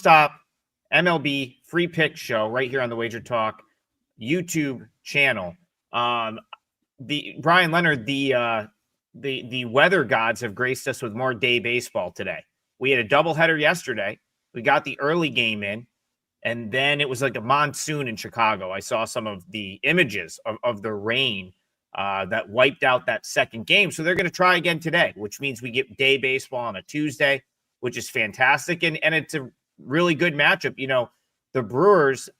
nonstop MLB free pick show right here on the WagerTalk YouTube channel. Brian Leonard, the weather gods have graced us with more day baseball today. We had a doubleheader yesterday. We got the early game in, and then it was like a monsoon in Chicago. I saw some of the images of the rain that wiped out that second game. So they're going to try again today, which means we get day baseball on a Tuesday, which is fantastic. And it's a really good matchup. You know, the Brewers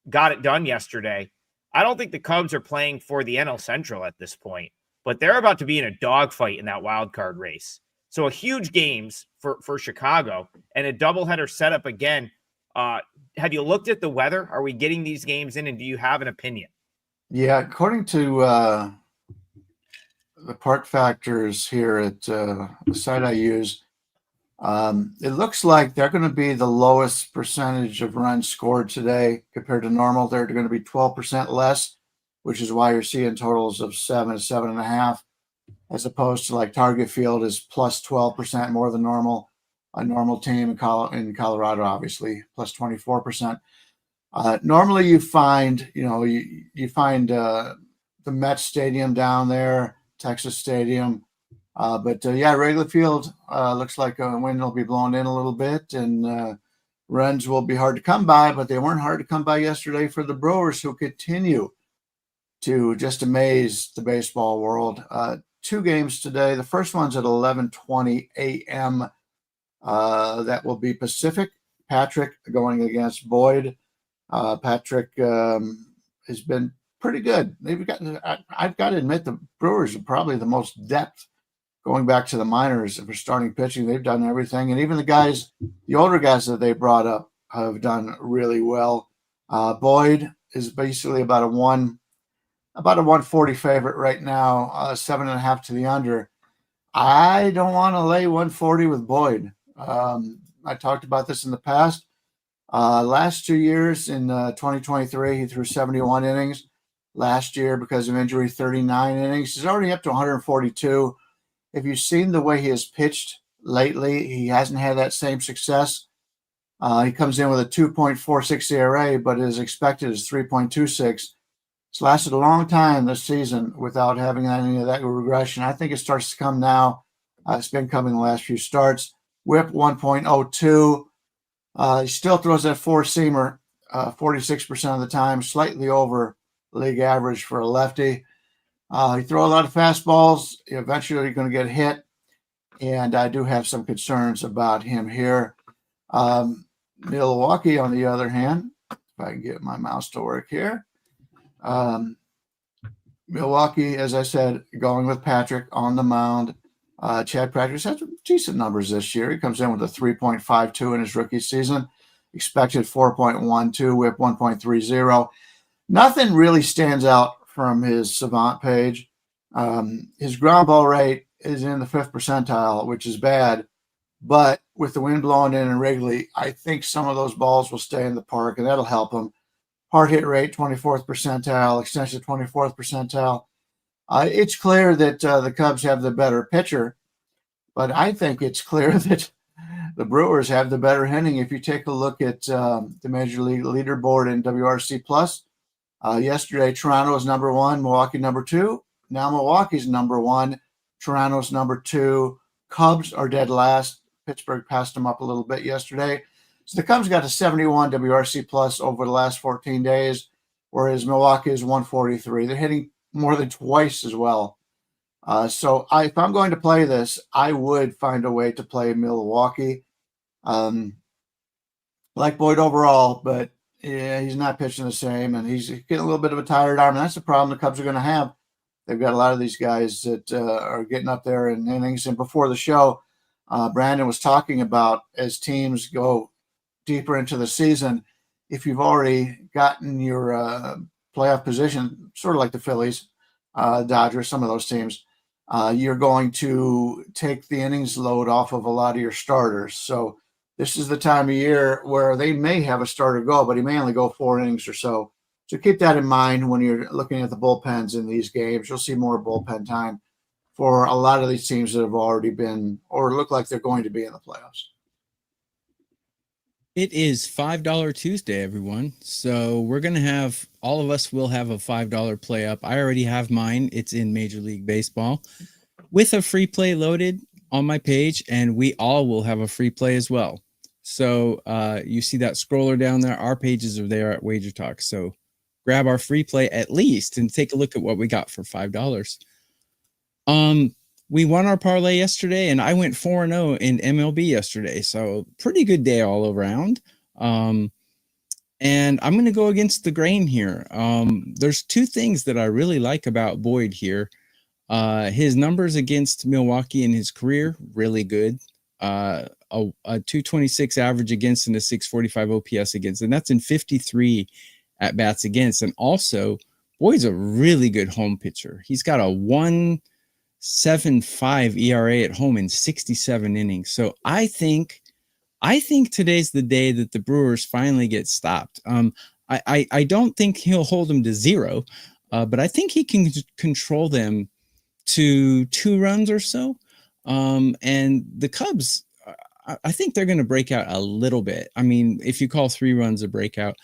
got it done yesterday. I don't think the Cubs are playing for the NL Central at this point, but they're about to be in a dogfight in that wild card race. So a huge games for Chicago and a doubleheader setup again. Have you looked at the weather? Are we getting these games in, and do you have an opinion? Yeah, according to the park factors here at the site I use, it looks like they're going to be the lowest percentage of runs scored today compared to normal. They're going to be 12% less, which is why you're seeing totals of 7 to 7.5, as opposed to like Target Field is plus 12% more than normal. A normal team in Colorado, obviously, plus 24%. Normally you find, you find the Mets Stadium down there, Texas Stadium. But Wrigley Field looks like a wind will be blowing in a little bit, and runs will be hard to come by, but they weren't hard to come by yesterday for the Brewers, who continue to just amaze the baseball world. 2 games today. The first one's at 11:20 a.m. That will be Pacific. Patrick going against Boyd. Patrick has been pretty good. I've got to admit, the Brewers are probably the most depth going back to the minors for starting pitching. They've done everything. And even the older guys that they brought up have done really well. Boyd is basically about a 140 favorite right now, 7.5 to the under. I don't want to lay 140 with Boyd. I talked about this in the past. Last 2 years in 2023, he threw 71 innings. Last year, because of injury, 39 innings. He's already up to 142. If you've seen the way he has pitched lately, he hasn't had that same success. He comes in with a 2.46 ERA, but his expected is 3.26. It's lasted a long time this season without having any of that regression. I think it starts to come now. It's been coming the last few starts. Whip 1.02. He still throws that four-seamer 46% of the time, slightly over league average for a lefty. He throws a lot of fastballs. Eventually, you're going to get hit, and I do have some concerns about him here. Milwaukee, on the other hand, if I can get my mouse to work here. Milwaukee, as I said, going with Patrick on the mound. Chad Patrick's had some decent numbers this year. He comes in with a 3.52 in his rookie season. Expected 4.12, whip 1.30. Nothing really stands out from his Savant page. His ground ball rate is in the 5th percentile, which is bad. But with the wind blowing in Wrigley, I think some of those balls will stay in the park, and that'll help him. Hard hit rate, 24th percentile. Extension, 24th percentile. It's clear that the Cubs have the better pitcher, but I think it's clear that the Brewers have the better hitting. If you take a look at the Major League leaderboard in WRC+, yesterday Toronto was number 1, Milwaukee number 2. Now Milwaukee's number 1, Toronto's number 2. Cubs are dead last. Pittsburgh passed them up a little bit yesterday. So the Cubs got to 71 WRC+ over the last 14 days, whereas Milwaukee is 143. They're hitting more than twice as well. So if I'm going to play this, I would find a way to play Milwaukee. Like Boyd overall, but yeah, he's not pitching the same, and he's getting a little bit of a tired arm. And that's the problem the Cubs are going to have. They've got a lot of these guys that are getting up there in innings. And before the show, Brandon was talking about as teams go deeper into the season, if you've already gotten your playoff position, sort of like the Phillies, Dodgers, some of those teams, you're going to take the innings load off of a lot of your starters. So this is the time of year where they may have a starter go, but he may only go 4 innings or so. So keep that in mind when you're looking at the bullpens in these games. You'll see more bullpen time for a lot of these teams that have already been or look like they're going to be in the playoffs. It is $5 Tuesday, everyone. So we're going to have, all of us will have a $5 play up. I already have mine. It's in Major League Baseball with a free play loaded on my page, and we all will have a free play as well. So you see that scroller down there. Our pages are there at WagerTalk. So grab our free play at least and take a look at what we got for $5. We won our parlay yesterday, and I went 4-0 in MLB yesterday. So pretty good day all around. And I'm going to go against the grain here. There's two things that I really like about Boyd here. His numbers against Milwaukee in his career, really good. A 226 average against and a 645 OPS against, and that's in 53 at bats against. And also, Boyd's a really good home pitcher. He's got a 1.75 ERA at home in 67 innings. So I think today's the day that the Brewers finally get stopped. I don't think he'll hold them to 0, but I think he can control them to 2 runs or so. And the Cubs, I think they're going to break out a little bit. I mean, if you call 3 runs a breakout,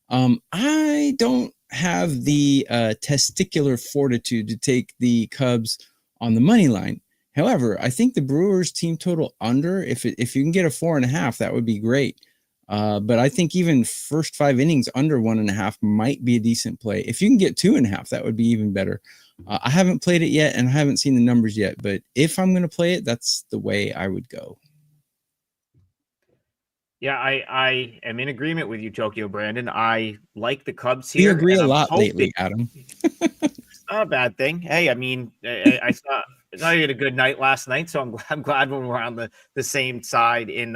I don't have the testicular fortitude to take the Cubs on the money line. However, I think the Brewers team total under, if you can get a 4.5, that would be great. But I think even first 5 innings under 1.5 might be a decent play. If you can get 2.5, that would be even better. I haven't played it yet, and I haven't seen the numbers yet. But if I'm going to play it, that's the way I would go. Yeah, I am in agreement with you, Tokyo Brandon. I like the Cubs here. We agree a lot lately, Adam. It's not a bad thing. Hey, I mean, I saw you had a good night last night, so I'm glad when we're on the same side in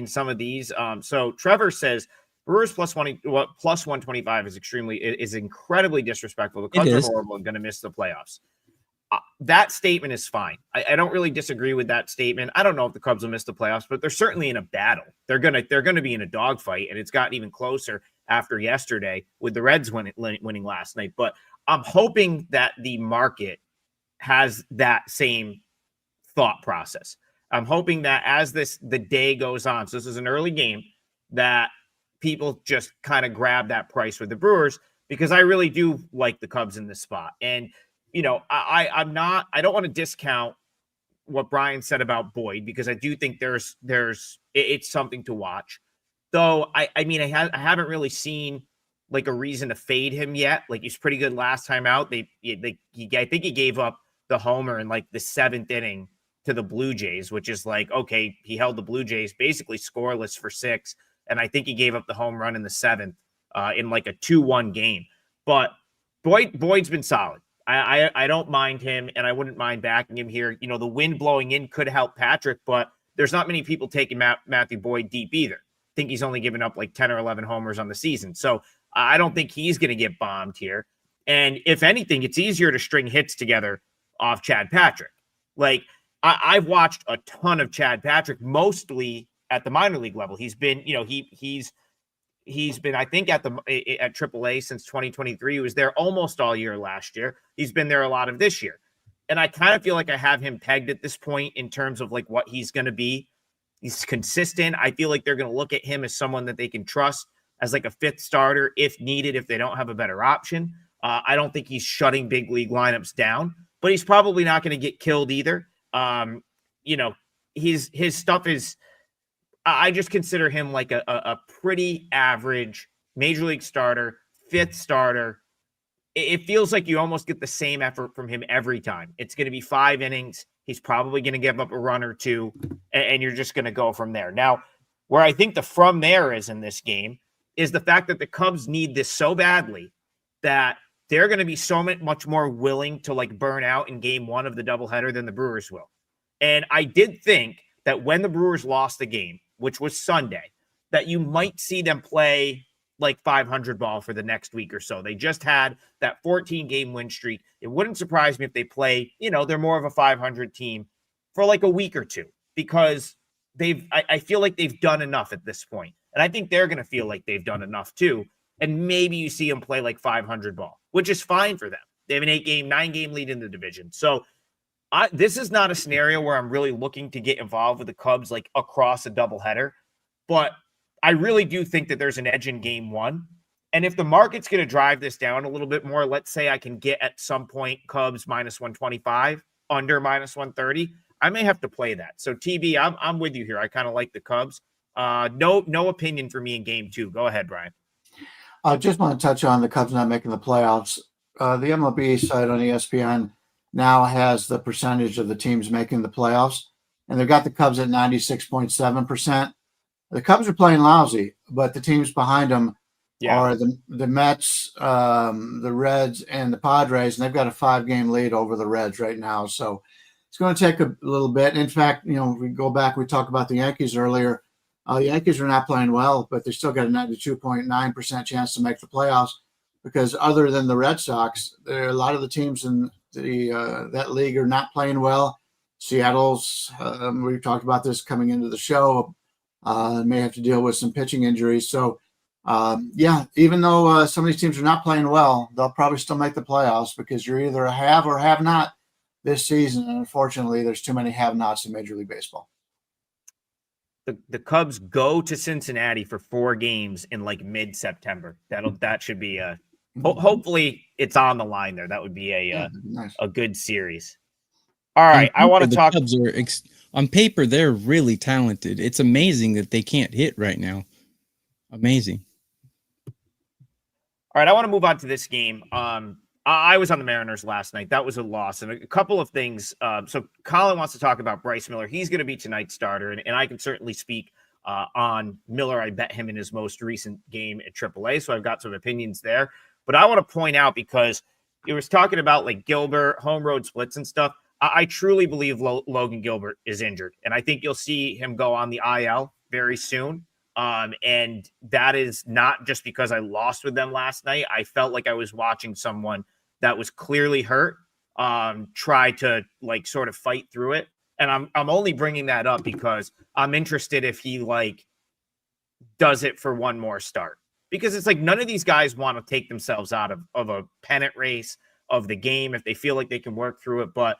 some of these. So Trevor says Brewers plus 125 is incredibly disrespectful. The Cubs are horrible and going to miss the playoffs. That statement is fine. I don't really disagree with that statement. I don't know if the Cubs will miss the playoffs, but they're certainly in a battle. They're gonna be in a dogfight, and it's gotten even closer after yesterday with the Reds winning last night. But I'm hoping that the market has that same thought process. I'm hoping that as the day goes on, so this is an early game, that people just kind of grab that price with the Brewers, because I really do like the Cubs in this spot. And I don't want to discount what Brian said about Boyd, because I do think it's something to watch. Though I haven't really seen like a reason to fade him yet. Like, he's pretty good last time out. I think he gave up the homer in like the 7th inning to the Blue Jays, which is like, okay, he held the Blue Jays basically scoreless for 6, and I think he gave up the home run in the 7th in like a 2-1 game. But Boyd's been solid. I don't mind him, and I wouldn't mind backing him here. The wind blowing in could help Patrick, but there's not many people taking Matthew Boyd deep either. I think he's only given up like 10 or 11 homers on the season. So I don't think he's going to get bombed here. And if anything, it's easier to string hits together off Chad Patrick. Like, I've watched a ton of Chad Patrick, mostly at the minor league level. He's been, he's been, I think, at AAA since 2023. He was there almost all year last year. He's been there a lot of this year. And I kind of feel like I have him pegged at this point in terms of like what he's going to be. He's consistent. I feel like they're going to look at him as someone that they can trust as like a 5th starter if needed, if they don't have a better option. I don't think he's shutting big league lineups down, but he's probably not going to get killed either. His stuff is, I just consider him like a pretty average major league starter, 5th starter. It feels like you almost get the same effort from him every time. It's going to be 5 innings. He's probably going to give up a run or 2, and you're just going to go from there. Now, where I think the from there is in this game is the fact that the Cubs need this so badly that they're going to be so much more willing to like burn out in game 1 of the doubleheader than the Brewers will. And I did think that when the Brewers lost the game, which was Sunday, that you might see them play like 500 ball for the next week or so. They just had that 14-game win streak. It wouldn't surprise me if they play, they're more of a 500 team for like a week or 2, because I feel like they've done enough at this point. And I think they're going to feel like they've done enough too. And maybe you see them play like 500 ball, which is fine for them. They have an 9-game lead in the division. So this is not a scenario where I'm really looking to get involved with the Cubs like across a doubleheader, but I really do think that there's an edge in game one. And if the market's going to drive this down a little bit more, let's say I can get at some point Cubs minus 125, under minus 130, I may have to play that. So TB, I'm with you here. I kind of like the Cubs. No opinion for me in game two. Go ahead, Brian. I just want to touch on the Cubs not making the playoffs. The MLB site on ESPN now has the percentage of the teams making the playoffs, and they've got the Cubs at 96.7%. The Cubs are playing lousy, but the teams behind them are the Mets, the Reds, and the Padres, and they've got a 5-game lead over the Reds right now. So it's going to take a little bit. In fact, we go back, we talked about the Yankees earlier. The Yankees are not playing well, but they still got a 92.9% chance to make the playoffs because other than the Red Sox, there are a lot of the teams in that league are not playing well. Seattle's, we talked about this coming into the show, may have to deal with some pitching injuries. So, even though some of these teams are not playing well, they'll probably still make the playoffs because you're either a have or have not this season. And unfortunately, there's too many have-nots in Major League Baseball. The Cubs go to Cincinnati for 4 games in like mid-September. That should be hopefully it's on the line there. That would be nice. A good series. All right, I want to talk. The Cubs are on paper, they're really talented. It's amazing that they can't hit right now. Amazing. All right, I want to move on to this game. I was on the Mariners last night. That was a loss. And a couple of things. So Colin wants to talk about Bryce Miller. He's going to be tonight's starter. And I can certainly speak on Miller. I bet him in his most recent game at AAA. So I've got some opinions there. But I want to point out, because it was talking about like Gilbert, home road splits and stuff. I truly believe Logan Gilbert is injured. And I think you'll see him go on the IL very soon. And that is not just because I lost with them last night. I felt like I was watching someone that was clearly hurt, try to like sort of fight through it. And I'm only bringing that up because I'm interested if he like does it for one more start, because it's like none of these guys want to take themselves out of a pennant race of the game if they feel like they can work through it. But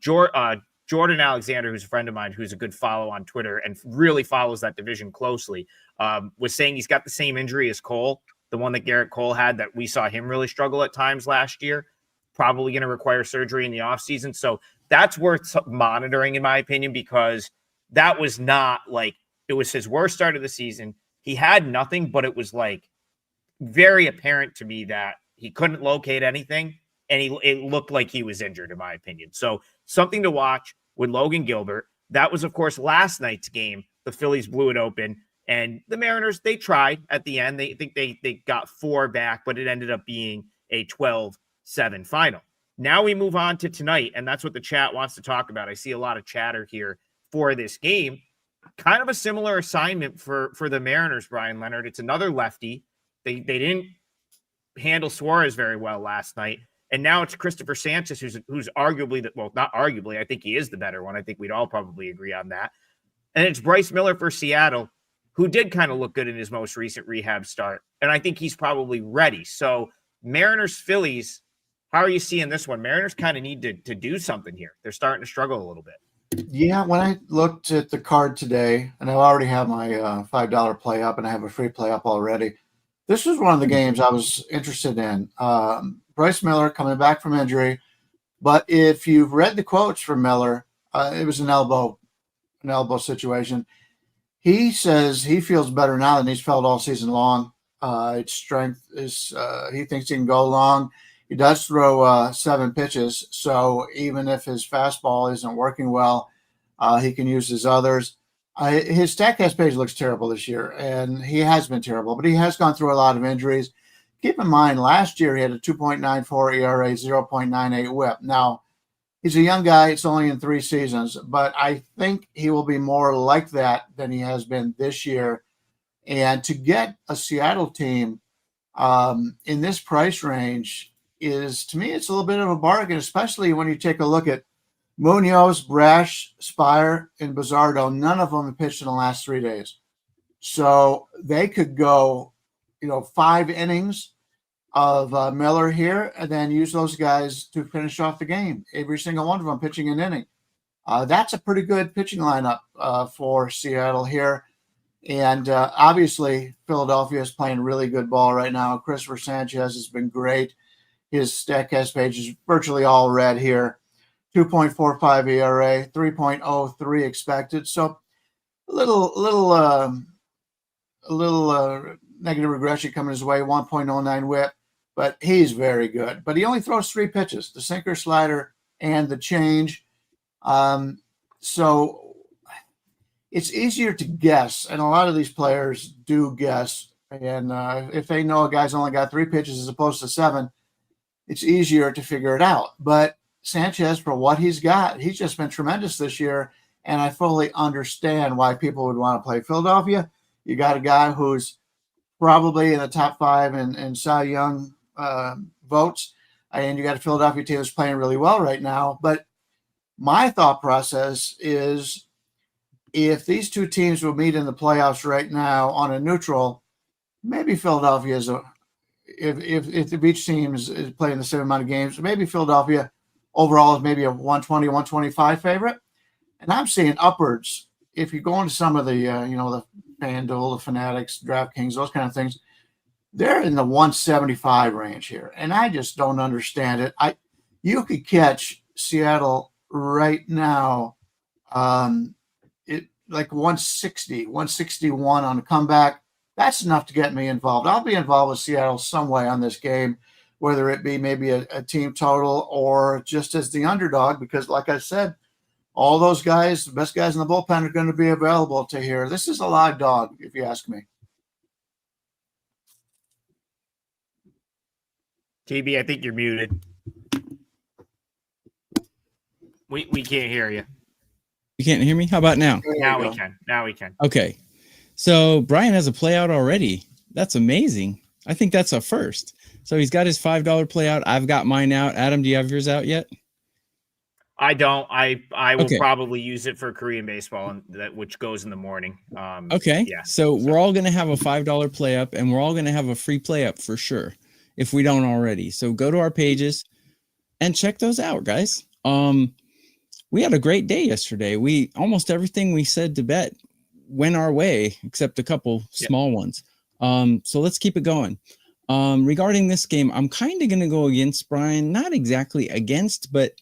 Jordan Alexander, who's a friend of mine, who's a good follow on Twitter and really follows that division closely, was saying he's got the same injury as Cole, the one that Garrett Cole had, that we saw him really struggle at times last year, probably going to require surgery in the offseason. So that's worth monitoring, in my opinion, because that was not like, it was his worst start of the season. He had nothing, but it was like very apparent to me that he couldn't locate anything. And it looked like he was injured, in my opinion. So something to watch with Logan Gilbert. That was, of course, last night's game. The Phillies blew it open. And the Mariners, they tried at the end. They think they got 4 back, but it ended up being a 12-7 final. Now we move on to tonight, and that's what the chat wants to talk about. I see a lot of chatter here for this game. Kind of a similar assignment for the Mariners, Brian Leonard. It's another lefty. They didn't handle Suarez very well last night. And now it's Christopher Sanchez, who's arguably, not arguably, I think he is the better one. I think we'd all probably agree on that. And it's Bryce Miller for Seattle, who did kind of look good in his most recent rehab start. And I think he's probably ready. So Mariners, Phillies, how are you seeing this one? Mariners kind of need to do something here. They're starting to struggle a little bit. Yeah, when I looked at the card today, and I already have my $5 play up, and I have a free play up already, this was one of the games I was interested in. Bryce Miller coming back from injury. But if you've read the quotes from Miller, it was an elbow situation. He says he feels better now than he's felt all season long. Its strength is, he thinks he can go long. He does throw 7 pitches. So even if his fastball isn't working well, he can use his others. His StatCast page looks terrible this year, and he has been terrible, but he has gone through a lot of injuries. Keep in mind, last year he had a 2.94 ERA, 0.98 whip. Now, he's a young guy. It's only in 3 seasons, but I think he will be more like that than he has been this year. And to get a Seattle team in this price range is, to me, it's a little bit of a bargain, especially when you take a look at Munoz, Brash, Spire, and Bizardo. None of them have pitched in the last 3 days. So they could go, 5 innings of Miller here and then use those guys to finish off the game. Every single one of them pitching an inning. That's a pretty good pitching lineup for Seattle here. And obviously, Philadelphia is playing really good ball right now. Christopher Sanchez has been great. His StatCast page is virtually all red here. 2.45 ERA, 3.03 expected. So a little negative regression coming his way, 1.09 whip, but he's very good. But he only throws 3 pitches, the sinker, slider, and the change. So it's easier to guess, and a lot of these players do guess. And if they know a guy's only got 3 pitches as opposed to 7, it's easier to figure it out. But Sanchez, for what he's got, he's just been tremendous this year, and I fully understand why people would want to play Philadelphia. You got a guy who's probably in the top 5 in Cy Young votes, and you got a Philadelphia team that's playing really well right now. But my thought process is, if these two teams will meet in the playoffs right now on a neutral, maybe Philadelphia is if the beach team is playing the same amount of games, maybe Philadelphia overall is maybe a 120, 125 favorite. And I'm seeing upwards. If you go into some of the, the FanDuel, the Fanatics, DraftKings, those kind of things, they're in the 175 range here. And I just don't understand it. You could catch Seattle right now, like 160, 161 on a comeback. That's enough to get me involved. I'll be involved with Seattle some way on this game, whether it be maybe a team total or just as the underdog, because like I said, all those guys, the best guys in the bullpen, are going to be available to here. This is a live dog, if you ask me. TB, I think you're muted. We can't hear you. You can't hear me? How about now? Now we can. Now we can. Okay. So Brian has a play out already. That's amazing. I think that's a first. So he's got his $5 play out. I've got mine out. Adam, do you have yours out yet? I don't. I will Okay. probably use it for Korean baseball, which goes in the morning. Okay. Yeah. So we're all going to have a $5 play up, and we're all going to have a free play up for sure, if we don't already. So go to our pages and check those out, guys. We had a great day yesterday. Almost everything we said to bet went our way, except a couple small ones. So let's keep it going. Regarding this game, I'm kind of going to go against Brian. Not exactly against, but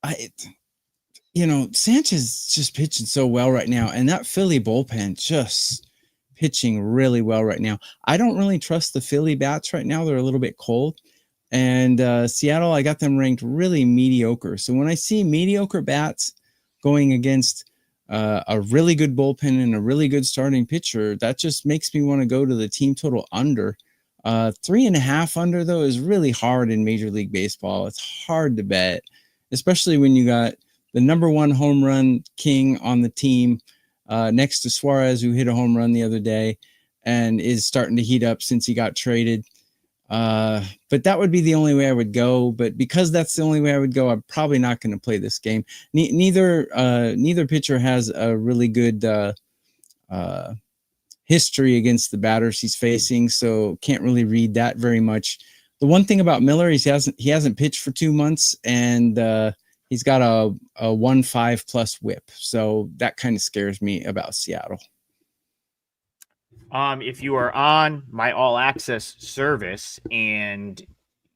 Sanchez is just pitching so well right now, and that Philly bullpen just pitching really well right now. I don't really trust the Philly bats right now. They're a little bit cold. And Seattle, I got them ranked really mediocre. So when I see mediocre bats going against a really good bullpen and a really good starting pitcher, that just makes me want to go to the team total under. 3.5 under, though, is really hard in Major League Baseball. It's hard to bet, especially when you got the #1 home run king on the team next to Suarez, who hit a home run the other day and is starting to heat up since he got traded. But that would be the only way I would go. But because that's the only way I would go, I'm probably not going to play this game. Neither pitcher has a really good history against the batters he's facing, so can't really read that very much. The one thing about Miller is he hasn't pitched for 2 months, and he's got a 1.5 plus whip, so that kind of scares me about Seattle. If you are on my all access service and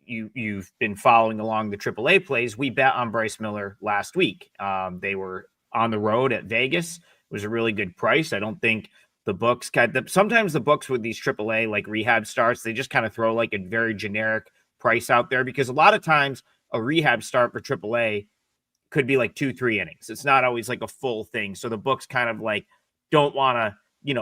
you've been following along the AAA plays, we bet on Bryce Miller last week. They were on the road at Vegas. It was a really good price. I don't think the books sometimes the books with these AAA like rehab starts, they just kind of throw like a very generic price out there, because a lot of times a rehab start for AAA could be like 2-3 innings. It's not always like a full thing. So the books kind of like don't want to,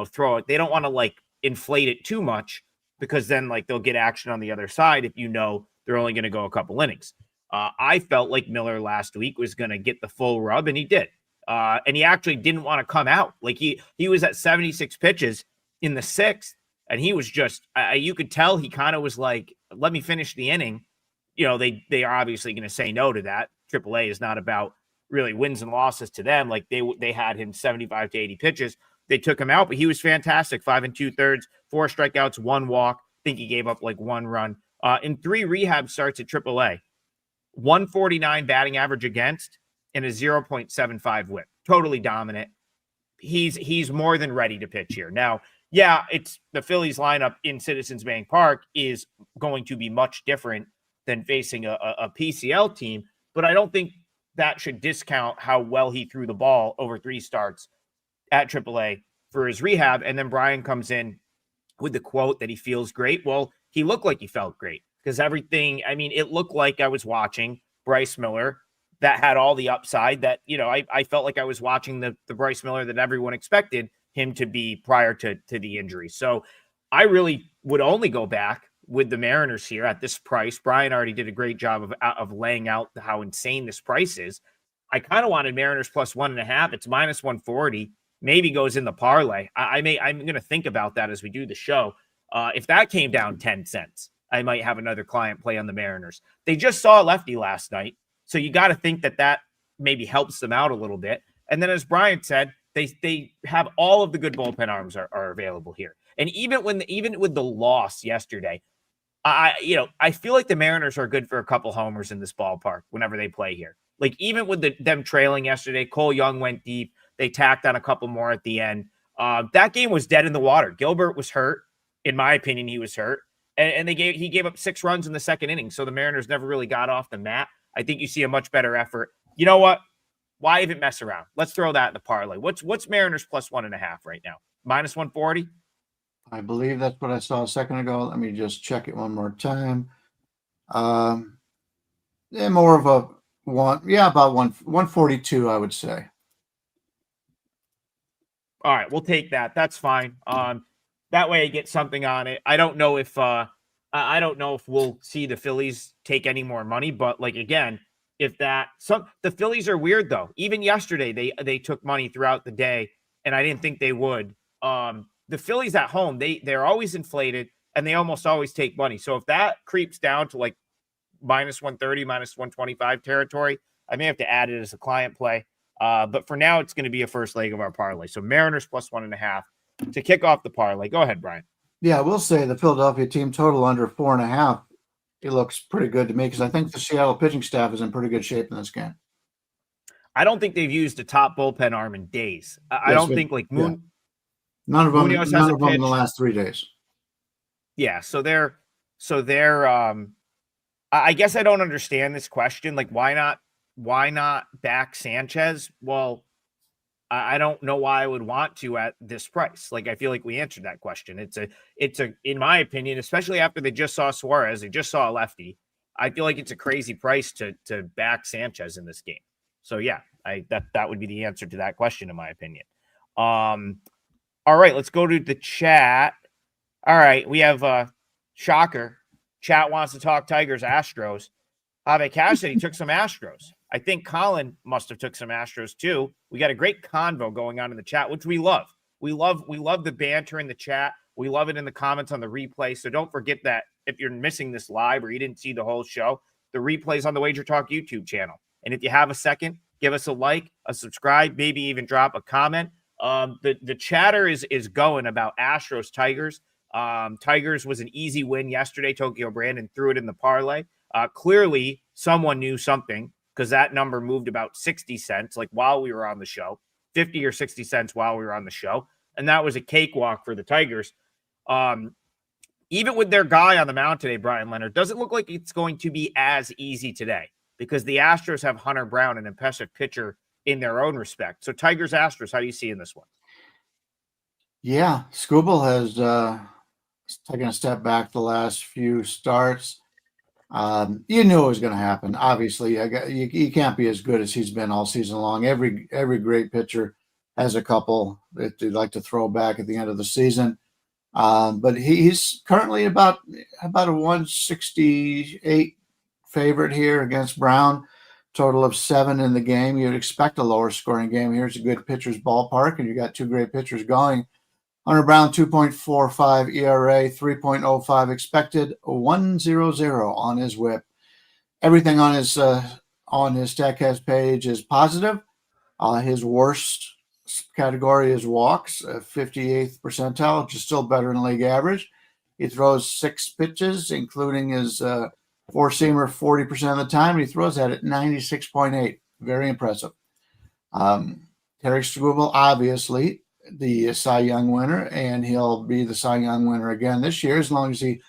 throw it. They don't want to like inflate it too much, because then like they'll get action on the other side if they're only going to go a couple innings. I felt like Miller last week was going to get the full rub, and he did. And he actually didn't want to come out. Like he was at 76 pitches in the 6th, and he was just you could tell he kind of was like, let me finish the inning. They are obviously going to say no to that. AAA is not about really wins and losses to them. Like they had him 75 to 80 pitches. They took him out, but he was fantastic. 5 2/3, 4 strikeouts, 1 walk. I think he gave up like 1 run. In 3 rehab starts at AAA, 149 batting average against and a 0.75 whip. Totally dominant. he's more than ready to pitch here. Now, yeah, it's the Phillies lineup in Citizens Bank Park is going to be much different than facing a PCL team, but I don't think that should discount how well he threw the ball over 3 starts at AAA for his rehab. And then Brian comes in with the quote that he feels great. Well, he looked like he felt great because everything, I mean, it looked like I was watching Bryce Miller that had all the upside that, I felt like I was watching the Bryce Miller that everyone expected him to be prior to the injury. So I really would only go back with the Mariners here at this price. Brian already did a great job of laying out how insane this price is. I kind of wanted Mariners plus 1.5. It's minus 140. Maybe goes in the parlay. I'm going to think about that as we do the show. If that came down 10 cents, I might have another client play on the Mariners. They just saw a lefty last night, so you got to think that maybe helps them out a little bit. And then, as Brian said, they have all of the good bullpen arms are available here. And even with the loss yesterday, I feel like the Mariners are good for a couple homers in this ballpark whenever they play here. Like even with them trailing yesterday, Cole Young went deep. They tacked on a couple more at the end. That game was dead in the water. Gilbert was hurt. In my opinion, he was hurt. And he gave up 6 runs in the second inning. So the Mariners never really got off the mat. I think you see a much better effort. You know what? Why even mess around? Let's throw that in the parlay. What's Mariners plus 1.5 right now? Minus 140? I believe that's what I saw a second ago. Let me just check it one more time. Yeah, more of a about 142, I would say. All right, we'll take that. That's fine. That way I get something on it. I don't know if we'll see the Phillies take any more money, but like again, the Phillies are weird though. Even yesterday they took money throughout the day, and I didn't think they would. The Phillies at home, they're always inflated and they almost always take money. So if that creeps down to like minus 130, minus 125 territory, I may have to add it as a client play. But for now, it's going to be a first leg of our parlay. So Mariners plus 1.5 to kick off the parlay. Go ahead, Brian. Yeah, we'll say the Philadelphia team total under 4.5. It looks pretty good to me because I think the Seattle pitching staff is in pretty good shape in this game. I don't think they've used a top bullpen arm in days. I don't think like Moon. Yeah. None of them in the last 3 days. Yeah, so they're I guess I don't understand this question. Like, why not back Sanchez? Well, I don't know why I would want to at this price. Like, I feel like we answered that question. It's a in my opinion, especially after they just saw Suarez, they just saw a lefty. I feel like it's a crazy price to back Sanchez in this game. So yeah, that would be the answer to that question, in my opinion. All right, let's go to the chat. All right, we have shocker. Chat wants to talk Tigers, Astros. Ave Cash said he took some Astros. I think Colin must have took some Astros too. We got a great convo going on in the chat, which we love. We love the banter in the chat. We love it in the comments on the replay. So don't forget that if you're missing this live or you didn't see the whole show, the replay's on the WagerTalk YouTube channel. And if you have a second, give us a like, a subscribe, maybe even drop a comment. The chatter is going about Astros Tigers. Tigers was an easy win yesterday. Tokyo Brandon threw it in the parlay. Clearly, someone knew something because that number moved about 60 cents, like while we were on the show, 50 or 60 cents while we were on the show. And that was a cakewalk for the Tigers. Even with their guy on the mound today, Brian Leonard, doesn't look like it's going to be as easy today because the Astros have Hunter Brown, an impressive pitcher in their own respect. So Tigers, Astros, how do you see in this one? Yeah, Skubal has taken a step back the last few starts. You knew it was going to happen. Obviously, you can't be as good as he's been all season long. Every great pitcher has a couple that they'd like to throw back at the end of the season. But he's currently about a 168 favorite here against Brown. Total of 7 in the game. You'd expect a lower scoring game. Here's a good pitcher's ballpark, and you got 2 great pitchers going. Hunter Brown, 2.45 ERA, 3.05 expected, 1.00 on his whip. Everything on his StatCast page is positive. His worst category is walks, 58th percentile, which is still better than league average. He throws 6 pitches, including his four-seamer 40% of the time. He throws that at 96.8. Very impressive. Tarik Skubal, obviously, the Cy Young winner, and he'll be the Cy Young winner again this year as long as he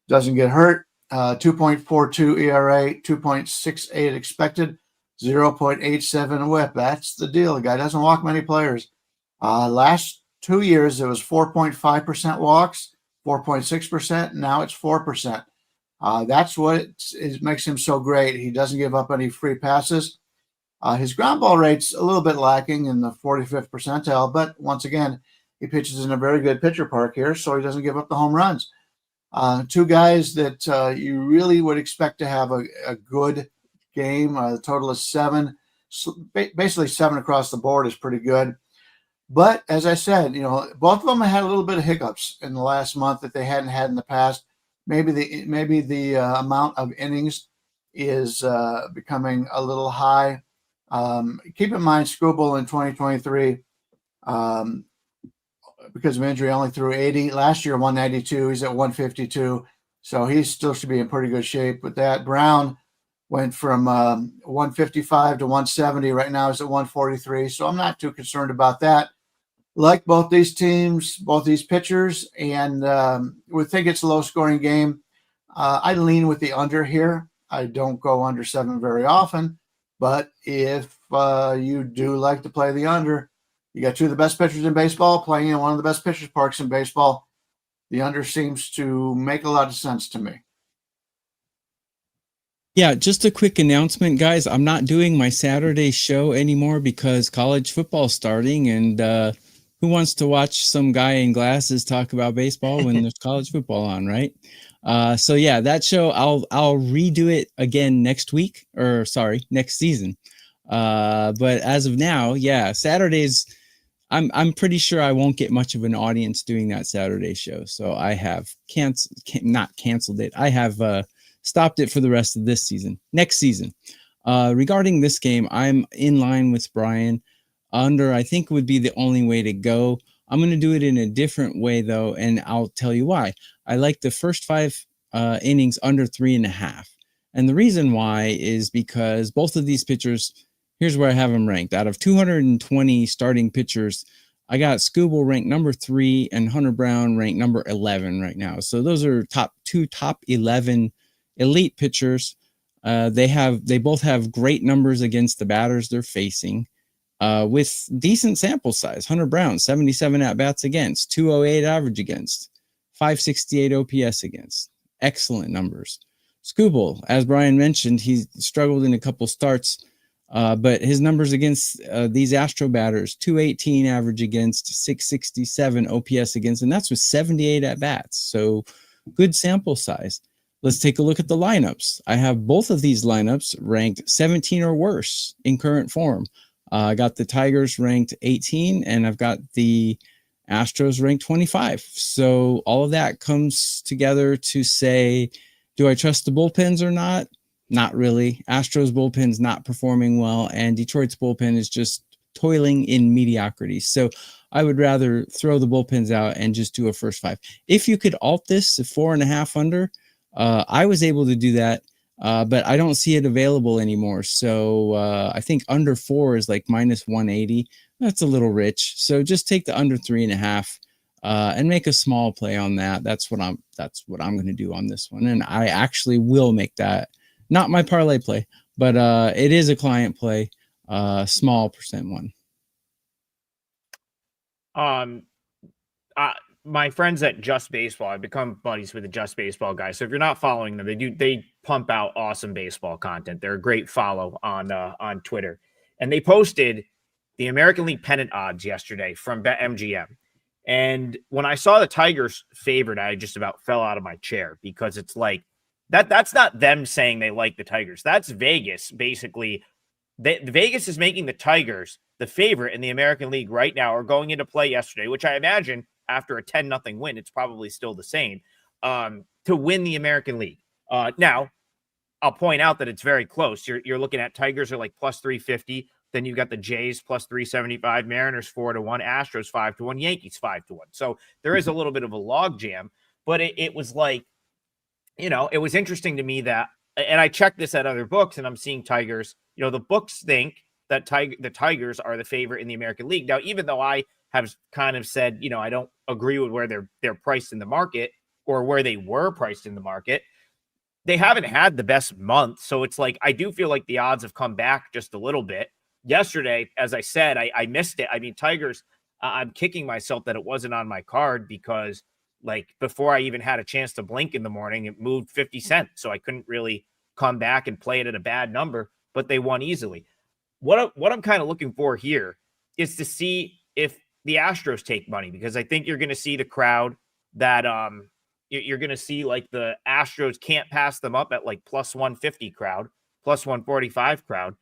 doesn't get hurt. 2.42 ERA, 2.68 expected, 0.87 whip. That's the deal. The guy doesn't walk many players. Last 2 years, it was 4.5% walks, 4.6%. Now it's 4%. That's what it makes him so great. He doesn't give up any free passes. His ground ball rate's a little bit lacking in the 45th percentile, but once again, he pitches in a very good pitcher park here, so he doesn't give up the home runs. Two guys that you really would expect to have a good game. The total is 7. Basically 7 across the board is pretty good. But as I said, both of them had a little bit of hiccups in the last month that they hadn't had in the past. Maybe the amount of innings is becoming a little high. Keep in mind, Skubal in 2023, because of injury, only threw 80. Last year, 192. He's at 152. So he still should be in pretty good shape with that. Brown went from 155 to 170. Right now he's at 143. So I'm not too concerned about that. Like both these teams, both these pitchers, and we think it's a low-scoring game. I lean with the under here. I don't go under 7 very often. But if you do like to play the under, you got 2 of the best pitchers in baseball playing in one of the best pitchers parks in baseball. The under seems to make a lot of sense to me. Yeah, just a quick announcement, guys. I'm not doing my Saturday show anymore because college football's starting, and who wants to watch some guy in glasses talk about baseball when there's college football on, right? So yeah, that show I'll redo it again next season. But as of now, yeah, Saturdays, I'm pretty sure I won't get much of an audience doing that Saturday show. So I have not canceled it. I have stopped it for the rest of this season. Next season. Regarding this game, I'm in line with Brian. Under, I think, would be the only way to go. I'm going to do it in a different way, though, and I'll tell you why. I like the first 5 innings under 3.5. And the reason why is because both of these pitchers, here's where I have them ranked. Out of 220 starting pitchers, I got Skubal ranked number 3 and Hunter Brown ranked number 11 right now. So those are top 11 elite pitchers. They both have great numbers against the batters they're facing. With decent sample size. Hunter Brown, 77 at-bats against, 208 average against, 568 OPS against. Excellent numbers. Skubal, as Brian mentioned, he struggled in a couple starts, but his numbers against these Astro batters, 218 average against, 667 OPS against, and that's with 78 at-bats. So good sample size. Let's take a look at the lineups. I have both of these lineups ranked 17 or worse in current form. I got the Tigers ranked 18, and I've got the Astros ranked 25. So all of that comes together to say, do I trust the bullpens or not? Not really. Astros bullpen's not performing well, and Detroit's bullpen is just toiling in mediocrity. So I would rather throw the bullpens out and just do a first 5. If you could alt this to 4.5 under, I was able to do that. But I don't see it available anymore. So I think under 4 is like minus 180. That's a little rich. So just take the under 3.5 and make a small play on that. That's what I'm going to do on this one. And I actually will make that not my parlay play, but it is a client play, small percent one. My friends at Just Baseball, I've become buddies with the Just Baseball guys. So if you're not following them, they pump out awesome baseball content. They're a great follow on Twitter. And they posted the American League pennant odds yesterday from BetMGM. And when I saw the Tigers favored, I just about fell out of my chair because it's like that's not them saying they like the Tigers. That's Vegas basically. Vegas is making the Tigers the favorite in the American League right now, or going into play yesterday, which I imagine after a 10-0 win, it's probably still the same, to win the American League. Now, I'll point out that it's very close. You're looking at Tigers are like plus 350. Then you've got the Jays plus 375, Mariners 4-1, Astros 5-1, Yankees 5-1. So there is a little bit of a log jam, but it was like, it was interesting to me that, and I checked this at other books and I'm seeing Tigers, the books think that the Tigers are the favorite in the American League. Now, even though I have kind of said, you know, I don't agree with where they're priced in the market or where they were priced in the market, they haven't had the best month. So it's like, I do feel like the odds have come back just a little bit. Yesterday, as I said, I missed it. I mean, Tigers, I'm kicking myself that it wasn't on my card because, like, before I even had a chance to blink in the morning, it moved 50 cents. So I couldn't really come back and play it at a bad number, but they won easily. What I'm kind of looking for here is to see if the Astros take money, because I think you're going to see the crowd that you're going to see, like, the Astros can't pass them up at like plus 150 crowd, plus 145 crowd.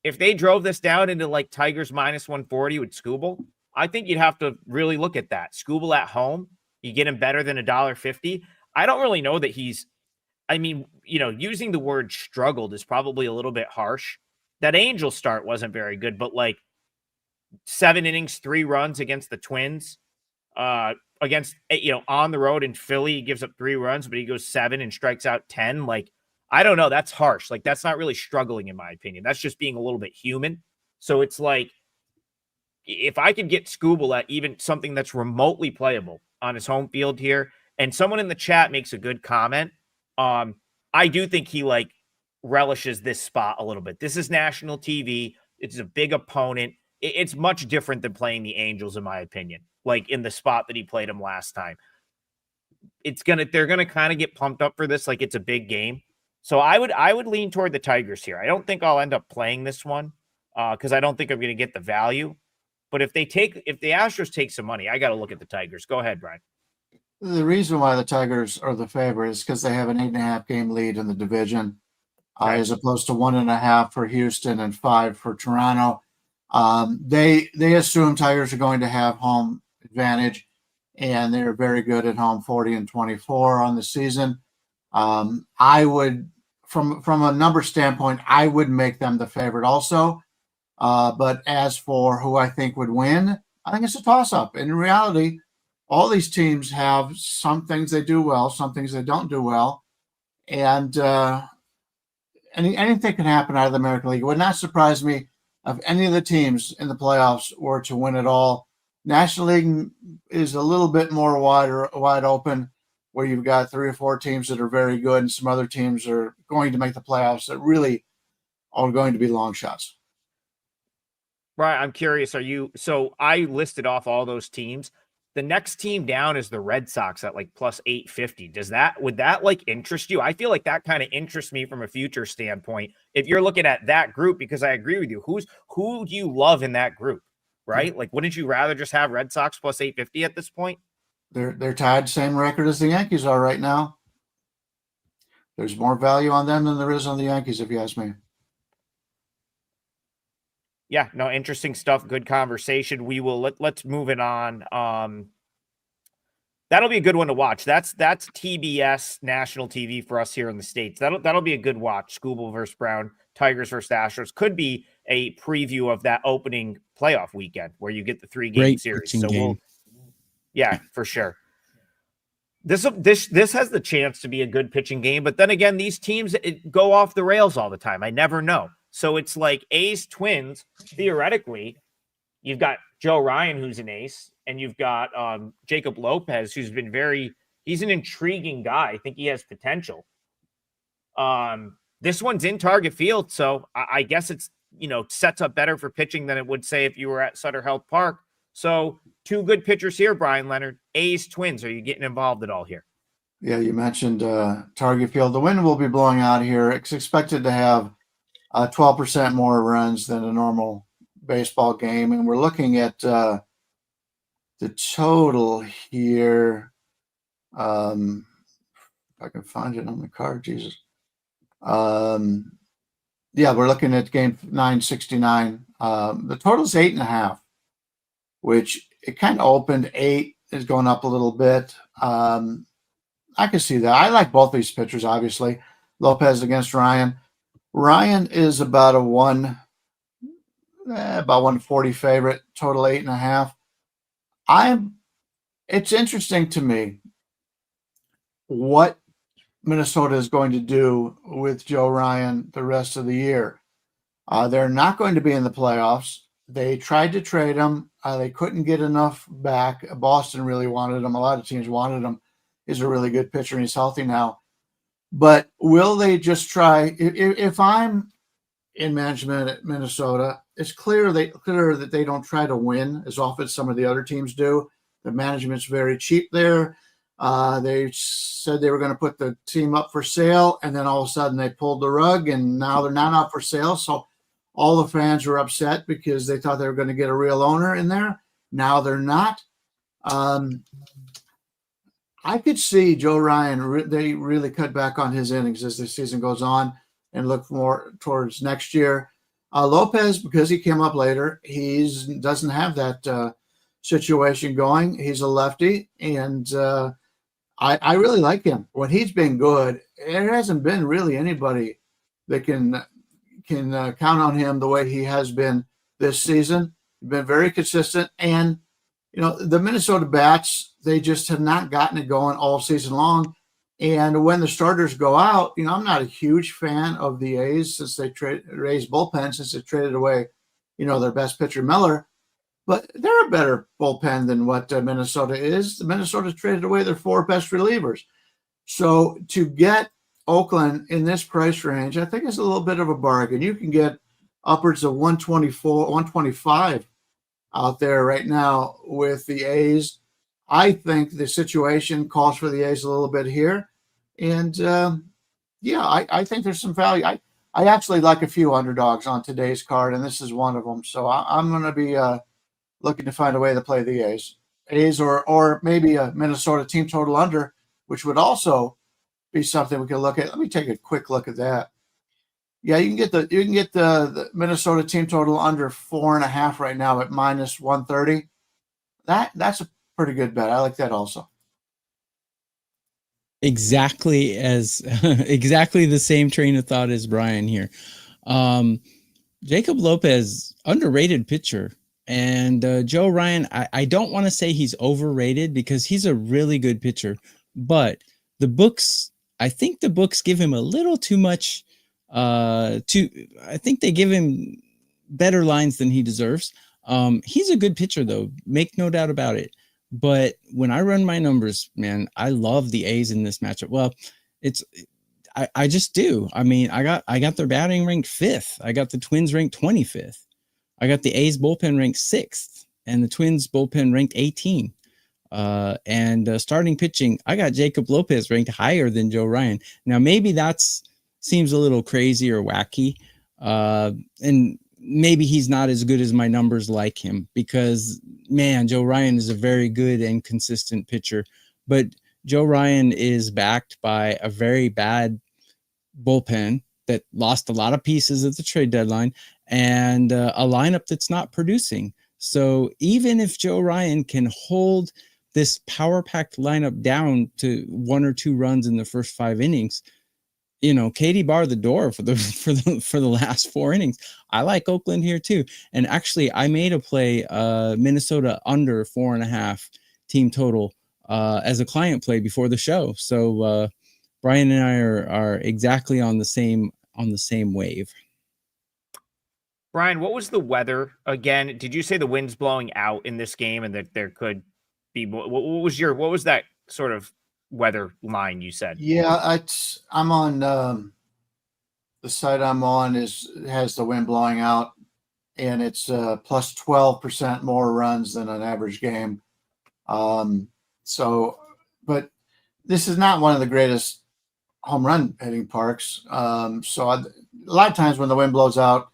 If they drove this down into like Tigers minus 140 with Scooble, I think you'd have to really look at that. Scooble at home, you get him better than $1.50. I don't really know that I mean, you know, using the word struggled is probably a little bit harsh. That Angel start wasn't very good, but like 7 innings, 3 runs against the Twins, against, you know, on the road in Philly, he gives up 3 runs, but he goes 7 and strikes out 10. Like, I don't know. That's harsh. Like, that's not really struggling, in my opinion. That's just being a little bit human. So it's like, if I could get Scooble at even something that's remotely playable on his home field here, and someone in the chat makes a good comment, I do think he like relishes this spot a little bit. This is national TV. It's a big opponent. It's much different than playing the Angels, in my opinion, like in the spot that he played them last time. They're gonna kind of get pumped up for this, like it's a big game. So I would lean toward the Tigers here. I don't think I'll end up playing this one because I don't think I'm gonna get the value. But if the Astros take some money, I got to look at the Tigers. Go ahead, Brian. The reason why the Tigers are the favorite is because they have an 8.5 game lead in the division, as opposed to 1.5 for Houston and 5 for Toronto. They assume Tigers are going to have home advantage, and they're very good at home, 40-24 on the season. I would, from a number standpoint, I would make them the favorite also. But as for who I think would win, I think it's a toss-up. In reality, all these teams have some things they do well, some things they don't do well, and anything can happen out of the American League. It would not surprise me if any of the teams in the playoffs were to win it all. National League is a little bit more wide open, where you've got 3 or 4 teams that are very good, and some other teams are going to make the playoffs that really are going to be long shots. Right. I'm curious. So I listed off all those teams. The next team down is the Red Sox at like plus 850. Would that like interest you? I feel like that kind of interests me from a future standpoint. If you're looking at that group, because I agree with you, who do you love in that group, right? Like, wouldn't you rather just have Red Sox plus 850 at this point? They're tied, same record as the Yankees are right now. There's more value on them than there is on the Yankees, if you ask me. Yeah, no, interesting stuff. Good conversation. Let's move it on. That'll be a good one to watch. That's TBS national TV for us here in the States. That'll be a good watch. Scooble versus Brown, Tigers versus Astros could be a preview of that opening playoff weekend where you get the 3-game series. So yeah, for sure. This has the chance to be a good pitching game, but then again, these teams go off the rails all the time. I never know. So it's like A's Twins, theoretically, you've got Joe Ryan, who's an ace, and you've got Jacob Lopez, who's been he's an intriguing guy. I think he has potential. This one's in Target Field, so I guess it's, sets up better for pitching than it would say if you were at Sutter Health Park. So 2 good pitchers here, Brian Leonard. A's Twins, are you getting involved at all here? Yeah, you mentioned Target Field. The wind will be blowing out here. It's expected to have 12% more runs than a normal baseball game. And we're looking at the total here. If I can find it on the card, Jesus. Yeah, we're looking at game 969. The total is 8.5, which it kind of opened 8, is going up a little bit. I can see that. I like both these pitchers, obviously. Lopez against Ryan. Ryan is about a 140 favorite, total 8.5. It's interesting to me what Minnesota is going to do with Joe Ryan the rest of the year. They're not going to be in the playoffs. They tried to trade him. They couldn't get enough back. Boston really wanted him. A lot of teams wanted him. He's a really good pitcher, and he's healthy now. But will they just try? If I'm in management at Minnesota, it's clear that they don't try to win as often as some of the other teams do. The management's very cheap there. They said they were going to put the team up for sale, and then all of a sudden they pulled the rug, and now they're not up for sale. So all the fans were upset because they thought they were going to get a real owner in there. Now they're not. I could see Joe Ryan, they really cut back on his innings as the season goes on and look more towards next year. Lopez, because he came up later, he doesn't have that situation going. He's a lefty, and I really like him. When he's been good, there hasn't been really anybody that can count on him the way he has been this season. He's been very consistent, and the Minnesota bats, they just have not gotten it going all season long. And when the starters go out, I'm not a huge fan of the A's since they raised bullpen, since they traded away, their best pitcher, Miller. But they're a better bullpen than what Minnesota is. Minnesota traded away their 4 best relievers. So to get Oakland in this price range, I think is a little bit of a bargain. You can get upwards of 124, 125 out there right now with the A's. I think the situation calls for the A's a little bit here. And I think there's some value. I actually like a few underdogs on today's card, and this is one of them. So I'm going to be looking to find a way to play the A's or maybe a Minnesota team total under, which would also be something we could look at. Let me take a quick look at that. Yeah, you can get the Minnesota team total under 4.5 right now at minus 130. That's a pretty good bet. I like that also. Exactly the same train of thought as Brian here. Jacob Lopez, underrated pitcher. And Joe Ryan, I don't want to say he's overrated because he's a really good pitcher, but I think the books give him a little too much. I think they give him better lines than he deserves. He's a good pitcher though, make no doubt about it. But when I run my numbers, man, I love the A's in this matchup. Well, I just do. I mean, I got their batting ranked 5th. I got the Twins ranked 25th. I got the A's bullpen ranked 6th and the Twins bullpen ranked 18. And starting pitching, I got Jacob Lopez ranked higher than Joe Ryan. Now, maybe seems a little crazy or wacky. And maybe he's not as good as my numbers like him because, man, Joe Ryan is a very good and consistent pitcher. But Joe Ryan is backed by a very bad bullpen that lost a lot of pieces at the trade deadline and a lineup that's not producing. So even if Joe Ryan can hold this power-packed lineup down to 1 or 2 runs in the first 5 innings, Katie barred the door for the last 4 innings. I like Oakland here too. And actually, I made a play Minnesota under 4.5 team total as a client play before the show. So Brian and I are exactly on the same wave. Brian, what was the weather again? Did you say the wind's blowing out in this game and that there could be what was that sort of weather line you said? Yeah, I'm on the site I'm on has the wind blowing out, and it's plus 12% more runs than an average game. But this is not one of the greatest home run hitting parks. A lot of times when the wind blows out,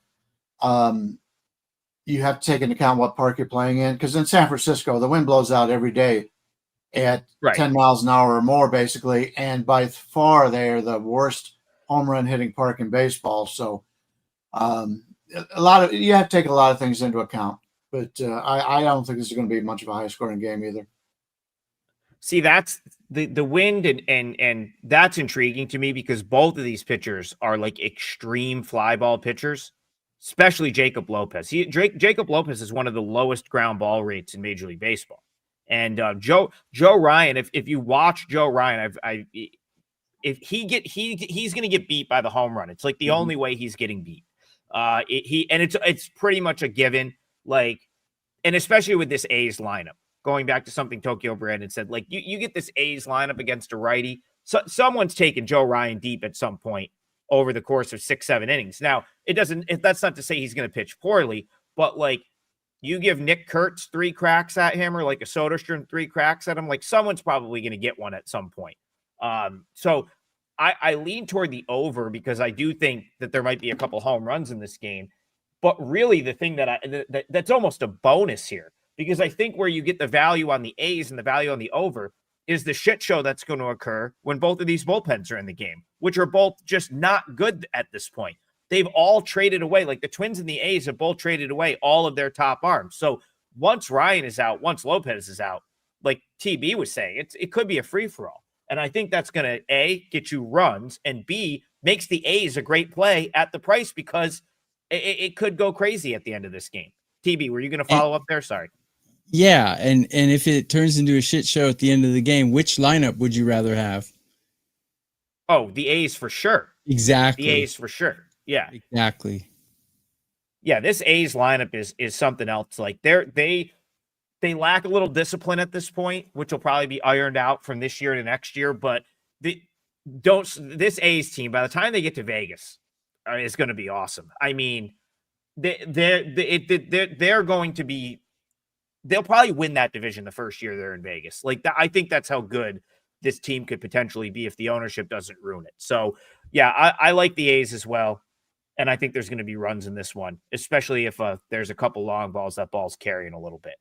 you have to take into account what park you're playing in. Because in San Francisco, the wind blows out every day at 10 miles an hour or more, basically. And by far, they are the worst home run hitting park in baseball. So you have to take a lot of things into account. But I don't think this is going to be much of a high scoring game either. See, that's the wind and that's intriguing to me because both of these pitchers are like extreme fly ball pitchers, especially Jacob Lopez. Jacob Lopez is one of the lowest ground ball rates in Major League Baseball. And Joe Ryan, if you watch Joe Ryan, he's going to get beat by the home run. It's like the only way he's getting beat. It's pretty much a given. Like, and especially with this A's lineup, going back to something Tokyo Brandon said, like you get this A's lineup against a righty. So someone's taken Joe Ryan deep at some point over the course of 6-7 innings. Now, that's not to say he's going to pitch poorly, but like you give Nick Kurtz 3 cracks at him, or like a Soderstrom 3 cracks at him, like someone's probably going to get one at some point. So I lean toward the over because I do think that there might be a couple home runs in this game. But really the thing that's almost a bonus here, because I think where you get the value on the A's and the value on the over is the shit show that's going to occur when both of these bullpens are in the game, which are both just not good at this point. They've all traded away. Like the Twins and the A's have both traded away all of their top arms. So once Ryan is out, once Lopez is out, like TB was saying, it could be a free-for-all. And I think that's going to, A, get you runs, and B, makes the A's a great play at the price because it could go crazy at the end of this game. TB, were you going to follow up there? Sorry. Yeah, and if it turns into a shit show at the end of the game, which lineup would you rather have? Oh, the A's for sure. Exactly. The A's for sure. Yeah. Exactly. Yeah, this A's lineup is something else. Like they lack a little discipline at this point, which will probably be ironed out from this year to next year. But this A's team, by the time they get to Vegas, is going to be awesome. I mean, they're going to be. They'll probably win that division the first year they're in Vegas. Like that, I think that's how good this team could potentially be if the ownership doesn't ruin it. So yeah, I like the A's as well. And I think there's going to be runs in this one, especially if there's a couple long balls, that ball's carrying a little bit.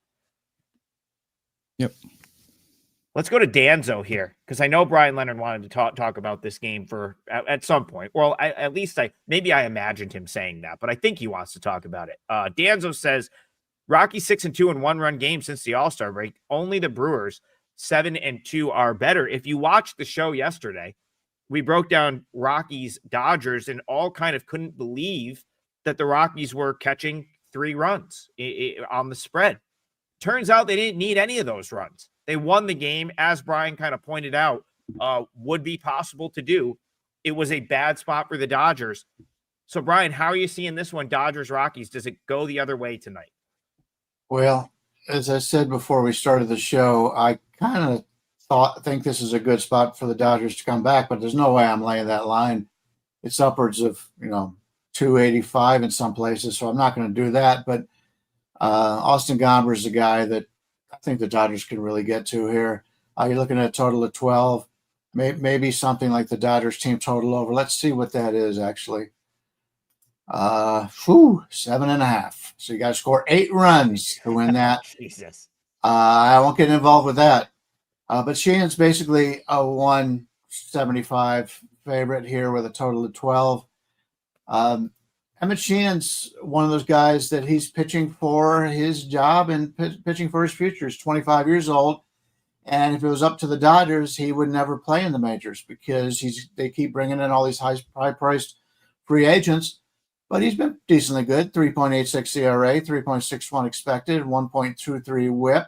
Yep. Let's go to Danzo here, because I know Brian Leonard wanted to talk about this game at some point. Well, at least I imagined him saying that, but I think he wants to talk about it. Danzo says, Rocky 6-2 in 1-run games since the All-Star break. Only the Brewers 7-2 are better. If you watched the show yesterday, we broke down Rockies Dodgers and all kind of couldn't believe that the Rockies were catching 3 runs on the spread. Turns out they didn't need any of those runs. They won the game, as Brian kind of pointed out, would be possible to do. It was a bad spot for the Dodgers. So, Brian, how are you seeing this one, Dodgers Rockies? Does it go the other way tonight? Well, as I said before we started the show, I kind of think this is a good spot for the Dodgers to come back, but there's no way I'm laying that line. It's upwards of 285 in some places, so I'm not going to do that. But Austin Gomber is a guy that I think the Dodgers can really get to here. You're looking at a total of 12, maybe something like the Dodgers team total over. Let's see what that is actually. 7.5. So you got to score 8 runs to win that. Jesus. I won't get involved with that. But Sheehan's basically a 175 favorite here with a total of 12. Emmett Sheehan's one of those guys that he's pitching for his job and pitching for his future. He's 25 years old. And if it was up to the Dodgers, he would never play in the majors because they keep bringing in all these high-priced free agents. But he's been decently good, 3.86 ERA, 3.61 expected, 1.23 whip.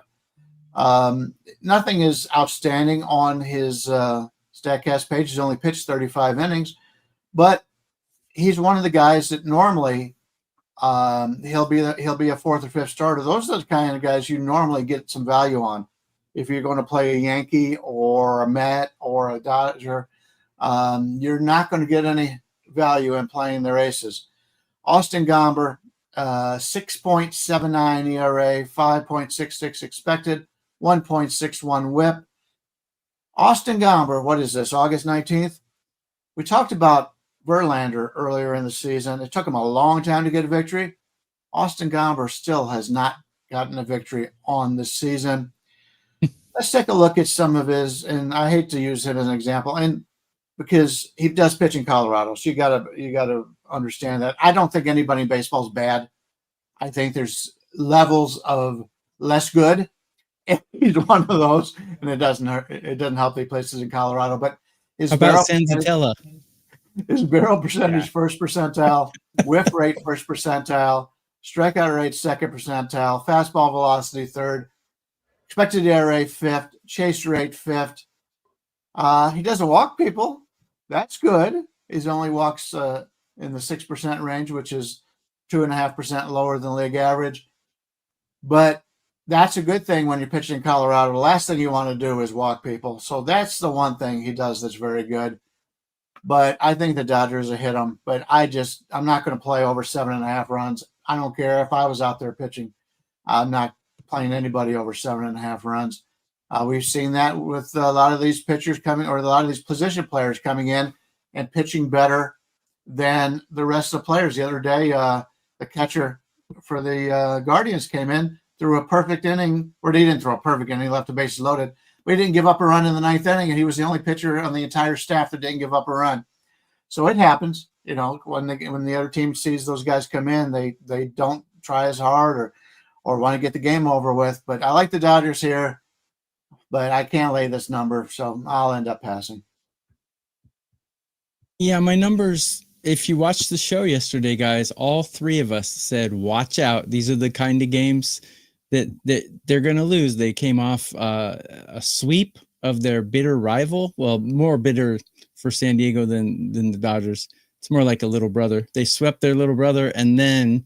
Nothing is outstanding on his StatCast page. He's only pitched 35 innings. But he's one of the guys that normally he'll be a 4th or 5th starter. Those are the kind of guys you normally get some value on. If you're going to play a Yankee or a Met or a Dodger, you're not going to get any value in playing their aces. Austin Gomber, 6.79 ERA, 5.66 expected, 1.61 whip. Austin Gomber, what is this, August 19th? We talked about Verlander earlier in the season. It took him a long time to get a victory. Austin Gomber still has not gotten a victory on this season. Let's take a look at some of his, and I hate to use him as an example, and because he does pitch in Colorado, so you gotta understand that. I don't think anybody in baseball is bad. I think there's levels of less good. And he's one of those, and it doesn't help that he places in Colorado. But his about Senzatella? His barrel percentage first percentile, whiff rate first percentile, strikeout rate second percentile, fastball velocity third, expected ERA fifth, chase rate fifth. He doesn't walk people. That's good. He only walks in the 6% range, which is 2.5% lower than league average. But that's a good thing when you're pitching in Colorado. The last thing you want to do is walk people. So that's the one thing he does that's very good. But I think the Dodgers will hit him. But I'm not going to play over 7.5 runs. I don't care if I was out there pitching. I'm not playing anybody over 7.5 runs. We've seen that with a lot of these pitchers coming, or a lot of these position players coming in and pitching better than the rest of the players. The other day, the catcher for the Guardians came in, threw a perfect inning, or he didn't throw a perfect inning, he left the bases loaded, but he didn't give up a run in the 9th inning, and he was the only pitcher on the entire staff that didn't give up a run. So it happens, when the other team sees those guys come in, they don't try as hard or want to get the game over with. But I like the Dodgers here, but I can't lay this number, so I'll end up passing. Yeah, my numbers, if you watched the show yesterday, guys, all three of us said, watch out. These are the kind of games that they're going to lose. They came off a sweep of their bitter rival. Well, more bitter for San Diego than the Dodgers. It's more like a little brother. They swept their little brother, and then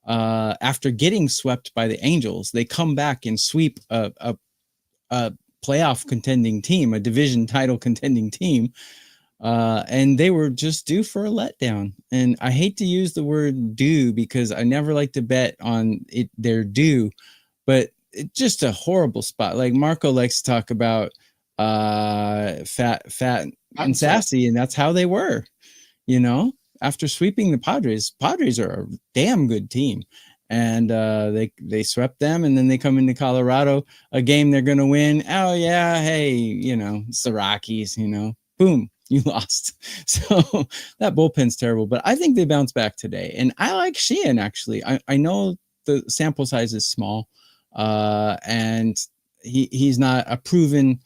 after getting swept by the Angels, they come back and sweep a playoff contending team, a division title contending team. And they were just due for a letdown. And I hate to use the word due because I never like to bet on it. They're due, but it's just a horrible spot. Like Marco likes to talk about fat and sassy, and that's how they were, after sweeping the Padres. Padres are a damn good team. And they swept them, and then they come into Colorado, a game they're going to win. Oh, yeah, hey, it's the Rockies, boom, you lost. So that bullpen's terrible, but I think they bounce back today. And I like Sheehan, actually. I know the sample size is small, and he's not a proven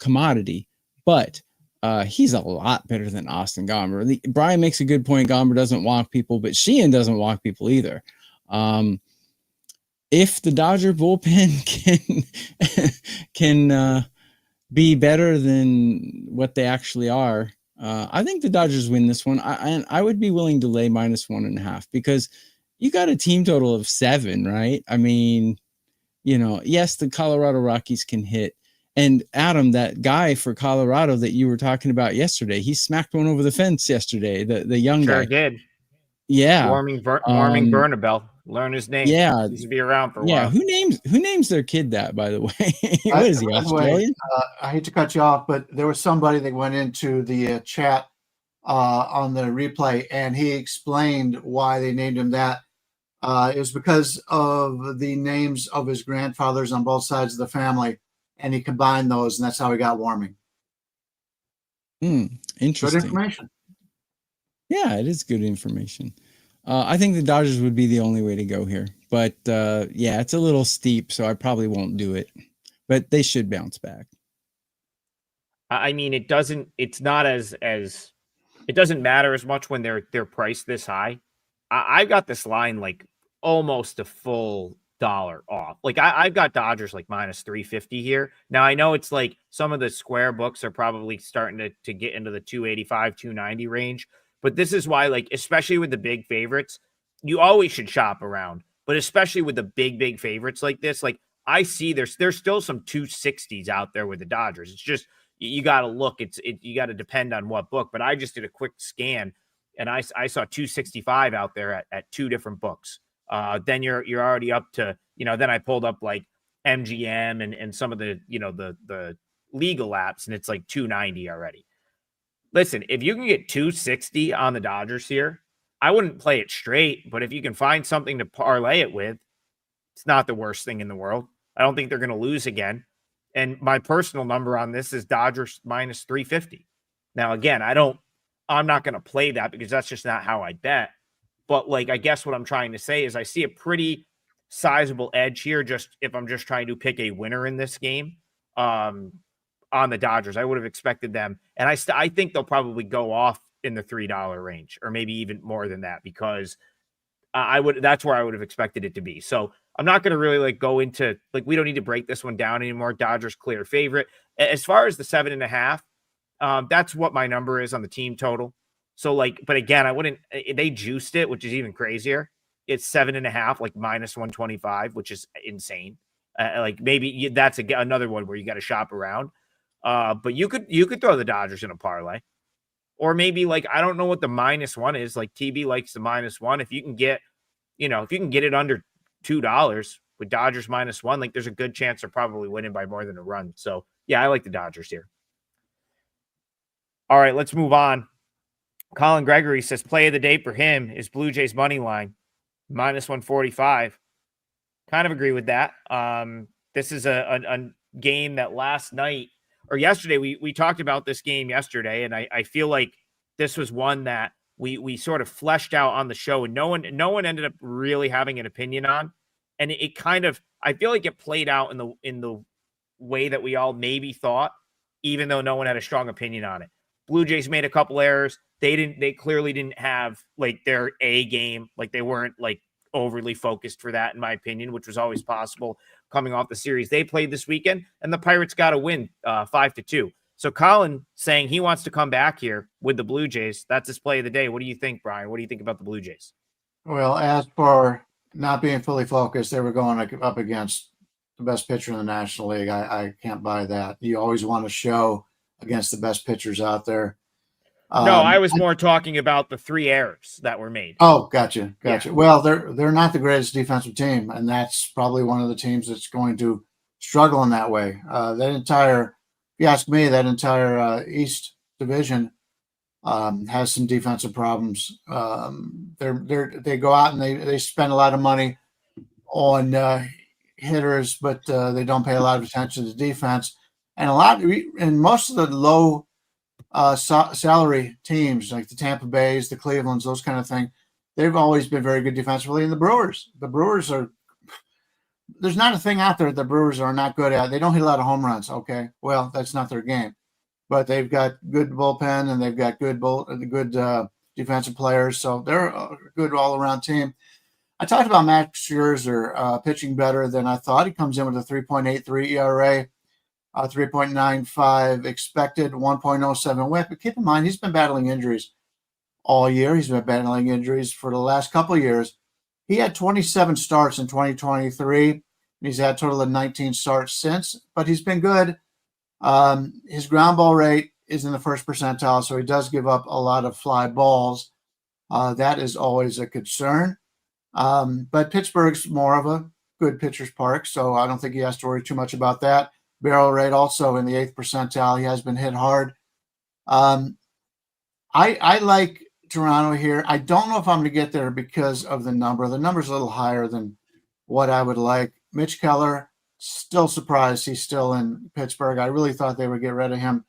commodity, but he's a lot better than Austin Gomber. Brian makes a good point. Gomber doesn't walk people, but Sheehan doesn't walk people either. If the Dodger bullpen can be better than what they actually are, I think the Dodgers win this one. I would be willing to lay -1.5 because you got a team total of 7, right? I mean, yes, the Colorado Rockies can hit. And Adam, that guy for Colorado that you were talking about yesterday, he smacked one over the fence yesterday. The young guy. Sure did. Yeah. Warming Bernabel. Learn his name. Yeah. He's to be around for a while. Yeah. Who names their kid that, by the way? What is he, Australian? I hate to cut you off, but there was somebody that went into the chat on the replay, and he explained why they named him that. It was because of the names of his grandfathers on both sides of the family, and he combined those, and that's how he got Warming. Interesting. Good information. Yeah, it is good information. I think the Dodgers would be the only way to go here. But, yeah, it's a little steep, so I probably won't do it. But they should bounce back. I mean, it doesn't matter as much when they're priced this high. I've got this line like almost a full $1 off. Like I've got Dodgers like -350 here. Now I know it's like some of the square books are probably starting to get into the 285, 290 range. But this is why, like, especially with the big favorites, you always should shop around. But especially with the big favorites like this, like I see there's still some 260s out there with the Dodgers. It's just you got to look. You got to depend on what book. But I just did a quick scan, and I saw 265 out there at 2 different books. Then you're already up to, then I pulled up like MGM and some of the the legal apps, and it's like 290 already. Listen, if you can get 260 on the Dodgers here, I wouldn't play it straight, but if you can find something to parlay it with, it's not the worst thing in the world. I don't think they're going to lose again. And my personal number on this is Dodgers -350. Now, again, I'm not going to play that because that's just not how I bet. But like, I guess what I'm trying to say is I see a pretty sizable edge here. Just if I'm just trying to pick a winner in this game, on the Dodgers, I would have expected them. And I think they'll probably go off in the $3 range, or maybe even more than that, because that's where I would have expected it to be. So I'm not going to really like go into like, we don't need to break this one down anymore. Dodgers clear favorite. As far as the 7.5, that's what my number is on the team total. So like, but again, they juiced it, which is even crazier. it's 7.5, like -125, which is insane. Like maybe that's another one where you got to shop around. But you could throw the Dodgers in a parlay, or maybe like I don't know what the -1 is. Like TB likes the -1. If you can get, if you can get it under $2 with Dodgers -1, like there's a good chance they're probably winning by more than a run. So yeah, I like the Dodgers here. All right, let's move on. Colin Gregory says play of the day for him is Blue Jays money line -145. Kind of agree with that. This is a game that last night or yesterday, we talked about this game yesterday, and I feel like this was one that we sort of fleshed out on the show, and no one ended up really having an opinion on. And it kind of, I feel like it played out in the way that we all maybe thought, even though no one had a strong opinion on it. Blue Jays made a couple errors. They clearly didn't have like their A game. Like they weren't like overly focused for that, in my opinion, which was always possible coming off the series they played this weekend. And the Pirates got a win 5-2. So Colin saying he wants to come back here with the Blue Jays. That's his play of the day. What do you think, Brian? What do you think about the Blue Jays? Well, as for not being fully focused, they were going up against the best pitcher in the National League. I can't buy that. You always want to show against the best pitchers out there. No, I was more talking about the 3 errors that were made. Oh, gotcha. Yeah. Well, they're not the greatest defensive team, and that's probably one of the teams that's going to struggle in that way. If you ask me, that entire East Division has some defensive problems. They go out and they spend a lot of money on hitters, but they don't pay a lot of attention to defense. And most of the low salary teams like the Tampa Bays, the Clevelands, those kind of things, they've always been very good defensively. And the Brewers are, there's not a thing out there that the Brewers are not good at. They don't hit a lot of home runs. Okay. Well, that's not their game, but they've got good bullpen and they've got good defensive players. So they're a good all around team. I talked about Max Scherzer pitching better than I thought. He comes in with a 3.83 ERA. 3.95 expected, 1.07 whip. But keep in mind, he's been battling injuries all year. He's been battling injuries for the last couple of years. He had 27 starts in 2023. He's had a total of 19 starts since, but he's been good. His ground ball rate is in the first percentile, so he does give up a lot of fly balls. That is always a concern. But Pittsburgh's more of a good pitcher's park, so I don't think he has to worry too much about that. Barrel rate also in the 8th percentile. He has been hit hard. I like Toronto here. I don't know if I'm going to get there because of the number. The number's a little higher than what I would like. Mitch Keller, still surprised he's still in Pittsburgh. I really thought they would get rid of him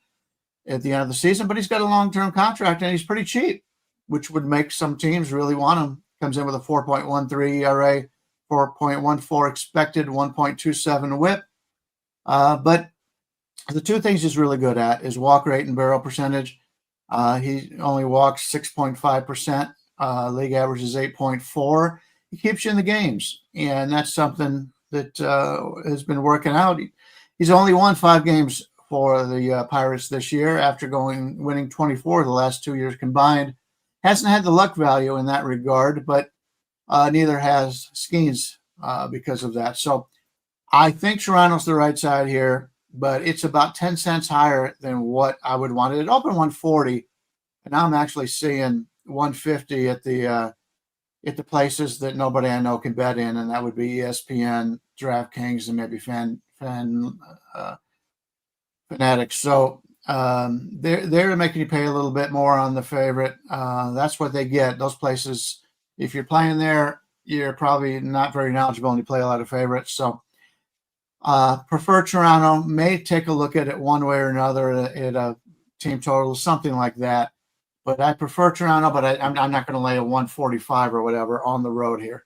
at the end of the season, but he's got a long-term contract and he's pretty cheap, which would make some teams really want him. Comes in with a 4.13 ERA, 4.14 expected, 1.27 whip. But the 2 things he's really good at is walk rate and barrel percentage. He only walks 6.5%. League average is 8.4. He keeps you in the games, and that's something that has been working out. He's only won 5 games for the Pirates this year after winning 24 the last 2 years combined. Hasn't had the luck value in that regard, but neither has Skeens because of that. So I think Toronto's the right side here, but it's about 10 cents higher than what I would want. It opened 140, and now I'm actually seeing 150 at the places that nobody I know can bet in, and that would be ESPN, DraftKings, and maybe Fanatics. So they're making you pay a little bit more on the favorite. That's what they get. Those places, if you're playing there, you're probably not very knowledgeable and you play a lot of favorites. So prefer Toronto. May take a look at it one way or another at a team total, something like that. But I prefer Toronto, but I'm not going to lay a 145 or whatever on the road here.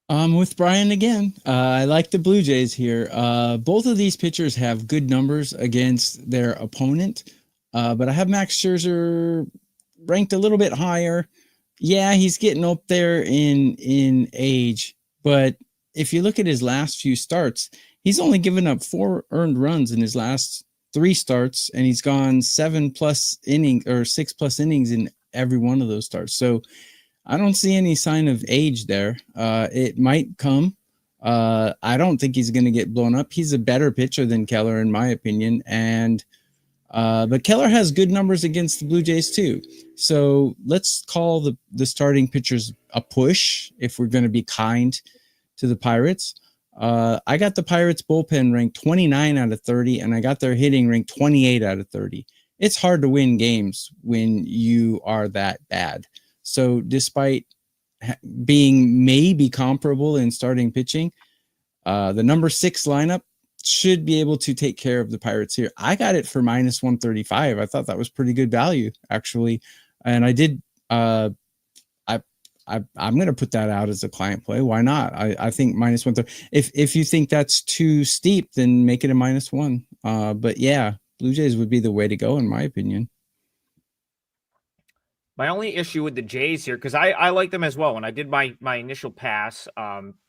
With Brian again. I like the Blue Jays here. Both of these pitchers have good numbers against their opponent, but I have Max Scherzer ranked a little bit higher. Yeah, he's getting up there in age, but if you look at his last few starts, he's only given up 4 earned runs in his last 3 starts, and he's gone 7+ innings or 6+ innings in every one of those starts. So I don't see any sign of age there. It might come. I don't think he's going to get blown up. He's a better pitcher than Keller, in my opinion. And but Keller has good numbers against the Blue Jays too. So let's call the starting pitchers a push if we're going to be kind to the Pirates. I got the Pirates bullpen ranked 29 out of 30, and I got their hitting ranked 28 out of 30. It's hard to win games when you are that bad. So despite being maybe comparable in starting pitching, the number 6 lineup should be able to take care of the Pirates here. I got it for minus 135. I thought that was pretty good value, actually. And I did, I'm going to put that out as a client play. Why not? I think minus 130. If you think that's too steep, then make it a -1. But yeah, Blue Jays would be the way to go, in my opinion. My only issue with the Jays here, because I like them as well. When I did my initial pass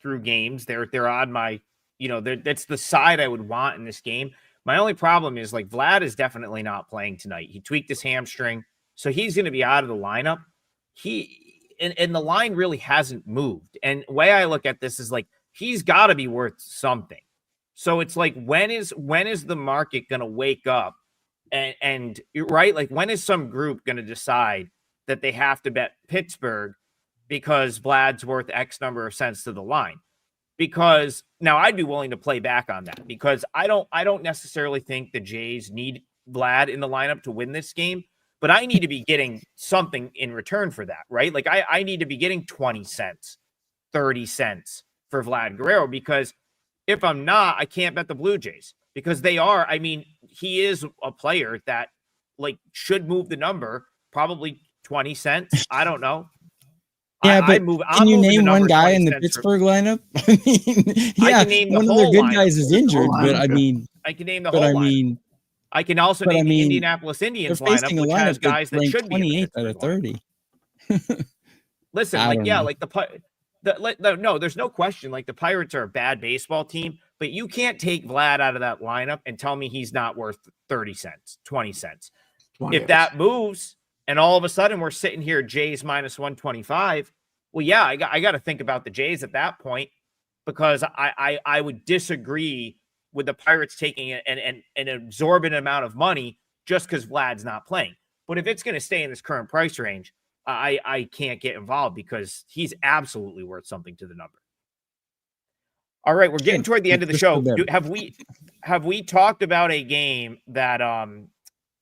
through games, they're on my, that's the side I would want in this game. My only problem is like Vlad is definitely not playing tonight. He tweaked his hamstring, so he's going to be out of the lineup. And the line really hasn't moved. And the way I look at this is like he's got to be worth something. So it's like when is the market going to wake up and right, like when is some group going to decide that they have to bet Pittsburgh because Vlad's worth X number of cents to the line? Because now I'd be willing to play back on that because I don't necessarily think the Jays need Vlad in the lineup to win this game, but I need to be getting something in return for that, right? Like I need to be getting 20 cents, 30 cents for Vlad Guerrero, because if I'm not, I can't bet the Blue Jays because they are, I mean, he is a player that like should move the number probably 20 cents. I don't know. Yeah, but can you name one guy in the Pittsburgh lineup? I mean, yeah, one of their good guys is injured, but I mean, I can name the whole lineup. I can also name the Indianapolis Indians lineup, which has guys that should be 28 out of 30. Listen, like yeah, like no, there's no question. Like the Pirates are a bad baseball team, but you can't take Vlad out of that lineup and tell me he's not worth 30 cents, 20 cents. If that moves, and all of a sudden we're sitting here, Jays minus 125. Well, yeah, I got to think about the Jays at that point because I would disagree with the Pirates taking an exorbitant amount of money just because Vlad's not playing. But if it's going to stay in this current price range, I can't get involved because he's absolutely worth something to the number. All right, we're getting toward the end of the show. Have we talked about a game that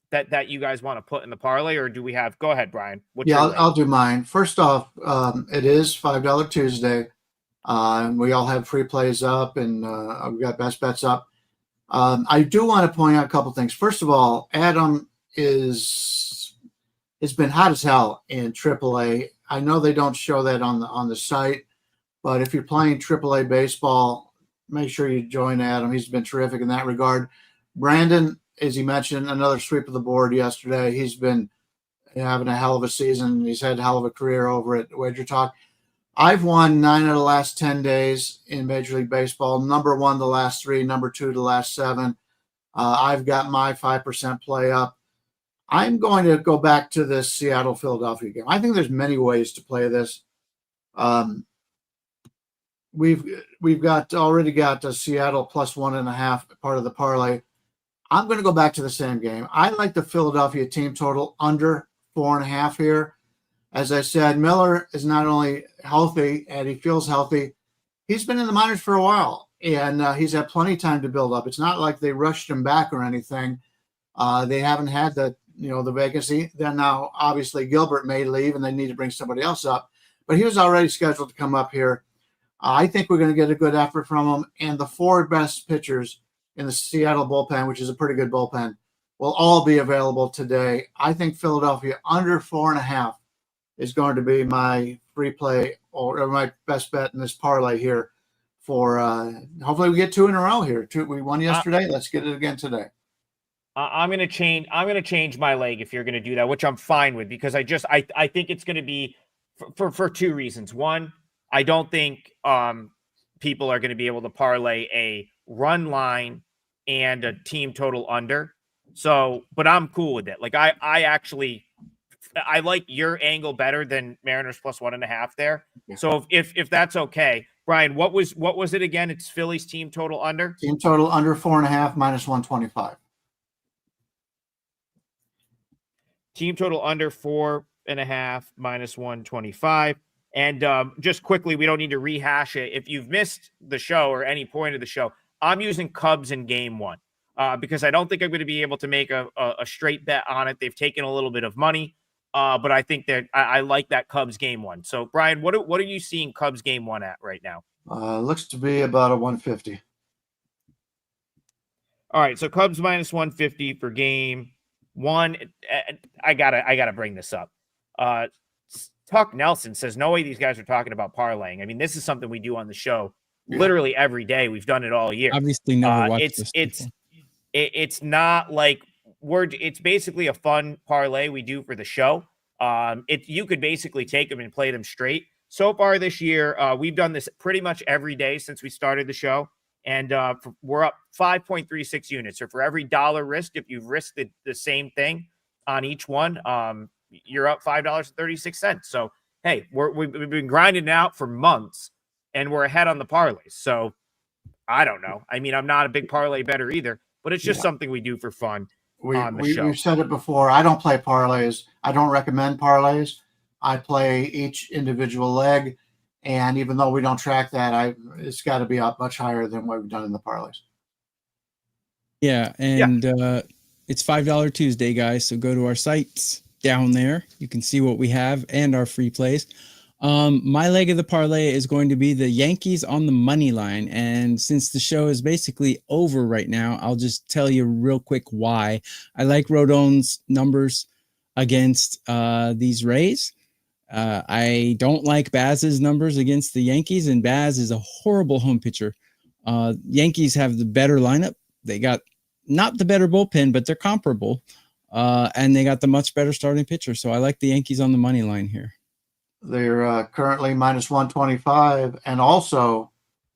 that you guys want to put in the parlay, or do we have? Go ahead, Brian. I'll do mine. First off, it is $5 Tuesday. We all have free plays up, and we got best bets up. I do want to point out a couple things. First of all, Adam it's been hot as hell in AAA. I know they don't show that on the site, but if you're playing AAA baseball, make sure you join Adam. He's been terrific in that regard. Brandon, as he mentioned, another sweep of the board yesterday. He's been having a hell of a season. He's had a hell of a career over at WagerTalk. I've won 9 out of the last 10 days in Major League Baseball. Number 1 the last 3, number 2 the last 7. I've got my 5% play up. I'm going to go back to this Seattle-Philadelphia game. I think there's many ways to play this. We've already got Seattle plus 1.5 part of the parlay. I'm going to go back to the same game. I like the Philadelphia team total under 4.5 here. As I said, Miller is not only healthy and he feels healthy, he's been in the minors for a while, and he's had plenty of time to build up. It's not like they rushed him back or anything. They haven't had the vacancy. Then now, obviously, Gilbert may leave, and they need to bring somebody else up. But he was already scheduled to come up here. I think we're going to get a good effort from him, and the 4 best pitchers in the Seattle bullpen, which is a pretty good bullpen, will all be available today. I think Philadelphia under 4.5 is going to be my free play or my best bet in this parlay here for hopefully we get 2 in a row here. We won yesterday. Let's get it again today. I'm going to change my leg if you're going to do that, which I'm fine with, because I think it's going to be for 2 reasons. One, I don't think people are going to be able to parlay a run line and a team total under. So, but I'm cool with it. Like I actually I like your angle better than Mariners plus 1.5 there. Yeah. So if that's okay, Brian, what was it again? It's Phillies team total under. Team total under 4.5 minus 125. Team total under 4.5 minus 125. And just quickly, we don't need to rehash it. If you've missed the show or any point of the show, I'm using Cubs in game one because I don't think I'm going to be able to make a straight bet on it. They've taken a little bit of money, but I think that I like that Cubs game one. So, Brian, what are you seeing Cubs game one at right now? Looks to be about a 150. All right, so Cubs minus 150 for game one. I gotta bring this up. Tuck Nelson says, no way these guys are talking about parlaying. I mean, this is something we do on the show literally every day. We've done it all year. Obviously, never watched it's not like it's basically a fun parlay we do for the show. You could basically take them and play them straight. So far this year, we've done this pretty much every day since we started the show. And we're up 5.36 units. So for every dollar risked, if you've risked the same thing on each one, you're up $5.36. So, hey, we've been grinding it out for months, and we're ahead on the parlays. So, I don't know. I mean, I'm not a big parlay bettor either, but it's just something we do for fun on the show. We've said it before. I don't play parlays. I don't recommend parlays. I play each individual leg. And even though we don't track that, it's got to be up much higher than what we've done in the parlays. Yeah, and it's $5 Tuesday, guys. So go to our sites down there. You can see what we have and our free plays. My leg of the parlay is going to be the Yankees on the money line. And since the show is basically over right now, I'll just tell you real quick why. I like Rodon's numbers against these Rays. I don't like Baz's numbers against the Yankees, and Baz is a horrible home pitcher. Yankees have the better lineup. They got not the better bullpen, but they're comparable. And they got the much better starting pitcher. So I like the Yankees on the money line here. They're currently minus 125. And also,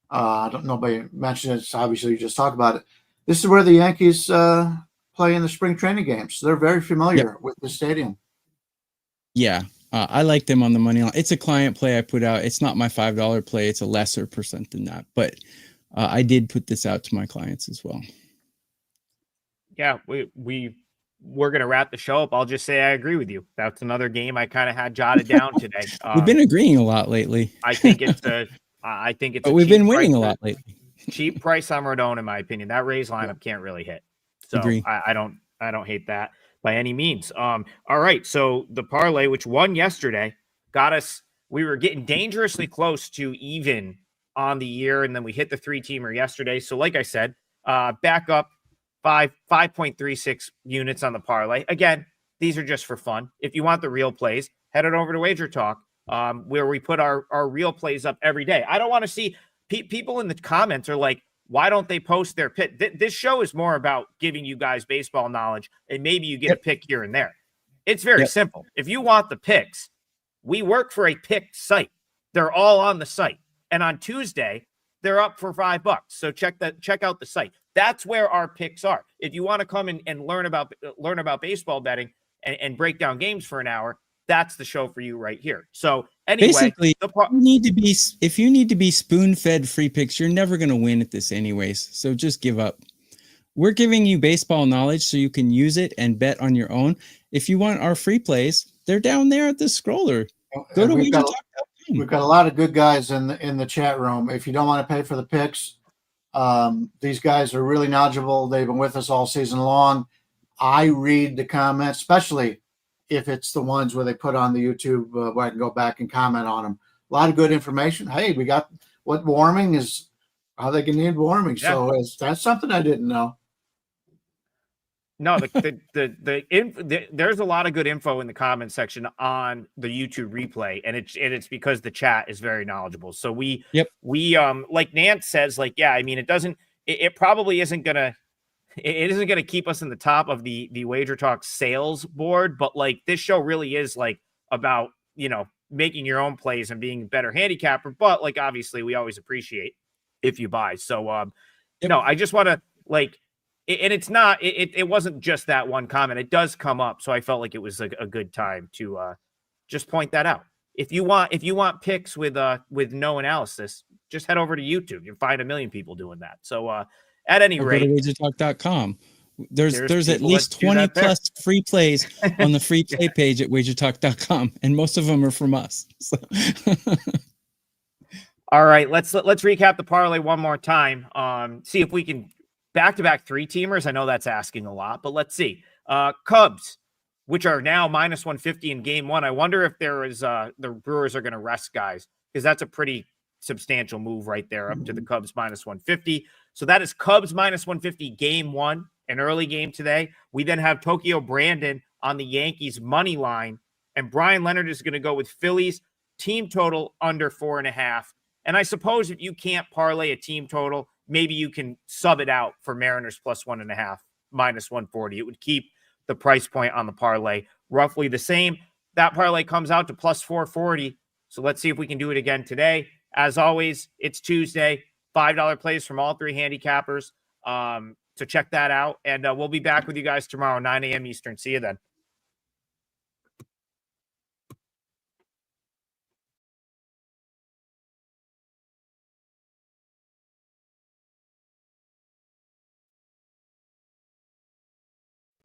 I don't know, nobody mentioned it. Obviously, you just talked about it. This is where the Yankees play in the spring training games. So they're very familiar with the stadium. Yeah. I like them on the money line. It's a client play I put out. It's not my $5 play. It's a lesser percent than that. But I did put this out to my clients as well. Yeah, we're going to wrap the show up. I'll just say I agree with you. That's another game I kind of had jotted down today. We've been agreeing a lot lately. I think it's but we've been winning a lot lately. Cheap price on Rodon, in my opinion. That Rays lineup can't really hit. So Agree. I don't hate that by any means. All right. So the parlay, which won yesterday, got us, we were getting dangerously close to even on the year. And then we hit the 3-teamer yesterday. So like I said, back up 5.36 units on the parlay. Again, these are just for fun. If you want the real plays, head it over to WagerTalk, where we put our real plays up every day. I don't want to see people in the comments are like, why don't they post their pick? This show is more about giving you guys baseball knowledge, and maybe you get a pick here and there. It's very simple. If you want the picks, we work for a picked site. They're all on the site. And on Tuesday, they're up for $5. So check out the site. That's where our picks are. If you want to come and learn about baseball betting and break down games for an hour, that's the show for you right here. So anyway, basically, if you need to be spoon-fed free picks, you're never going to win at this anyways. So just give up. We're giving you baseball knowledge so you can use it and bet on your own. If you want our free plays, they're down there at the scroller. Go to WagerTalk.com. We've got a lot of good guys in the chat room. If you don't want to pay for the picks, these guys are really knowledgeable. They've been with us all season long. I read the comments, especially if it's the ones where they put on the YouTube where I can go back and comment on them. A lot of good information. Hey, we got what warming is, how they can need warming. Yeah. So that's something I didn't know. No, there's a lot of good info in the comment section on the YouTube replay, and it's because the chat is very knowledgeable. So we like Nance says, like, yeah, I mean, it probably isn't gonna keep us in the top of the WagerTalk sales board, but like this show really is like about, making your own plays and being a better handicapper. But like, obviously we always appreciate if you buy. So, I just want to like, and it's not, it wasn't just that one comment. It does come up. So I felt like it was a good time to just point that out. If you want picks with no analysis, just head over to YouTube. You'll find a million people doing that. So at any Or rate, go to WagerTalk.com. There's at people least that do 20 that there. plus free plays on the free play page at WagerTalk.com, and most of them are from us. So. All right, let's recap the parlay one more time. See if we can back-to-back 3-teamers. I know that's asking a lot, but let's see. Cubs, which are now minus 150 in game one. I wonder if there is the Brewers are going to rest guys, because that's a pretty substantial move right there up to the Cubs minus 150. So that is Cubs minus 150 game one, an early game today. We then have Tokyo Brandon on the Yankees money line, and Brian Leonard is going to go with Phillies team total under 4.5. And I suppose if you can't parlay a team total, maybe you can sub it out for Mariners plus 1.5 minus 140. It would keep the price point on the parlay roughly the same. That parlay comes out to plus 440. So let's see if we can do it again today. As always, it's Tuesday. $5 plays from all three handicappers. So check that out. And we'll be back with you guys tomorrow, 9 a.m. Eastern. See you then.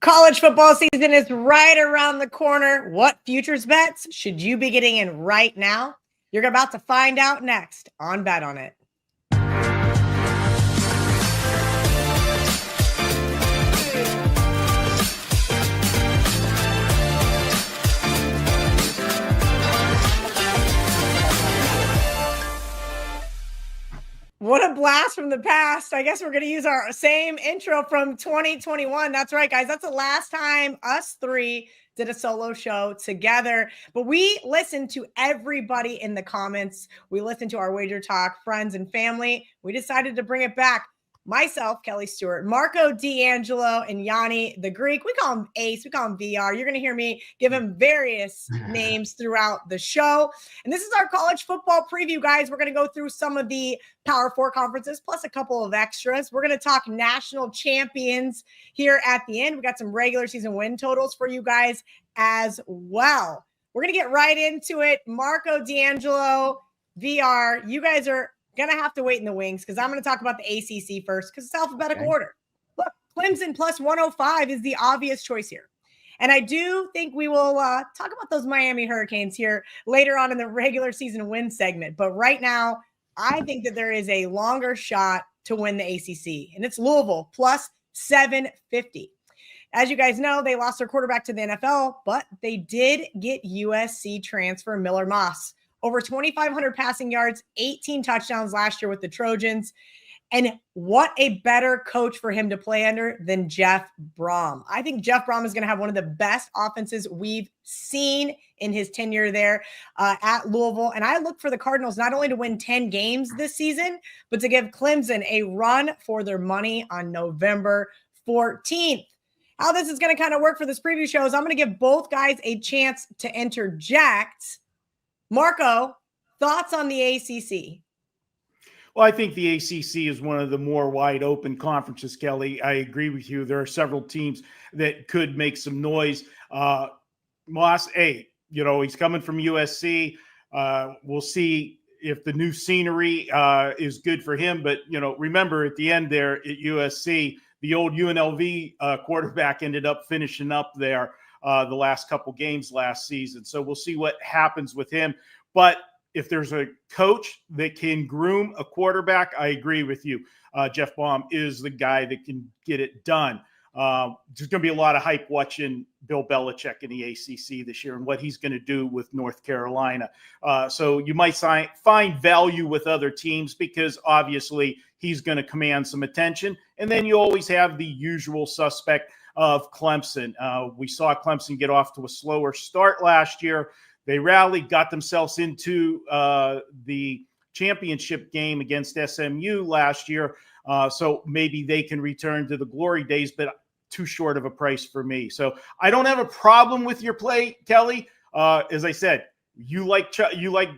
College football season is right around the corner. What futures bets should you be getting in right now? You're about to find out next on Bet On It. What a blast from the past. I guess we're going to use our same intro from 2021. That's right, guys. That's the last time us three did a solo show together. But we listened to everybody in the comments. We listened to our WagerTalk friends and family. We decided to bring it back. Myself, Kelly Stewart, Marco D'Angelo, and Gianni The Greek. We call him Ace. We call him VR. You're going to hear me give him various names throughout the show. And this is our college football preview, guys. We're going to go through some of the Power 4 conferences, plus a couple of extras. We're going to talk national champions here at the end. We got some regular season win totals for you guys as well. We're going to get right into it. Marco D'Angelo, VR, you guys are going to have to wait in the wings because I'm going to talk about the ACC first because it's alphabetical order. Look, Clemson plus 105 is the obvious choice here. And I do think we will talk about those Miami Hurricanes here later on in the regular season win segment. But right now, I think that there is a longer shot to win the ACC, and it's Louisville plus 750. As you guys know, they lost their quarterback to the NFL, but they did get USC transfer Miller Moss. Over 2,500 passing yards, 18 touchdowns last year with the Trojans. And what a better coach for him to play under than Jeff Brom. I think Jeff Brom is going to have one of the best offenses we've seen in his tenure there at Louisville. And I look for the Cardinals not only to win 10 games this season, but to give Clemson a run for their money on November 14th. How this is going to kind of work for this preview show is I'm going to give both guys a chance to interject. Marco, thoughts on the ACC? Well, I think the ACC is one of the more wide open conferences, Kelly. I agree with you. There are several teams that could make some noise. Moss, he's coming from USC. We'll see if the new scenery is good for him. But, remember at the end there at USC, the old UNLV quarterback ended up finishing up there the last couple games last season. So we'll see what happens with him. But if there's a coach that can groom a quarterback, I agree with you. Jeff Baum is the guy that can get it done. There's going to be a lot of hype watching Bill Belichick in the ACC this year and what he's going to do with North Carolina. So you might find value with other teams because obviously he's going to command some attention. And then you always have the usual suspect of Clemson. We saw Clemson get off to a slower start last year. They rallied, got themselves into the championship game against SMU last year. So maybe they can return to the glory days, but too short of a price for me. So I don't have a problem with your play, Kelly. As I said, you like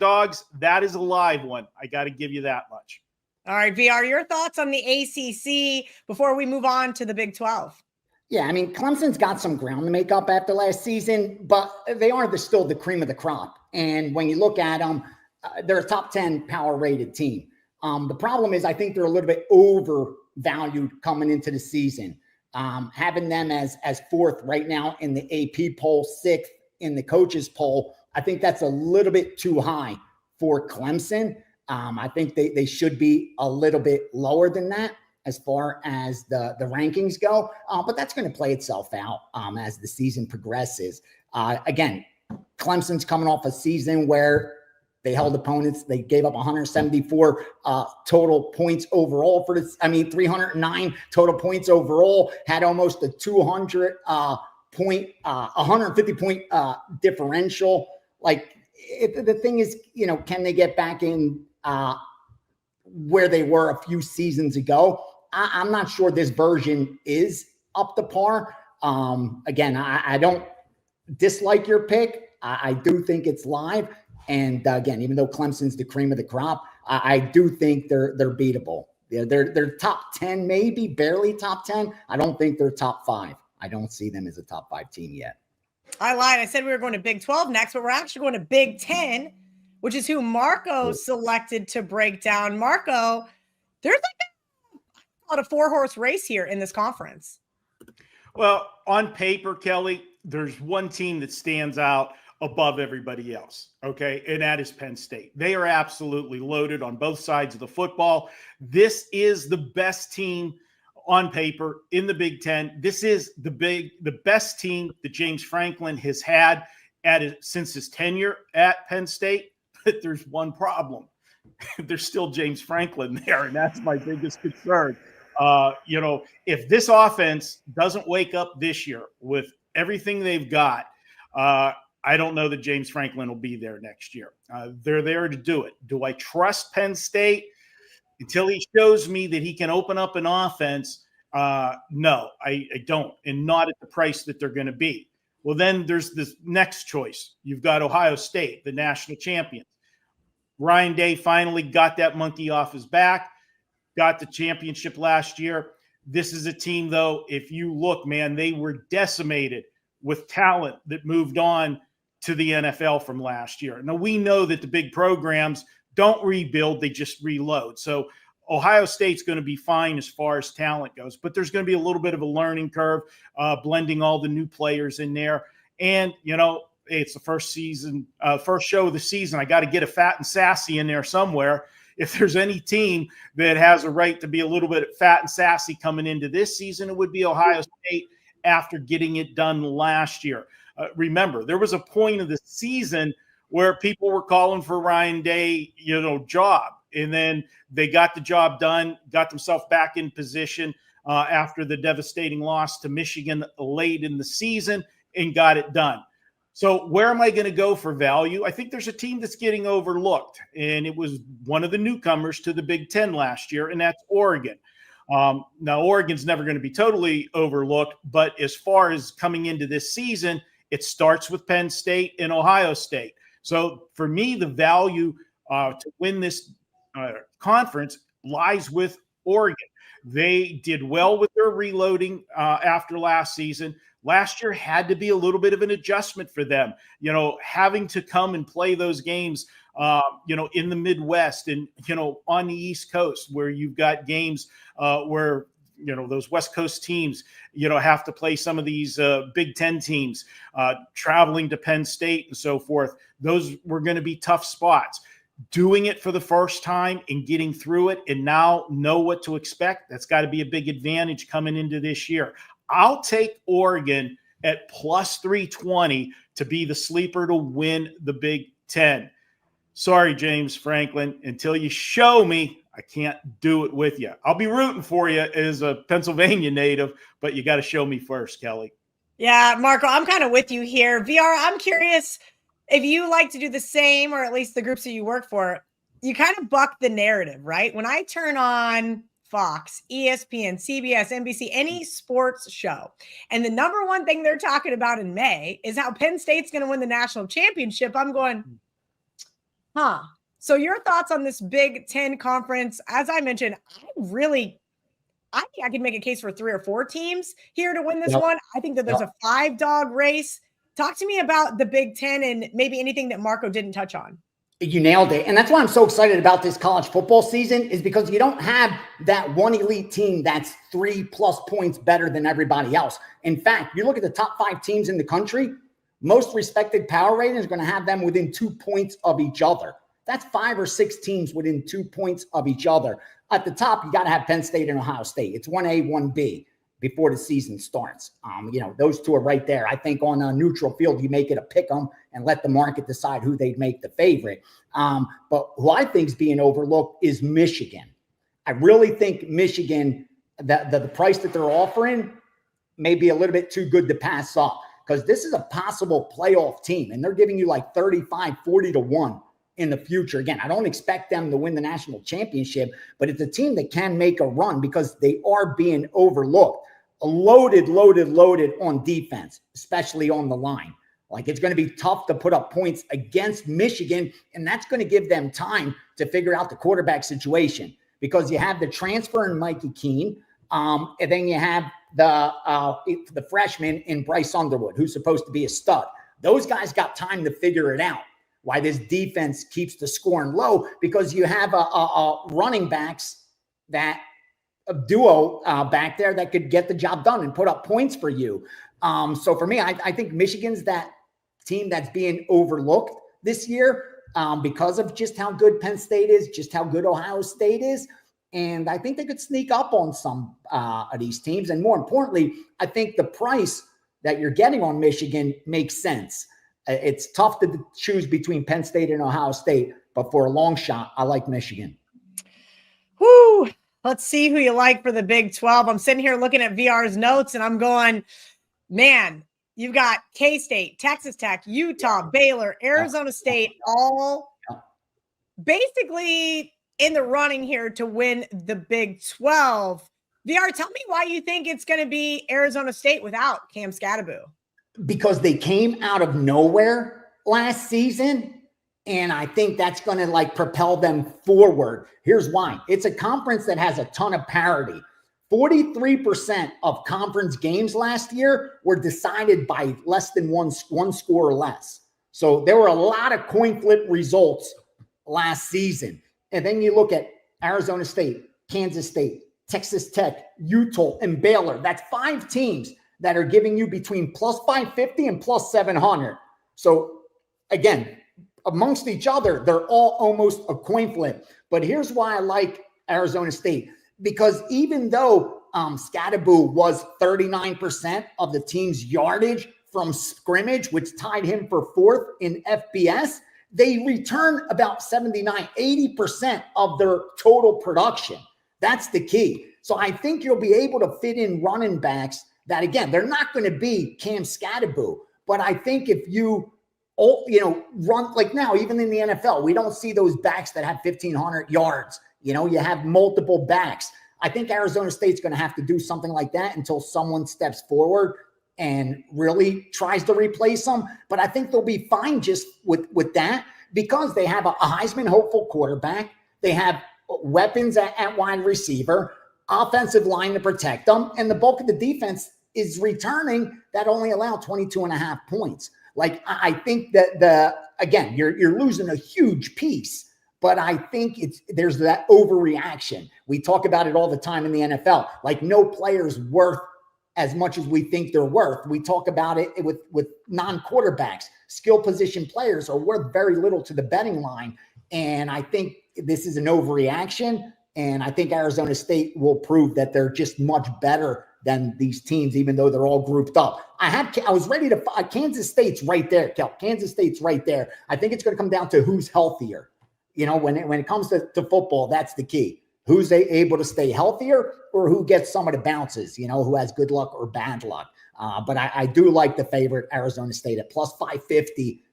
dogs. That is a live one. I got to give you that much. All right, VR, your thoughts on the ACC before we move on to the Big 12? Yeah, I mean, Clemson's got some ground to make up after last season, but they are still the cream of the crop. And when you look at them, they're a top 10 power rated team. The problem is I think they're a little bit overvalued coming into the season. Having them as fourth right now in the AP poll, sixth in the coaches poll, I think that's a little bit too high for Clemson. I think they should be a little bit lower than that as far as the rankings go. But that's going to play itself out as the season progresses. Again, Clemson's coming off a season where they held opponents. They gave up 174 total points overall 309 total points overall, had almost a 150 point differential. Like the thing is, can they get back in where they were a few seasons ago? I'm not sure this version is up to par. Again, I don't dislike your pick. I do think it's live. And again, even though Clemson's the cream of the crop, I do think they're beatable. They're top 10, maybe barely top 10. I don't think they're top 5. I don't see them as a top 5 team yet. I lied. I said we were going to Big 12 next, but we're actually going to Big 10, which is who Marco selected to break down. Marco, there's like a 4-horse race here in this conference. Well, on paper, Kelly, there's one team that stands out above everybody else, okay? And that is Penn State. They are absolutely loaded on both sides of the football. This is the best team on paper in the Big Ten. This is the best team that James Franklin has had since his tenure at Penn State. But there's one problem. There's still James Franklin there, and that's my biggest concern. If this offense doesn't wake up this year with everything they've got, I don't know that James Franklin will be there next year. They're there to do it. Do I trust Penn State until he shows me that he can open up an offense? No, I don't, and not at the price that they're going to be. Well, then there's this next choice. You've got Ohio State, the national champions. Ryan Day finally got that monkey off his back, got the championship last year. This is a team, though, if you look, man, they were decimated with talent that moved on to the NFL from last year. Now, we know that the big programs don't rebuild, they just reload. So Ohio State's going to be fine as far as talent goes, but there's going to be a little bit of a learning curve, blending all the new players in there. And, it's the first show of the season. I got to get a fat and sassy in there somewhere. If there's any team that has a right to be a little bit fat and sassy coming into this season, it would be Ohio State after getting it done last year. Remember, there was a point of the season where people were calling for Ryan Day, job. And then they got the job done, got themselves back in position after the devastating loss to Michigan late in the season and got it done. So where am I going to go for value? I think there's a team that's getting overlooked, and it was one of the newcomers to the Big Ten last year, and that's Oregon. Now, Oregon's never going to be totally overlooked, but as far as coming into this season, it starts with Penn State and Ohio State. So for me, the value to win this conference lies with Oregon. They did well with their reloading after last season. Last year had to be a little bit of an adjustment for them, having to come and play those games, in the Midwest and, on the East Coast where you've got games where, those West Coast teams, have to play some of these Big Ten teams, traveling to Penn State and so forth. Those were going to be tough spots. Doing it for the first time and getting through it and now know what to expect, that's got to be a big advantage coming into this year. I'll take Oregon at plus 320 to be the sleeper to win the Big Ten. Sorry, James Franklin, until you show me, I can't do it with you. I'll be rooting for you as a Pennsylvania native, but you got to show me first, Kelly. Yeah, Marco, I'm kind of with you here. VR, I'm curious if you like to do the same, or at least the groups that you work for, you kind of buck the narrative, right? When I turn on Fox, ESPN, CBS, NBC, any sports show, and the number one thing they're talking about in May is how Penn State's going to win the national championship, I'm going, So your thoughts on this Big Ten conference? As I mentioned, I think I could make a case for 3 or 4 teams here to win this one. I think that there's a 5-dog race. Talk to me about the Big Ten and maybe anything that Marco didn't touch on. You nailed it. And that's why I'm so excited about this college football season, is because you don't have that one elite team that's 3+ points better than everybody else. In fact, you look at the top 5 teams in the country, most respected power rating is going to have them within 2 points of each other. That's 5 or 6 teams within 2 points of each other. At the top, you got to have Penn State and Ohio State. It's 1A, 1B before the season starts. Those two are right there. I think on a neutral field, you make it a pick 'em and let the market decide who they'd make the favorite. But who I think is being overlooked is Michigan. I really think Michigan, the price that they're offering may be a little bit too good to pass up, because this is a possible playoff team, and they're giving you like 35, 40 to 1 in the future. Again, I don't expect them to win the national championship, but it's a team that can make a run because they are being overlooked. Loaded on defense, especially on the line. Like, it's going to be tough to put up points against Michigan, and that's going to give them time to figure out the quarterback situation, because you have the transfer in Mikey Keene, and then you have the freshman in Bryce Underwood, who's supposed to be a stud. Those guys got time to figure it out. Why this defense keeps the scoring low, because you have a running backs that a duo back there that could get the job done and put up points for you. So for me, I think Michigan's that team that's being overlooked this year because of just how good Penn State is, just how good Ohio State is. And I think they could sneak up on some of these teams. And more importantly, I think the price that you're getting on Michigan makes sense. It's tough to choose between Penn State and Ohio State, but for a long shot, I like Michigan. Whoo! Let's see who you like for the Big 12. I'm sitting here looking at VR's notes, and I'm going, man, you've got K-State, Texas Tech, Utah, Baylor, Arizona State, all basically in the running here to win the Big 12. VR, tell me why you think it's going to be Arizona State without Cam Scatterbo. Because they came out of nowhere last season, and I think that's going to propel them forward. Here's why. It's a conference that has a ton of parity. 43% of conference games last year were decided by less than one score or less. So there were a lot of coin flip results last season. And then you look at Arizona State, Kansas State, Texas Tech, Utah, and Baylor. That's 5 teams that are giving you between plus 550 and plus 700. So again, amongst each other, they're all almost a coin flip. But here's why I like Arizona State, because even though Scatterbo was 39% of the team's yardage from scrimmage, which tied him for 4th in FBS, they return about 80% of their total production. That's the key. So I think you'll be able to fit in running backs that, again, they're not going to be Cam Scatterbo. But I think if you run like now, even in the NFL, we don't see those backs that have 1,500 yards. You have multiple backs. I think Arizona State's going to have to do something like that until someone steps forward and really tries to replace them. But I think they'll be fine just with that, because they have a Heisman hopeful quarterback. They have weapons at wide receiver, offensive line to protect them, and the bulk of the defense is returning that only allow 22.5 points. I think that again, you're losing a huge piece, but I think there's that overreaction. We talk about it all the time in the NFL. No player's worth as much as we think they're worth. We talk about it with non-quarterbacks. Skill position players are worth very little to the betting line. And I think this is an overreaction. And I think Arizona State will prove that they're just much better than these teams, even though they're all grouped up. I was ready to – Kansas State's right there, Kel. Kansas State's right there. I think it's going to come down to who's healthier. When it comes to football, that's the key. Who's able to stay healthier, or who gets some of the bounces, who has good luck or bad luck. But I do like the favorite, Arizona State, at plus 550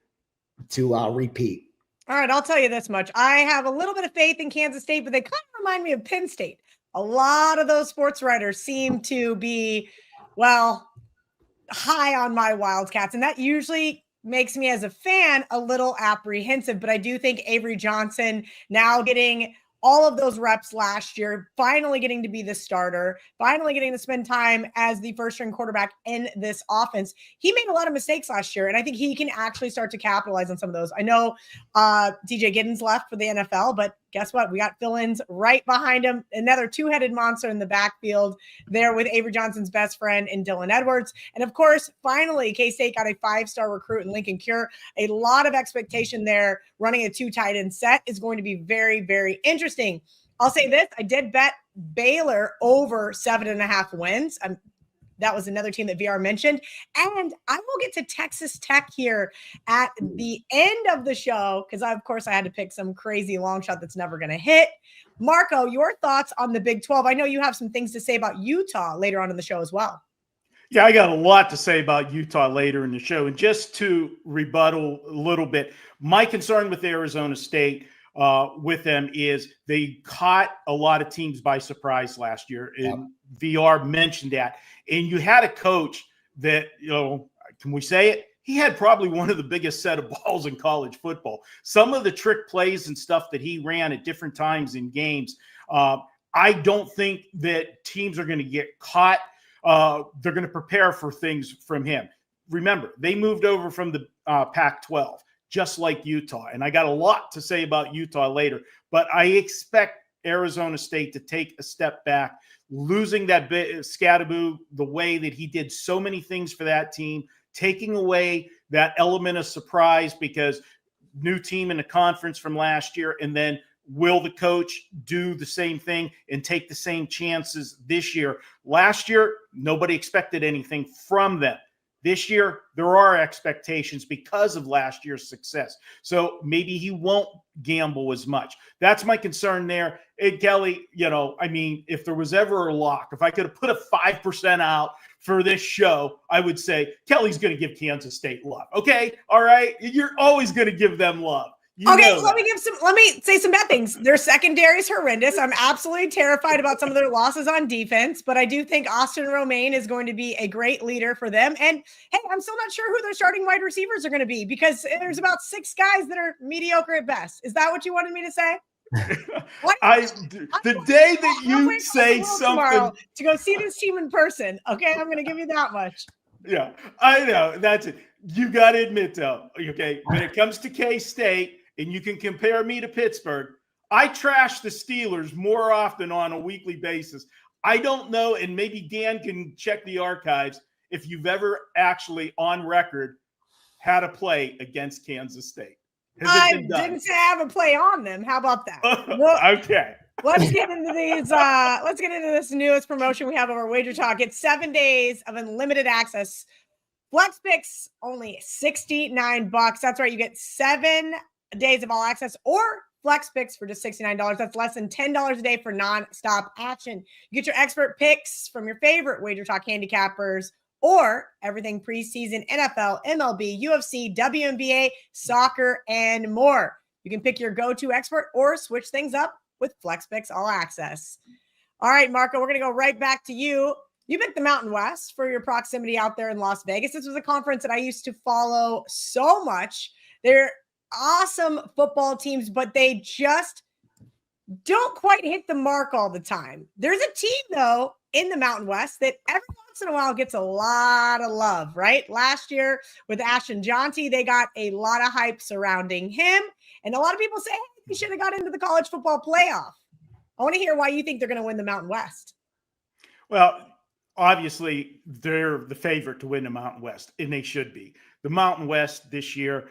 to repeat. All right, I'll tell you this much. I have a little bit of faith in Kansas State, but they kind of remind me of Penn State. A lot of those sports writers seem to be, high on my Wildcats, and that usually makes me as a fan a little apprehensive, but I do think Avery Johnson now getting all of those reps last year, finally getting to be the starter, finally getting to spend time as the first string quarterback in this offense. He made a lot of mistakes last year, and I think he can actually start to capitalize on some of those. I know DJ Giddens left for the NFL, but guess what? We got fill-ins right behind him. Another two-headed monster in the backfield there with Avery Johnson's best friend in Dylan Edwards. And of course, finally, K-State got a 5-star recruit in Lincoln Cure. A lot of expectation there. Running a 2 tight end set is going to be very, very interesting. I'll say this. I did bet Baylor over 7.5 wins. That was another team that VR mentioned. And I will get to Texas Tech here at the end of the show because, of course, I had to pick some crazy long shot that's never going to hit. Marco, your thoughts on the Big 12? I know you have some things to say about Utah later on in the show as well. Yeah, I got a lot to say about Utah later in the show. And just to rebuttal a little bit, my concern with Arizona State with them is they caught a lot of teams by surprise last year. And VR mentioned that. And you had a coach that, can we say it? He had probably one of the biggest set of balls in college football. Some of the trick plays and stuff that he ran at different times in games, I don't think that teams are going to get caught. They're going to prepare for things from him. Remember, they moved over from the Pac-12, just like Utah. And I got a lot to say about Utah later, but I expect Arizona State to take a step back, losing that Scadaboo the way that he did so many things for that team, taking away that element of surprise because new team in the conference from last year, and then will the coach do the same thing and take the same chances this year? Last year, nobody expected anything from them. This year, there are expectations because of last year's success. So maybe he won't gamble as much. That's my concern there. And Kelly, if there was ever a lock, if I could have put a 5% out for this show, I would say Kelly's going to give Kansas State love. Okay. All right. You're always going to give them love. Let me say some bad things. Their secondary is horrendous. I'm absolutely terrified about some of their losses on defense, but I do think Austin Romaine is going to be a great leader for them. And hey, I'm still not sure who their starting wide receivers are going to be because there's about 6 guys that are mediocre at best. Is that what you wanted me to say? The day that you say something to go see this team in person, okay, I'm going to give you that much. Yeah, I know. That's it. You got to admit, though, okay, when it comes to K-State, and you can compare me to Pittsburgh, I trash the Steelers more often on a weekly basis. I don't know, and maybe Dan can check the archives, if you've ever actually on record had a play against Kansas State. I didn't say I have a play on them. How about that? Okay. Let's get into these. Let's get into this newest promotion we have over WagerTalk. It's 7 days of unlimited access. Flex picks only $69. That's right. You get 7 days of all access or flex picks for just $69. That's less than $10 a day for nonstop action. You get your expert picks from your favorite WagerTalk handicappers or everything preseason, NFL, MLB, UFC, WNBA, soccer, and more. You can pick your go-to expert or switch things up with Flex Picks All Access. All right, Marco, we're going to go right back to you. You picked the Mountain West for your proximity out there in Las Vegas. This was a conference that I used to follow so much. They're awesome football teams, but they just don't quite hit the mark all the time. There's a team, though, in the Mountain West that every once in a while gets a lot of love, right? Last year with Ashton Jonty, they got a lot of hype surrounding him. And a lot of people say, hey, he should have got into the college football playoff. I want to hear why you think they're going to win the Mountain West. Well, obviously, they're the favorite to win the Mountain West, and they should be. The Mountain West this year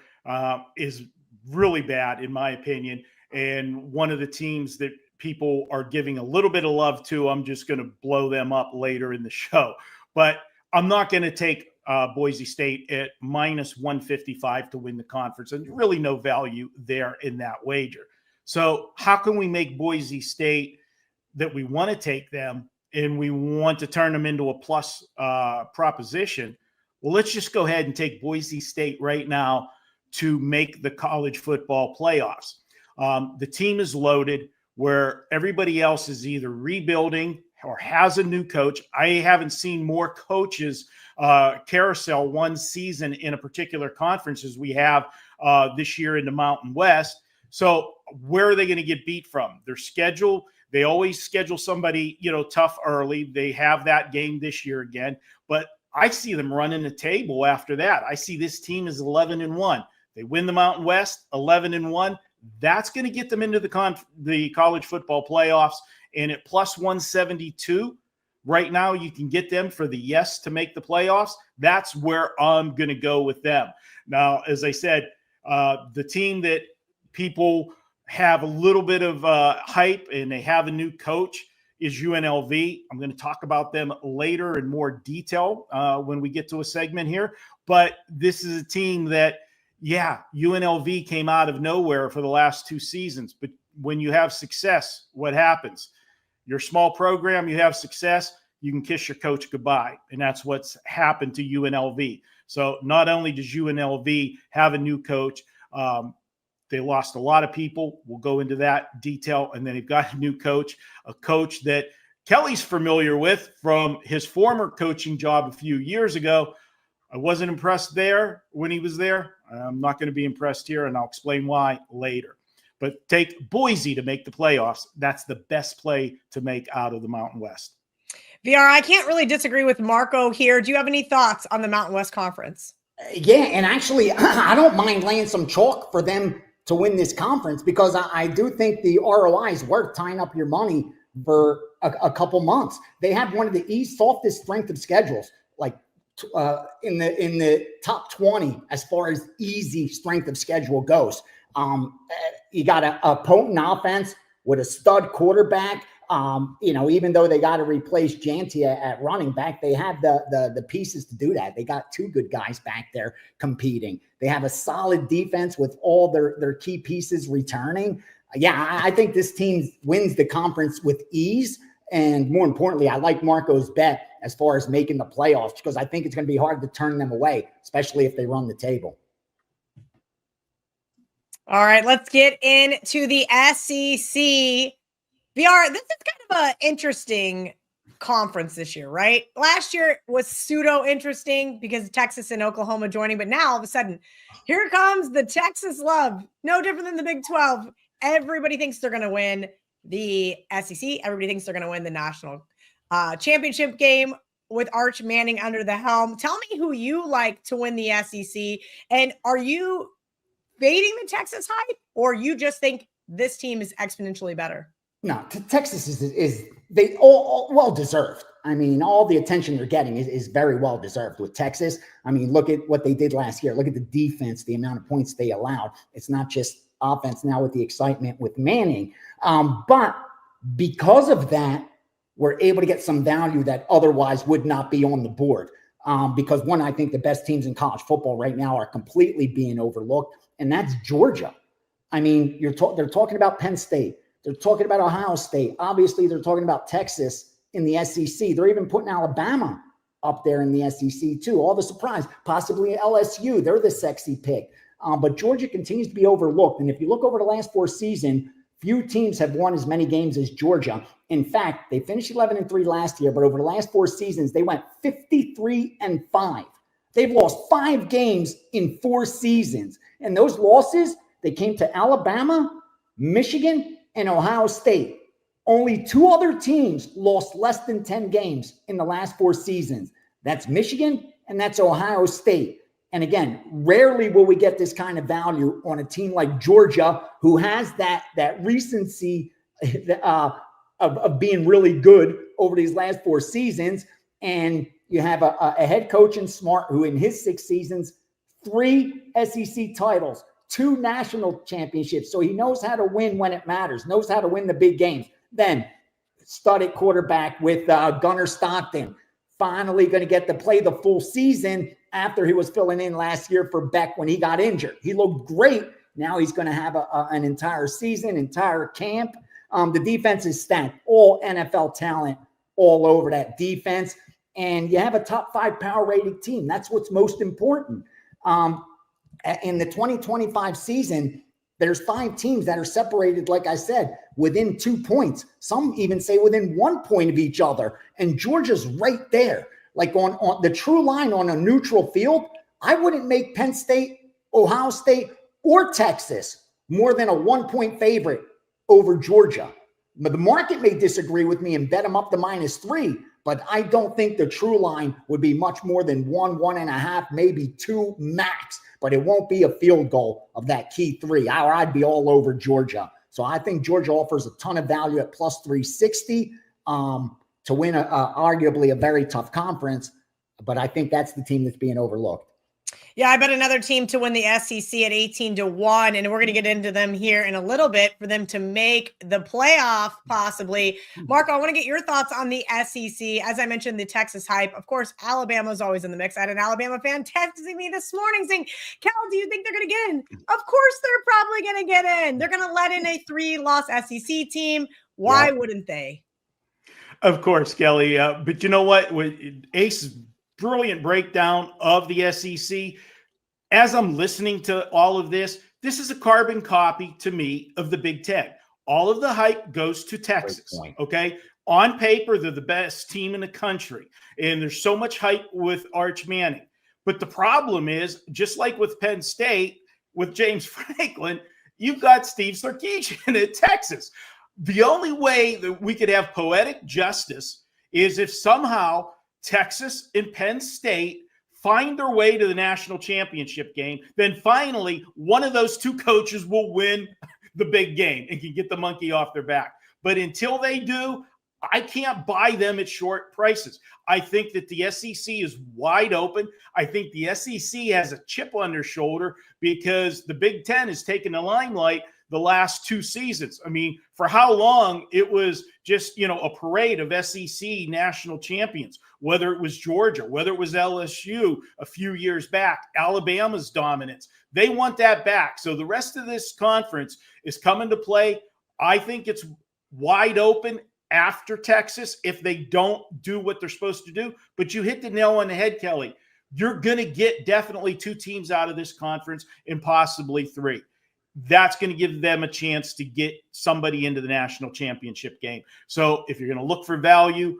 is really bad, in my opinion, and one of the teams that people are giving a little bit of love to. I'm just going to blow them up later in the show, but I'm not going to take Boise State at minus 155 to win the conference, and really no value there in that wager. So how can we make Boise State that we want to take them and we want to turn them into a plus proposition? Well, let's just go ahead and take Boise State right now to make the college football playoffs. The team is loaded where everybody else is either rebuilding or has a new coach. I haven't seen more coaches carousel one season in a particular conference as we have this year in the Mountain West. So where are they going to get beat from? Their schedule, they always schedule somebody, tough early. They have that game this year again, but I see them running the table after that. I see this team is 11-1. They win the Mountain West, 11-1. That's going to get them into the college football playoffs. And at plus 172, right now you can get them for the yes to make the playoffs. That's where I'm going to go with them. Now, as I said, the team that people have a little bit of hype and they have a new coach is UNLV. I'm going to talk about them later in more detail when we get to a segment here. But this is a team that, UNLV came out of nowhere for the last 2 seasons. But when you have success, what happens? Your small program, you have success, you can kiss your coach goodbye. And that's what's happened to UNLV. So not only does UNLV have a new coach, they lost a lot of people. We'll go into that detail. And then they've got a new coach, a coach that Kelly's familiar with from his former coaching job a few years ago. I wasn't impressed there when he was there. I'm not going to be impressed here, and I'll explain why later. But take Boise to make the playoffs. That's the best play to make out of the Mountain West. VR, I can't really disagree with Marco here. Do you have any thoughts on the Mountain West Conference? Yeah, and actually, I don't mind laying some chalk for them to win this conference because I do think the ROI is worth tying up your money for a couple months. They have one of the softest strength of schedules, like in the top 20 as far as easy strength of schedule goes. You got a potent offense with a stud quarterback. Even though they got to replace Jantia at running back, they have the pieces to do that. They got 2 good guys back there competing. They have a solid defense with all their key pieces returning. I think this team wins the conference with ease. And more importantly, I like Marco's bet as far as making the playoffs because I think it's going to be hard to turn them away, especially if they run the table. All right, let's get into the SEC. VR, this is kind of an interesting conference this year, right? Last year was pseudo interesting because Texas and Oklahoma joining, but now all of a sudden, here comes the Texas love. No different than the Big 12. Everybody thinks they're going to win the SEC. Everybody thinks they're going to win the national championship game with Arch Manning under the helm. Tell me who you like to win the SEC, and are you fading the Texas hype, or you just think this team is exponentially better? No, Texas is they all well deserved. I mean, all the attention they're getting is very well deserved with Texas. I mean, look at what they did last year. Look at the defense, the amount of points they allowed. It's not just offense now with the excitement with Manning. But because of that, we're able to get some value that otherwise would not be on the board. Because one, I think the best teams in college football right now are completely being overlooked, and that's Georgia. I mean, they're talking about Penn State. They're talking about Ohio State. Obviously, they're talking about Texas in the SEC. They're even putting Alabama up there in the SEC too. All the surprise, possibly LSU. They're the sexy pick. But Georgia continues to be overlooked. And if you look over the last 4 seasons, few teams have won as many games as Georgia. In fact, they finished 11-3 last year, but over the last 4 seasons, they went 53-5. They've lost 5 games in 4 seasons. And those losses, they came to Alabama, Michigan, and Ohio State. Only 2 other teams lost less than 10 games in the last 4 seasons. That's Michigan and that's Ohio State. And again, rarely will we get this kind of value on a team like Georgia, who has that recency of being really good over these last 4 seasons. And you have a head coach in Smart, who in his 6 seasons, 3 SEC titles, 2 national championships. So he knows how to win when it matters, knows how to win the big games. Then studded quarterback with Gunnar Stockton, finally going to get to play the full season after he was filling in last year for Beck when he got injured. He looked great. Now he's going to have an entire season, entire camp. The defense is stacked, all NFL talent all over that defense. And you have a top 5 power rated team. That's what's most important. In the 2025 season, there's 5 teams that are separated, like I said, within 2 points. Some even say within 1 point of each other. And Georgia's right there. like on the true line on a neutral field, I wouldn't make Penn State, Ohio State, or Texas more than a 1-point favorite over Georgia. But the market may disagree with me and bet them up to -3, but I don't think the true line would be much more than 1, 1.5, maybe 2 max. But it won't be a field goal of that key 3. I'd be all over Georgia. So I think Georgia offers a ton of value at +360 to win arguably a very tough conference. But I think that's the team that's being overlooked. Yeah, I bet another team to win the SEC at 18-1, and we're going to get into them here in a little bit for them to make the playoff, possibly. Marco, I want to get your thoughts on the SEC. As I mentioned, the Texas hype. Of course, Alabama's always in the mix. I had an Alabama fan texting me this morning saying, Cal, do you think they're going to get in? Of course they're probably going to get in. They're going to let in a 3-loss SEC team. Why wouldn't they? Of course, Kelly. But you know what? With Ace's brilliant breakdown of the SEC, as I'm listening to all of this, this is a carbon copy to me of the Big Ten. All of the hype goes to Texas. Okay. On paper, they're the best team in the country. And there's so much hype with Arch Manning. But the problem is, just like with Penn State, with James Franklin, you've got Steve Sarkisian at Texas. The only way that we could have poetic justice is if somehow Texas and Penn State find their way to the national championship game. Then finally, one of those two coaches will win the big game and can get the monkey off their back. But until they do, I can't buy them at short prices. I think that the SEC is wide open. I think the SEC has a chip on their shoulder because the Big Ten has taken the limelight the last 2 seasons. I mean, for how long it was just, a parade of SEC national champions, whether it was Georgia, whether it was LSU a few years back, Alabama's dominance. They want that back. So the rest of this conference is coming to play. I think it's wide open after Texas if they don't do what they're supposed to do. But you hit the nail on the head, Kelly. You're going to get definitely 2 teams out of this conference and possibly 3. That's going to give them a chance to get somebody into the national championship game. So if you're going to look for value,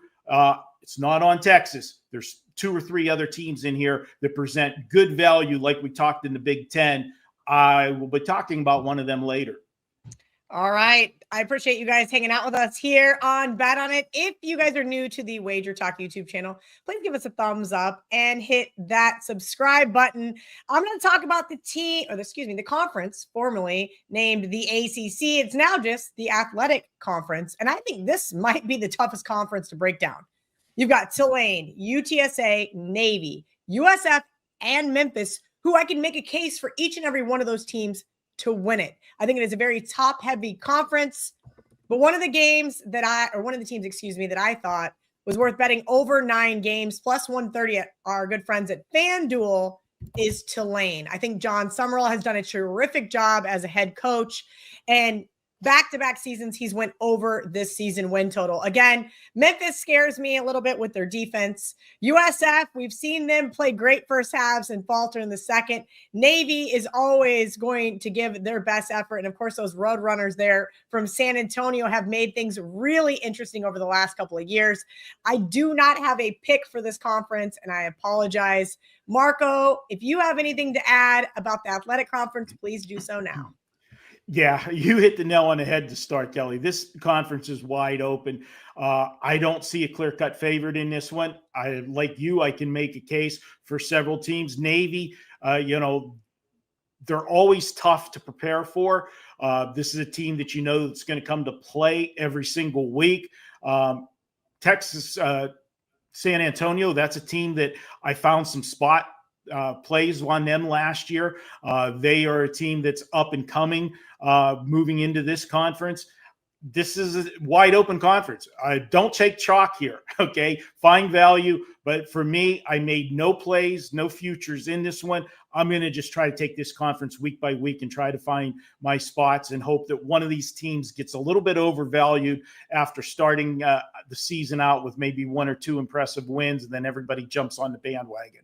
it's not on Texas. There's 2 or 3 other teams in here that present good value like we talked in the Big Ten. I will be talking about one of them later. All right. I appreciate you guys hanging out with us here on Bet On It. If you guys are new to the WagerTalk YouTube channel, please give us a thumbs up and hit that subscribe button. I'm going to talk about the conference formerly named the ACC. It's now just the Athletic Conference. And I think this might be the toughest conference to break down. You've got Tulane, UTSA, Navy, USF, and Memphis, who I can make a case for each and every one of those teams to win it. I think it is a very top-heavy conference, but one of the teams that I thought was worth betting over 9 games plus 130 at our good friends at FanDuel is Tulane. I think John Summerall has done a terrific job as a head coach, and back-to-back seasons, he's went over this season win total. Again, Memphis scares me a little bit with their defense. USF, we've seen them play great first halves and falter in the second. Navy is always going to give their best effort. And of course, those road runners there from San Antonio have made things really interesting over the last couple of years. I do not have a pick for this conference, and I apologize. Marco, if you have anything to add about the Athletic Conference, please do so now. Yeah, you hit the nail on the head to start, Kelly. This conference is wide open. I don't see a clear-cut favorite in this one. I can make a case for several teams. Navy, they're always tough to prepare for. This is a team that that's going to come to play every single week. Texas, San Antonio, that's a team that I found some spot plays on them last year. They are a team that's up and coming, moving into this conference. This is a wide open conference. Don't take chalk here. Okay. Find value. But for me, I made no plays, no futures in this one. I'm going to just try to take this conference week by week and try to find my spots and hope that one of these teams gets a little bit overvalued after starting the season out with maybe 1 or 2 impressive wins. And then everybody jumps on the bandwagon.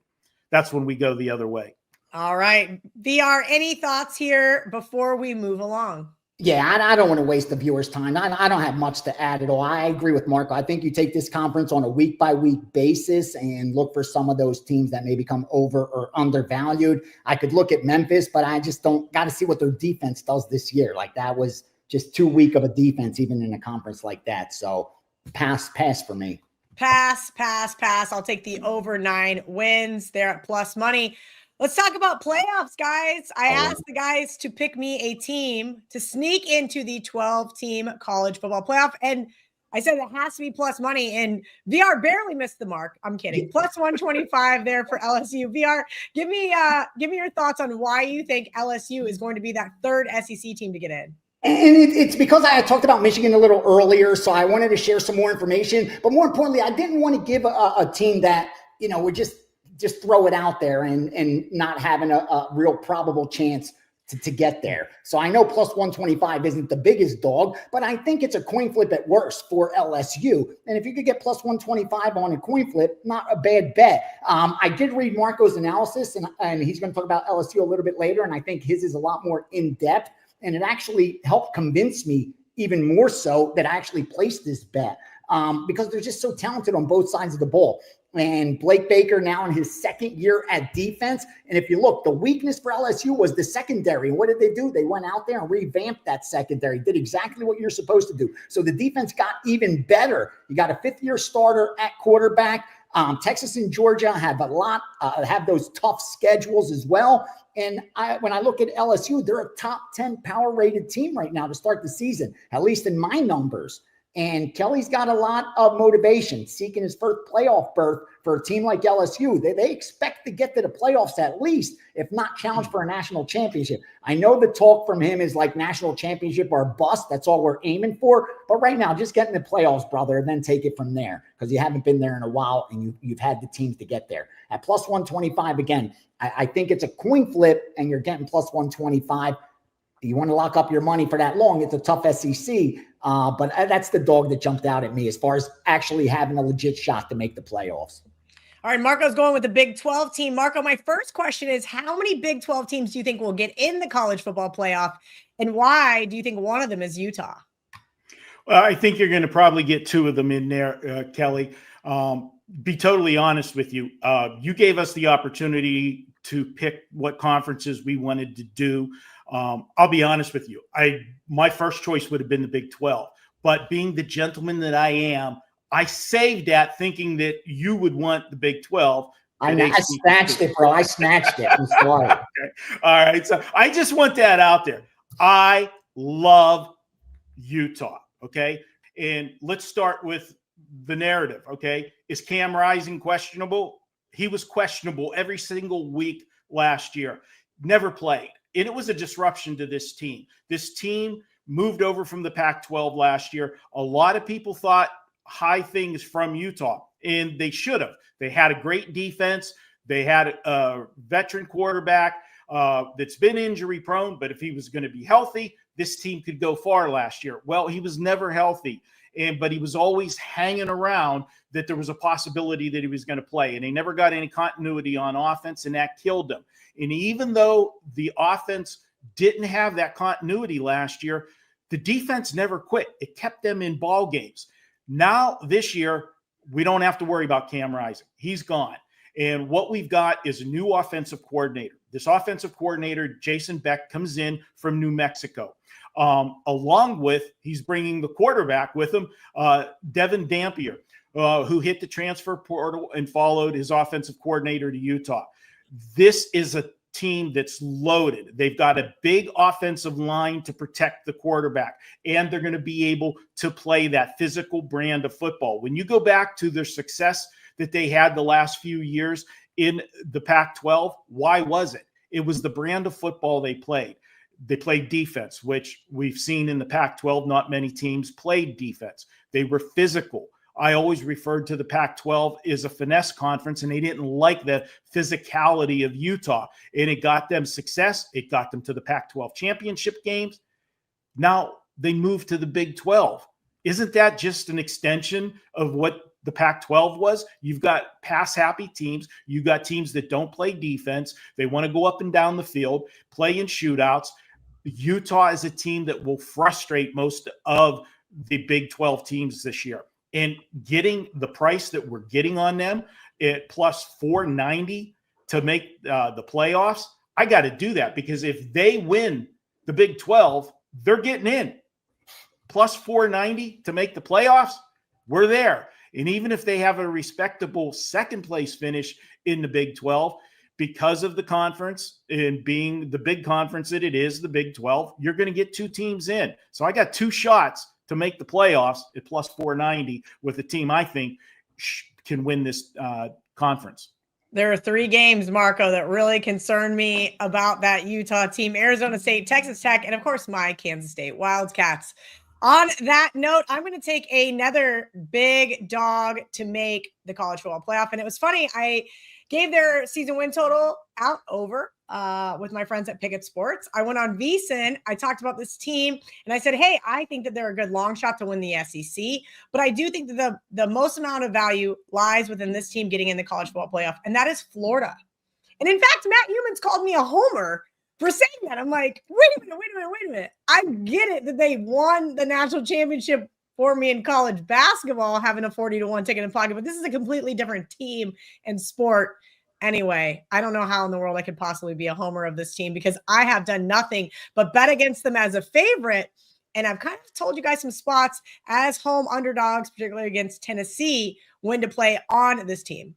That's when we go the other way. All right. VR, any thoughts here before we move along? Yeah, I don't want to waste the viewers' time. I don't have much to add at all. I agree with Marco. I think you take this conference on a week-by-week basis and look for some of those teams that may become over or undervalued. I could look at Memphis, but I just don't got to see what their defense does this year. Like, that was just too weak of a defense, even in a conference like that. So pass for me. Pass. I'll take the over 9 wins. They're at plus money. Let's talk about playoffs, guys. I asked the guys to pick me a team to sneak into the 12-team college football playoff. And I said it has to be plus money. And VR barely missed the mark. I'm kidding. Plus 125 there for LSU. VR, give me your thoughts on why you think LSU is going to be that third SEC team to get in. And it's because I had talked about Michigan a little earlier, so I wanted to share some more information. But more importantly, I didn't want to give a team that, would just throw it out there and not having a real probable chance to get there. So I know plus 125 isn't the biggest dog, but I think it's a coin flip at worst for LSU. And if you could get plus 125 on a coin flip, not a bad bet. I did read Marco's analysis, and he's going to talk about LSU a little bit later, and I think his is a lot more in-depth. And it actually helped convince me even more so that I actually placed this bet because they're just so talented on both sides of the ball. And Blake Baker now in his second year at defense. And if you look, the weakness for LSU was the secondary. And what did they do? They went out there and revamped that secondary, did exactly what you're supposed to do. So the defense got even better. You got a fifth-year starter at quarterback. Texas and Georgia have have those tough schedules as well. And when I look at LSU, they're a top 10 power rated team right now to start the season, at least in my numbers. And Kelly's got a lot of motivation seeking his first playoff berth for a team like LSU. They expect to get to the playoffs at least, if not challenge for a national championship. I know the talk from him is like national championship or bust. That's all we're aiming for. But right now, just get in the playoffs, brother, and then take it from there because you haven't been there in a while and you've had the teams to get there. At plus 125, again, I think it's a coin flip and you're getting plus 125. You want to lock up your money for that long. It's a tough SEC. But that's the dog that jumped out at me as far as actually having a legit shot to make the playoffs. All right, Marco's going with the Big 12 team. Marco, my first question is, how many Big 12 teams do you think will get in the college football playoff? And why do you think one of them is Utah? Well, I think you're going to probably get 2 of them in there, Kelly. Be totally honest with you. You gave us the opportunity to pick what conferences we wanted to do. I'll be honest with you. My first choice would have been the Big 12, but being the gentleman that I am, I saved that thinking that you would want the Big 12. I snatched it, bro. I snatched it. I'm sorry. Okay. All right. So I just want that out there. I love Utah. Okay. And let's start with the narrative. Okay. Is Cam Rising questionable? He was questionable every single week last year. Never played. And it was a disruption to this team. This team moved over from the Pac-12 last year. A lot of people thought high things from Utah, and they should have. They had a great defense. They had a veteran quarterback that's been injury prone, but if he was going to be healthy, this team could go far last year. Well, he was never healthy, but he was always hanging around that there was a possibility that he was going to play, and they never got any continuity on offense, and that killed him. And even though the offense didn't have that continuity last year, the defense never quit. It kept them in ball games. Now, this year, we don't have to worry about Cam Rising. He's gone. And what we've got is a new offensive coordinator. This offensive coordinator, Jason Beck, comes in from New Mexico. Along with, he's bringing the quarterback with him, Devin Dampier, who hit the transfer portal and followed his offensive coordinator to Utah. This is a team that's loaded. They've got a big offensive line to protect the quarterback, and they're going to be able to play that physical brand of football. When you go back to their success that they had the last few years in the Pac-12, why was it? It was the brand of football they played. They played defense, which we've seen in the Pac-12. Not many teams played defense. They were physical. I always referred to the Pac-12 as a finesse conference, and they didn't like the physicality of Utah. And it got them success. It got them to the Pac-12 championship games. Now they moved to the Big 12. Isn't that just an extension of what the Pac-12 was? You've got pass-happy teams. You've got teams that don't play defense. They want to go up and down the field, play in shootouts. Utah is a team that will frustrate most of the Big 12 teams this year. And getting the price that we're getting on them at plus 490 to make the playoffs, I got to do that, because if they win the Big 12, they're getting in. Plus 490 to make the playoffs, we're there. And even if they have a respectable second place finish in the Big 12, because of the conference and being the big conference that it is, the Big 12, you're going to get 2 teams in. So I got 2 shots to make the playoffs at plus 490 with a team I think can win this conference. There are 3 games, Marco, that really concern me about that Utah team: Arizona State, Texas Tech, and of course my Kansas State Wildcats. On that note, I'm going to take another big dog to make the college football playoff. And it was funny, I gave their season win total out over with my friends at Pickett Sports. I went on VSiN. I talked about this team, and I said, hey, I think that they're a good long shot to win the SEC, but I do think that the most amount of value lies within this team getting in the college football playoff, and that is Florida. And in fact, Matt Humans called me a homer for saying that. I'm like, wait a minute. I get it that they won the national championship for me in college basketball, having a 40-1 ticket in pocket, but this is a completely different team and sport. Anyway, I don't know how in the world I could possibly be a homer of this team, because I have done nothing but bet against them as a favorite. And I've kind of told you guys some spots as home underdogs, particularly against Tennessee, when to play on this team.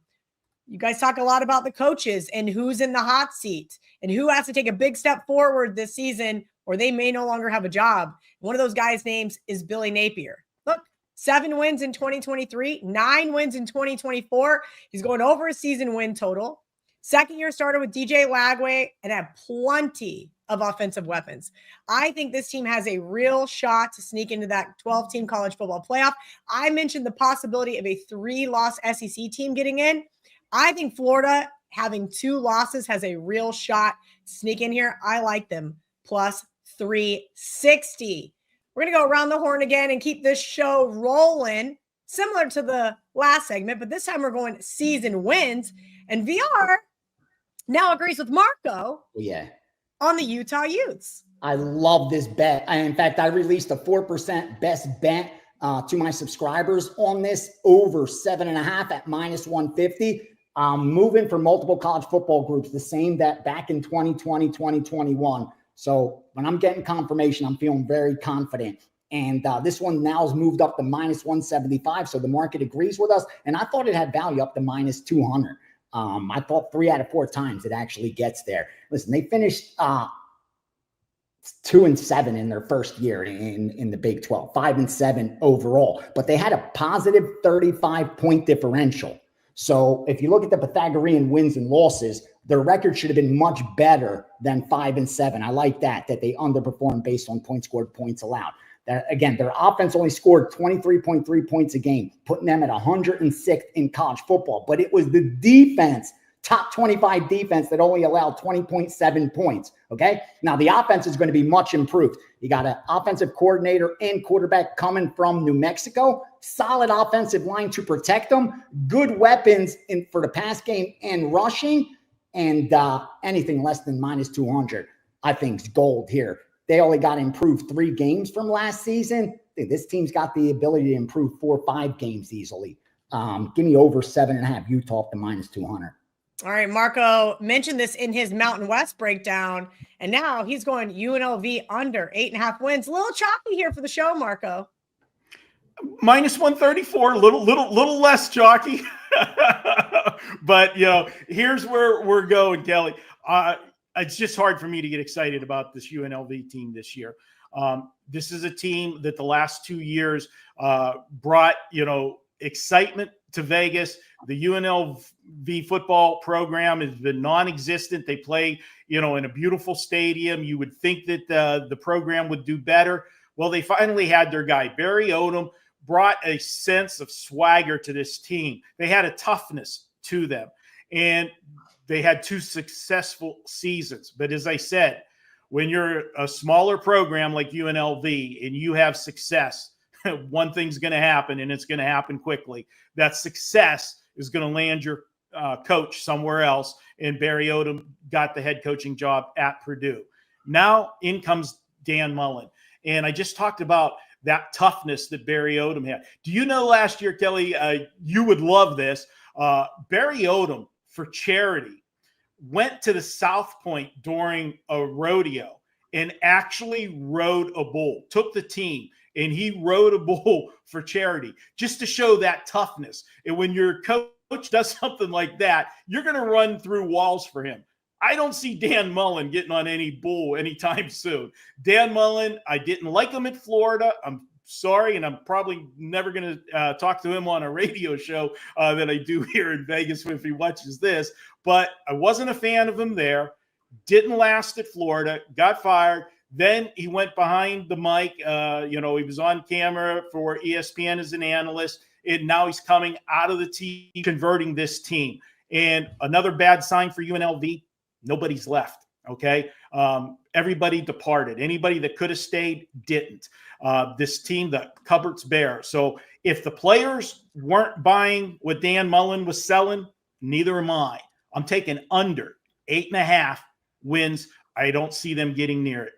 You guys talk a lot about the coaches and who's in the hot seat and who has to take a big step forward this season, or they may no longer have a job. One of those guys' names is Billy Napier. Look, 7 wins in 2023, 9 wins in 2024. He's going over his season win total. Second-year starter with DJ Lagway and had plenty of offensive weapons. I think this team has a real shot to sneak into that 12-team college football playoff. I mentioned the possibility of a 3-loss SEC team getting in. I think Florida, having 2 losses, has a real shot to sneak in here. I like them plus 360. We're going to go around the horn again and keep this show rolling, similar to the last segment, but this time we're going season wins. And VR now agrees with Marco on the Utah Utes. I love this bet. In fact, I released a 4% best bet to my subscribers on this, over 7.5 at minus 150. Moving for multiple college football groups, the same that back in 2020, 2021. So when I'm getting confirmation, I'm feeling very confident. And this one now has moved up to minus 175. So the market agrees with us. And I thought it had value up to minus 200. I thought 3 out of 4 times it actually gets there. Listen, they finished 2-7 in their first year in the Big 12, 5-7 overall. But they had a positive 35-point differential. So if you look at the Pythagorean wins and losses, their record should have been much better than 5-7. I like that they underperformed based on points scored, points allowed. That, again, their offense only scored 23.3 points a game, putting them at 106th in college football. But it was the defense, top 25 defense, that only allowed 20.7 points. Okay. Now the offense is going to be much improved. You got an offensive coordinator and quarterback coming from New Mexico, solid offensive line to protect them, good weapons for the pass game and rushing, and anything less than minus 200, I think, is gold here. They only got improved 3 games from last season. I think this team's got the ability to improve 4 or 5 games easily. Give me over 7.5, Utah up to minus 200. All right, Marco mentioned this in his Mountain West breakdown, and now he's going UNLV under 8.5 wins. A little choppy here for the show, Marco. Minus 134, a little less chalky. But, here's where we're going, Kelly. It's just hard for me to get excited about this UNLV team this year. This is a team that the last 2 years brought, excitement to Vegas. The UNLV football program has been non-existent. They play, in a beautiful stadium. You would think that the program would do better. Well, they finally had their guy. Barry Odom brought a sense of swagger to this team. They had a toughness to them. And they had 2 successful seasons. But as I said, when you're a smaller program like UNLV and you have success, one thing's going to happen, and it's going to happen quickly. That success is going to land your coach somewhere else, and Barry Odom got the head coaching job at Purdue. Now in comes Dan Mullen. And I just talked about that toughness that Barry Odom had. Do you know last year, Kelly, you would love this. Barry Odom, for charity, went to the South Point during a rodeo and actually rode a bull, took the team, and he rode a bull for charity just to show that toughness. And when your coach does something like that, you're going to run through walls for him. I don't see Dan Mullen getting on any bull anytime soon. Dan Mullen, I didn't like him at Florida. I'm sorry, and I'm probably never going to talk to him on a radio show that I do here in Vegas if he watches this. But I wasn't a fan of him there. Didn't last at Florida. Got fired. Then he went behind the mic. He was on camera for ESPN as an analyst, and now he's coming out of the team, converting this team. And another bad sign for UNLV, nobody's left, okay? Everybody departed. Anybody that could have stayed didn't. This team, the cupboard's bare. So if the players weren't buying what Dan Mullen was selling, neither am I. I'm taking under 8.5 wins. I don't see them getting near it.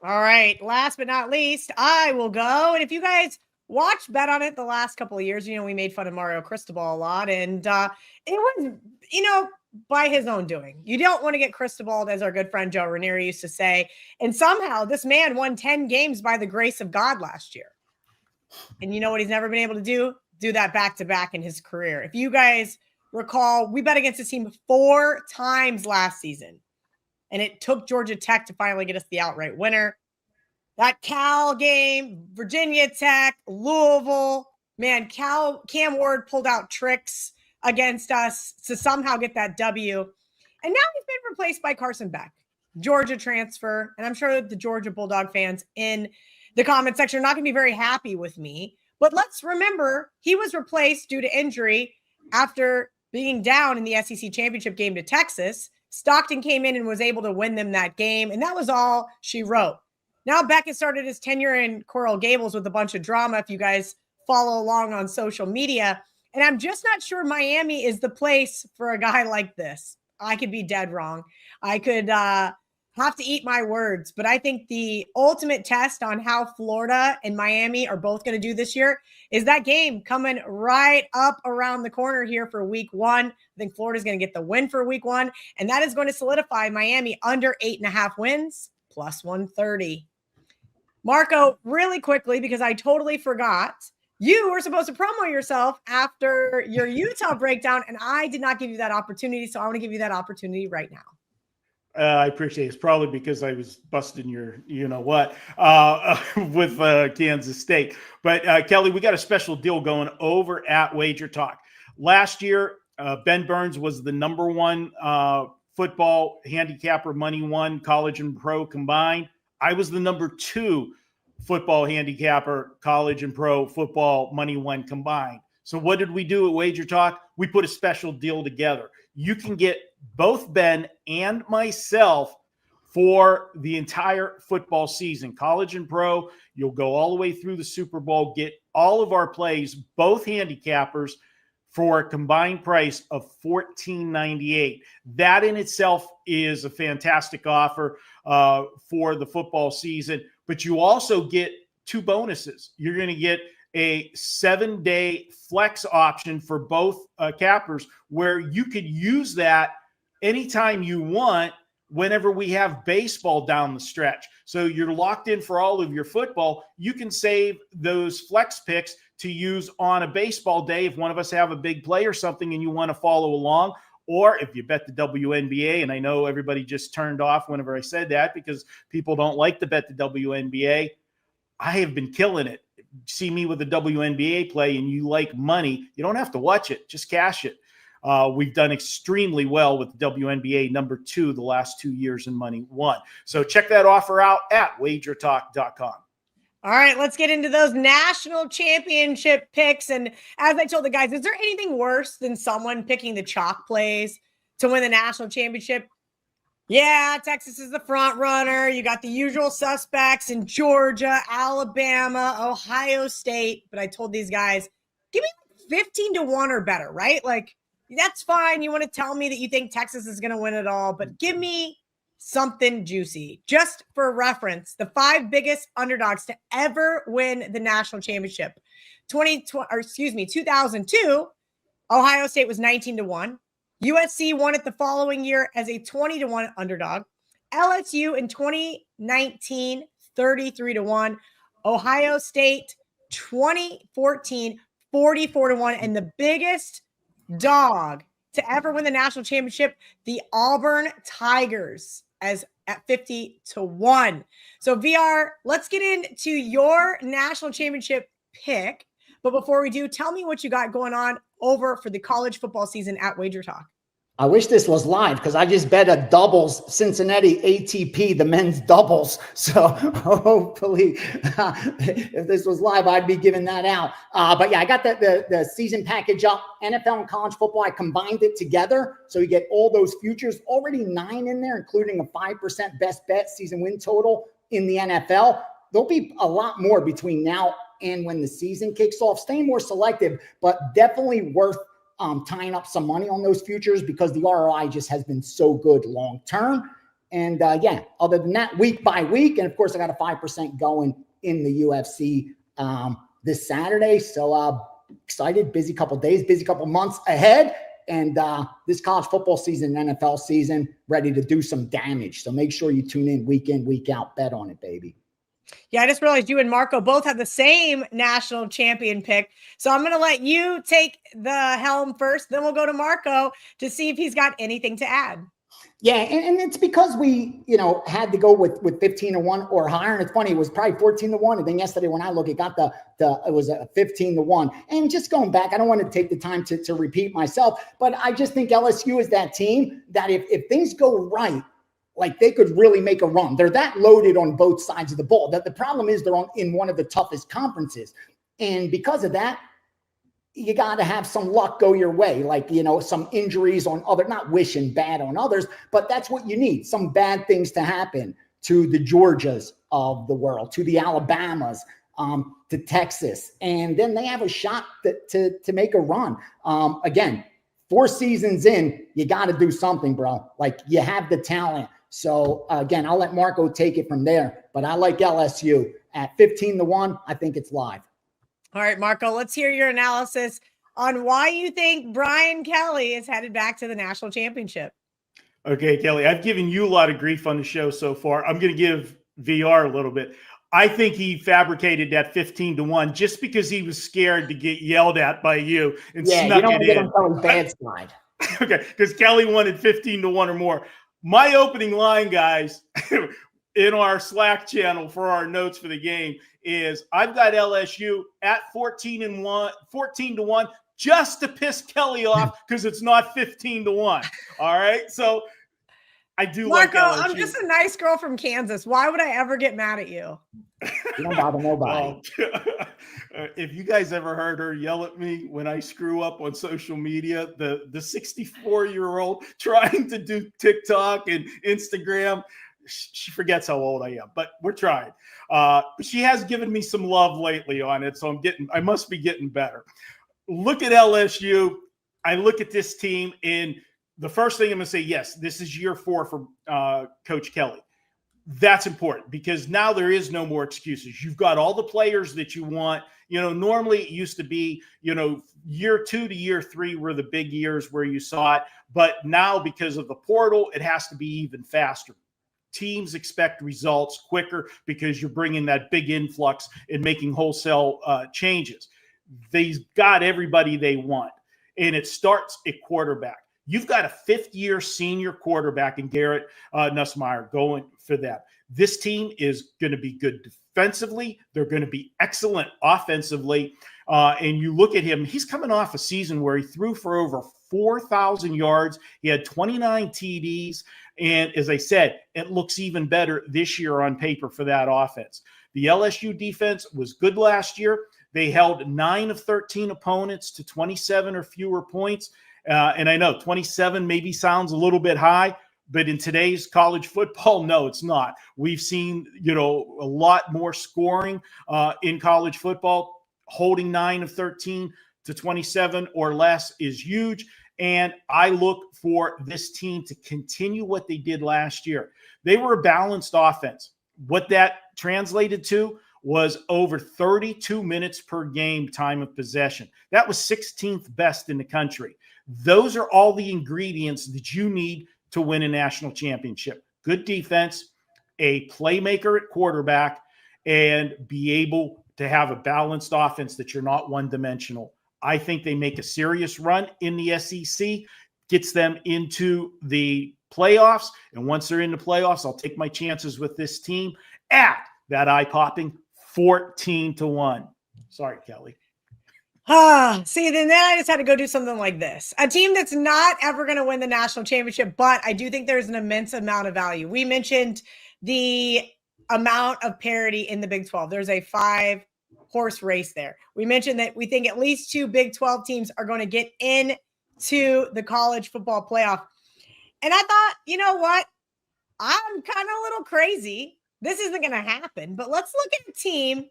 All right. Last but not least, I will go. And if you guys watch Bet on It the last couple of years, we made fun of Mario Cristobal a lot. And it was, by his own doing. You don't want to get Cristobal, as our good friend Joe Ranieri used to say. And somehow this man won 10 games by the grace of God last year. And you know what he's never been able to do? Do that back-to-back in his career. If you guys recall, we bet against this team 4 times last season. And it took Georgia Tech to finally get us the outright winner. That Cal game, Virginia Tech, Louisville, man, Cam Ward pulled out tricks against us to somehow get that W. And now he's been replaced by Carson Beck, Georgia transfer. And I'm sure that the Georgia Bulldog fans in the comment section are not going to be very happy with me. But let's remember, he was replaced due to injury after being down in the SEC championship game to Texas. Stockton came in and was able to win them that game. And that was all she wrote. Now Beck has started his tenure in Coral Gables with a bunch of drama, if you guys follow along on social media. And I'm just not sure Miami is the place for a guy like this. I could be dead wrong. I could have to eat my words. But I think the ultimate test on how Florida and Miami are both going to do this year is that game coming right up around the corner here for week 1. I think Florida's going to get the win for week 1. And that is going to solidify Miami under 8.5 wins plus 130. Marco, really quickly, because I totally forgot. You were supposed to promo yourself after your Utah breakdown, and I did not give you that opportunity, so I want to give you that opportunity right now. I appreciate it. It's probably because I was busting your you-know-what with Kansas State. But, Kelly, we got a special deal going over at WagerTalk. Last year, Ben Burns was the number 1 football handicapper, money one, college and pro combined. I was the number 2 football handicapper, college and pro football, money one combined. So what did we do at WagerTalk? We put a special deal together. You can get both Ben and myself for the entire football season, college and pro. You'll go all the way through the Super Bowl, get all of our plays, both handicappers, for a combined price of $14.98. That in itself is a fantastic offer for the football season. But you also get 2 bonuses. You're going to get a 7-day flex option for both cappers, where you could use that anytime you want whenever we have baseball down the stretch. So you're locked in for all of your football. You can save those flex picks to use on a baseball day if one of us have a big play or something and you want to follow along. Or if you bet the WNBA, and I know everybody just turned off whenever I said that because people don't like to bet the WNBA. I have been killing it. See me with the WNBA play and you like money, you don't have to watch it. Just cash it. We've done extremely well with the WNBA number 2 the last 2 years in money one. So check that offer out at WagerTalk.com. All right, let's get into those national championship picks. And as I told the guys, is there anything worse than someone picking the chalk plays to win the national championship? Yeah, Texas is the front runner. You got the usual suspects in Georgia, Alabama, Ohio State. But I told these guys, give me 15-1 or better, right? Like, that's fine. You want to tell me that you think Texas is going to win it all, but give me something juicy. Just for reference, the 5 biggest underdogs to ever win the national championship. 2002, Ohio State was 19-1. USC won it the following year as a 20-1 underdog. LSU in 2019, 33-1. Ohio State 2014, 44-1. And the biggest dog to ever win the national championship, the Auburn Tigers, as at 50-1. So VR, let's get into your national championship pick. But before we do, tell me what you got going on over for the college football season at WagerTalk. I wish this was live because I just bet a doubles Cincinnati ATP, the men's doubles. So hopefully if this was live, I'd be giving that out. But yeah, I got the season package up, NFL and college football. I combined it together. So you get all those futures, already 9 in there, including a 5% best bet season win total in the NFL. There'll be a lot more between now and when the season kicks off. Staying more selective, but definitely worth tying up some money on those futures because the ROI just has been so good long term. And yeah, other than that, week by week, and of course I got a 5% going in the UFC this Saturday. So excited, busy couple days, busy couple months ahead. And this college football season, NFL season, ready to do some damage. So make sure you tune in, week out, bet on it, baby. Yeah, I just realized you and Marco both have the same national champion pick. So I'm going to let you take the helm first. Then we'll go to Marco to see if he's got anything to add. Yeah, and it's because we, had to go with 15-1 or higher. And it's funny, it was probably 14-1. And then yesterday when I look, it got it was a 15-1. And just going back, I don't want to take the time to repeat myself, but I just think LSU is that team that if things go right, like they could really make a run. They're that loaded on both sides of the ball. That the problem is they're in one of the toughest conferences. And because of that, you got to have some luck go your way. Like, some injuries on not wishing bad on others, but that's what you need. Some bad things to happen to the Georgias of the world, to the Alabamas, to Texas. And then they have a shot to make a run. Again, 4 seasons in, you got to do something, bro. Like you have the talent. So again, I'll let Marco take it from there, but I like LSU at 15-1. I think it's live. All right, Marco, let's hear your analysis on why you think Brian Kelly is headed back to the national championship. Okay, Kelly, I've given you a lot of grief on the show so far. I'm going to give VR a little bit. I think he fabricated that 15-1 just because he was scared to get yelled at by you and snuck it in. On bad side. Okay, because Kelly wanted 15-1 or more. My opening line, guys, in our Slack channel for our notes for the game is I've got LSU at 14-1, just to piss Kelly off because it's not 15-1. All right, so I do Marco, like LSU. I'm just a nice girl from Kansas. Why would I ever get mad at you? You don't bother nobody. If you guys ever heard her yell at me when I screw up on social media, the 64-year-old trying to do TikTok and Instagram, she forgets how old I am, but we're trying. She has given me some love lately on it, so I must be getting better. Look at LSU. I look at this team, and the first thing I'm going to say, yes, this is year 4 for Coach Kelly. That's important because now there is no more excuses. You've got all the players that you want. Normally it used to be, year 2 to year 3 were the big years where you saw it. But now because of the portal, it has to be even faster. Teams expect results quicker because you're bringing that big influx and making wholesale changes. They've got everybody they want. And it starts at quarterback. You've got a 5th-year senior quarterback in Garrett Nussmeier going for that. This team is going to be good defensively. They're going to be excellent offensively. And you look at him, he's coming off a season where he threw for over 4,000 yards. He had 29 TDs. And as I said, it looks even better this year on paper for that offense. The LSU defense was good last year. They held 9 of 13 opponents to 27 or fewer points. And I know 27 maybe sounds a little bit high, but in today's college football, no, it's not. We've seen, a lot more scoring in college football. Holding 9 of 13 to 27 or less is huge. And I look for this team to continue what they did last year. They were a balanced offense. What that translated to was over 32 minutes per game time of possession. That was 16th best in the country. Those are all the ingredients that you need to win a national championship. Good defense, a playmaker at quarterback, and be able to have a balanced offense that you're not one-dimensional. I think they make a serious run in the SEC, gets them into the playoffs. And once they're in the playoffs, I'll take my chances with this team at that eye-popping 14-1. Sorry, Kelly. See, then I just had to go do something like this. A team that's not ever going to win the national championship, but I do think there's an immense amount of value. We mentioned the amount of parity in the Big 12. There's a 5-horse race there. We mentioned that we think at least 2 Big 12 teams are going to get into the college football playoff. And I thought, you know what? I'm kind of a little crazy. This isn't going to happen, but let's look at a team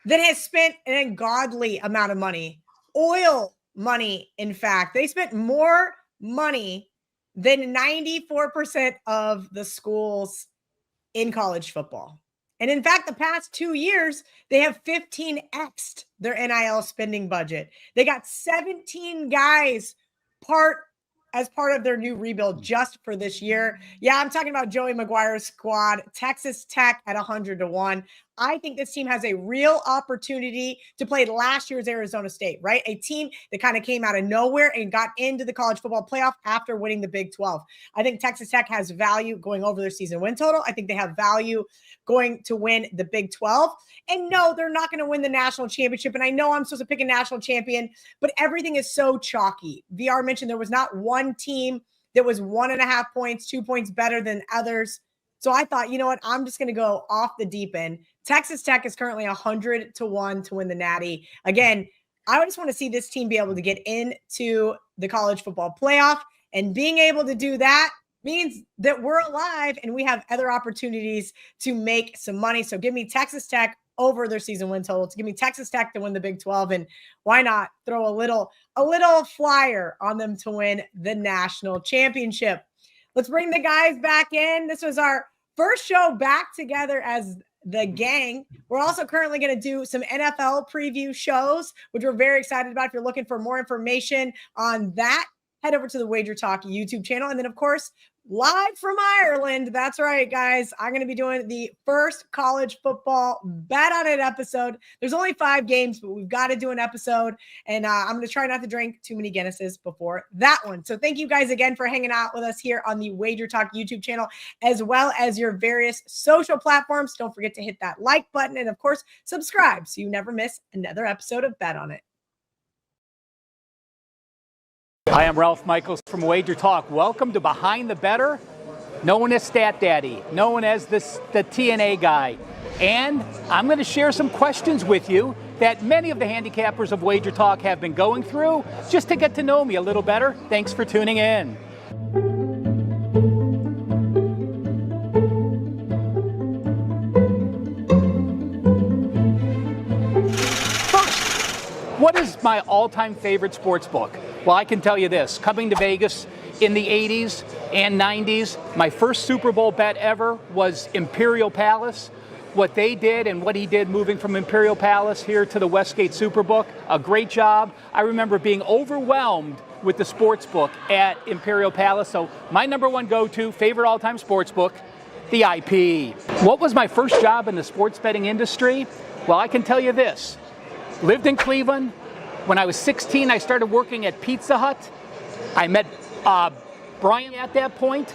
that has spent an ungodly amount of money, oil money. In fact, they spent more money than 94% of the schools in college football. And in fact, the past 2 years, they have 15x'd their NIL spending budget. They got 17 guys as part of their new rebuild just for this year. Yeah, I'm talking about Joey McGuire's squad, Texas Tech at 100-1. I think this team has a real opportunity to play last year's Arizona State, right? A team that kind of came out of nowhere and got into the college football playoff after winning the Big 12. I think Texas Tech has value going over their season win total. I think they have value going to win the Big 12. And no, they're not going to win the national championship. And I know I'm supposed to pick a national champion, but everything is so chalky. VR mentioned there was not one team that was 1.5 points, 2 points better than others. So I thought, you know what? I'm just going to go off the deep end. Texas Tech is currently 100-1 to win the Natty. Again, I just want to see this team be able to get into the college football playoff. And being able to do that means that we're alive and we have other opportunities to make some money. So give me Texas Tech over their season win total. To give me Texas Tech to win the Big 12. And why not throw a little flyer on them to win the national championship? Let's bring the guys back in. This was our first show back together as the gang. We're also currently going to do some NFL preview shows, which we're very excited about. If you're looking for more information on that, head over to the WagerTalk YouTube channel. And then, of course, live from Ireland. That's right, guys. I'm going to be doing the first college football Bet on It episode. There's only 5 games, but we've got to do an episode. And I'm going to try not to drink too many Guinnesses before that one. So thank you guys again for hanging out with us here on the WagerTalk YouTube channel, as well as your various social platforms. Don't forget to hit that like button and, of course, subscribe so you never miss another episode of Bet on It. Hi, I'm Ralph Michaels from WagerTalk. Welcome to Behind the Bettor, known as Stat Daddy, known as the TNA guy. And I'm going to share some questions with you that many of the handicappers of WagerTalk have been going through just to get to know me a little better. Thanks for tuning in. What is my all-time favorite sports book? Well, I can tell you this. Coming to Vegas in the 80s and 90s, my first Super Bowl bet ever was Imperial Palace. What they did and what he did moving from Imperial Palace here to the Westgate Superbook, a great job. I remember being overwhelmed with the sports book at Imperial Palace. So my number one go-to, favorite all-time sports book, the IP. What was my first job in the sports betting industry? Well, I can tell you this. Lived in Cleveland. When I was 16, I started working at Pizza Hut. I met Brian at that point.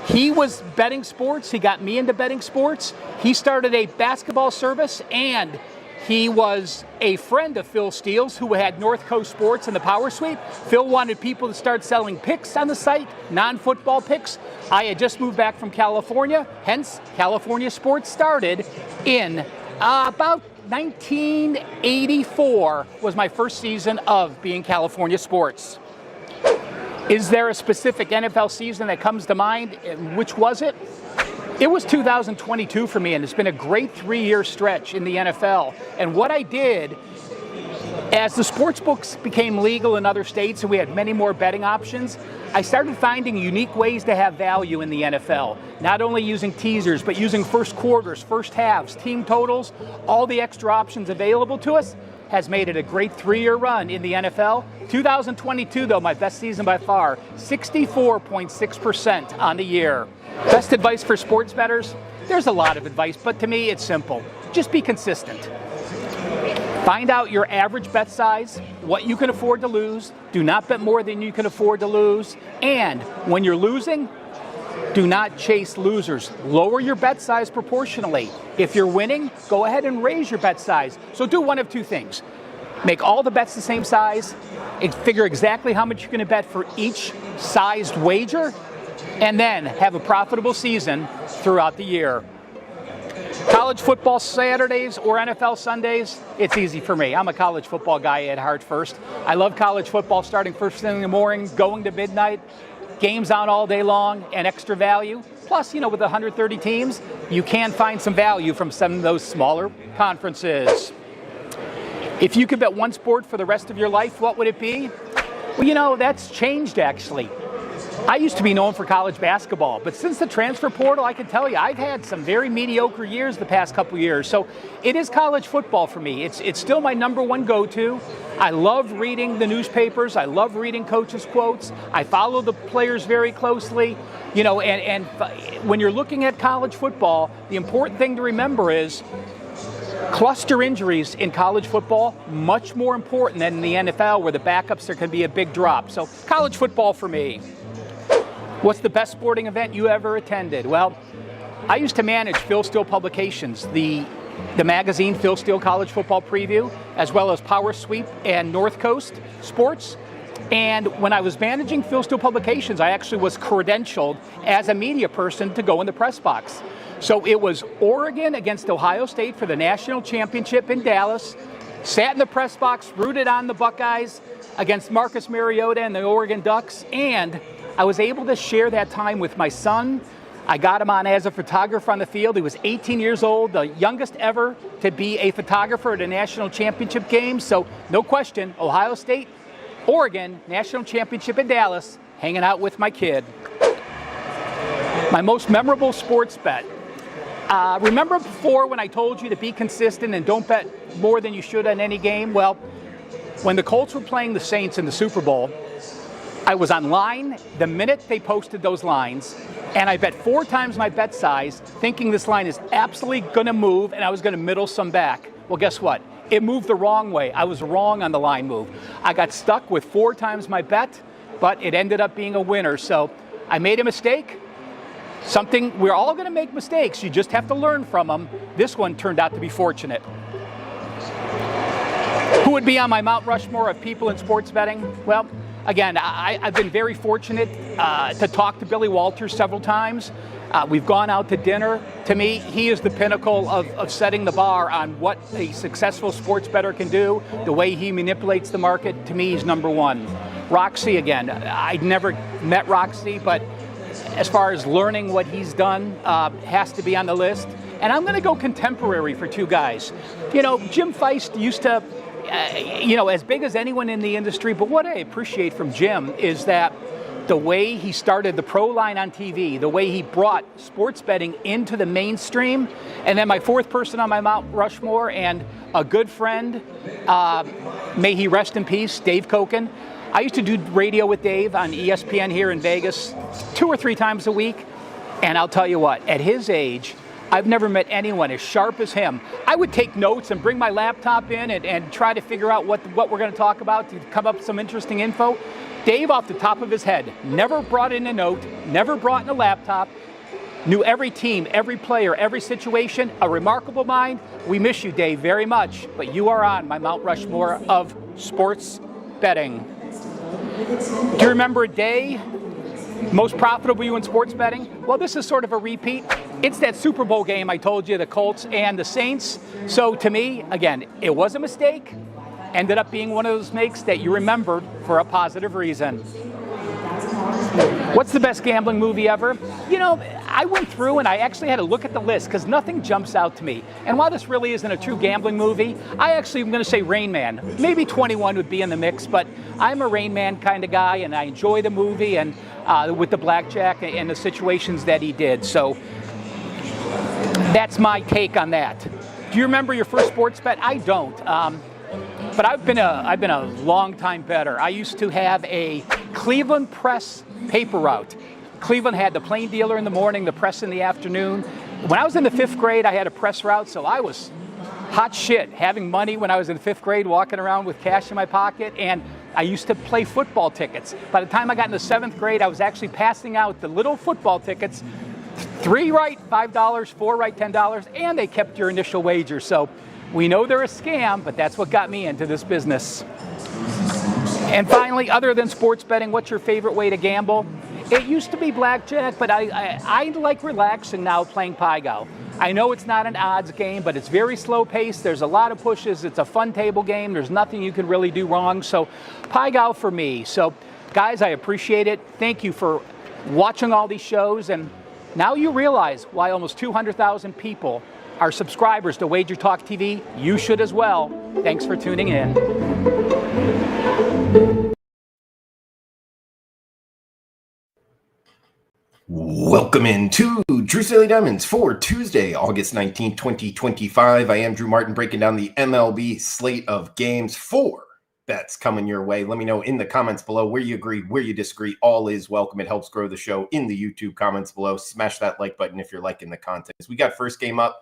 He was betting sports. He got me into betting sports. He started a basketball service, and he was a friend of Phil Steele's, who had North Coast Sports and the Power Suite. Phil wanted people to start selling picks on the site, non-football picks. I had just moved back from California, hence California Sports started in about 1984 was my first season of being California Sports. Is there a specific NFL season that comes to mind? Which was it? It was 2022 for me, and it's been a great 3-year stretch in the NFL. And what I did As the sports books became legal in other states and we had many more betting options, I started finding unique ways to have value in the NFL. Not only using teasers, but using first quarters, first halves, team totals, all the extra options available to us has made it a great 3-year run in the NFL. 2022, though, my best season by far, 64.6% on the year. Best advice for sports bettors? There's a lot of advice, but to me, it's simple. Just be consistent. Find out your average bet size, what you can afford to lose. Do not bet more than you can afford to lose. And when you're losing, do not chase losers. Lower your bet size proportionally. If you're winning, go ahead and raise your bet size. So do one of two things. Make all the bets the same size, figure exactly how much you're going to bet for each sized wager, and then have a profitable season throughout the year. College football Saturdays or NFL Sundays, it's easy for me. I'm a college football guy at heart first. I love college football starting first thing in the morning, going to midnight, games on all day long, and extra value. Plus, with 130 teams, you can find some value from some of those smaller conferences. If you could bet one sport for the rest of your life, what would it be? Well, that's changed actually. I used to be known for college basketball, but since the transfer portal, I can tell you, I've had some very mediocre years the past couple years. So it is college football for me. It's still my number one go-to. I love reading the newspapers. I love reading coaches' quotes. I follow the players very closely. And when you're looking at college football, the important thing to remember is cluster injuries in college football, much more important than in the NFL where the backups, there can be a big drop. So college football for me. What's the best sporting event you ever attended? Well, I used to manage Phil Steele Publications, the magazine Phil Steele College Football Preview, as well as Power Sweep and North Coast Sports. And when I was managing Phil Steele Publications, I actually was credentialed as a media person to go in the press box. So it was Oregon against Ohio State for the national championship in Dallas, sat in the press box, rooted on the Buckeyes against Marcus Mariota and the Oregon Ducks, and I was able to share that time with my son. I got him on as a photographer on the field. He was 18 years old, the youngest ever to be a photographer at a national championship game. So no question, Ohio State, Oregon, national championship in Dallas, hanging out with my kid. My most memorable sports bet. Remember before when I told you to be consistent and don't bet more than you should on any game? Well, when the Colts were playing the Saints in the Super Bowl, I was online the minute they posted those lines, and I bet 4 times my bet size, thinking this line is absolutely going to move, and I was going to middle some back. Well, guess what? It moved the wrong way. I was wrong on the line move. I got stuck with 4 times my bet, but it ended up being a winner. So I made a mistake. We're all going to make mistakes. You just have to learn from them. This one turned out to be fortunate. Who would be on my Mount Rushmore of people in sports betting? Well, again, I've been very fortunate to talk to Billy Walters several times. We've gone out to dinner. To me, he is the pinnacle of setting the bar on what a successful sports bettor can do, the way he manipulates the market. To me, he's number one. Roxy, again, I'd never met Roxy, but as far as learning what he's done, has to be on the list. And I'm going to go contemporary for 2 guys. Jim Feist used to, as big as anyone in the industry, but what I appreciate from Jim is that the way he started the pro line on TV, the way he brought sports betting into the mainstream, and then my 4th person on my Mount Rushmore and a good friend, may he rest in peace, Dave Koken. I used to do radio with Dave on ESPN here in Vegas 2 or 3 times a week, and I'll tell you what, at his age, I've never met anyone as sharp as him. I would take notes and bring my laptop in and try to figure out what we're going to talk about to come up with some interesting info. Dave, off the top of his head, never brought in a note, never brought in a laptop, knew every team, every player, every situation, a remarkable mind. We miss you, Dave, very much, but you are on my Mount Rushmore of sports betting. Do you remember a day most profitable you in sports betting? Well, this is sort of a repeat. It's that Super Bowl game I told you, the Colts and the Saints. So to me, again, it was a mistake. Ended up being one of those mistakes that you remembered for a positive reason. What's the best gambling movie ever? I went through and I actually had to look at the list because nothing jumps out to me. And while this really isn't a true gambling movie, I actually am going to say Rain Man. Maybe 21 would be in the mix, but I'm a Rain Man kind of guy, and I enjoy the movie and with the blackjack and the situations that he did. So that's my take on that. Do you remember your first sports bet? I don't. But I've been a long time bettor. I used to have a Cleveland Press paper route. Cleveland had the plain dealer in the morning, the press in the afternoon. When I was in the 5th grade, I had a press route, so I was hot shit having money when I was in 5th grade, walking around with cash in my pocket, and I used to play football tickets. By the time I got into 7th grade, I was actually passing out the little football tickets, 3 right, $5, 4 right, $10, and they kept your initial wager. So we know they're a scam, but that's what got me into this business. And finally, other than sports betting, what's your favorite way to gamble? It used to be blackjack, but I like relaxing now playing Pai-Gow. I know it's not an odds game, but it's very slow paced. There's a lot of pushes. It's a fun table game. There's nothing you can really do wrong. So Pai-Gow for me. So guys, I appreciate it. Thank you for watching all these shows. And now you realize why almost 200,000 people are subscribers to WagerTalk TV. You should as well. Thanks for tuning in. Welcome into Drew's Daily Diamonds for Tuesday, August 19th, 2025. I am Drew Martin breaking down the MLB slate of games. 4 bets coming your way. Let me know in the comments below where you agree, where you disagree. All is welcome. It helps grow the show in the YouTube comments below. Smash that like button if you're liking the content. We got first game up.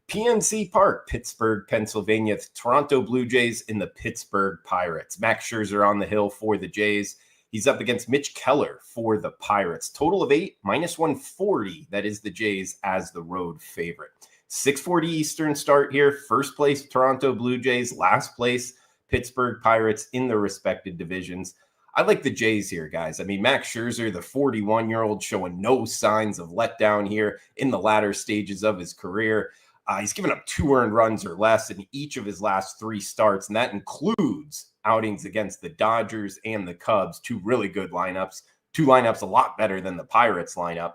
PNC Park, Pittsburgh, Pennsylvania. The Toronto Blue Jays in the Pittsburgh Pirates. Max Scherzer on the hill for the Jays. He's up against Mitch Keller for the Pirates. Total of 8, -140. That is the Jays as the road favorite. 6:40 Eastern start here. First place, Toronto Blue Jays. Last place, Pittsburgh Pirates in their respective divisions. I like the Jays here, guys. I mean, Max Scherzer, the 41-year-old, showing no signs of letdown here in the latter stages of his career. He's given up 2 earned runs or less in each of his last 3 starts, and that includes outings against the Dodgers and the Cubs, 2 really good lineups, 2 lineups a lot better than the Pirates lineup.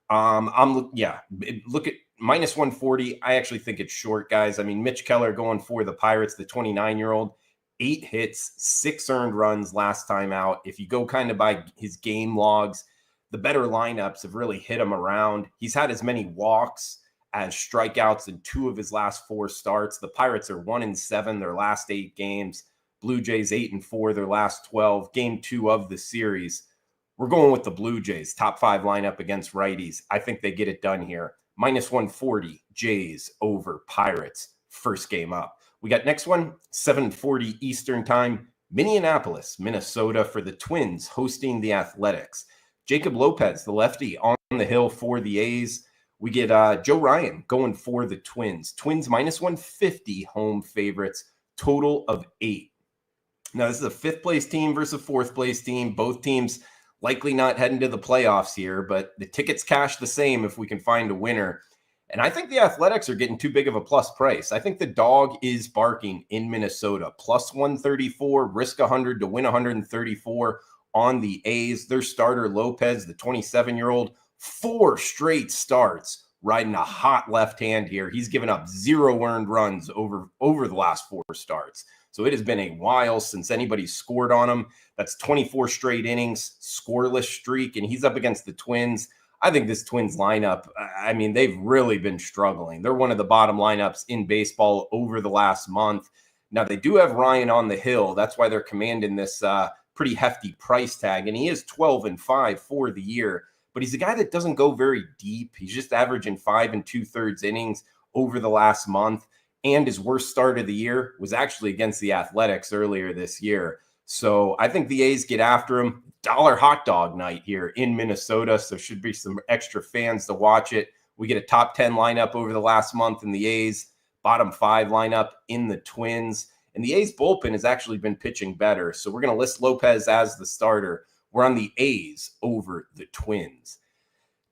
Look at -140. I actually think it's short, guys. I mean, Mitch Keller going for the Pirates, the 29-year-old, 8 hits, 6 earned runs last time out. If you go kind of by his game logs, the better lineups have really hit him around. He's had as many walks as strikeouts in 2 of his last 4 starts. The Pirates are 1-7 their last 8 games. Blue Jays 8-4 their last 12. Game 2 of the series. We're going with the Blue Jays. Top 5 lineup against righties. I think they get it done here. -140 Jays over Pirates. First game up. We got next one, 7:40 Eastern time. Minneapolis, Minnesota for the Twins hosting the Athletics. Jacob Lopez, the lefty, on the hill for the A's. We get Joe Ryan going for the Twins. Twins -150 home favorites. Total of 8. Now, this is a 5th place team versus a 4th place team. Both teams likely not heading to the playoffs here, but the tickets cash the same if we can find a winner. And I think the Athletics are getting too big of a plus price. I think the dog is barking in Minnesota. +134, risk 100 to win 134 on the A's. Their starter, Lopez, the 27-year-old, 4 straight starts, riding a hot left hand here. He's given up 0 earned runs over the last 4 starts. So it has been a while since anybody's scored on him. That's 24 straight innings, scoreless streak, and he's up against the Twins. I think this Twins lineup, I mean, they've really been struggling. They're one of the bottom lineups in baseball over the last month. Now, they do have Ryan on the hill. That's why they're commanding this pretty hefty price tag, and he is 12-5 for the year. But he's a guy that doesn't go very deep. He's just averaging 5 2/3 innings over the last month. And his worst start of the year was actually against the Athletics earlier this year. So I think the A's get after him. Dollar hot dog night here in Minnesota. So should be some extra fans to watch it. We get a top 10 lineup over the last month in the A's, bottom 5 lineup in the Twins. And the A's bullpen has actually been pitching better. So we're going to list Lopez as the starter. We're on the A's over the Twins.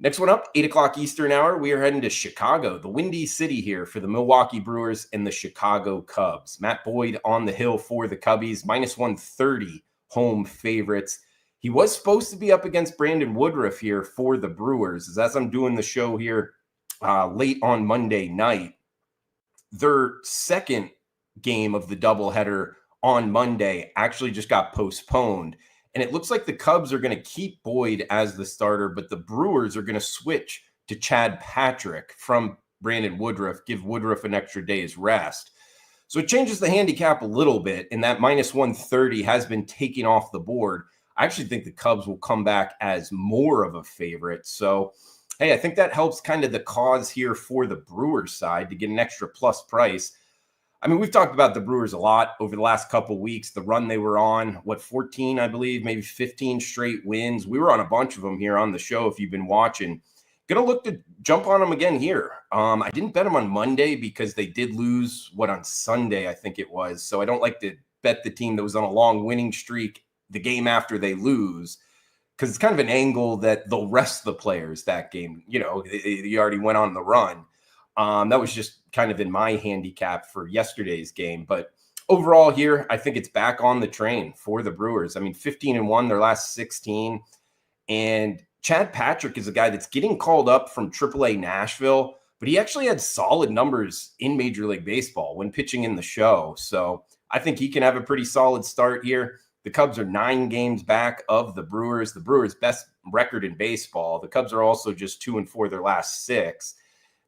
Next one up, 8 o'clock Eastern hour, we are heading to Chicago, the Windy City here for the Milwaukee Brewers and the Chicago Cubs. Matt Boyd on the hill for the Cubbies, -130 home favorites. He was supposed to be up against Brandon Woodruff here for the Brewers. As I'm doing the show here late on Monday night, their second game of the doubleheader on Monday actually just got postponed. And it looks like the Cubs are going to keep Boyd as the starter, but the Brewers are going to switch to Chad Patrick from Brandon Woodruff, give Woodruff an extra day's rest. So it changes the handicap a little bit, and that minus 130 has been taken off the board. I actually think the Cubs will come back as more of a favorite. So, hey, I think that helps kind of the cause here for the Brewers side to get an extra plus price. I mean, we've talked about the Brewers a lot over the last couple of weeks, the run they were on, 14, I believe, maybe 15 straight wins. We were on a bunch of them here on the show if you've been watching. Going to look to jump on them again here. I didn't bet them on Monday because they did lose, on Sunday, I think it was. So I don't like to bet the team that was on a long winning streak the game after they lose, because it's kind of an angle that they'll rest the players that game. You know, they already went on the run. That was just kind of in my handicap for yesterday's game. But overall here, I think it's back on the train for the Brewers. I mean, 15-1, their last 16. And Chad Patrick is a guy that's getting called up from AAA Nashville, but he actually had solid numbers in Major League Baseball when pitching in the show. So I think he can have a pretty solid start here. The Cubs are 9 games back of the Brewers best record in baseball. The Cubs are also just 2-4 their last 6.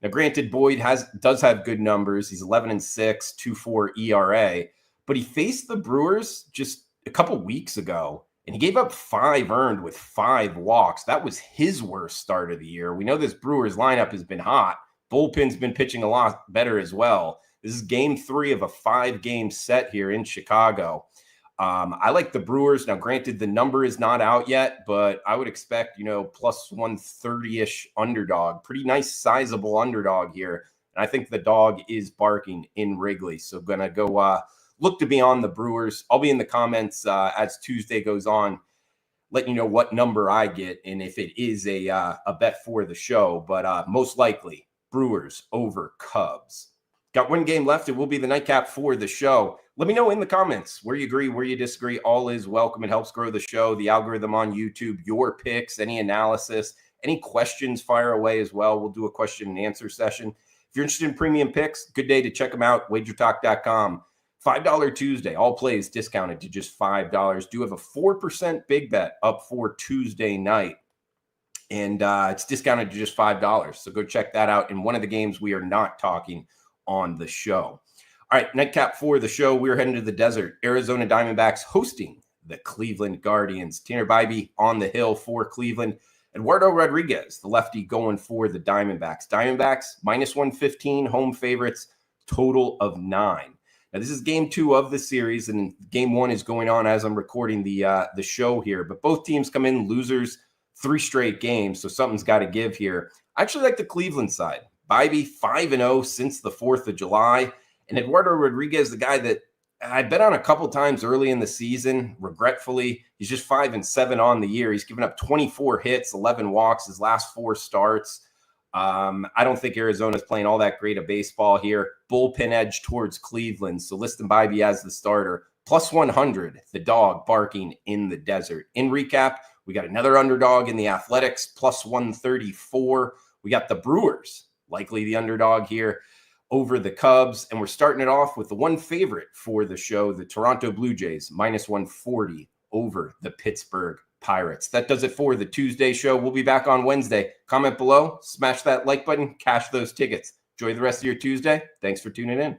Now, granted, Boyd does have good numbers. He's 11-6, 2.4 ERA, but he faced the Brewers just a couple weeks ago, and he gave up 5 earned with 5 walks. That was his worst start of the year. We know this Brewers lineup has been hot. Bullpen's been pitching a lot better as well. This is game 3 of a 5-game set here in Chicago. I like the Brewers. Now, granted, the number is not out yet, but I would expect, plus 130-ish underdog. Pretty nice, sizable underdog here. And I think the dog is barking in Wrigley. So going to go look to be on the Brewers. I'll be in the comments as Tuesday goes on, letting you know what number I get and if it is a bet for the show. But most likely, Brewers over Cubs. Got 1 game left. It will be the nightcap for the show. Let me know in the comments where you agree, where you disagree. All is welcome. It helps grow the show, the algorithm on YouTube, your picks, any analysis, any questions, fire away as well. We'll do a question and answer session. If you're interested in premium picks, good day to check them out, WagerTalk.com. $5 Tuesday, all plays discounted to just $5. Do have a 4% big bet up for Tuesday night. And it's discounted to just $5. So go check that out in one of the games we are not talking on the show. All right, nightcap for the show. We're heading to the desert. Arizona Diamondbacks hosting the Cleveland Guardians. Tanner Bybee on the hill for Cleveland. Eduardo Rodriguez, the lefty, going for the Diamondbacks. Diamondbacks minus 115, home favorites, total of 9. Now, this is game 2 of the series, and game 1 is going on as I'm recording the show here. But both teams come in losers 3 straight games, so something's got to give here. I actually like the Cleveland side. Bybee 5-0 since the 4th of July. And Eduardo Rodriguez, the guy that I bet on a couple times early in the season, regretfully, he's just 5-7 on the year. He's given up 24 hits, 11 walks his last 4 starts. I don't think Arizona's playing all that great a baseball here. Bullpen edge towards Cleveland. So listing Bybee as the starter. Plus 100, the dog barking in the desert. In recap, we got another underdog in the Athletics, plus 134. We got the Brewers, likely the underdog here, over the Cubs. And we're starting it off with the one favorite for the show, the Toronto Blue Jays, minus 140 over the Pittsburgh Pirates. That does it for the Tuesday show. We'll be back on Wednesday. Comment below, smash that like button, cash those tickets. Enjoy the rest of your Tuesday. Thanks for tuning in.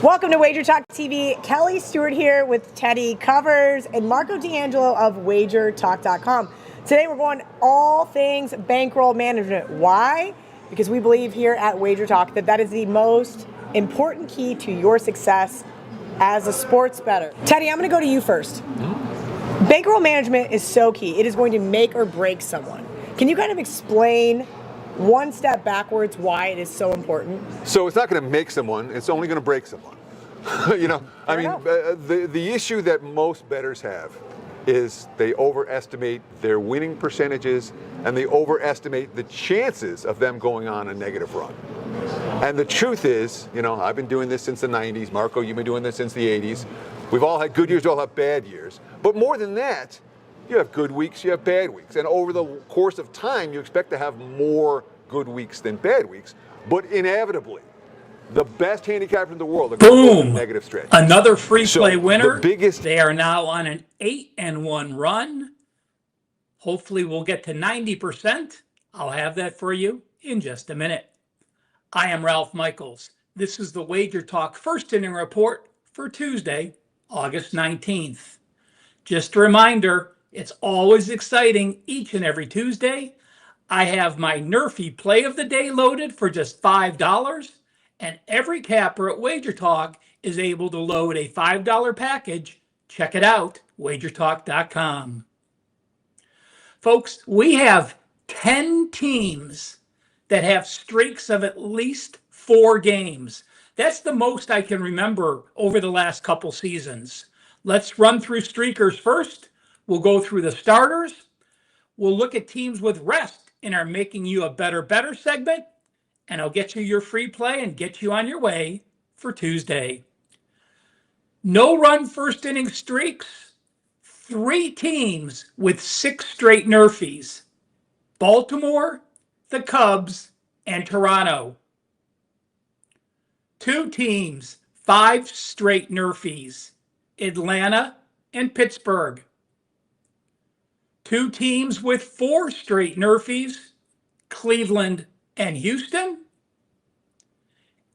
Welcome to WagerTalk TV. Kelly Stewart here with Teddy Covers and Marco D'Angelo of WagerTalk.com. Today we're going all things bankroll management. Why? Because we believe here at WagerTalk that is the most important key to your success as a sports bettor. Teddy, I'm going to go to you first. Bankroll management is so key. It is going to make or break someone. Can you kind of explain one step backwards why it is so important? So it's not going to make someone, it's only going to break someone. The issue that most bettors have is they overestimate their winning percentages and they overestimate the chances of them going on a negative run. And the truth is, I've been doing this since the 90s. Marco, you've been doing this since the 80s. We've all had good years, we all have bad years. But more than that, you have good weeks, you have bad weeks. And over the course of time, you expect to have more good weeks than bad weeks. But inevitably, the best handicappers in the world are going to go to negative stretch. Another free play So, winner. the biggest- They are now on an 8-1 run. Hopefully we'll get to 90%. I'll have that for you in just a minute. I am Ralph Michaels. This is the Wager Talk First Inning Report for Tuesday, August 19th. Just a reminder, it's always exciting each and every Tuesday. I have my Nerfy play of the day loaded for just $5, and every capper at Wager Talk is able to load a $5 package. Check it out, WagerTalk.com. Folks, we have 10 teams that have streaks of at least 4 games. That's the most I can remember over the last couple seasons. Let's run through streakers first. We'll go through the starters. We'll look at teams with rest in our Making You a Better segment. And I'll get you your free play and get you on your way for Tuesday. No run first inning streaks. 3 teams with 6 straight Nerfies. Baltimore, the Cubs, and Toronto. 2 teams, 5 straight Nerfies. Atlanta and Pittsburgh. 2 teams with 4 straight Nerfies. Cleveland and Houston.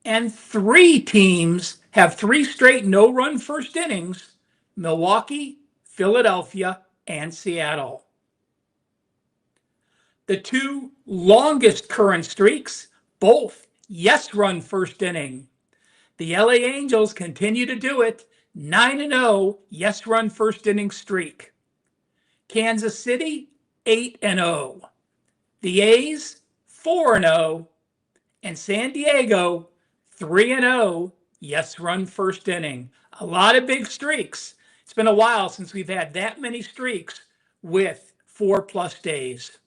And 3 teams have 3 straight no-run first innings. Milwaukee, Philadelphia, and Seattle. The 2 longest current streaks, both yes-run first inning. The LA Angels continue to do it. 9-0 yes-run first inning streak. Kansas City, 8-0. The A's, 4-0. And San Diego, 3-0 yes-run first inning. A lot of big streaks. It's been a while since we've had that many streaks with 4+ days.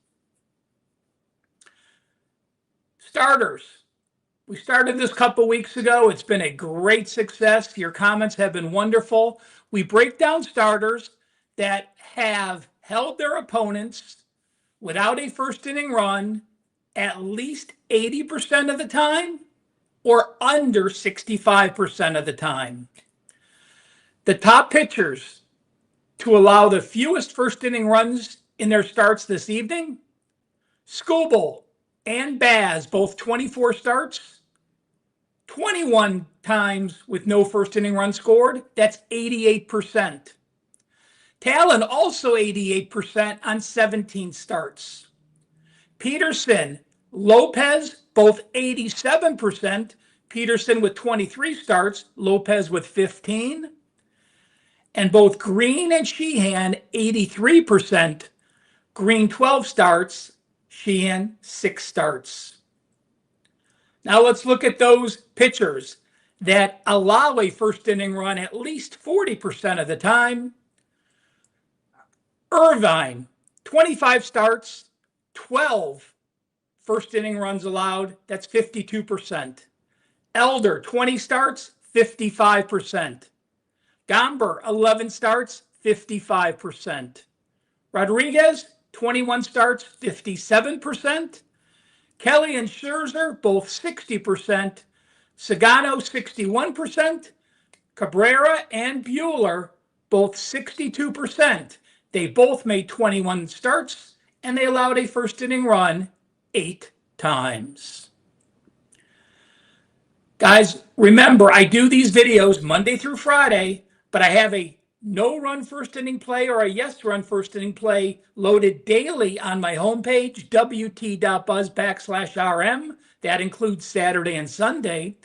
Starters. We started this a couple weeks ago. It's been a great success. Your comments have been wonderful. We break down starters that have held their opponents without a first inning run at least 80% of the time or under 65% of the time. The top pitchers to allow the fewest first inning runs in their starts this evening, Skubal and Baz, both 24 starts, 21 times with no first inning run scored. That's 88%. Talon also 88% on 17 starts. Peterson, Lopez, both 87%. Peterson with 23 starts, Lopez with 15. And both Green and Sheehan, 83%. Green 12 starts, Sheehan 6 starts. Now let's look at those pitchers that allow a first inning run at least 40% of the time. Irvine, 25 starts, 12 first inning runs allowed. That's 52%. Elder, 20 starts, 55%. Gomber, 11 starts, 55%. Rodriguez, 21 starts, 57%. Kelly and Scherzer, both 60%. Sagano, 61%. Cabrera and Buehler, both 62%. They both made 21 starts, and they allowed a first inning run 8 times. Guys, remember, I do these videos Monday through Friday, but I have a no run first inning play or a yes run first inning play loaded daily on my homepage, wt.buzz/RM. That includes Saturday and Sunday.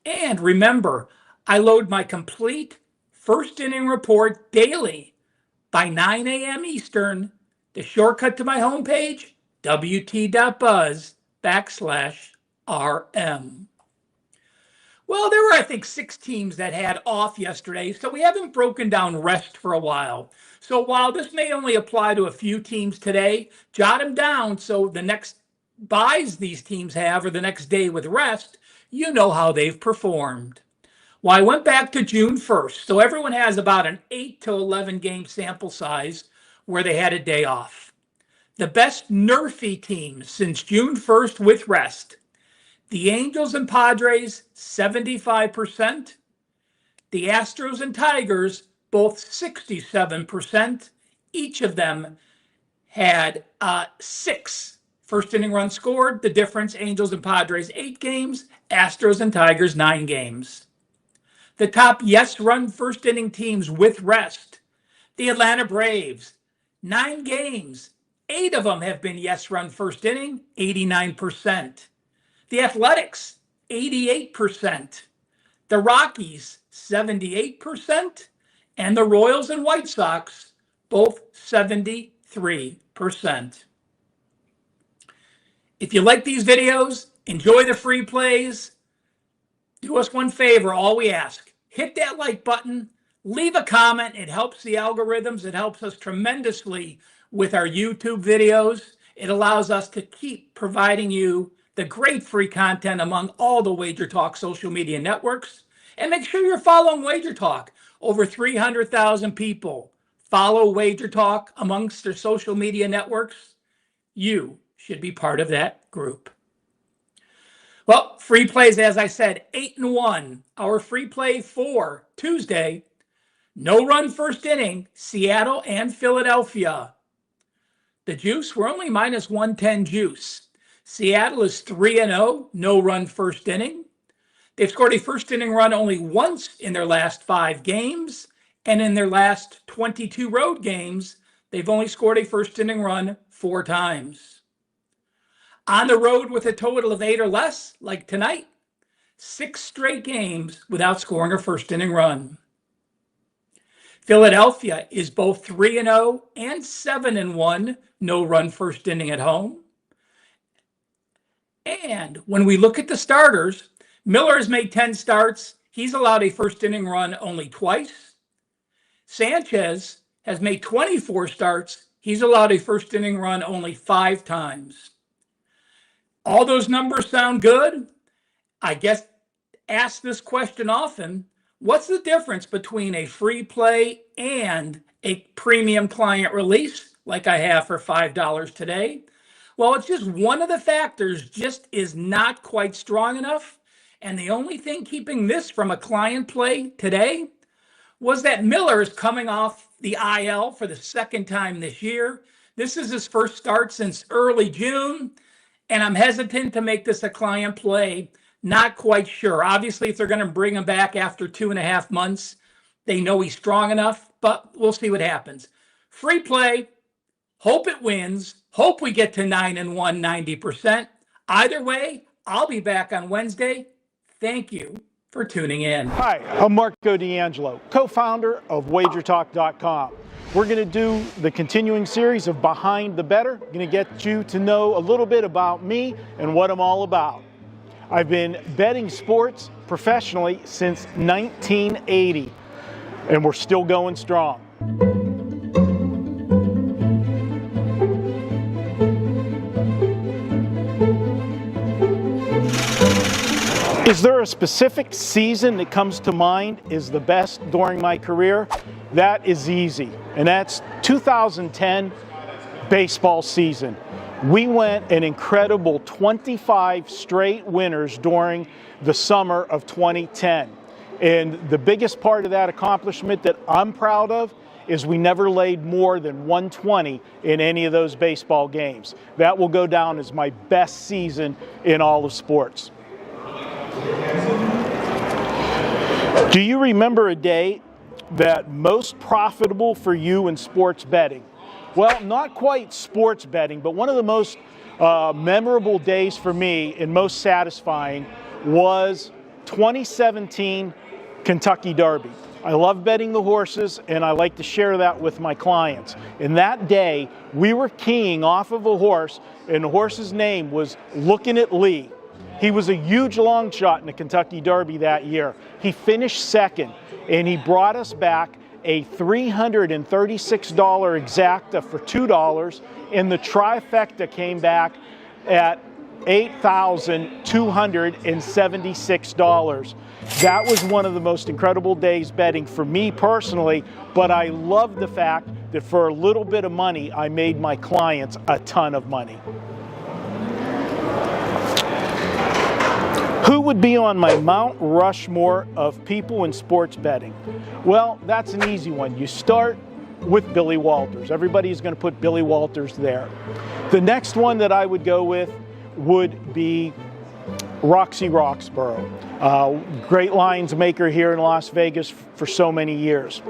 And remember, I load my complete first inning report daily by 9 a.m. Eastern. The shortcut to my homepage, wt.buzz/RM. Well, there were, I think, 6 teams that had off yesterday, so we haven't broken down rest for a while. So while this may only apply to a few teams today, jot them down so the next buys these teams have or the next day with rest, you know how they've performed. Well, I went back to June 1st, so everyone has about an 8 to 11 game sample size where they had a day off. The best nerfy teams since June 1st with rest: the Angels and Padres, 75%. The Astros and Tigers, both 67%. Each of them had 6 first inning runs scored. The difference, Angels and Padres, 8 games. Astros and Tigers, 9 games. The top yes run first inning teams with rest: the Atlanta Braves, 9 games. 8 of them have been yes run first inning, 89%. The Athletics, 88%. The Rockies, 78%. And the Royals and White Sox, both 73%. If you like these videos, enjoy the free plays, do us one favor, all we ask. Hit that like button, leave a comment. It helps the algorithms. It helps us tremendously with our YouTube videos. It allows us to keep providing you the great free content among all the WagerTalk social media networks. And make sure you're following WagerTalk. Over 300,000 people follow WagerTalk amongst their social media networks. You should be part of that group. Well, free plays, as I said, 8-1. Our free play for Tuesday: no run first inning, Seattle and Philadelphia. The juice, we're only minus 110 juice. Seattle is 3-0, no run first inning. They've scored a first inning run only once in their last 5 games, and in their last 22 road games, they've only scored a first inning run 4 times. On the road with a total of 8 or less, like tonight, 6 straight games without scoring a first inning run. Philadelphia is both 3-0 and 7-1, no run first inning at home. And when we look at the starters, Miller has made 10 starts. He's allowed a first inning run only twice. Sanchez has made 24 starts. He's allowed a first inning run only 5 times. All those numbers sound good. I guess ask this question often: what's the difference between a free play and a premium client release like I have for $5 today? Well, it's just one of the factors just is not quite strong enough. And the only thing keeping this from a client play today was that Miller is coming off the IL for the 2nd time this year. This is his first start since early June. And I'm hesitant to make this a client play. Not quite sure. Obviously, if they're going to bring him back after 2.5 months, they know he's strong enough, but we'll see what happens. Free play. Hope it wins. Hope we get to 9-1, 90%. Either way, I'll be back on Wednesday. Thank you for tuning in. Hi, I'm Marco D'Angelo, co-founder of WagerTalk.com. We're going to do the continuing series of Behind the Bettor. Going to get you to know a little bit about me and what I'm all about. I've been betting sports professionally since 1980, and we're still going strong. Is there a specific season that comes to mind is the best during my career? That is easy, and that's 2010 baseball season. We went an incredible 25 straight winners during the summer of 2010. And the biggest part of that accomplishment that I'm proud of is we never laid more than 120 in any of those baseball games. That will go down as my best season in all of sports. Do you remember a day that most profitable for you in sports betting? Well, not quite sports betting, but one of the most memorable days for me and most satisfying was 2017 Kentucky Derby. I love betting the horses, and I like to share that with my clients. And that day, we were keying off of a horse, and the horse's name was Looking at Lee. He was a huge long shot in the Kentucky Derby that year. He finished second, and he brought us back a $336 exacta for $2, and the trifecta came back at $8,276. That was one of the most incredible days betting for me personally, but I love the fact that for a little bit of money, I made my clients a ton of money. Who would be on my Mount Rushmore of people in sports betting? Well, that's an easy one. You start with Billy Walters. Everybody's going to put Billy Walters there. The next one that I would go with would be Roxy Roxborough, great lines maker here in Las Vegas for so many years.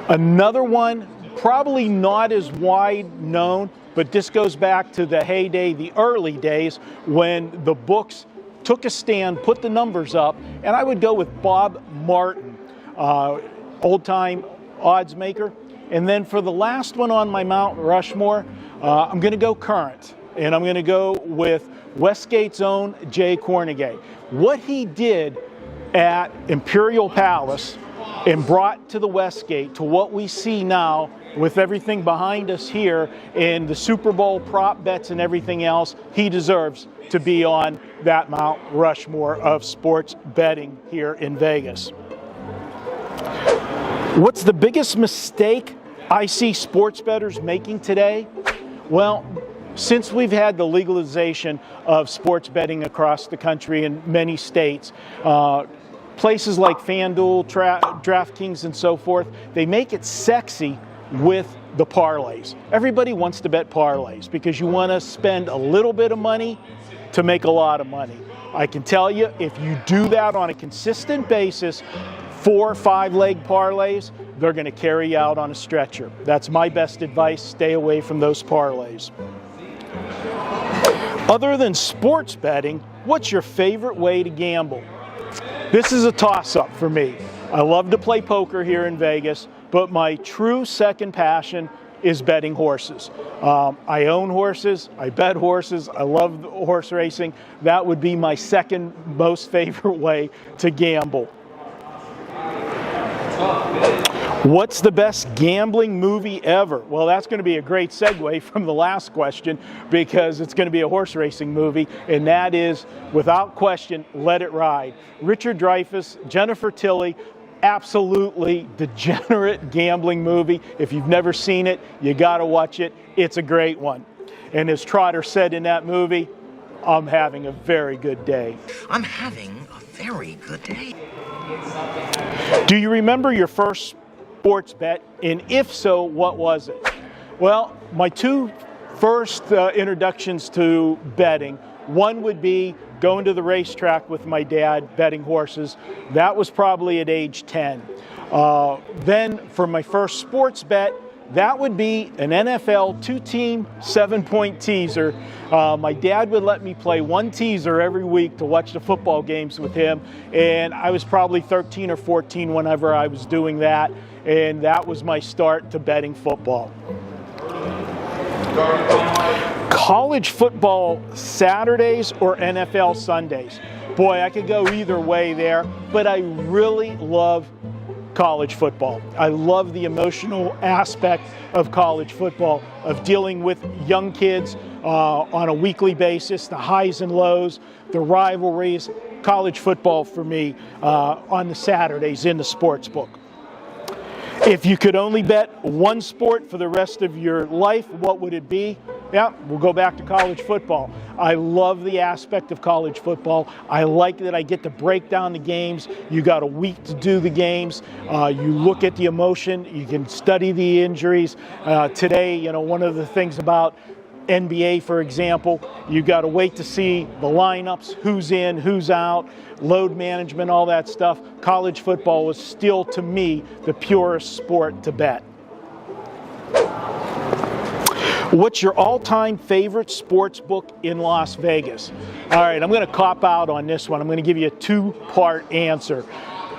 Another one, probably not as wide known, but this goes back to the heyday, the early days when the books took a stand, put the numbers up, and I would go with Bob Martin, old-time odds maker. And then for the last one on my Mount Rushmore, I'm going to go current, and I'm going to go with Westgate's own Jay Kornegay. What he did at Imperial Palace and brought to the Westgate to what we see now with everything behind us here and the Super Bowl prop bets and everything else, he deserves to be on that Mount Rushmore of sports betting here in Vegas. What's the biggest mistake I see sports bettors making today? Well, since we've had the legalization of sports betting across the country in many states, places like FanDuel, DraftKings, and so forth, they make it sexy with the parlays. Everybody wants to bet parlays because you want to spend a little bit of money to make a lot of money. I can tell you, if you do that on a consistent basis, 4 or 5 leg parlays, they're going to carry you out on a stretcher. That's my best advice. Stay away from those parlays. Other than sports betting, what's your favorite way to gamble? This is a toss-up for me. I love to play poker here in Vegas, but my true second passion is betting horses. I own horses, I bet horses, I love horse racing. That would be my second most favorite way to gamble. What's the best gambling movie ever? Well, that's going to be a great segue from the last question because it's going to be a horse racing movie, and that is, without question, Let It Ride. Richard Dreyfuss, Jennifer Tilly, absolutely degenerate gambling movie. If you've never seen it, you got to watch it. It's a great one. And as Trotter said in that movie, I'm having a very good day. I'm having a very good day. Do you remember your first sports bet? And if so, what was it? Well, my two first introductions to betting, one would be going to the racetrack with my dad, betting horses. That was probably at age 10. Then for my first sports bet, that would be an NFL 2-team 7-point teaser. My dad would let me play one teaser every week to watch the football games with him, and I was probably 13 or 14 whenever I was doing that, and that was my start to betting football. College football Saturdays or NFL Sundays? Boy, I could go either way there, but I really love college football. I love the emotional aspect of college football, of dealing with young kids on a weekly basis, the highs and lows, the rivalries. College football for me on the Saturdays in the sports book. If you could only bet one sport for the rest of your life, what would it be? Yeah, we'll go back to college football. I love the aspect of college football. I like that I get to break down the games. You got a week to do the games. You look at the emotion. You can study the injuries. Today, one of the things about NBA, for example, you got to wait to see the lineups, who's in, who's out, load management, all that stuff. College football is still, to me, the purest sport to bet. What's your all-time favorite sports book in Las Vegas? All right, I'm going to cop out on this one. I'm going to give you a two-part answer.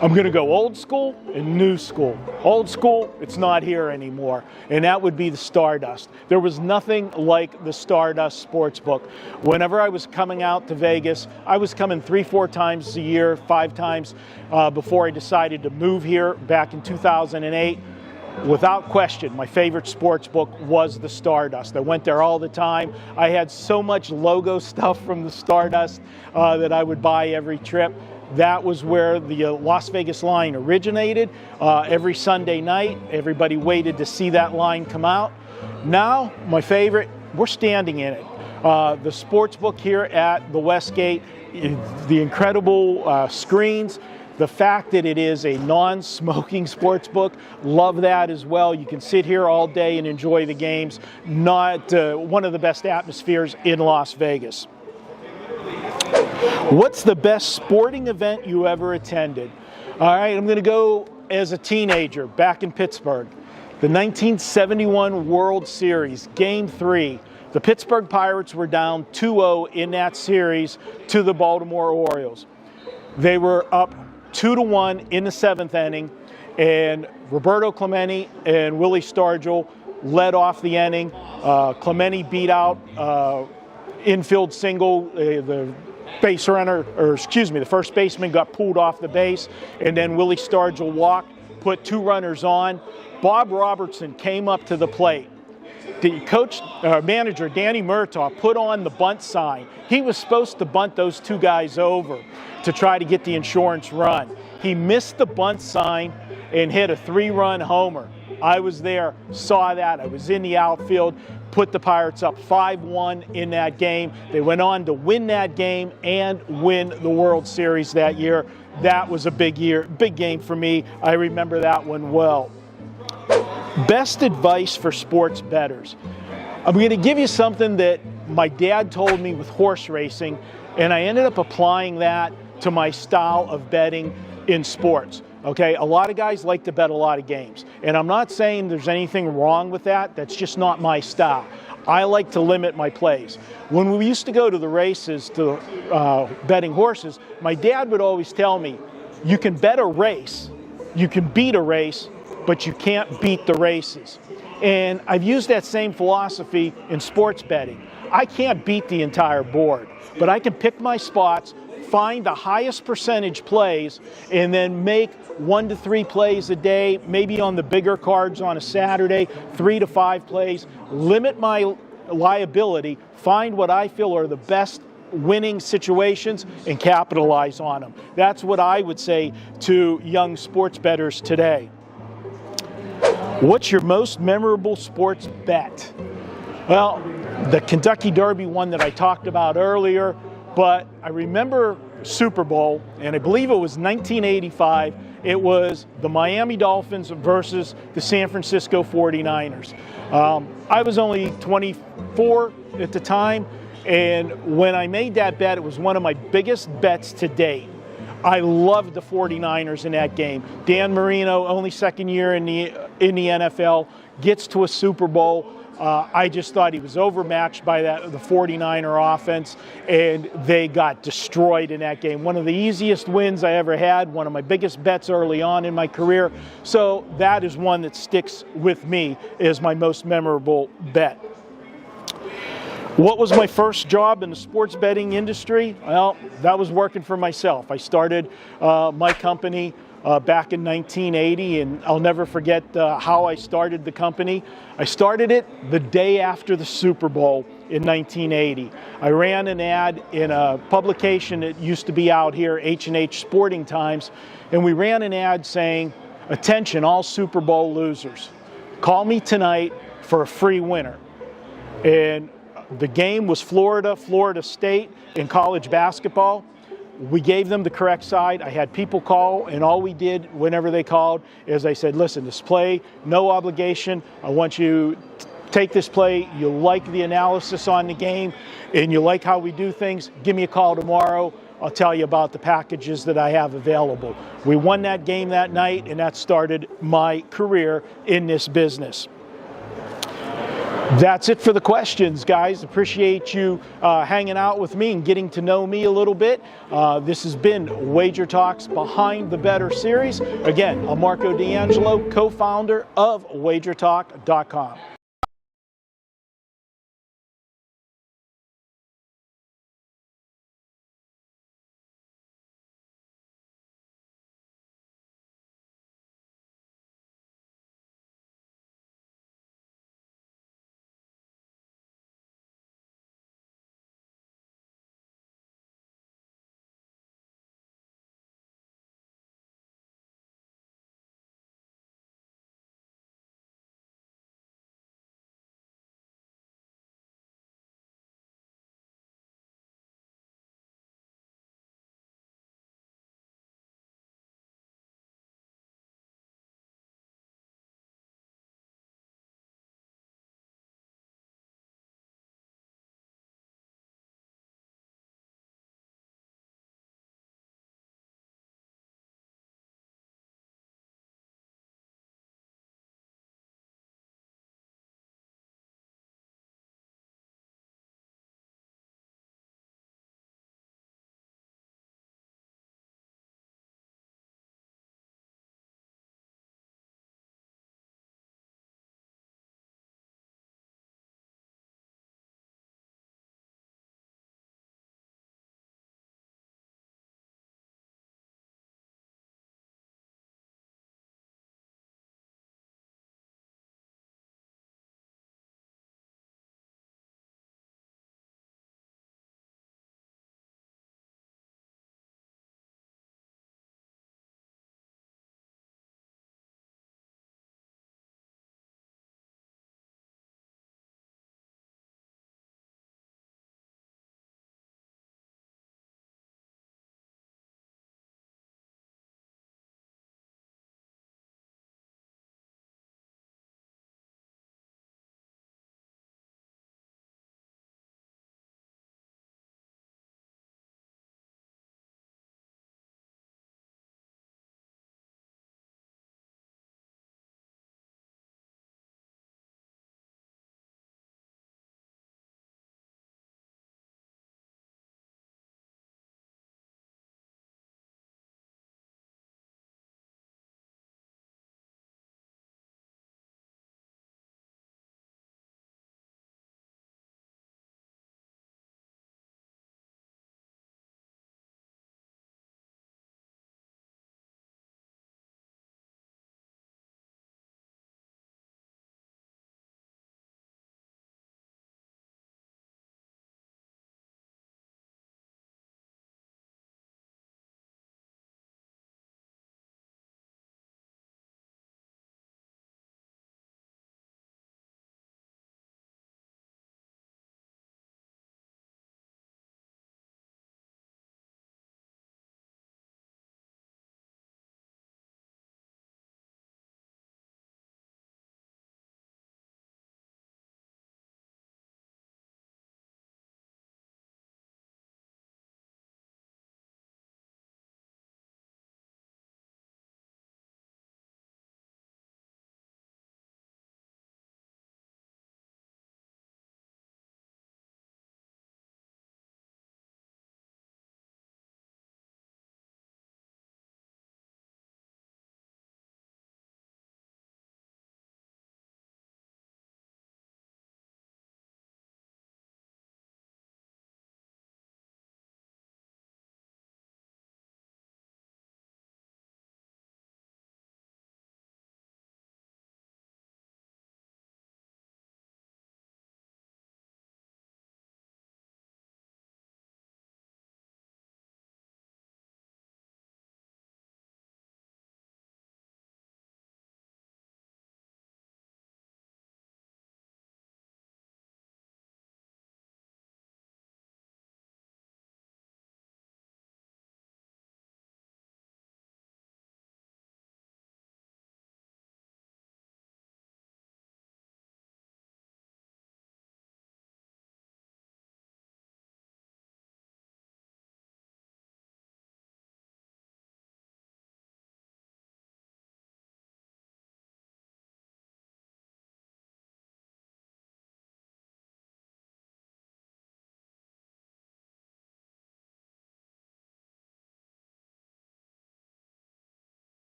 I'm going to go old school and new school. Old school, it's not here anymore, and that would be the Stardust. There was nothing like the Stardust sports book. Whenever I was coming out to Vegas, I was coming 3-4 times a year, 5 times before I decided to move here back in 2008. Without question, my favorite sports book was the Stardust. I went there all the time. I had so much logo stuff from the Stardust that I would buy every trip. That was where the Las Vegas line originated. Every Sunday night, everybody waited to see that line come out. Now, my favorite, we're standing in it. The sports book here at the Westgate, the incredible screens, the fact that it is a non-smoking sports book, love that as well. You can sit here all day and enjoy the games. Not one of the best atmospheres in Las Vegas. What's the best sporting event you ever attended? All right, I'm going to go as a teenager back in Pittsburgh. The 1971 World Series, Game 3. The Pittsburgh Pirates were down 2-0 in that series to the Baltimore Orioles. They were up 2-1 in the 7th inning, and Roberto Clemente and Willie Stargell led off the inning. Clemente beat out infield single, the base runner, the first baseman got pulled off the base, and then Willie Stargell walked, put 2 runners on. Bob Robertson came up to the plate. The manager, Danny Murtaugh, put on the bunt sign. He was supposed to bunt those 2 guys over to try to get the insurance run. He missed the bunt sign and hit a 3-run homer. I was there, saw that. I was in the outfield, put the Pirates up 5-1 in that game. They went on to win that game and win the World Series that year. That was a big game for me. I remember that one well. Best advice for sports bettors. I'm going to give you something that my dad told me with horse racing, and I ended up applying that to my style of betting in sports. Okay, a lot of guys like to bet a lot of games, and I'm not saying there's anything wrong with that. That's just not my style. I like to limit my plays. When we used to go to the races, to betting horses, my dad would always tell me, you can bet a race, you can beat a race, but you can't beat the races. And I've used that same philosophy in sports betting. I can't beat the entire board, but I can pick my spots, find the highest percentage plays, and then make 1 to 3 plays a day, maybe on the bigger cards on a Saturday, 3 to 5 plays, limit my liability, find what I feel are the best winning situations, and capitalize on them. That's what I would say to young sports bettors today. What's your most memorable sports bet? Well, the Kentucky Derby one that I talked about earlier, but I remember Super Bowl, and I believe it was 1985. It was the Miami Dolphins versus the San Francisco 49ers. I was only 24 at the time, and when I made that bet, it was one of my biggest bets to date. I loved the 49ers in that game. Dan Marino, only second year in the NFL, gets to a Super Bowl. I just thought he was overmatched by the 49er offense, and they got destroyed in that game. One of the easiest wins I ever had, one of my biggest bets early on in my career. So that is one that sticks with me as my most memorable bet. What was my first job in the sports betting industry? Well, that was working for myself. I started my company back in 1980, and I'll never forget how I started the company. I started it the day after the Super Bowl in 1980. I ran an ad in a publication that used to be out here, H&H Sporting Times, and we ran an ad saying, "Attention, all Super Bowl losers. Call me tonight for a free winner." And the game was Florida State in college basketball. We gave them the correct side. I had people call, and all we did whenever they called is I said, "Listen, this play, no obligation. I want you take this play, you like the analysis on the game, and you like how we do things, give me a call tomorrow. I'll tell you about the packages that I have available. We won that game that night, and that started my career in this business. That's it for the questions, guys. Appreciate you hanging out with me and getting to know me a little bit. This has been WagerTalk's Behind the Bettor series. Again, I'm Marco D'Angelo, co-founder of WagerTalk.com.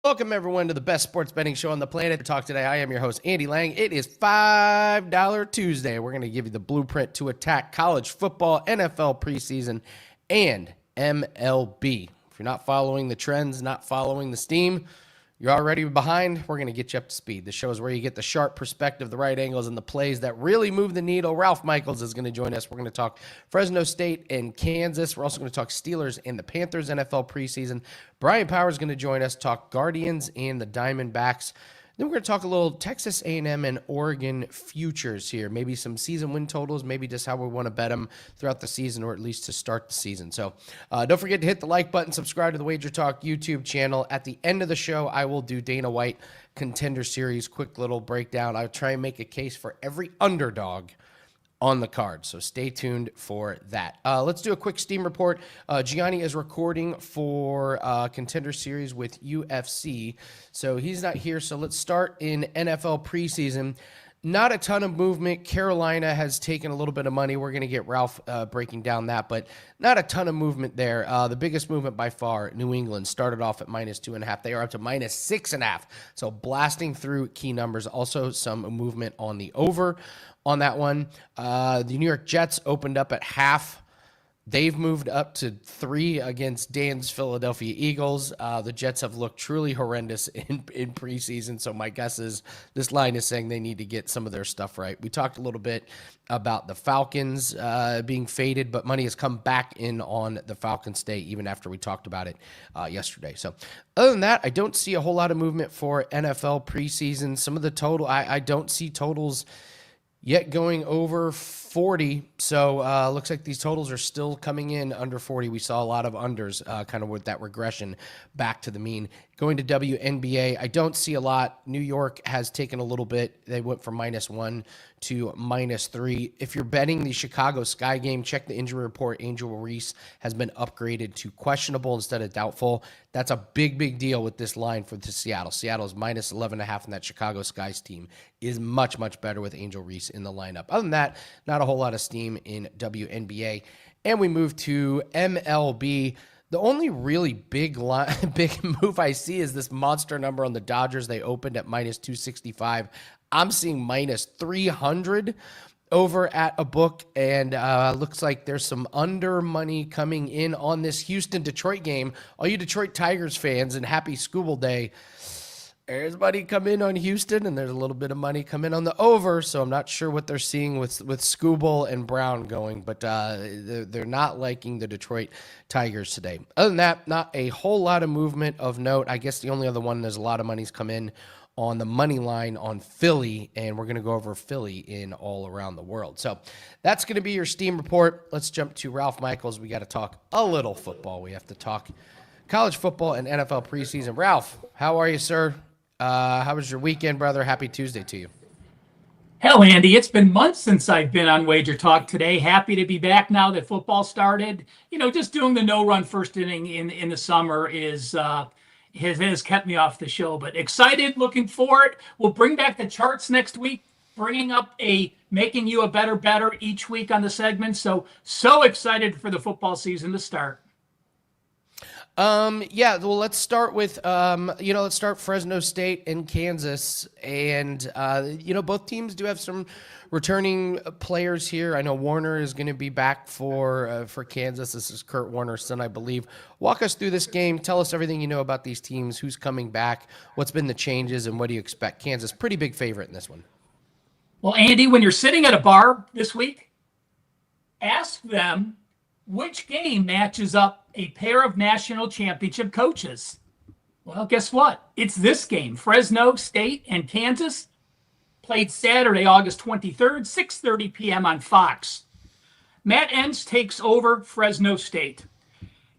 Welcome, everyone, to the best sports betting show on the planet. Talk today. I am your host, Andy Lang. It is $5 Tuesday. We're going to give you the blueprint to attack college football, NFL preseason, and MLB. If you're not following the trends, not following the steam, you're already behind. We're going to get you up to speed. The show is where you get the sharp perspective, the right angles, and the plays that really move the needle. Ralph Michaels is going to join us. We're going to talk Fresno State and Kansas. We're also going to talk Steelers and the Panthers NFL preseason. Brian Power is going to join us, talk Guardians and the Diamondbacks. Then we're going to talk a little Texas A&M and Oregon futures here. Maybe some season win totals, maybe just how we want to bet them throughout the season or at least to start the season. So don't forget to hit the like button, subscribe to the WagerTalk YouTube channel. At the end of the show, I will do Dana White Contender Series, quick little breakdown. I'll try and make a case for every underdog on the card, so stay tuned for that. Let's do a quick Steam report. Gianni is recording for Contender Series with UFC, so he's not here. So let's start in NFL preseason. Not a ton of movement. Carolina has taken a little bit of money. We're going to get Ralph breaking down that, but not a ton of movement there. The biggest movement by far, New England started off at -2.5. They are up to -6.5. So blasting through key numbers. Also some movement on the over on that one. The New York Jets opened up at half. They've moved up to 3 against Dan's Philadelphia Eagles. The Jets have looked truly horrendous in preseason, so my guess is this line is saying they need to get some of their stuff right. We talked a little bit about the Falcons being faded, but money has come back in on the Falcons stay even after we talked about it yesterday. So other than that, I don't see a whole lot of movement for NFL preseason. Some of the total, I don't see totals yet going over 40. So looks like these totals are still coming in under 40. We saw a lot of unders kind of with that regression back to the mean. Going to WNBA, I don't see a lot. New York has taken a little bit. They went from -1 to -3. If you're betting the Chicago Sky game, check the injury report. Angel Reese has been upgraded to questionable instead of doubtful. That's a big, big deal with this line for the Seattle. Seattle's -11.5, and that Chicago Skies team is much, much better with Angel Reese in the lineup. Other than that, not a whole lot of steam in WNBA. And we move to MLB. The only really big move I see is this monster number on the Dodgers. They opened at -265. I'm seeing -300 over at a book, and looks like there's some under money coming in on this Houston-Detroit game. All you Detroit Tigers fans, and happy Scooball Day. There's money come in on Houston, and there's a little bit of money come in on the over, so I'm not sure what they're seeing with Scooball and Brown going, but they're not liking the Detroit Tigers today. Other than that, not a whole lot of movement of note. I guess the only other one, there's a lot of money's come in on the money line on Philly, and we're going to go over Philly in all around the world. So that's going to be your Steam report. Let's jump to Ralph Michaels. We got to talk a little football. We have to talk college football and NFL preseason. Ralph, how are you, sir? How was your weekend, brother? Happy Tuesday to you. Hell, Andy, it's been months since I've been on WagerTalk today. Happy to be back now that football started. You know, just doing the no-run first inning in the summer has kept me off the show, but excited, looking forward. We'll bring back the charts next week, making you a better each week on the segment. So excited for the football season to start. Yeah, well, let's start with, let's start Fresno State and Kansas. And, both teams do have some returning players here. I know Warner is going to be back for Kansas. This is Kurt Warner's son, I believe. Walk us through this game. Tell us everything you know about these teams, who's coming back, what's been the changes, and what do you expect? Kansas, pretty big favorite in this one. Well, Andy, when you're sitting at a bar this week, ask them which game matches up a pair of national championship coaches. Well, guess what? It's this game. Fresno State and Kansas played Saturday, August 23rd, 6:30 p.m. on Fox. Matt Entz takes over Fresno State.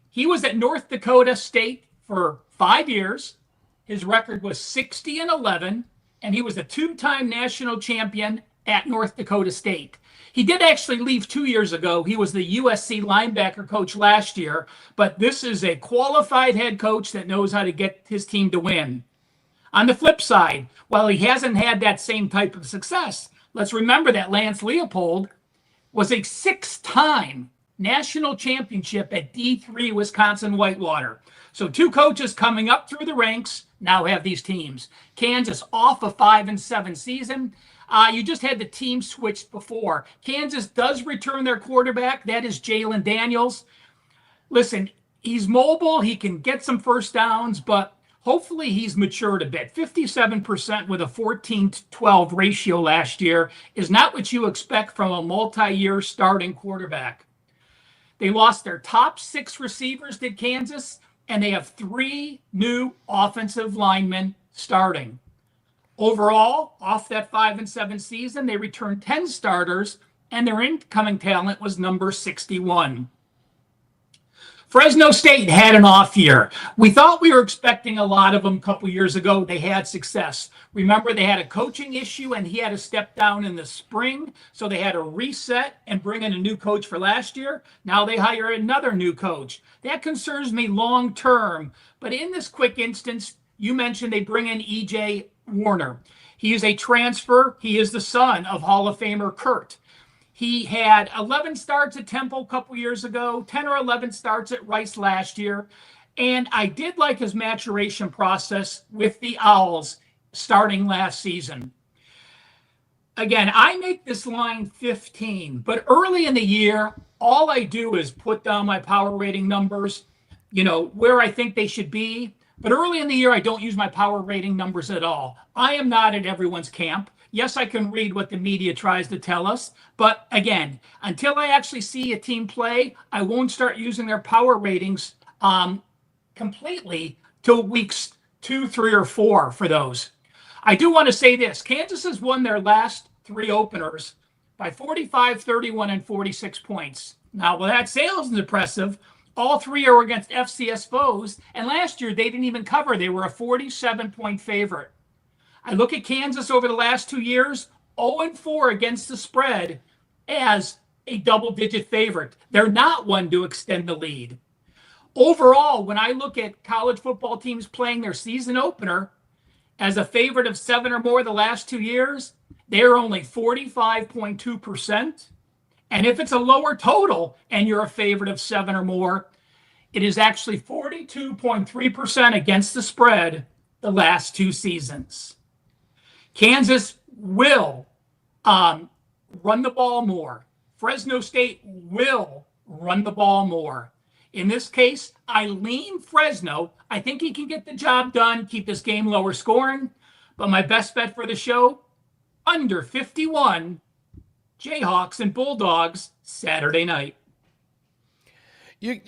He was at North Dakota State for 5 years. His record was 60-11, and he was a two-time national champion at North Dakota State. He did actually leave 2 years ago. He was the USC linebacker coach last year, but this is a qualified head coach that knows how to get his team to win. On the flip side, while he hasn't had that same type of success, let's remember that Lance Leopold was a 6-time national championship at D3 Wisconsin Whitewater. So two coaches coming up through the ranks, now have these teams. Kansas off a 5-7 season. You just had the team switched before. Kansas does return their quarterback. That is Jalen Daniels. Listen, he's mobile. He can get some first downs, but hopefully he's matured a bit. 57% with a 14-12 ratio last year is not what you expect from a multi-year starting quarterback. They lost their top 6 receivers, did Kansas, and they have 3 new offensive linemen starting. Overall, off that 5-7 season, they returned 10 starters, and their incoming talent was number 61. Fresno State had an off year. We thought we were expecting a lot of them a couple years ago. They had success. Remember, they had a coaching issue, and he had to step down in the spring, so they had to reset and bring in a new coach for last year. Now they hire another new coach. That concerns me long term, but in this quick instance, you mentioned they bring in E.J. Warner. He is a transfer. He is the son of Hall of Famer Kurt. He had 11 starts at Temple a couple years ago, 10 or 11 starts at Rice last year. And I did like his maturation process with the Owls starting last season. Again, I make this line 15, but early in the year, all I do is put down my power rating numbers, where I think they should be. But early in the year, I don't use my power rating numbers at all. I am not at everyone's camp. Yes, I can read what the media tries to tell us. But again, until I actually see a team play, I won't start using their power ratings completely till weeks 2, 3, or 4 for those. I do want to say this. Kansas has won their last 3 openers by 45, 31, and 46 points. Now, while that sales is impressive, all 3 are against FCS foes. And last year, they didn't even cover. They were a 47-point favorite. I look at Kansas over the last 2 years, 0-4 against the spread as a double-digit favorite. They're not one to extend the lead. Overall, when I look at college football teams playing their season opener as a favorite of 7 or more the last 2 years, they're only 45.2%. And if it's a lower total and you're a favorite of 7 or more, it is actually 42.3% against the spread the last 2 seasons. Kansas will run the ball more. Fresno State will run the ball more. In this case, I lean Fresno. I think he can get the job done, keep this game lower scoring. But my best bet for the show, under 51, Jayhawks and Bulldogs, Saturday night. Do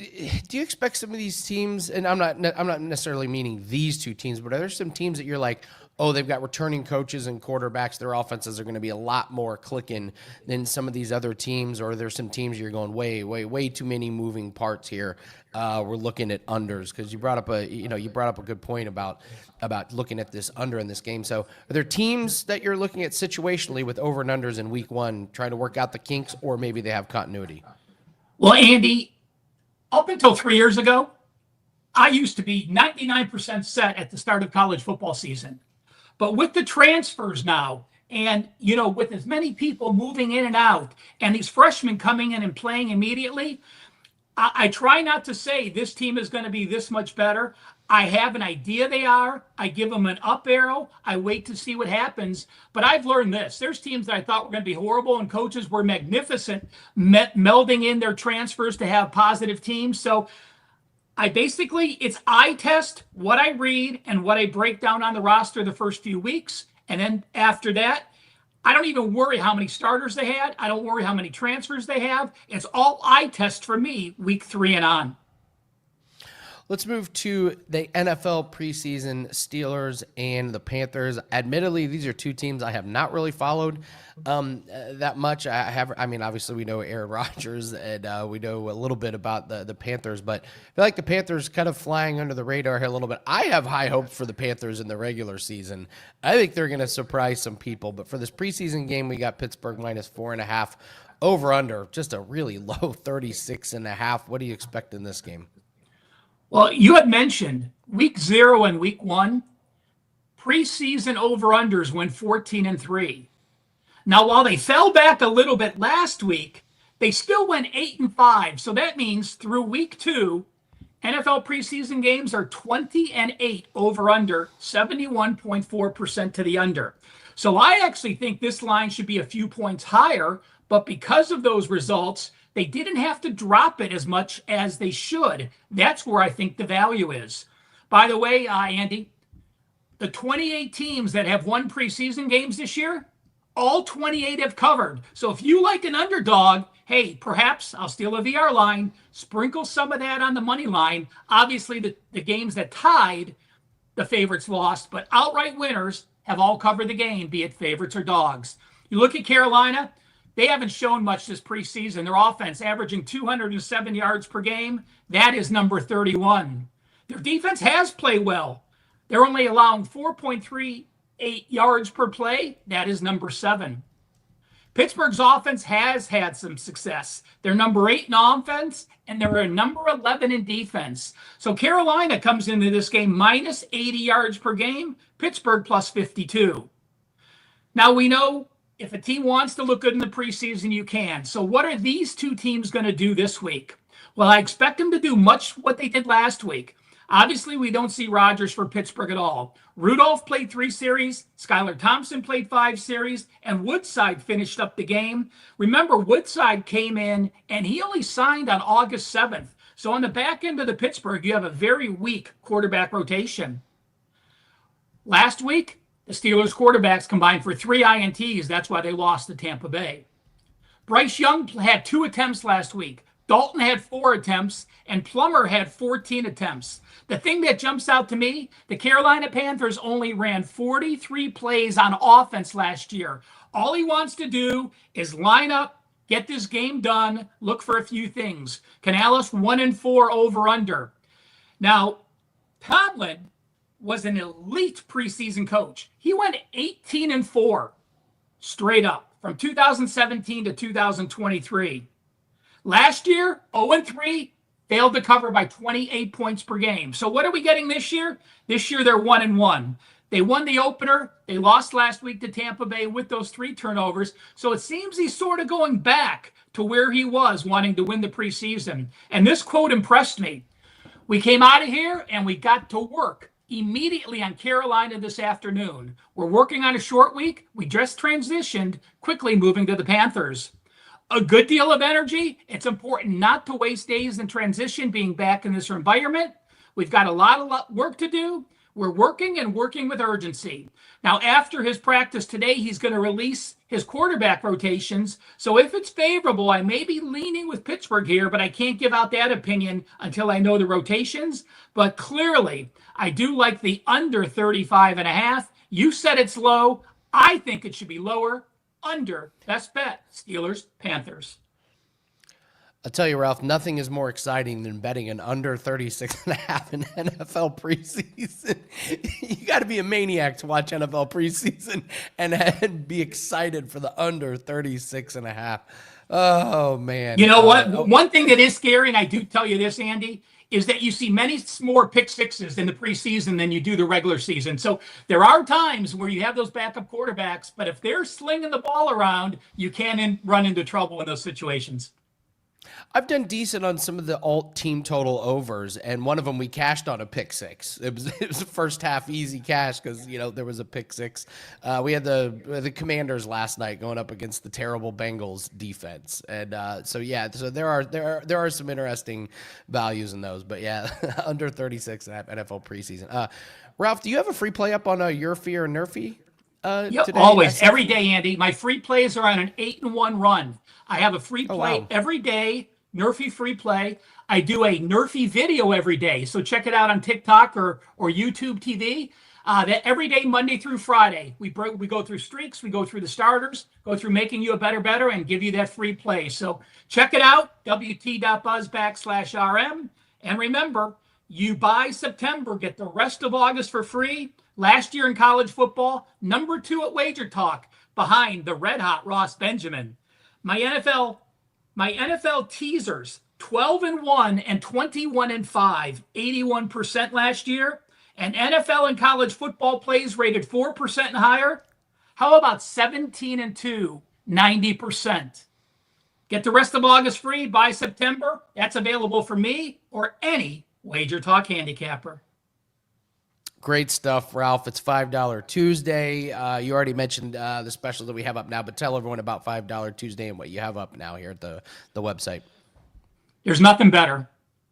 you expect some of these teams, and I'm not necessarily meaning these 2 teams, but are there some teams that you're like, oh, they've got returning coaches and quarterbacks, their offenses are going to be a lot more clicking than some of these other teams, or there's some teams you're going way too many moving parts here. We're looking at unders, because you brought up a good point about looking at this under in this game. So are there teams that you're looking at situationally with over and unders in week 1, trying to work out the kinks, or maybe they have continuity? Well, Andy, up until 3 years ago, I used to be 99% set at the start of college football season. But with the transfers now, and, with as many people moving in and out, and these freshmen coming in and playing immediately, I try not to say this team is going to be this much better. I have an idea they are. I give them an up arrow. I wait to see what happens. But I've learned this. There's teams that I thought were going to be horrible, and coaches were magnificent, melding in their transfers to have positive teams. So it's eye test what I read and what I break down on the roster the first few weeks. And then after that, I don't even worry how many starters they had. I don't worry how many transfers they have. It's all eye test for me week 3 and on. Let's move to the NFL preseason. Steelers and the Panthers. Admittedly, these are 2 teams I have not really followed that much. Obviously we know Aaron Rodgers, and we know a little bit about the Panthers, but I feel like the Panthers kind of flying under the radar here a little bit. I have high hopes for the Panthers in the regular season. I think they're going to surprise some people, but for this preseason game, we got Pittsburgh -4.5. Over under, just a really low 36.5. What do you expect in this game? Well, you had mentioned week 0 and week 1, preseason over-unders went 14-3. Now, while they fell back a little bit last week, they still went 8-5. So that means through week 2, NFL preseason games are 20-8 over under, 71.4% to the under. So I actually think this line should be a few points higher, but because of those results, they didn't have to drop it as much as they should. That's where I think the value is. By the way, Andy, the 28 teams that have won preseason games this year, all 28 have covered. So if you like an underdog, hey, perhaps I'll steal a VR line, sprinkle some of that on the money line. Obviously, the games that tied, the favorites lost, but outright winners have all covered the game, be it favorites or dogs. You look at Carolina, they haven't shown much this preseason. Their offense averaging 207 yards per game. That is number 31. Their defense has played well. They're only allowing 4.38 yards per play. That is number 7. Pittsburgh's offense has had some success. They're number 8 in offense, and they're number 11 in defense. So Carolina comes into this game minus 80 yards per game, Pittsburgh plus 52. Now we know if a team wants to look good in the preseason, you can. So what are these two teams going to do this week? Well, I expect them to do much what they did last week. Obviously, we don't see Rodgers for Pittsburgh at all. Rudolph played 3 series, Skylar Thompson played 5 series, and Woodside finished up the game. Remember, Woodside came in, and he only signed on August 7th. So on the back end of the Pittsburgh, you have a very weak quarterback rotation. Last week, the Steelers quarterbacks combined for 3 INTs. That's why they lost to Tampa Bay. Bryce Young had 2 attempts last week. Dalton had 4 attempts, and Plummer had 14 attempts. The thing that jumps out to me, the Carolina Panthers only ran 43 plays on offense last year. All he wants to do is line up, get this game done, look for a few things. Canales 1-4 over under. Now, Tomlin was an elite preseason coach. He went 18-4 straight up from 2017 to 2023. Last year, 0-3, failed to cover by 28 points per game. So what are we getting this year? This year, they're 1-1. They won the opener. They lost last week to Tampa Bay with those 3 turnovers. So it seems he's sort of going back to where he was wanting to win the preseason. And this quote impressed me. We came out of here and we got to work immediately on Carolina this afternoon. We're working on a short week. We just transitioned, quickly moving to the Panthers. A good deal of energy. It's important not to waste days in transition being back in this environment. We've got a lot of work to do. We're working and working with urgency. Now, after his practice today, he's going to release his quarterback rotations. So if it's favorable, I may be leaning with Pittsburgh here, but I can't give out that opinion until I know the rotations. But clearly, I do like the under 35.5. You said it's low. I think it should be lower. Under, best bet, Steelers, Panthers. I'll tell you, Ralph, nothing is more exciting than betting an under 36.5 in NFL preseason. You got to be a maniac to watch NFL preseason and be excited for the under 36.5. Oh, man. You know what? One thing that is scary, and I do tell you this, Andy, is that you see many more pick sixes in the preseason than you do the regular season. So there are times where you have those backup quarterbacks, but if they're slinging the ball around, you can run into trouble in those situations. I've done decent on some of the alt team total overs, and one of them we cashed on a pick 6. It was the first half easy cash because there was a pick 6. We had the Commanders last night going up against the terrible Bengals defense, and so there are some interesting values in those, but yeah, under 36 at NFL preseason. Ralph, do you have a free play up on your Fear and Nerfy? Yep, always, every day, Andy. My free plays are on an 8-1 run. I have a free play every day, Nerfy free play. I do a Nerfy video every day, so check it out on TikTok or YouTube TV. That every day, Monday through Friday, we go through streaks, we go through the starters, go through making you a better, and give you that free play. So check it out, wt.buzz/RM. And remember, you buy September, get the rest of August for free. Last year in college football, number 2 at WagerTalk, behind the red-hot Ross Benjamin. My NFL teasers, 12-1 and 21-5, 81% last year. And NFL and college football plays rated 4% and higher. How about 17-2, 90%? Get the rest of August free by September. That's available for me or any WagerTalk handicapper. Great stuff, Ralph. It's $5 Tuesday. You already mentioned the special that we have up now, but tell everyone about $5 Tuesday and what you have up now here at the website. There's nothing better.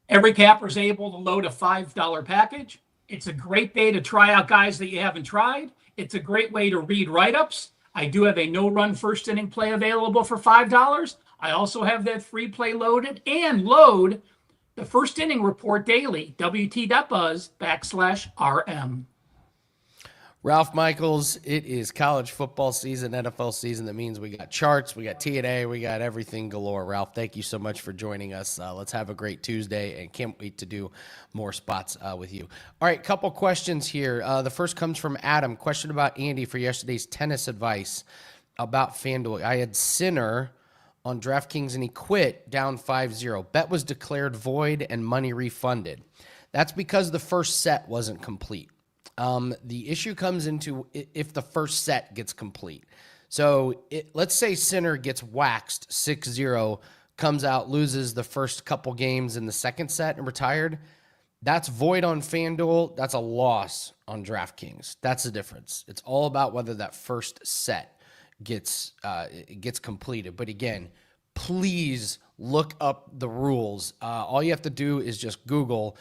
Every capper is able to load a $5 package. It's a great day to try out guys that you haven't tried. It's a great way to read write-ups. I do have a no-run first inning play available for $5. I also have that free play loaded and load the first inning report daily, WT.buzz/RM. Ralph Michaels, it is college football season, NFL season. That means we got charts, we got T&A, we got everything galore. Ralph, thank you so much for joining us. Let's have a great Tuesday, and can't wait to do more spots with you. All right, couple questions here. The first comes from Adam. Question about Andy for yesterday's tennis advice about FanDuel. I had Sinner on DraftKings, and he quit down 5-0. Bet was declared void and money refunded. That's because the first set wasn't complete. The issue comes into if the first set gets complete. So let's say Sinner gets waxed 6-0, comes out, loses the first couple games in the second set and retired. That's void on FanDuel. That's a loss on DraftKings. That's the difference. It's all about whether that first set gets completed. But again, please look up the rules. All you have to do is just Google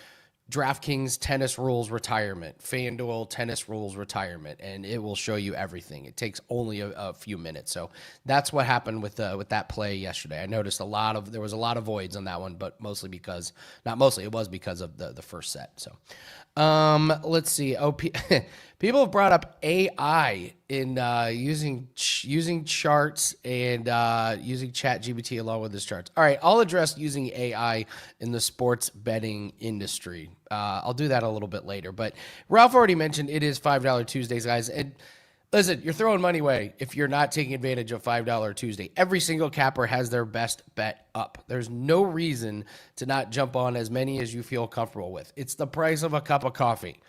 DraftKings tennis rules retirement, FanDuel tennis rules retirement, and it will show you everything. It takes only a few minutes. So that's what happened with that play yesterday. I noticed there was a lot of voids on that one, but mostly because, not mostly, it was because of the first set. So let's see. People have brought up AI in using charts and using ChatGPT along with this charts. All right, I'll address using AI in the sports betting industry. I'll do that a little bit later. But Ralph already mentioned it is $5 Tuesdays, guys. And listen, you're throwing money away if you're not taking advantage of $5 Tuesday. Every single capper has their best bet up. There's no reason to not jump on as many as you feel comfortable with. It's the price of a cup of coffee.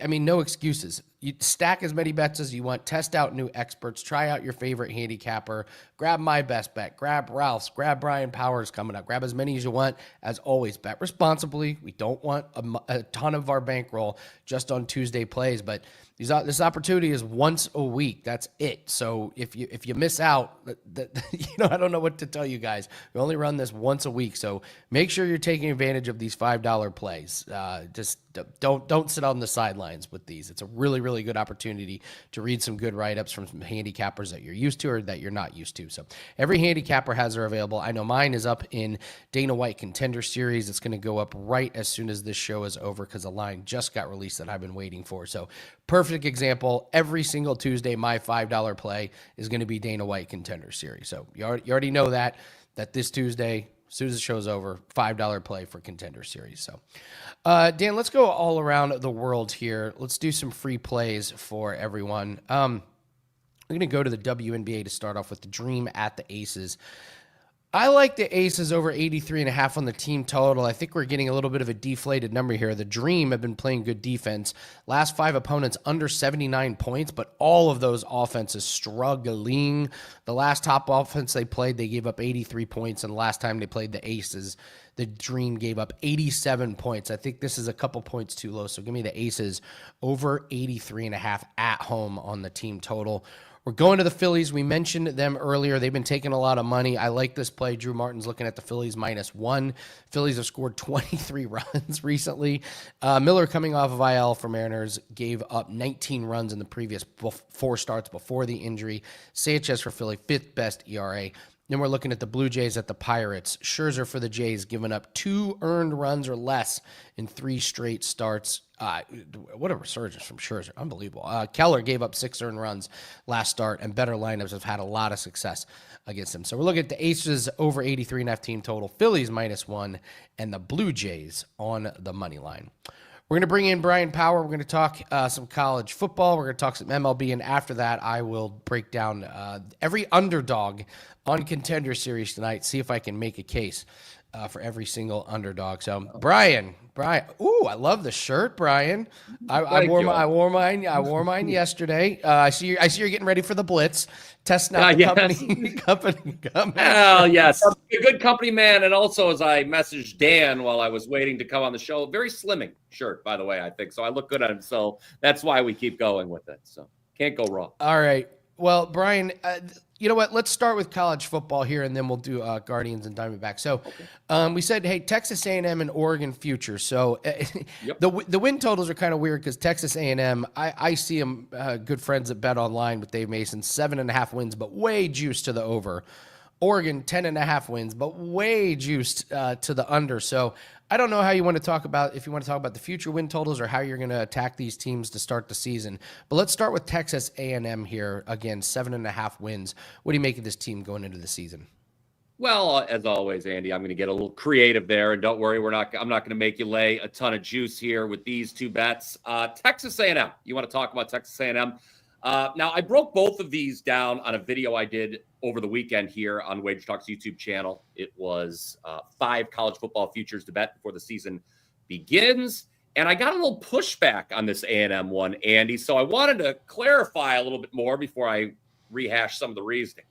I mean, no excuses. You stack as many bets as you want. Test out new experts. Try out your favorite handicapper. Grab my best bet. Grab Ralph's. Grab Brian Powers coming up. Grab as many as you want. As always, bet responsibly. We don't want a ton of our bankroll just on Tuesday plays, but this opportunity is once a week. That's it. So if you miss out, I don't know what to tell you guys. We only run this once a week, so make sure you're taking advantage of these $5 plays. Just don't sit on the sidelines with these. It's a really, really good opportunity to read some good write-ups from some handicappers that you're used to or that you're not used to. So every handicapper has her available. I know mine is up in Dana White Contender Series. It's going to go up right as soon as this show is over because the line just got released that I've been waiting for. So perfect example. Every single Tuesday, my $5 play is going to be Dana White Contender Series. So you already know that this Tuesday, as soon as the show's over, $5 play for Contender Series. So, Dan, let's go all around the world here. Let's do some free plays for everyone. I'm going to go to the WNBA to start off with the Dream at the Aces. I like the Aces over 83.5 on the team total. I think we're getting a little bit of a deflated number here. The Dream have been playing good defense. Last 5 opponents under 79 points, but all of those offenses struggling. The last top offense they played, they gave up 83 points, and the last time they played the Aces, the Dream gave up 87 points. I think this is a couple points too low, so give me the Aces over 83.5 at home on the team total. We're going to the Phillies. We mentioned them earlier. They've been taking a lot of money. I like this play. Drew Martin's looking at the Phillies -1. Phillies have scored 23 runs recently. Miller, coming off of IL for Mariners, gave up 19 runs in the previous 4 starts before the injury. Sanchez for Philly, 5th best ERA. Then we're looking at the Blue Jays at the Pirates. Scherzer for the Jays, giving up 2 earned runs or less in 3 straight starts. What a resurgence from Scherzer. Unbelievable. Keller gave up 6 earned runs last start, and better lineups have had a lot of success against him. So we're looking at the Aces over 83.5 team total, Phillies -1, and the Blue Jays on the money line. We're going to bring in Brian Power. We're going to talk some college football. We're going to talk some MLB, and after that, I will break down every underdog on Contender Series tonight, see if I can make a case. for every single underdog. So Brian, ooh, I love the shirt, Brian. I wore mine yesterday. I see you're getting ready for the Blitz. Testing out the company. Well, yes, a good company man, and also as I messaged Dan while I was waiting to come on the show, very slimming shirt, by the way. I think so. I look good on it, so that's why we keep going with it. So can't go wrong. All right. Well, Brian, you know what? Let's start with college football here, and then we'll do Guardians and Diamondbacks. So we said, hey, Texas A&M and Oregon future. So the win totals are kind of weird because Texas A&M, I see them good friends at Bet Online with Dave Mason, 7.5 wins, but way juiced to the over. Oregon, 10.5 wins, but way juiced to the under. So I don't know how you want to talk about, if you want to talk about the future win totals or how you're going to attack these teams to start the season. But let's start with Texas A&M here. Again, 7.5 wins. What do you make of this team going into the season? Well, as always, Andy, I'm going to get a little creative there, and don't worry, I'm not going to make you lay a ton of juice here with these two bets. Texas A&M. You want to talk about Texas A&M? Now, I broke both of these down on a video I did over the weekend here on WagerTalk's YouTube channel. It was 5 college football futures to bet before the season begins. And I got a little pushback on this A&M one, Andy. So I wanted to clarify a little bit more before I rehash some of the reasoning.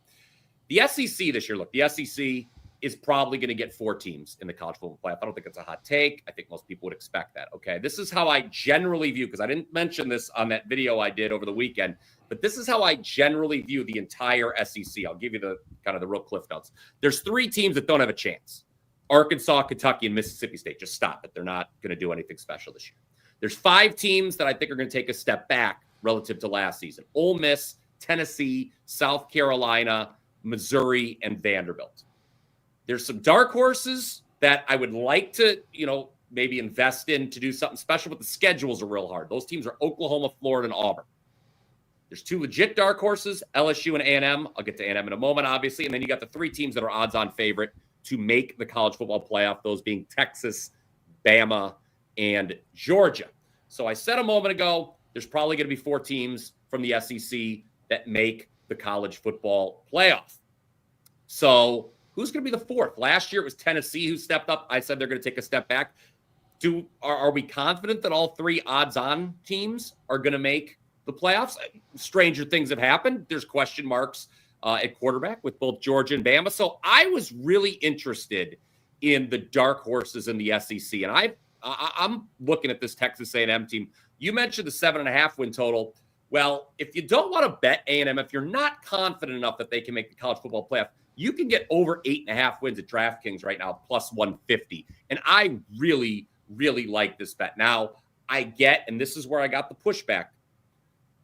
The SEC this year, look, the SEC is probably going to get 4 teams in the college football playoff. I don't think it's a hot take. I think most people would expect that. Okay. This is how I generally view, because I didn't mention this on that video I did over the weekend, but this is how I generally view the entire SEC. I'll give you the kind of the real cliff notes. There's 3 teams that don't have a chance: Arkansas, Kentucky, and Mississippi State. Just stop it. They're not going to do anything special this year. There's 5 teams that I think are going to take a step back relative to last season: Ole Miss, Tennessee, South Carolina, Missouri, and Vanderbilt. There's some dark horses that I would like to, maybe invest in to do something special, but the schedules are real hard. Those teams are Oklahoma, Florida, and Auburn. There's 2 legit dark horses, LSU and A&M. I'll get to A&M in a moment, obviously. And then you got the 3 teams that are odds-on favorite to make the college football playoff, those being Texas, Bama, and Georgia. So I said a moment ago, there's probably going to be 4 teams from the SEC that make the college football playoff. So who's going to be the 4th? Last year it was Tennessee who stepped up. I said they're going to take a step back. Are we confident that all 3 odds-on teams are going to make the playoffs? Stranger things have happened. There's question marks at quarterback with both Georgia and Bama. So I was really interested in the dark horses in the SEC. And I'm looking at this Texas A&M team. You mentioned the 7.5 win total. Well, if you don't want to bet A&M, if you're not confident enough that they can make the college football playoff, you can get over 8.5 wins at DraftKings right now, plus 150. And I really, really like this bet. Now, I get, and this is where I got the pushback,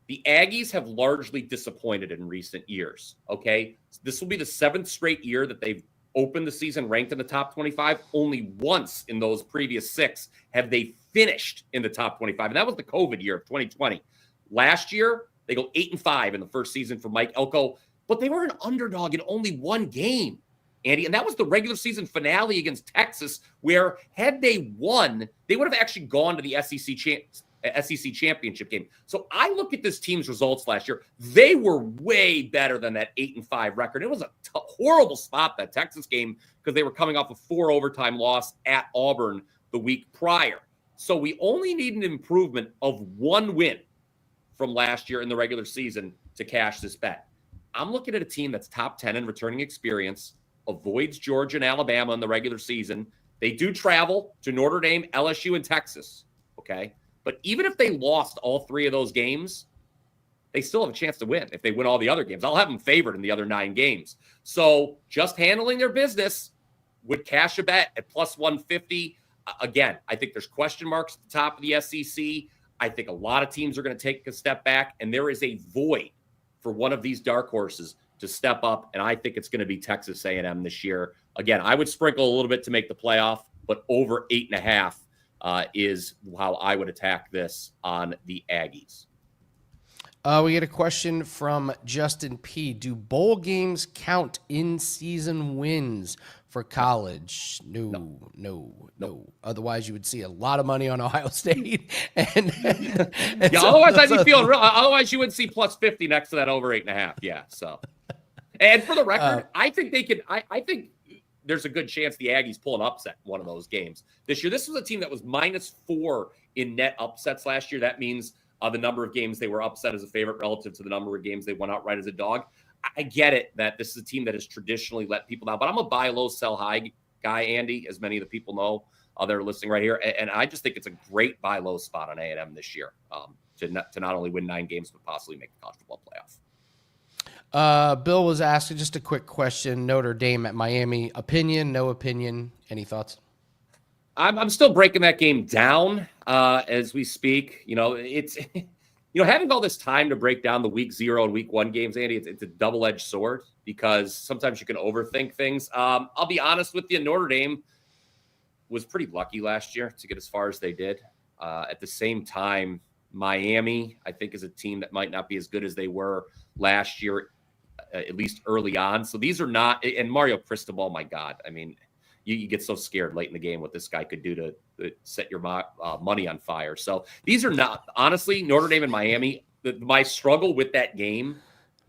the Aggies have largely disappointed in recent years, okay? This will be the 7th straight year that they've opened the season ranked in the top 25. Only once in those previous 6 have they finished in the top 25, and that was the COVID year of 2020. Last year, they go 8-5 in the first season for Mike Elko, but they were an underdog in only 1 game, Andy, and that was the regular season finale against Texas, where had they won, they would have actually gone to the SEC championship game. So I look at this team's results last year. They were way better than that 8-5 record. It was a horrible spot, that Texas game, because they were coming off a 4 overtime loss at Auburn the week prior. So we only need an improvement of 1 win from last year in the regular season to cash this bet. I'm looking at a team that's top 10 in returning experience, avoids Georgia and Alabama in the regular season. They do travel to Notre Dame, LSU, and Texas, okay? But even if they lost all 3 of those games, they still have a chance to win if they win all the other games. I'll have them favored in the other 9 games. So just handling their business would cash a bet at plus 150. Again, I think there's question marks at the top of the SEC. I think a lot of teams are going to take a step back, and there is a void for one of these dark horses to step up, and I think it's going to be Texas A&M this year. Again, I would sprinkle a little bit to make the playoff, but over 8.5 is how I would attack this on the Aggies. We get a question from Justin P. Do bowl games count in-season wins for college? No. Otherwise, you would see a lot of money on Ohio State. Otherwise, you would see plus 50 next to that over 8.5. Yeah. So, and for the record, I think they could. I think there's a good chance the Aggies pull an upset in one of those games this year. This was a team that was -4 in net upsets last year. That means the number of games they were upset as a favorite relative to the number of games they went outright as a dog. I get it that this is a team that has traditionally let people down, but I'm a buy low, sell high guy, Andy, as many of the people know that are listening right here. And I just think it's a great buy low spot on A&M this year to not only win 9 games, but possibly make the college football playoff. Bill was asking just a quick question. Notre Dame at Miami. Opinion, no opinion. Any thoughts? I'm still breaking that game down as we speak. It's having all this time to break down the week 0 and week 1 games, Andy, it's a double-edged sword because sometimes you can overthink things. I'll be honest with you, Notre Dame was pretty lucky last year to get as far as they did. At the same time, Miami, I think, is a team that might not be as good as they were last year, at least early on. So these are not, and Mario Cristobal, my God, I mean, you get so scared late in the game what this guy could do to set your money on fire. So these are not, honestly, Notre Dame and Miami, my struggle with that game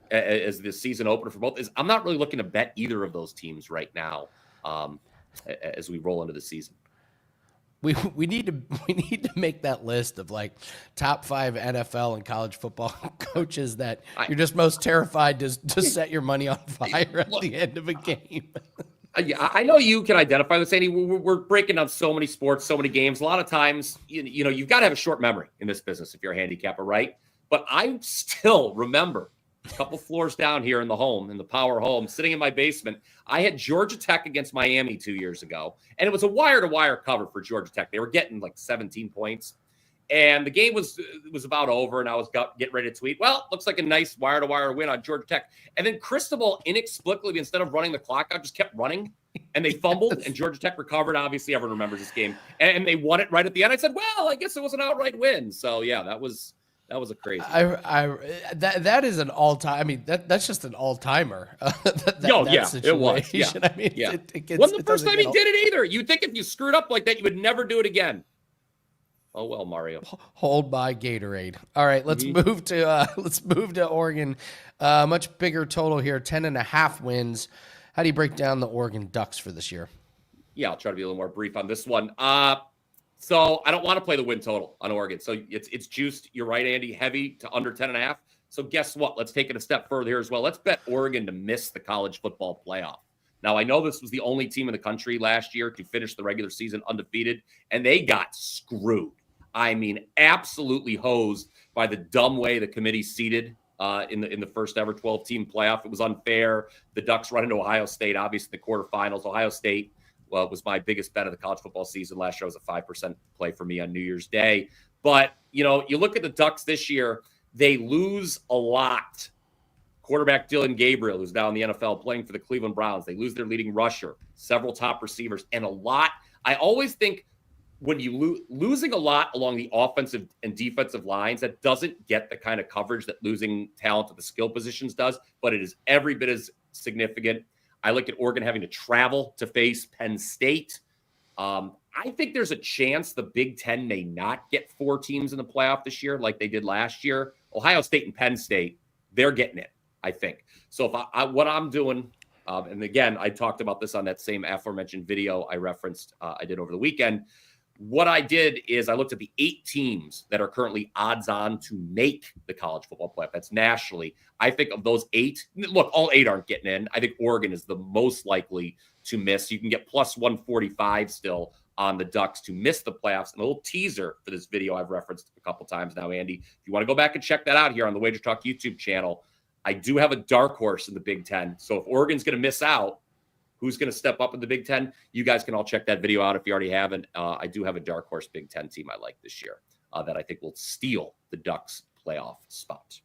as the season opener for both is I'm not really looking to bet either of those teams right now as we roll into the season. We need to make that list of like top 5 NFL and college football coaches that you're just most terrified to set your money on fire at the end of a game. I know you can identify this, Andy. We're breaking down so many sports, so many games. A lot of times, you've got to have a short memory in this business if you're a handicapper, right? But I still remember a couple floors down here in the power home, sitting in my basement. I had Georgia Tech against Miami 2 years ago, and it was a wire-to-wire cover for Georgia Tech. They were getting like 17 points. And the game was about over, and I was getting ready to tweet, well, looks like a nice wire-to-wire win on Georgia Tech. And then Cristobal, inexplicably, instead of running the clock out, just kept running, and they fumbled, and Georgia Tech recovered. Obviously, everyone remembers this game. And they won it right at the end. I said, well, I guess it was an outright win. So, yeah, that was a crazy. That is an all-time. I mean, that's just an all-timer. It was. Yeah. I mean, yeah. It wasn't the first time he did it either. You'd think if you screwed up like that, you would never do it again. Oh well, Mario. Hold by Gatorade. All right, let's move to Oregon. Much bigger total here, 10.5 wins. How do you break down the Oregon Ducks for this year? Yeah, I'll try to be a little more brief on this one. So I don't want to play the win total on Oregon. So it's juiced. You're right, Andy. Heavy to under 10.5. So guess what? Let's take it a step further here as well. Let's bet Oregon to miss the college football playoff. Now, I know this was the only team in the country last year to finish the regular season undefeated, and they got screwed. I mean, absolutely hosed by the dumb way the committee seeded in the first ever 12-team playoff. It was unfair. The Ducks run into Ohio State, obviously, in the quarterfinals. Ohio State was my biggest bet of the college football season last year. It was a 5% play for me on New Year's Day. But, you look at the Ducks this year, they lose a lot. Quarterback Dylan Gabriel, who's now in the NFL playing for the Cleveland Browns. They lose their leading rusher, several top receivers, and a lot. I always think when you losing a lot along the offensive and defensive lines, that doesn't get the kind of coverage that losing talent at the skill positions does, but it is every bit as significant. I look at Oregon having to travel to face Penn State. I think there's a chance the Big Ten may not get 4 teams in the playoff this year like they did last year. Ohio State and Penn State, they're getting it, I think. So if what I'm doing, and again, I talked about this on that same aforementioned video I referenced I did over the weekend. What I did is I looked at the 8 teams that are currently odds on to make the college football playoff. That's nationally. I think of those 8, look, all 8 aren't getting in. I think Oregon is the most likely to miss. You can get plus 145 still on the Ducks to miss the playoffs. And a little teaser for this video I've referenced a couple times now, Andy. If you want to go back and check that out here on the WagerTalk YouTube channel, I do have a dark horse in the Big Ten. So if Oregon's going to miss out, who's going to step up in the Big Ten? You guys can all check that video out if you already haven't. I do have a dark horse Big Ten team I like this year that I think will steal the Ducks playoff spot.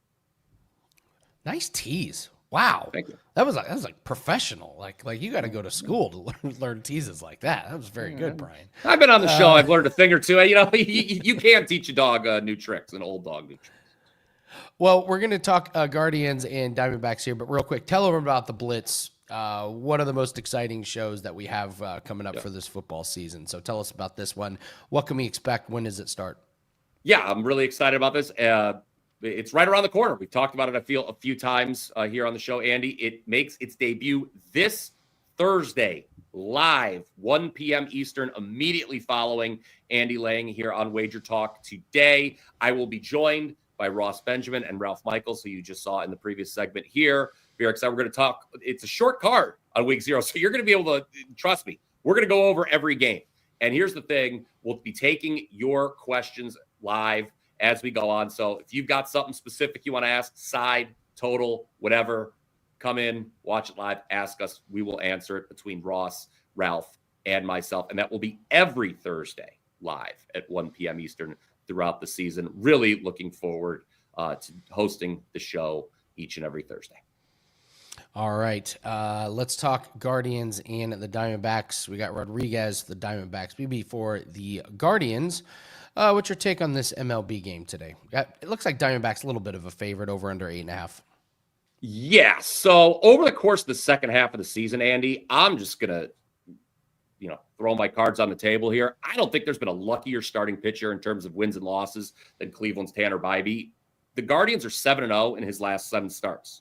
Nice tease. Wow. Thank you. That was like professional. Like you got to go to school to learn teases like that. That was very good, Brian. I've been on the show. I've learned a thing or two. You can't teach a dog new tricks, an old dog new tricks. Well, we're going to talk Guardians and Diamondbacks here, but real quick, tell them about the Blitz. One of the most exciting shows that we have coming up for this football season. So tell us about this one. What can we expect? When does it start? Yeah, I'm really excited about this. It's right around the corner. We've talked about it, I feel, a few times here on the show, Andy. It makes its debut this Thursday, live, 1 p.m. Eastern, immediately following Andy Lang here on Wager Talk today. I will be joined by Ross Benjamin and Ralph Michaels, who you just saw in the previous segment here. Very excited. We're going to talk. It's a short card on week 0, so you're going to be able to, trust me, we're going to go over every game. And here's the thing. We'll be taking your questions live as we go on. So if you've got something specific you want to ask, side, total, whatever, come in, watch it live, ask us. We will answer it between Ross, Ralph, and myself. And that will be every Thursday live at 1 p.m. Eastern throughout the season. Really looking forward to hosting the show each and every Thursday. All right. Let's talk Guardians and the Diamondbacks. We got Rodriguez, the Diamondbacks, BB for the Guardians. What's your take on this MLB game today? It looks like Diamondbacks a little bit of a favorite, over under 8.5. Yeah. So over the course of the second half of the season, Andy, I'm just going to, throw my cards on the table here. I don't think there's been a luckier starting pitcher in terms of wins and losses than Cleveland's Tanner Bybee. The Guardians are 7-0 in his last 7 starts.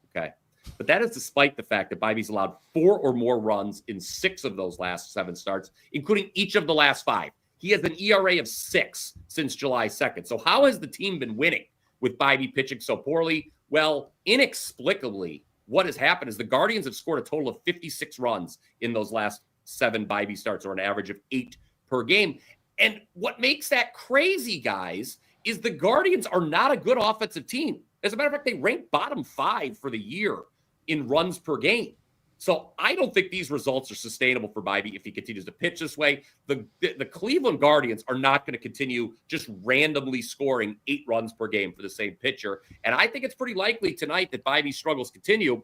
Okay. But that is despite the fact that Bybee's allowed 4 or more runs in 6 of those last 7 starts, including each of the last 5. He has an ERA of 6 since July 2nd. So how has the team been winning with Bybee pitching so poorly? Well, inexplicably, what has happened is the Guardians have scored a total of 56 runs in those last 7 Bybee starts, or an average of 8 per game. And what makes that crazy, guys, is the Guardians are not a good offensive team. As a matter of fact, they rank bottom 5 for the year in runs per game. So I don't think these results are sustainable for Bybee if he continues to pitch this way. The Cleveland Guardians are not going to continue just randomly scoring 8 runs per game for the same pitcher. And I think it's pretty likely tonight that Bybee's struggles continue,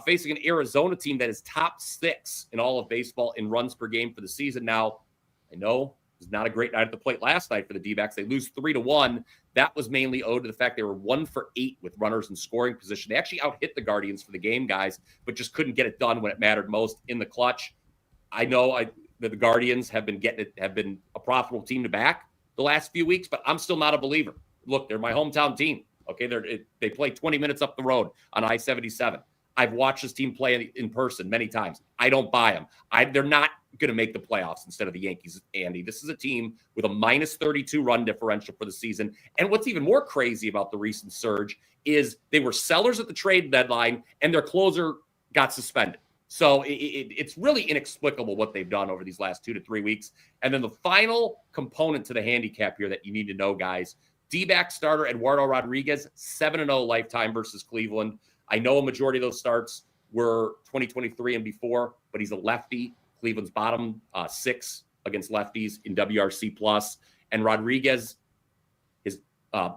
facing an Arizona team that is top 6 in all of baseball in runs per game for the season. Now, I know it was not a great night at the plate last night for the D-backs. They lose 3-1. That was mainly owed to the fact they were 1 for 8 with runners in scoring position. They actually out-hit the Guardians for the game, guys, but just couldn't get it done when it mattered most in the clutch. I know that the Guardians have been a profitable team to back the last few weeks, but I'm still not a believer. Look, they're my hometown team. Okay, they play 20 minutes up the road on I-77. I've watched this team play in person many times. I don't buy them. They're not going to make the playoffs instead of the Yankees, Andy. This is a team with a minus 32 run differential for the season. And what's even more crazy about the recent surge is they were sellers at the trade deadline and their closer got suspended. So it's really inexplicable what they've done over these last 2 to 3 weeks. And then the final component to the handicap here that you need to know, guys, D-back starter Eduardo Rodriguez, 7-0 lifetime versus Cleveland. I know a majority of those starts were 2023 and before, but he's a lefty. Cleveland's bottom 6 against lefties in WRC plus. And Rodriguez, his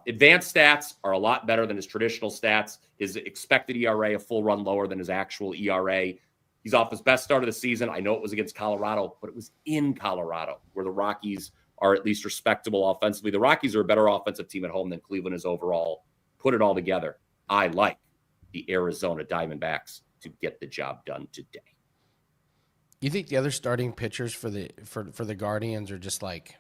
advanced stats are a lot better than his traditional stats. His expected ERA, a full run lower than his actual ERA. He's off his best start of the season. I know it was against Colorado, but it was in Colorado where the Rockies are at least respectable offensively. The Rockies are a better offensive team at home than Cleveland is overall. Put it all together. I like the Arizona Diamondbacks to get the job done today. You think the other starting pitchers for the Guardians are just like,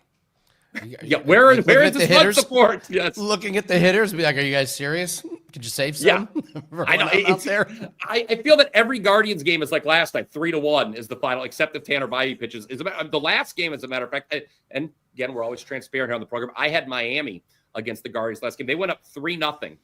where is this much support? Yes, looking at the hitters, be like, are you guys serious? Could you save some? Yeah, I know. I feel that every Guardians game is like last night. 3-1 is the final, except if Tanner Bybee pitches. The last game, as a matter of fact, and again, we're always transparent here on the program. I had Miami against the Guardians last game. They went up 3-0.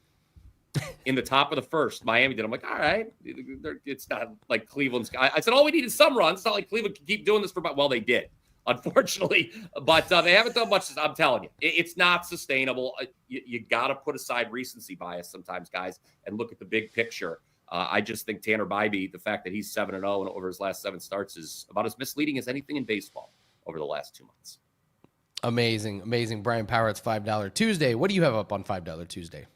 In the top of the first. Miami did. I'm like, all right, it's not like Cleveland's. I said, all we need is some runs. It's not like Cleveland can keep doing this for about, well, they did, unfortunately, but they haven't done much. I'm telling you, it's not sustainable. You got to put aside recency bias sometimes, guys, and look at the big picture. I just think Tanner Bybee, the fact that he's 7-0 and over his last 7 starts is about as misleading as anything in baseball over the last 2 months. Amazing. Brian Power, it's $5 Tuesday. What do you have up on $5 Tuesday?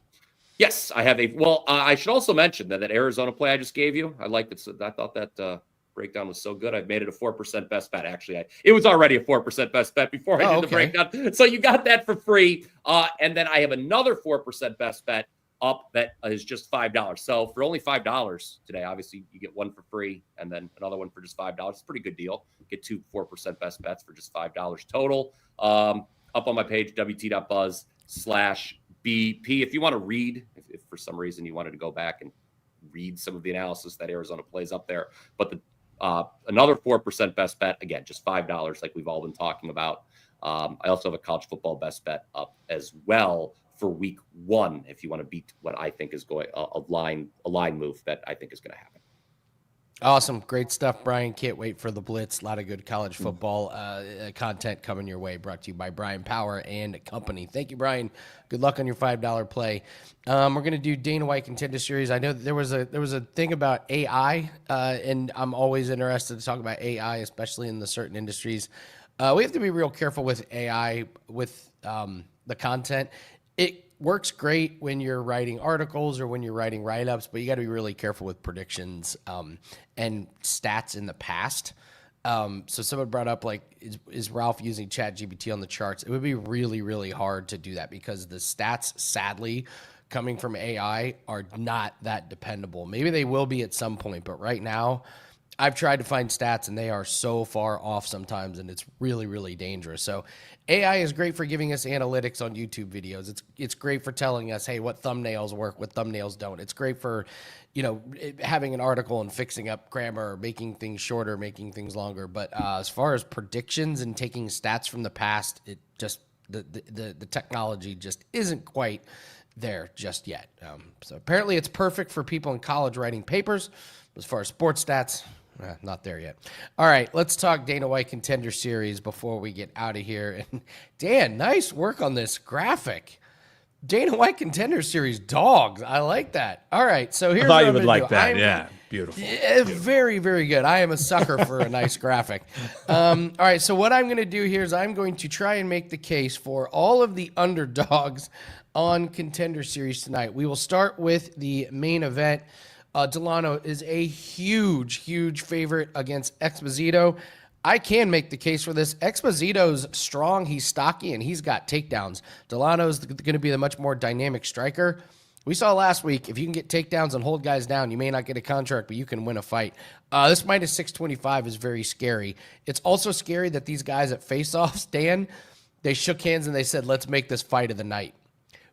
Yes, I have I should also mention that Arizona play I just gave you. I liked it. I thought that breakdown was so good. I've made it a 4% best bet. Actually, it was already a 4% best bet before I did the breakdown. So you got that for free. And then I have another 4% best bet up that is just $5. So for only $5 today, obviously you get one for free and then another one for just $5. It's a pretty good deal. Get 2 4% best bets for just $5 total. Up on my page, wt.buzz/BP. If you want to read, if for some reason you wanted to go back and read some of the analysis that Arizona plays up there, but the Another 4% best bet, again, just $5, like we've all been talking about. I also have a college football best bet up as well for week 1, if you want to beat what I think is going a line move that I think is going to happen. Awesome. Great stuff, Brian. Can't wait for the Blitz. A lot of good college football content coming your way, brought to you by Brian Power and Company. Thank you, Brian. Good luck on your $5 play. We're going to do Dana White Contender Series. I know that there was a thing about AI, and I'm always interested to talk about AI, especially in the certain industries. We have to be real careful with AI, with the content. It works great when you're writing articles or when you're writing write-ups, but you got to be really careful with predictions and stats in the past. So someone brought up, like, is Ralph using ChatGPT on the charts? It would be really, really hard to do that because the stats, sadly, coming from AI are not that dependable. Maybe they will be at some point, but right now, I've tried to find stats and they are so far off sometimes, and it's really, really dangerous. So AI is great for giving us analytics on YouTube videos. It's great for telling us, hey, what thumbnails work, what thumbnails don't. It's great for, having an article and fixing up grammar, making things shorter, making things longer. But as far as predictions and taking stats from the past, it just the technology just isn't quite there just yet. So apparently it's perfect for people in college writing papers. As far as sports stats, not there yet. All right, let's talk Dana White Contender Series before we get out of here. And Dan, nice work on this graphic. Dana White Contender Series dogs. I like that. All right, so here's I thought what you I'm would gonna like do. that. Yeah, beautiful. Very, very good. I am a sucker for a nice graphic. All right, so what I'm going to do here is I'm going to try and make the case for all of the underdogs on Contender Series tonight. We will start with the main event. Delano is a huge, huge favorite against Exposito. I can make the case for this. Exposito's strong, he's stocky, and he's got takedowns. Delano's going to be the much more dynamic striker. We saw last week, if you can get takedowns and hold guys down, you may not get a contract, but you can win a fight. This minus 625 is very scary. It's also scary that these guys at face-offs, Dan, they shook hands and they said, let's make this fight of the night,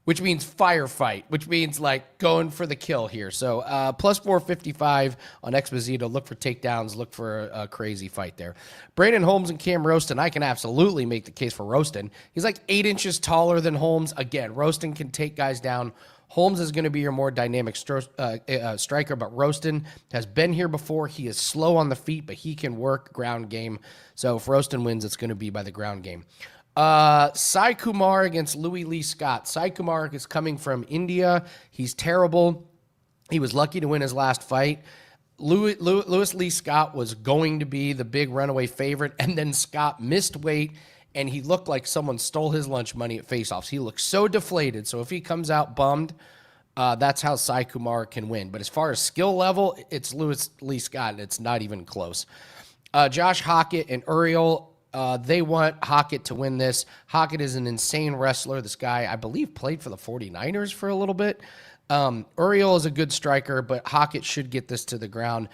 which means firefight, which means like going for the kill here. So plus 455 on Exposito. Look for takedowns. Look for a crazy fight there. Brandon Holmes and Cam Roston. I can absolutely make the case for Roston. He's like 8 inches taller than Holmes. Again, Roston can take guys down. Holmes is going to be your more dynamic striker, but Roston has been here before. He is slow on the feet, but he can work ground game. So if Roston wins, it's going to be by the ground game. Sai Kumar against Louis Lee Scott. Sai Kumar is coming from India. He's terrible. He was lucky to win his last fight. Louis Lee Scott was going to be the big runaway favorite, and then Scott missed weight, and he looked like someone stole his lunch money at face-offs. He looked so deflated. So if he comes out bummed, that's how Sai Kumar can win. But as far as skill level, it's Louis Lee Scott, and it's not even close. Josh Hockett and Uriel, they want Hockett to win this. Hockett is an insane wrestler. This guy, I believe, played for the 49ers for a little bit. Uriel is a good striker, but Hockett should get this to the ground.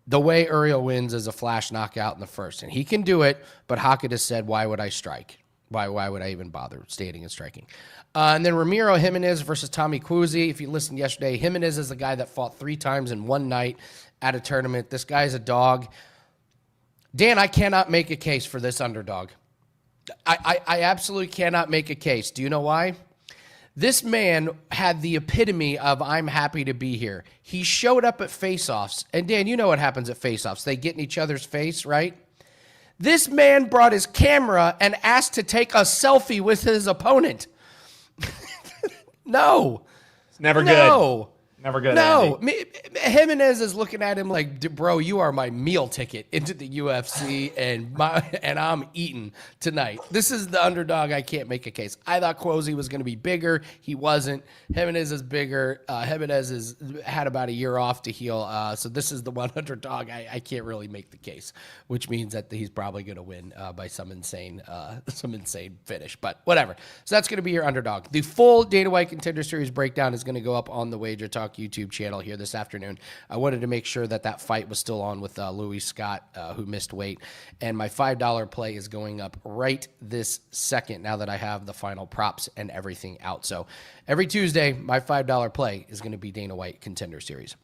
The way Uriel wins is a flash knockout in the first, and he can do it, but Hockett has said, why would I strike? Why would I even bother standing and striking? And then Ramiro Jimenez versus Tommy Cuozzi. If you listened yesterday, Jimenez is the guy that fought 3 times in one night at a tournament. This guy's a dog. Dan, I cannot make a case for this underdog. I absolutely cannot make a case. Do you know why? This man had the epitome of I'm happy to be here. He showed up at face-offs. And Dan, you know what happens at face-offs. They get in each other's face, right? This man brought his camera and asked to take a selfie with his opponent. No. It's never good. No. Never good. No, Jimenez is looking at him like, bro, you are my meal ticket into the UFC, and I'm eating tonight. This is the underdog. I can't make a case. I thought Cuozzi was going to be bigger. He wasn't. Jimenez is bigger. Jimenez has had about a year off to heal. So this is the one underdog. I can't really make the case, which means that he's probably going to win by some insane finish. But whatever. So that's going to be your underdog. The full Dana White Contender Series breakdown is going to go up on the WagerTalk YouTube channel here this afternoon. I wanted to make sure that fight was still on with Louis Scott, who missed weight. And my $5 play is going up right this second now that I have the final props and everything out. So every Tuesday, my $5 play is going to be Dana White Contender Series.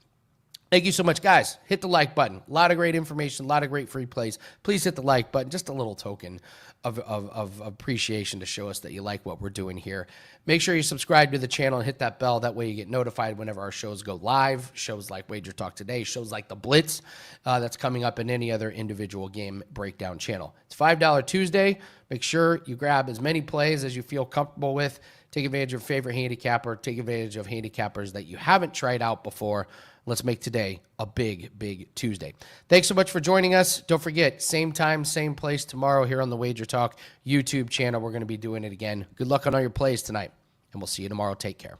Thank you so much, guys. Hit the like button. A lot of great information, a lot of great free plays. Please hit the like button. Just a little token of appreciation to show us that you like what we're doing here. Make sure you subscribe to the channel and hit that bell. That way you get notified whenever our shows go live. Shows like Wager Talk Today, shows like The Blitz that's coming up in any other individual game breakdown channel. It's $5 Tuesday. Make sure you grab as many plays as you feel comfortable with. Take advantage of your favorite handicapper. Take advantage of handicappers that you haven't tried out before. Let's make today a big, big Tuesday. Thanks so much for joining us. Don't forget, same time, same place tomorrow here on the Wager Talk YouTube channel. We're going to be doing it again. Good luck on all your plays tonight, and we'll see you tomorrow. Take care.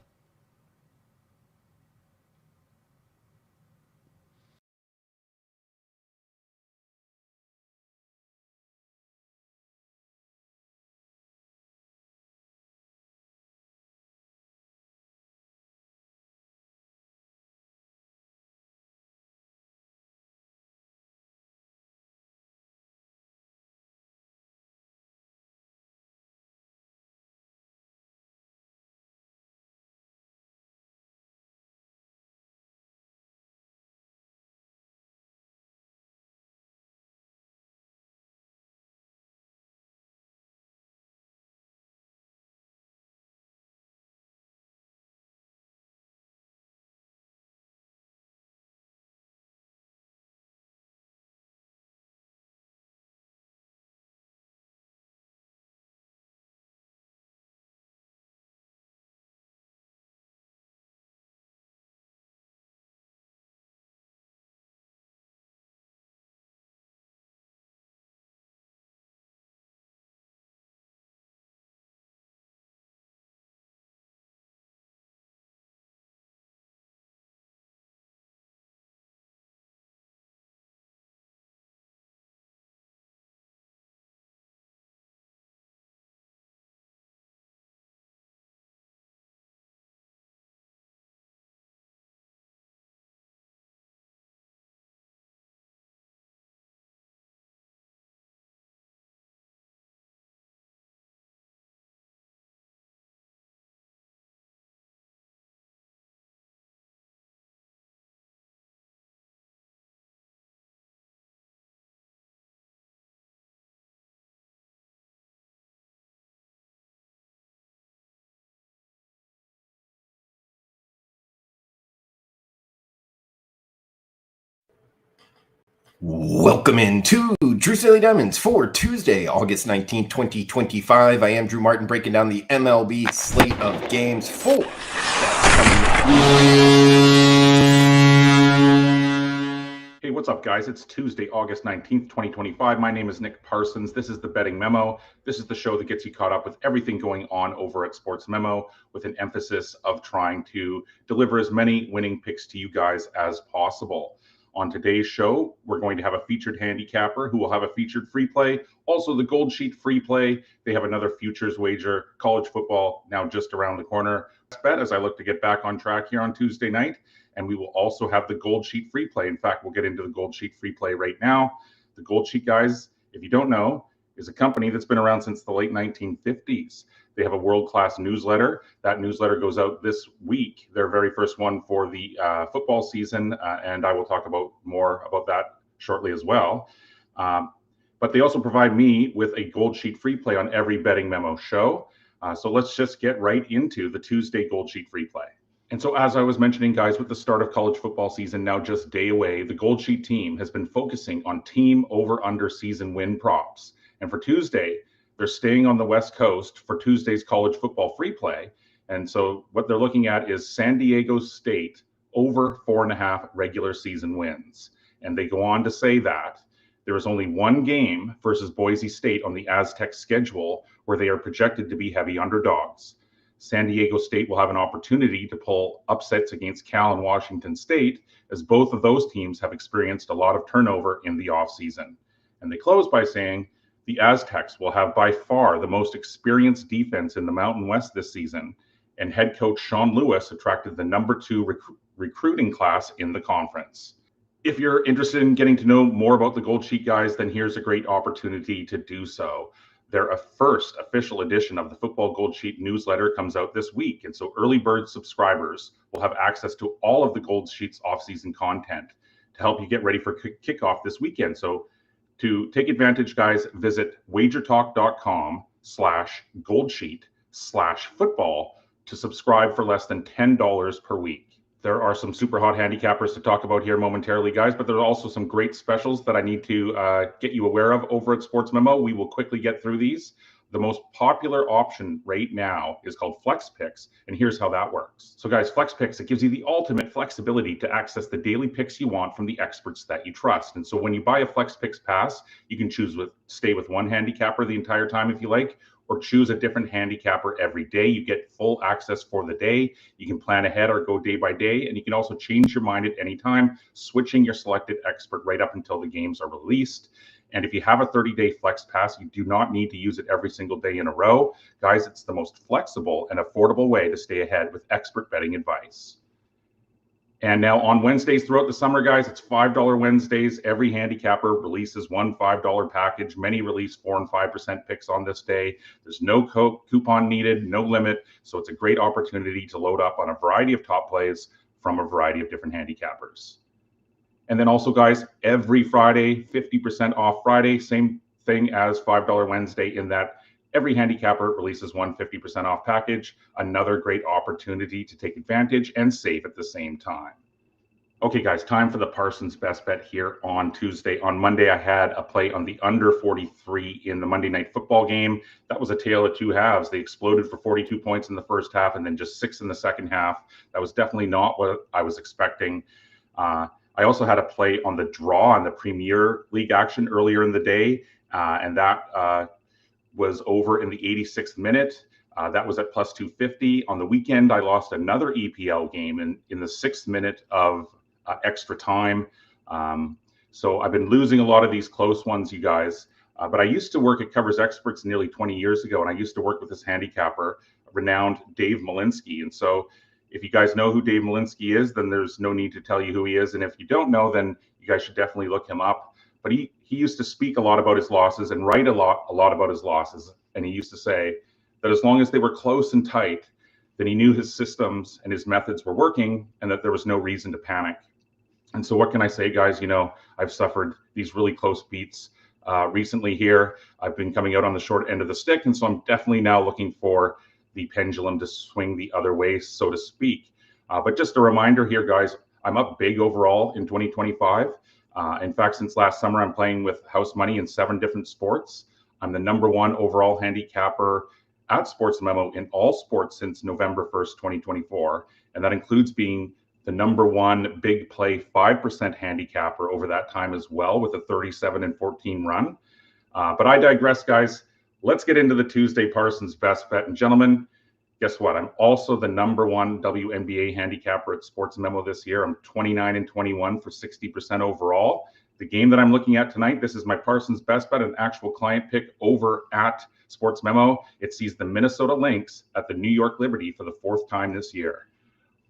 Welcome into Drew Staley Diamonds for Tuesday, August 19th, 2025. I am Drew Martin breaking down the MLB slate of games for Hey, what's up, guys? It's Tuesday, August 19th, 2025. My name is Nick Parsons. This is the Betting Memo. This is the show that gets you caught up with everything going on over at Sportsmemo, with an emphasis of trying to deliver as many winning picks to you guys as possible. On today's show, we're going to have a featured handicapper who will have a featured free play. Also, the GoldSheet free play. They have another futures wager, college football, now just around the corner. Bet as I look to get back on track here on Tuesday night. And we will also have the GoldSheet free play. In fact, we'll get into the GoldSheet free play right now. The GoldSheet, guys, if you don't know, is a company that's been around since the late 1950s. They have a world-class newsletter. That newsletter goes out this week, their very first one for the football season, and I will talk about more about that shortly as well. But they also provide me with a GoldSheet free play on every Betting Memo show. So let's just get right into the Tuesday GoldSheet free play. And so as I was mentioning, guys, with the start of college football season now just day away, the GoldSheet team has been focusing on team over-under season win props. And for Tuesday, they're staying on the West Coast for Tuesday's college football free play. And so what they're looking at is San Diego State over 4.5 regular season wins. And they go on to say that there is only one game versus Boise State on the Aztec schedule where they are projected to be heavy underdogs. San Diego State will have an opportunity to pull upsets against Cal and Washington State, as both of those teams have experienced a lot of turnover in the offseason. And they close by saying the Aztecs will have by far the most experienced defense in the Mountain West this season, and head coach Sean Lewis attracted the number 2 recruiting class in the conference. If you're interested in getting to know more about the GoldSheet, guys, then here's a great opportunity to do so. Their first official edition of the Football GoldSheet newsletter comes out this week, and so early bird subscribers will have access to all of the GoldSheet's off-season content to help you get ready for kickoff this weekend. So to take advantage, guys, visit WagerTalk.com/GoldSheet/football to subscribe for less than $10 per week. There are some super hot handicappers to talk about here momentarily, guys, but there are also some great specials that I need to get you aware of over at Sportsmemo. We will quickly get through these. The most popular option right now is called FlexPicks, and here's how that works. So guys, FlexPicks, it gives you the ultimate flexibility to access the daily picks you want from the experts that you trust. And so when you buy a FlexPicks pass, you can stay with one handicapper the entire time if you like, or choose a different handicapper every day. You get full access for the day. You can plan ahead or go day by day, and you can also change your mind at any time, switching your selected expert right up until the games are released. And if you have a 30-day flex pass, you do not need to use it every single day in a row. Guys, it's the most flexible and affordable way to stay ahead with expert betting advice. And now on Wednesdays throughout the summer, guys, it's $5 Wednesdays. Every handicapper releases one $5 package. Many release 4% and 5% picks on this day. There's no coupon needed, no limit. So it's a great opportunity to load up on a variety of top plays from a variety of different handicappers. And then also, guys, every Friday, 50% off Friday, same thing as $5 Wednesday in that every handicapper releases one 50% off package. Another great opportunity to take advantage and save at the same time. Okay, guys, time for the Parsons best bet here on Tuesday. On Monday, I had a play on the under 43 in the Monday Night Football game. That was a tale of two halves. They exploded for 42 points in the first half and then just 6 in the second half. That was definitely not what I was expecting. I also had a play on the draw on the Premier League action earlier in the day, and that was over in the 86th minute. That was at plus 250. On the weekend, I lost another EPL game in the 6th minute of extra time. So I've been losing a lot of these close ones, you guys. But I used to work at Covers Experts nearly 20 years ago, and I used to work with this handicapper, renowned Dave Malinsky. And so if you guys know who Dave Malinsky is, then there's no need to tell you who he is. And if you don't know, then you guys should definitely look him up. But he used to speak a lot about his losses and write a lot about his losses. And he used to say that as long as they were close and tight, then he knew his systems and his methods were working and that there was no reason to panic. And so what can I say, guys? You know, I've suffered these really close beats recently here. I've been coming out on the short end of the stick. And so I'm definitely now looking for the pendulum to swing the other way, so to speak. But just a reminder here, guys, I'm up big overall in 2025. In fact, since last summer, I'm playing with house money in 7 different sports. I'm the #1 overall handicapper at Sportsmemo in all sports since November 1st, 2024. And that includes being the #1 big play 5% handicapper over that time as well, with a 37-14 run. But I digress, guys. Let's get into the Tuesday Parsons best bet. And gentlemen, guess what? I'm also the #1 WNBA handicapper at Sportsmemo this year. I'm 29-21 for 60% overall. The game that I'm looking at tonight, this is my Parsons best bet, an actual client pick over at Sportsmemo. It sees the Minnesota Lynx at the New York Liberty for the 4th time this year.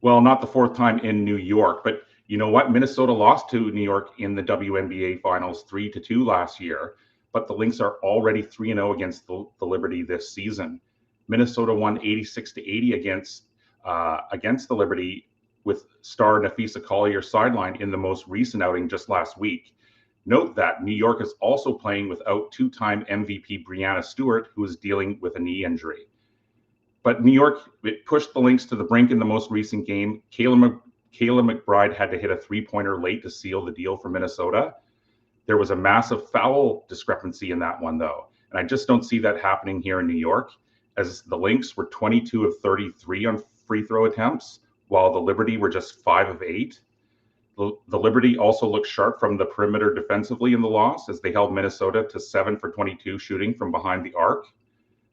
Well, not the 4th time in New York, but you know what? Minnesota lost to New York in the WNBA Finals 3-2 last year. But the Lynx are already 3-0 against the Liberty this season. Minnesota won 86-80 against the Liberty with star Nafisa Collier sidelined in the most recent outing just last week. Note that New York is also playing without 2-time MVP Breanna Stewart, who is dealing with a knee injury. But New York, it pushed the Lynx to the brink in the most recent game. Kayla McBride had to hit a 3-pointer late to seal the deal for Minnesota. There was a massive foul discrepancy in that one, though. And I just don't see that happening here in New York, as the Lynx were 22 of 33 on free throw attempts, while the Liberty were just 5 of 8. The Liberty also looked sharp from the perimeter defensively in the loss, as they held Minnesota to 7 for 22 shooting from behind the arc.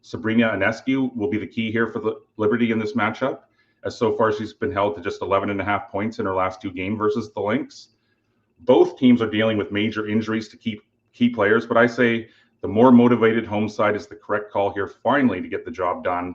Sabrina Ionescu will be the key here for the Liberty in this matchup, as so far she's been held to just 11.5 points in her last 2 games versus the Lynx. Both teams are dealing with major injuries to key players, but I say the more motivated home side is the correct call here finally to get the job done.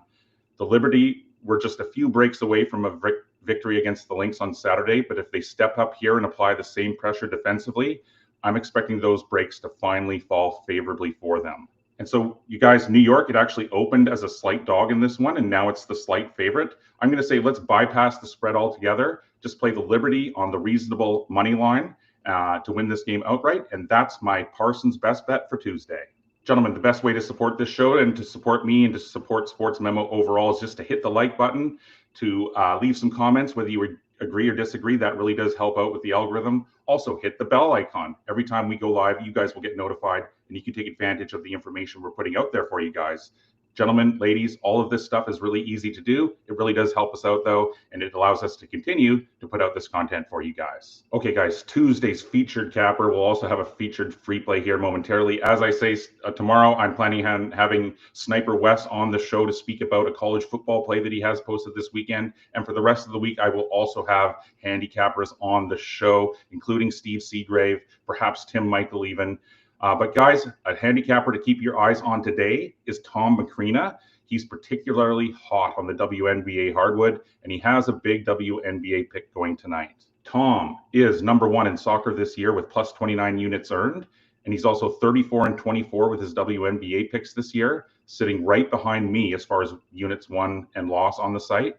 The Liberty were just a few breaks away from a victory against the Lynx on Saturday, but if they step up here and apply the same pressure defensively, I'm expecting those breaks to finally fall favorably for them. And so, you guys, New York, it actually opened as a slight dog in this one, and now it's the slight favorite. I'm going to say let's bypass the spread altogether. Just play the Liberty on the reasonable money line to win this game outright. And that's my Parsons best bet for Tuesday. Gentlemen, the best way to support this show and to support me and to support Sports Memo overall is just to hit the like button, to leave some comments, whether you agree or disagree. That really does help out with the algorithm. Also, hit the bell icon. Every time we go live, you guys will get notified, and you can take advantage of the information we're putting out there for you guys. Gentlemen, ladies, all of this stuff is really easy to do. It really does help us out, though, and it allows us to continue to put out this content for you guys. Okay, guys, Tuesday's featured capper will also have a featured free play here momentarily. As I say, tomorrow I'm planning on having Sniper Wes on the show to speak about a college football play that he has posted this weekend. And for the rest of the week, I will also have handicappers on the show, including Steve Seagrave, perhaps Tim Michael even. But guys, a handicapper to keep your eyes on today is Tom McCrina. He's particularly hot on the WNBA hardwood, and he has a big WNBA pick going tonight. Tom is number 1 in soccer this year with plus 29 units earned, and he's also 34-24 with his WNBA picks this year, sitting right behind me as far as units won and lost on the site.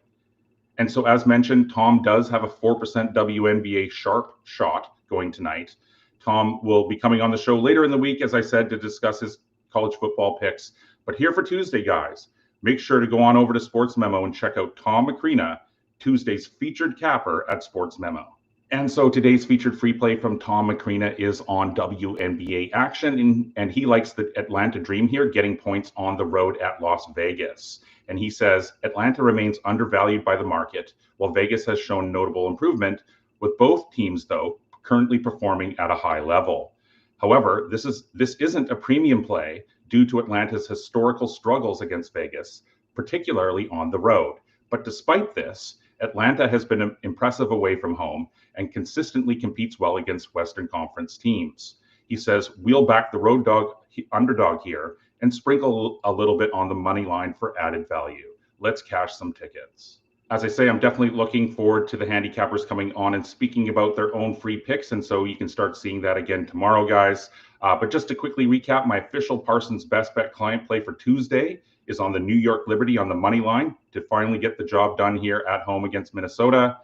And so, as mentioned, Tom does have a 4% WNBA sharp shot going tonight. Tom will be coming on the show later in the week, as I said, to discuss his college football picks. But here for Tuesday, guys, make sure to go on over to Sports Memo and check out Tom McCrina, Tuesday's featured capper at Sports Memo. And so today's featured free play from Tom McCrina is on WNBA action, and he likes the Atlanta Dream here, getting points on the road at Las Vegas. And he says Atlanta remains undervalued by the market, while Vegas has shown notable improvement, with both teams, though, currently performing at a high level. However, this isn't a premium play due to Atlanta's historical struggles against Vegas, particularly on the road. But despite this, Atlanta has been impressive away from home and consistently competes well against Western Conference teams. He says, we'll back the underdog here and sprinkle a little bit on the money line for added value. Let's cash some tickets. As I say, I'm definitely looking forward to the handicappers coming on and speaking about their own free picks. And so you can start seeing that again tomorrow, guys. But just to quickly recap, my official Parsons Best Bet client play for Tuesday is on the New York Liberty on the money line to finally get the job done here at home against Minnesota.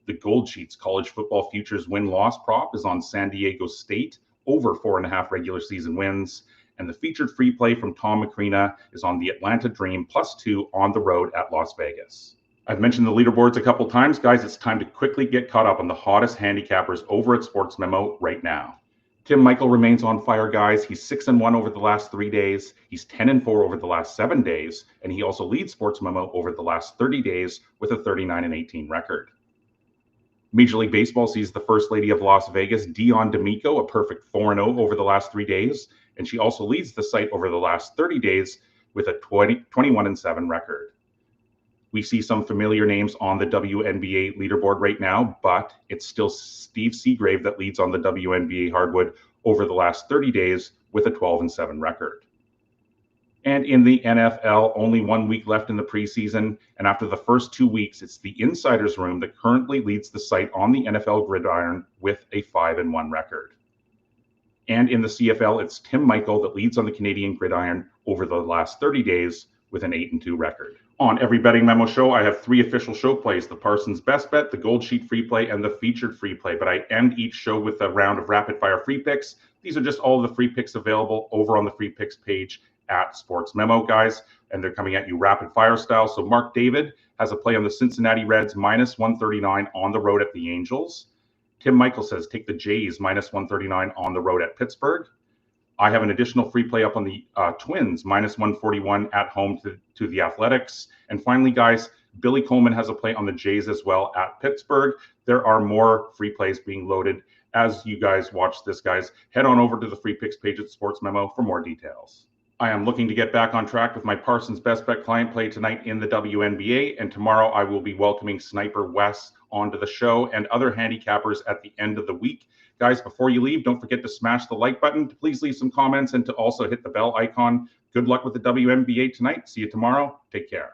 The GoldSheet's college football futures win-loss prop is on San Diego State over 4.5 regular season wins. And the featured free play from Tom McCrina is on the Atlanta Dream +2 on the road at Las Vegas. I've mentioned the leaderboards a couple times. Guys, it's time to quickly get caught up on the hottest handicappers over at Sports Memo right now. Tim Michael remains on fire, guys. He's 6-1 over the last 3 days. He's 10-4 over the last 7 days. And he also leads Sports Memo over the last 30 days with a 39-18 record. Major League Baseball sees the First Lady of Las Vegas, Dion D'Amico, a perfect 4-0 over the last 3 days. And she also leads the site over the last 30 days with a 21-7 record. We see some familiar names on the WNBA leaderboard right now, but it's still Steve Seagrave that leads on the WNBA hardwood over the last 30 days with a 12-7 record. And in the NFL, only 1 week left in the preseason. And after the first 2 weeks, it's the Insiders Room that currently leads the site on the NFL gridiron with a 5-1 record. And in the CFL, it's Tim Michael that leads on the Canadian gridiron over the last 30 days with an 8-2 record. On every Betting Memo show, I have 3 official show plays, the Parsons Best Bet, the GoldSheet free play, and the featured free play. But I end each show with a round of rapid fire free picks. These are just all the free picks available over on the free picks page at Sports Memo, guys. And they're coming at you rapid fire style. So Mark David has a play on the Cincinnati Reds -139 on the road at the Angels. Tim Michael says take the Jays -139 on the road at Pittsburgh. I have an additional free play up on the Twins -141 at home to the Athletics. And finally, guys, Billy Coleman has a play on the Jays as well at Pittsburgh. There are more free plays being loaded as you guys watch this, guys. Head on over to the free picks page at Sports Memo for more details. I am looking to get back on track with my Parsons Best Bet client play tonight in the WNBA. And tomorrow I will be welcoming Sniper Wes onto the show and other handicappers at the end of the week. Guys, before you leave, don't forget to smash the like button. Please leave some comments and to also hit the bell icon. Good luck with the WNBA tonight. See you tomorrow. Take care.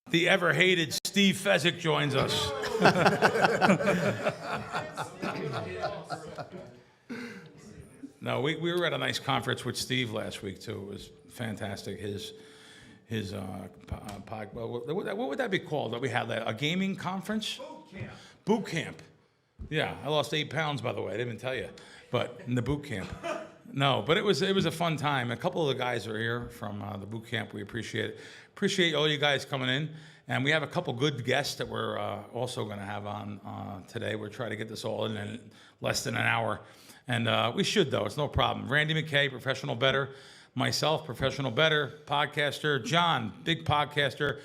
The ever-hated Steve Fezzik joins us. No, we were at a nice conference with Steve last week, too. It was fantastic. His what would that be called? That we had a gaming conference? Boot camp. Yeah, I lost 8 pounds, by the way. I didn't even tell you, but in the boot camp. No, but it was a fun time. A couple of the guys are here from the boot camp. We appreciate it. Appreciate all you guys coming in, and we have a couple good guests that we're also going to have on today. We're trying to get this all in less than an hour, and we should though. It's no problem. Randy McKay, professional bettor. Myself, professional bettor, podcaster. John, big podcaster.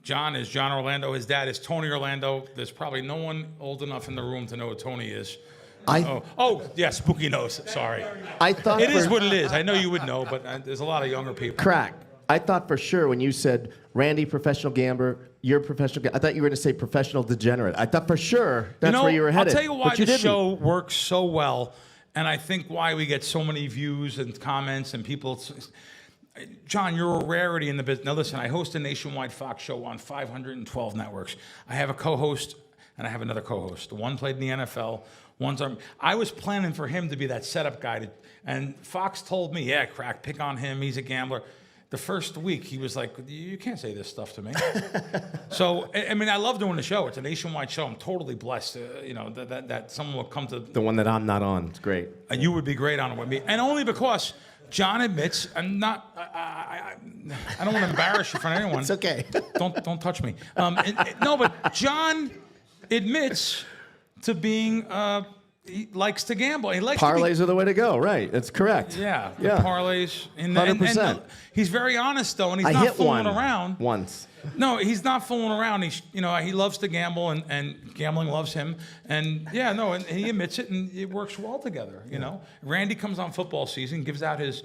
John is John Orlando. His dad is Tony Orlando. There's probably no one old enough in the room to know who Tony is. Yeah, Spooky knows. Sorry. I thought it is what it is. I know you would know, but there's a lot of younger people. Crack. I thought for sure when you said Randy, professional gambler, you're professional. I thought you were going to say professional degenerate. I thought for sure that's where you were headed. I'll tell you why the show works so well, and I think why we get so many views and comments and people. John, you're a rarity in the business. Now listen, I host a nationwide Fox show on 512 networks. I have a co-host and I have another co-host. One played in the NFL. I was planning for him to be that setup guy, and Fox told me, yeah, Crack, pick on him. He's a gambler. The first week, he was like, you can't say this stuff to me. So, I mean, I love doing the show. It's a nationwide show. I'm totally blessed, that someone will come to... The one that I'm not on. It's great. You would be great on it with me. And only because John admits, I'm not... I don't want to embarrass you in front of anyone. It's okay. Don't touch me. No, but John admits to being... he likes to gamble. He likes parlays are the way to go, right? That's correct. Yeah, parlays. 100%. And he's very honest though, and he's not fooling around. Once. No, he's not fooling around. He loves to gamble, and gambling loves him. And and he admits it, and it works well together. You know, Randy comes on football season, gives out his,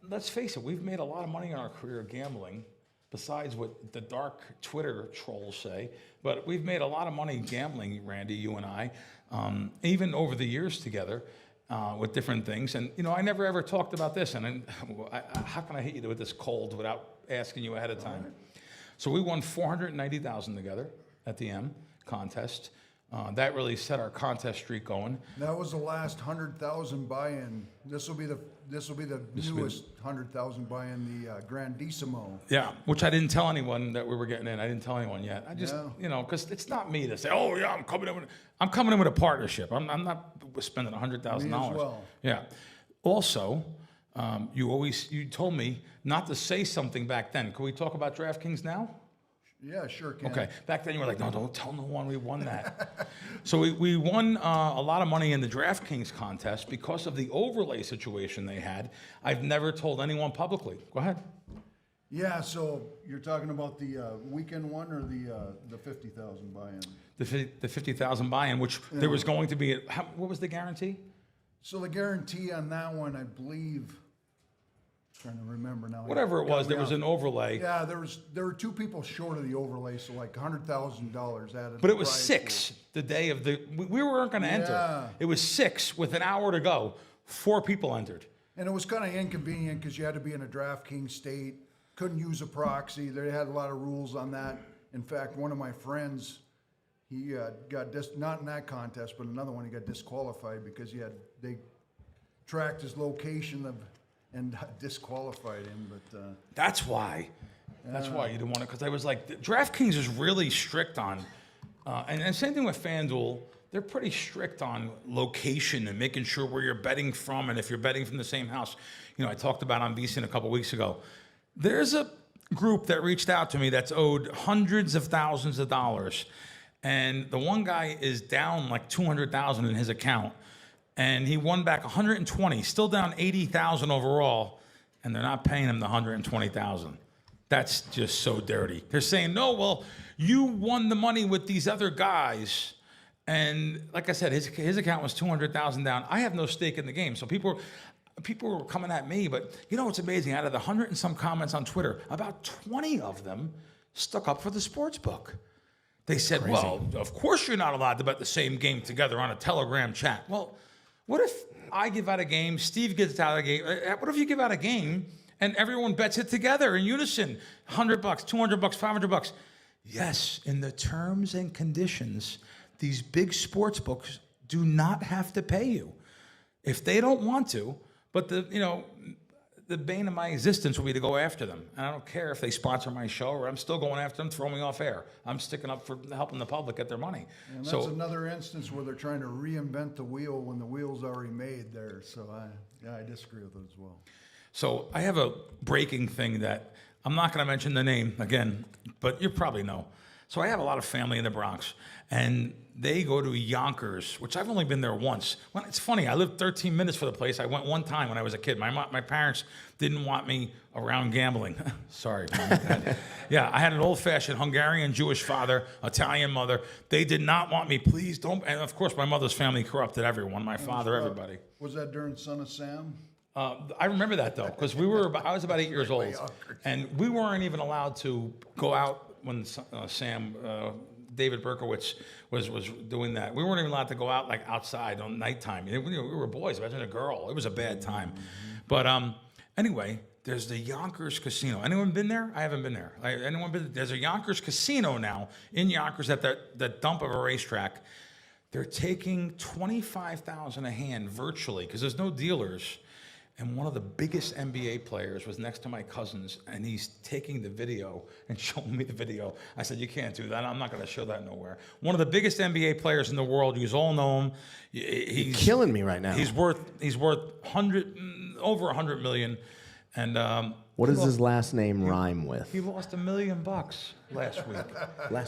let's face it, we've made a lot of money in our career gambling. Besides what the dark Twitter trolls say, but we've made a lot of money gambling, Randy, you and I, even over the years together with different things. And, I never ever talked about this. And how can I hit you with this cold without asking you ahead of time? So we won $490,000 together at the M contest. That really set our contest streak going. That was the last 100,000 buy-in. This will be the newest 100,000 buy-in, the Grandissimo. Yeah, which I didn't tell anyone that we were getting in. I didn't tell anyone yet. I just, because it's not me to say, oh yeah, I'm coming in with a partnership. I'm not spending $100,000. Me as well. Yeah. Also, you told me not to say something back then. Can we talk about DraftKings now? Yeah, sure can. Okay. Back then you were like, no, don't tell no one we won that. So we won a lot of money in the DraftKings contest because of the overlay situation they had. I've never told anyone publicly. Go ahead. Yeah, so you're talking about the weekend one or the 50,000 buy-in? The 50,000 buy-in, which there was going to be. What was the guarantee? So the guarantee on that one, I believe. Trying to remember now. Whatever it was, there was an overlay. Yeah, there were two people short of the overlay, so like $100,000 added. But it was 6 the day of the. We weren't going to enter. It was 6 with an hour to go. 4 people entered. And it was kind of inconvenient because you had to be in a DraftKings state, couldn't use a proxy. They had a lot of rules on that. In fact, one of my friends, he got not in that contest, but another one, he got disqualified because they tracked his location and disqualified him, but that's why. That's why you didn't want it, because I was like, DraftKings is really strict on, and same thing with FanDuel. They're pretty strict on location and making sure where you're betting from, and if you're betting from the same house. I talked about on VSiN a couple weeks ago. There's a group that reached out to me that's owed hundreds of thousands of dollars, and the one guy is down like $200,000 in his account. And he won back 120, still down 80,000 overall, and they're not paying him the 120,000. That's just so dirty. They're saying, no, well, you won the money with these other guys, and like I said, his account was 200,000 down. I have no stake in the game, so people were coming at me. But it's amazing. Out of the 100 and some comments on Twitter, about 20 of them stuck up for the sports book. They said, well, of course you're not allowed to bet the same game together on a Telegram chat. Well. What if I give out a game, Steve gives out a game? What if you give out a game and everyone bets it together in unison. $100, $200, $500. Yes, in the terms and conditions, these big sports books do not have to pay you if they don't want to. But the bane of my existence will be to go after them. And I don't care if they sponsor my show or I'm still going after them, throw me off air. I'm sticking up for helping the public get their money. And that's another instance where they're trying to reinvent the wheel when the wheel's already made there. So I disagree with it as well. So I have a breaking thing that I'm not going to mention the name again, but you probably know. So I have a lot of family in the Bronx, and they go to Yonkers, which I've only been there once. Well, it's funny, I lived 13 minutes from the place. I went one time when I was a kid. My parents didn't want me around gambling. Sorry, Mom and Dad. Yeah, I had an old-fashioned Hungarian Jewish father, Italian mother. They did not want me, please don't. And of course, my mother's family corrupted everyone, my father, everybody. Was that during Son of Sam? I remember that, though, because I was about 8 years old, and we weren't even allowed to go out when David Berkowitz was doing that. We weren't even allowed to go out like outside on nighttime. We were boys. Imagine a girl. It was a bad time. But anyway, there's the Yonkers Casino. Anyone been there? I haven't been there. There's a Yonkers Casino now in Yonkers at the dump of a racetrack. They're taking $25,000 a hand virtually because there's no dealers. And one of the biggest NBA players was next to my cousins, and he's taking the video and showing me the video. I said, you can't do that. I'm not going to show that nowhere. One of the biggest NBA players in the world. You all know him. He's killing me right now. He's worth over $100 million. And what does his last name rhyme with? He lost $1 million last week.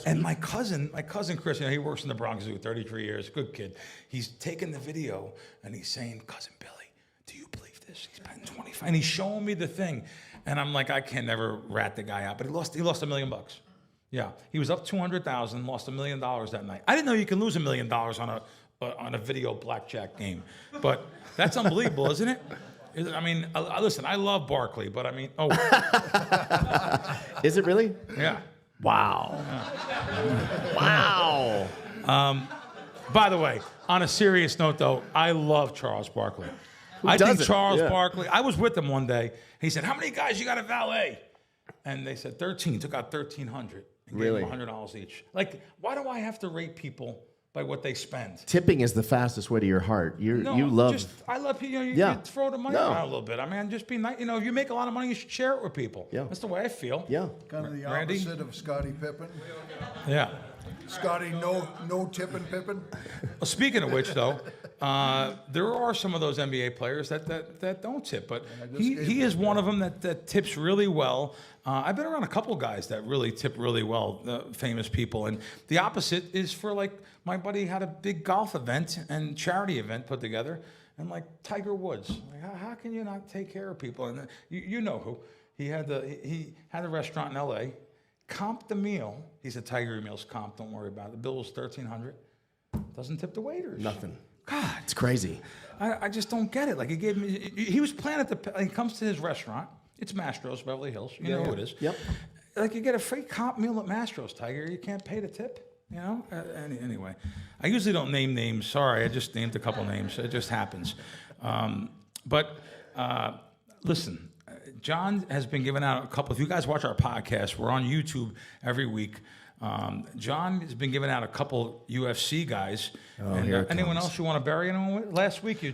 And my cousin Chris, he works in the Bronx Zoo, 33 years, good kid. He's taking the video and he's saying, Cousin Billy, do you believe this? He's betting 25, and he's showing me the thing, and I'm like, I can never rat the guy out, but he lost $1 million. Yeah, he was up 200,000, lost $1 million that night. I didn't know you can lose $1 million on a video blackjack game, but that's unbelievable, isn't it? I mean, listen, I love Barkley, but I mean, is it really? Yeah. Wow. Yeah. Wow. By the way, on a serious note, though, I love Charles Barkley. I think Charles Barkley, I was with him one day. He said, how many guys you got to valet? And they said 13. Took out 1,300 and gave them $100 each. Like, why do I have to rate people by what they spend? Tipping is the fastest way to your heart. I love people. You throw the money around a little bit. I mean, just be nice. If you make a lot of money, you should share it with people. Yeah. That's the way I feel. Yeah. Kind of the Randy? opposite of Scottie Pippen. Yeah. Scotty, no tipping Pippen. Well, speaking of which, though, there are some of those NBA players that don't tip, but he is one of them that tips really well. I've been around a couple guys that really tip really well, famous people, and the opposite is for like my buddy had a big golf event and charity event put together, and like Tiger Woods, like, how can you not take care of people? And you know who he had a restaurant in L.A. Comped the meal. He said, Tiger meal's comp, don't worry about it. The bill was $1,300. Doesn't tip the waiters. Nothing. God. It's crazy. I just don't get it. Like he gave me, he was planning he comes to his restaurant. It's Mastro's, Beverly Hills. You know who it is. Yep. Like you get a free comp meal at Mastro's, Tiger. You can't pay the tip. Anyway, I usually don't name names. Sorry, I just named a couple names. It just happens. But listen, John has been giving out a couple. If you guys watch our podcast, we're on YouTube every week. John has been giving out a couple UFC guys. Anyone else you want to bury anyone with? Last week you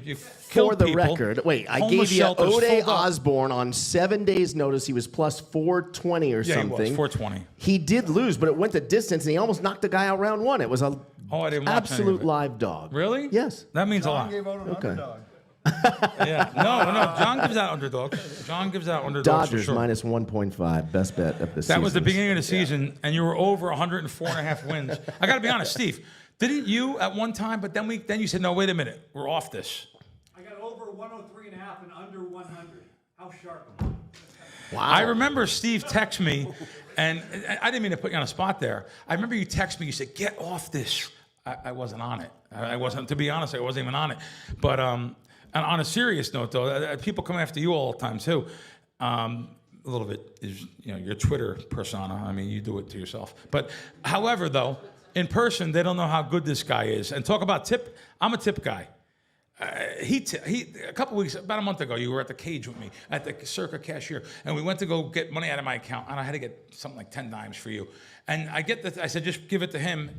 killed For the people. record, wait, I Homeless gave you shelters Ode filled up. Osborne on 7 days' notice. He was plus 420 or something. Yeah, he was 420. He did lose, but it went the distance, and he almost knocked the guy out round one. It was a I didn't watch absolute any of it. live dog. Really? Yes. That means a lot. Gave out an underdog. Yeah. No. John gives out underdogs. John gives out underdogs Dodgers for sure. minus 1.5, best bet of the season. That was the beginning of the season, and you were over 104.5 wins. I got to be honest, Steve. Didn't you at one time? But then you said, no, wait a minute, we're off this. I got over 103.5 and under 100. How sharp am I? Wow. I remember Steve text me, and I didn't mean to put you on a spot there. I remember you text me. You said, "Get off this." I wasn't on it. I wasn't. To be honest, I wasn't even on it. But and on a serious note, though, people come after you all the time too. A little bit is your Twitter persona. I mean, you do it to yourself. But however, though, in person, they don't know how good this guy is. And talk about tip. I'm a tip guy. He a couple weeks, about a month ago, you were at the cage with me at the Circa cashier, and we went to go get money out of my account, and I had to get something like 10 dimes for you. And I said, just give it to him.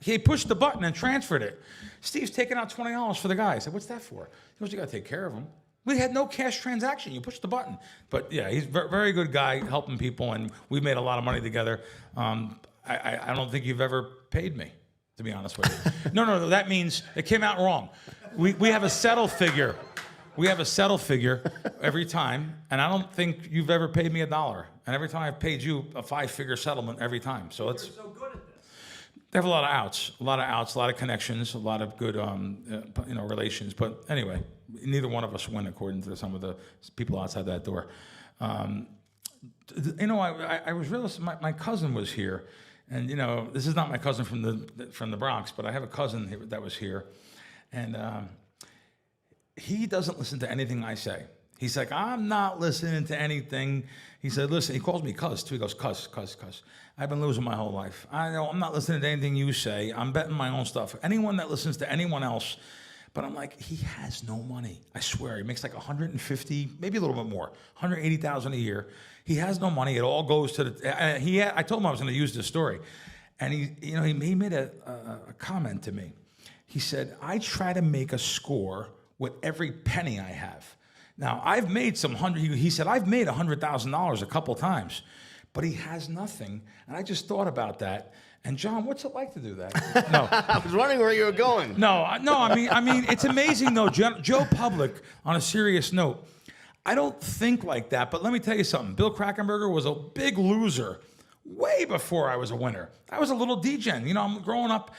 He pushed the button and transferred it. Steve's taking out $20 for the guy. I said, what's that for? He goes, you got to take care of him. We had no cash transaction. You push the button. But yeah, he's a very good guy helping people, and we've made a lot of money together. I don't think you've ever paid me, to be honest with you. No, that means it came out wrong. We have a settle figure. We have a settle figure every time, and I don't think you've ever paid me $1. And every time I've paid you a 5-figure settlement every time. So it's You're so good at this. they have a lot of outs, a lot of connections, a lot of good relations. But anyway, neither one of us win according to some of the people outside that door. I was realizing my cousin was here, and this is not my cousin from the Bronx, but I have a cousin that was here. And he doesn't listen to anything I say. He's like, I'm not listening to anything. He said, listen, he calls me cuz too. He goes, cuz. I've been losing my whole life. I'm not listening to anything you say. I'm betting my own stuff. Anyone that listens to anyone else. But I'm like, he has no money. I swear, he makes like 150, maybe a little bit more, 180,000 a year. He has no money. It all goes to the. I told him I was going to use this story, and he made a comment to me. He said, I try to make a score with every penny I have. Now, I've made he said, I've made $100,000 a couple times, but he has nothing. And I just thought about that. And John, what's it like to do that? No. I was wondering where you were going. No, I mean, it's amazing though. Joe Public, on a serious note, I don't think like that, but let me tell you something. Bill Krackomberger was a big loser way before I was a winner. I was a little degen. I'm growing up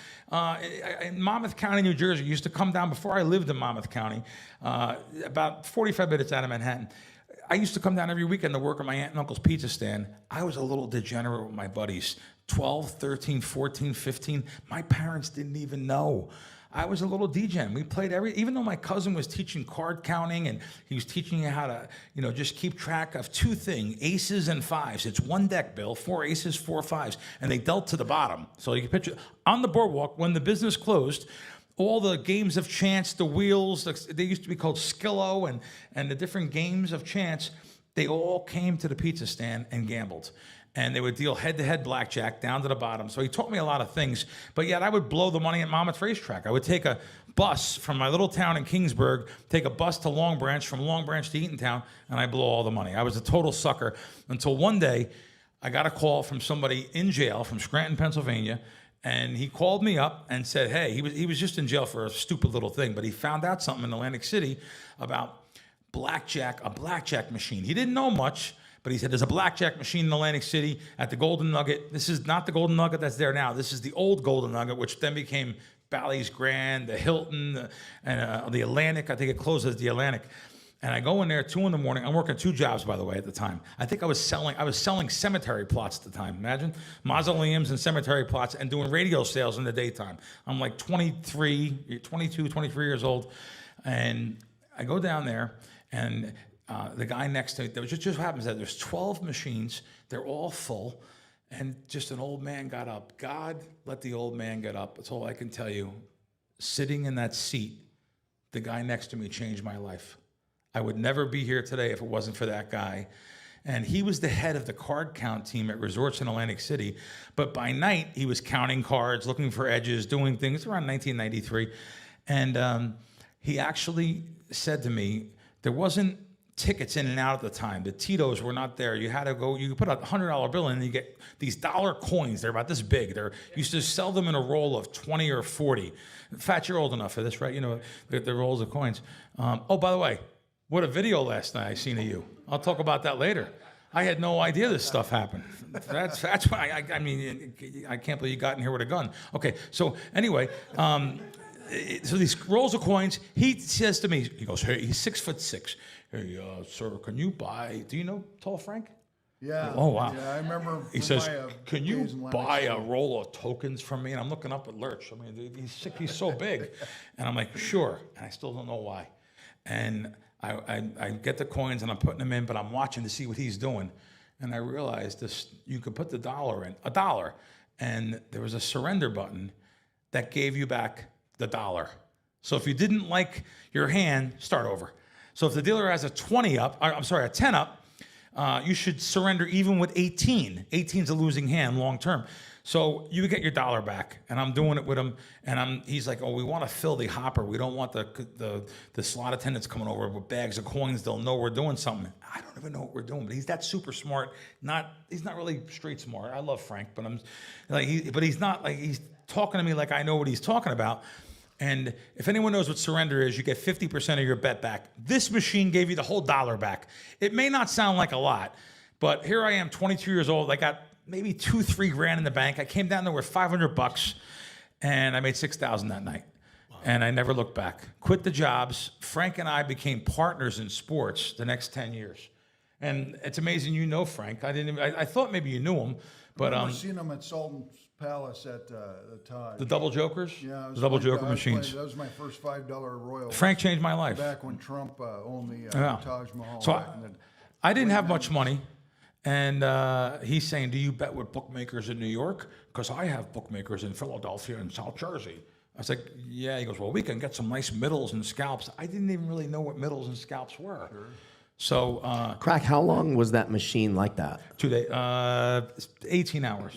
in Monmouth County, New Jersey. I used to come down before I lived in Monmouth County, about 45 minutes out of Manhattan. I used to come down every weekend to work at my aunt and uncle's pizza stand. I was a little degenerate with my buddies. 12, 13, 14, 15. My parents didn't even know. I was a little degen. We played even though my cousin was teaching card counting and he was teaching you how to, just keep track of two things, aces and fives. It's one deck, Bill, 4 aces, 4 fives. And they dealt to the bottom. So you can picture on the boardwalk when the business closed, all the games of chance, the wheels, they used to be called Skillo and the different games of chance, they all came to the pizza stand and gambled. And they would deal head-to-head blackjack down to the bottom. So he taught me a lot of things. But yet I would blow the money at Monmouth Racetrack. I would take a bus from my little town in Kingsburg, take a bus to Long Branch, from Long Branch to Eatontown, and I blow all the money. I was a total sucker until one day I got a call from somebody in jail from Scranton, Pennsylvania, and he called me up and said, hey, he was just in jail for a stupid little thing, but he found out something in Atlantic City about a blackjack machine. He didn't know much, but he said, there's a blackjack machine in Atlantic City at the Golden Nugget. This is not the Golden Nugget that's there now. This is the old Golden Nugget, which then became Bally's Grand, the Hilton, and the Atlantic. I think it closed as the Atlantic. And I go in there at 2 in the morning. I'm working 2 jobs, by the way, at the time. I think I was selling cemetery plots at the time. Imagine mausoleums and cemetery plots and doing radio sales in the daytime. I'm like 22, 23 years old. And I go down there and the guy next to me, there just happens that there's 12 machines. They're all full. And just an old man got up. God let the old man get up. That's all I can tell you. Sitting in that seat, the guy next to me changed my life. I would never be here today if it wasn't for that guy. And he was the head of the card count team at resorts in Atlantic City. But by night, he was counting cards, looking for edges, doing things around 1993. And he actually said to me, there wasn't tickets in and out at the time. The Tito's were not there. You had to go, you put a $100 bill in and you get these dollar coins. They're about this big. You used to sell them in a roll of 20 or 40. In fact, you're old enough for this, right? The rolls of coins. Oh, by the way, what a video last night I seen of you. I'll talk about that later. I had no idea this stuff happened. That's why, I can't believe you got in here with a gun. Okay, so anyway, so these rolls of coins, he says to me, he goes, hey, he's 6'6". Hey, sir, can you buy, do you know Tall Frank? Yeah. Oh, wow. Yeah, I remember. He says, can you buy a roll of tokens from me? And I'm looking up at Lurch. I mean, he's so big. And I'm like, sure. And I still don't know why. And I get the coins and I'm putting them in, but I'm watching to see what he's doing. And I realized you could put the $1 in, $1, and there was a surrender button that gave you back the $1. So if you didn't like your hand, start over. So if the dealer has a 10 up, you should surrender even with 18. 18's a losing hand long term. So you get your dollar back, and I'm doing it with him. And he's like, "Oh, we want to fill the hopper. We don't want the slot attendants coming over with bags of coins. They'll know we're doing something." I don't even know what we're doing, but he's that super smart. He's not really street smart. I love Frank, but he's not like he's talking to me like I know what he's talking about. And if anyone knows what surrender is, you get 50% of your bet back. This machine gave you the whole dollar back. It may not sound like a lot, but here I am, 22 years old. I got maybe $2-3 grand in the bank. I came down there with $500 and I made $6,000 that night. Wow. And I never looked back. Quit the jobs. Frank and I became partners in sports the next 10 years. And it's amazing you know Frank. I thought maybe you knew him, but I've seen him at Sultan's Palace at the Taj. The double jokers? Yeah, the double joker machines. That was my first $5 Royal. Frank changed my life. Back when Trump owned the Taj Mahal. So I didn't have much money. And he's saying, "Do you bet with bookmakers in New York? Because I have bookmakers in Philadelphia and South Jersey." I was like, "Yeah." He goes, "Well, we can get some nice middles and scalps." I didn't even really know what middles and scalps were. Sure. So, Crack, how long was that machine like that? 2 days, 18 hours.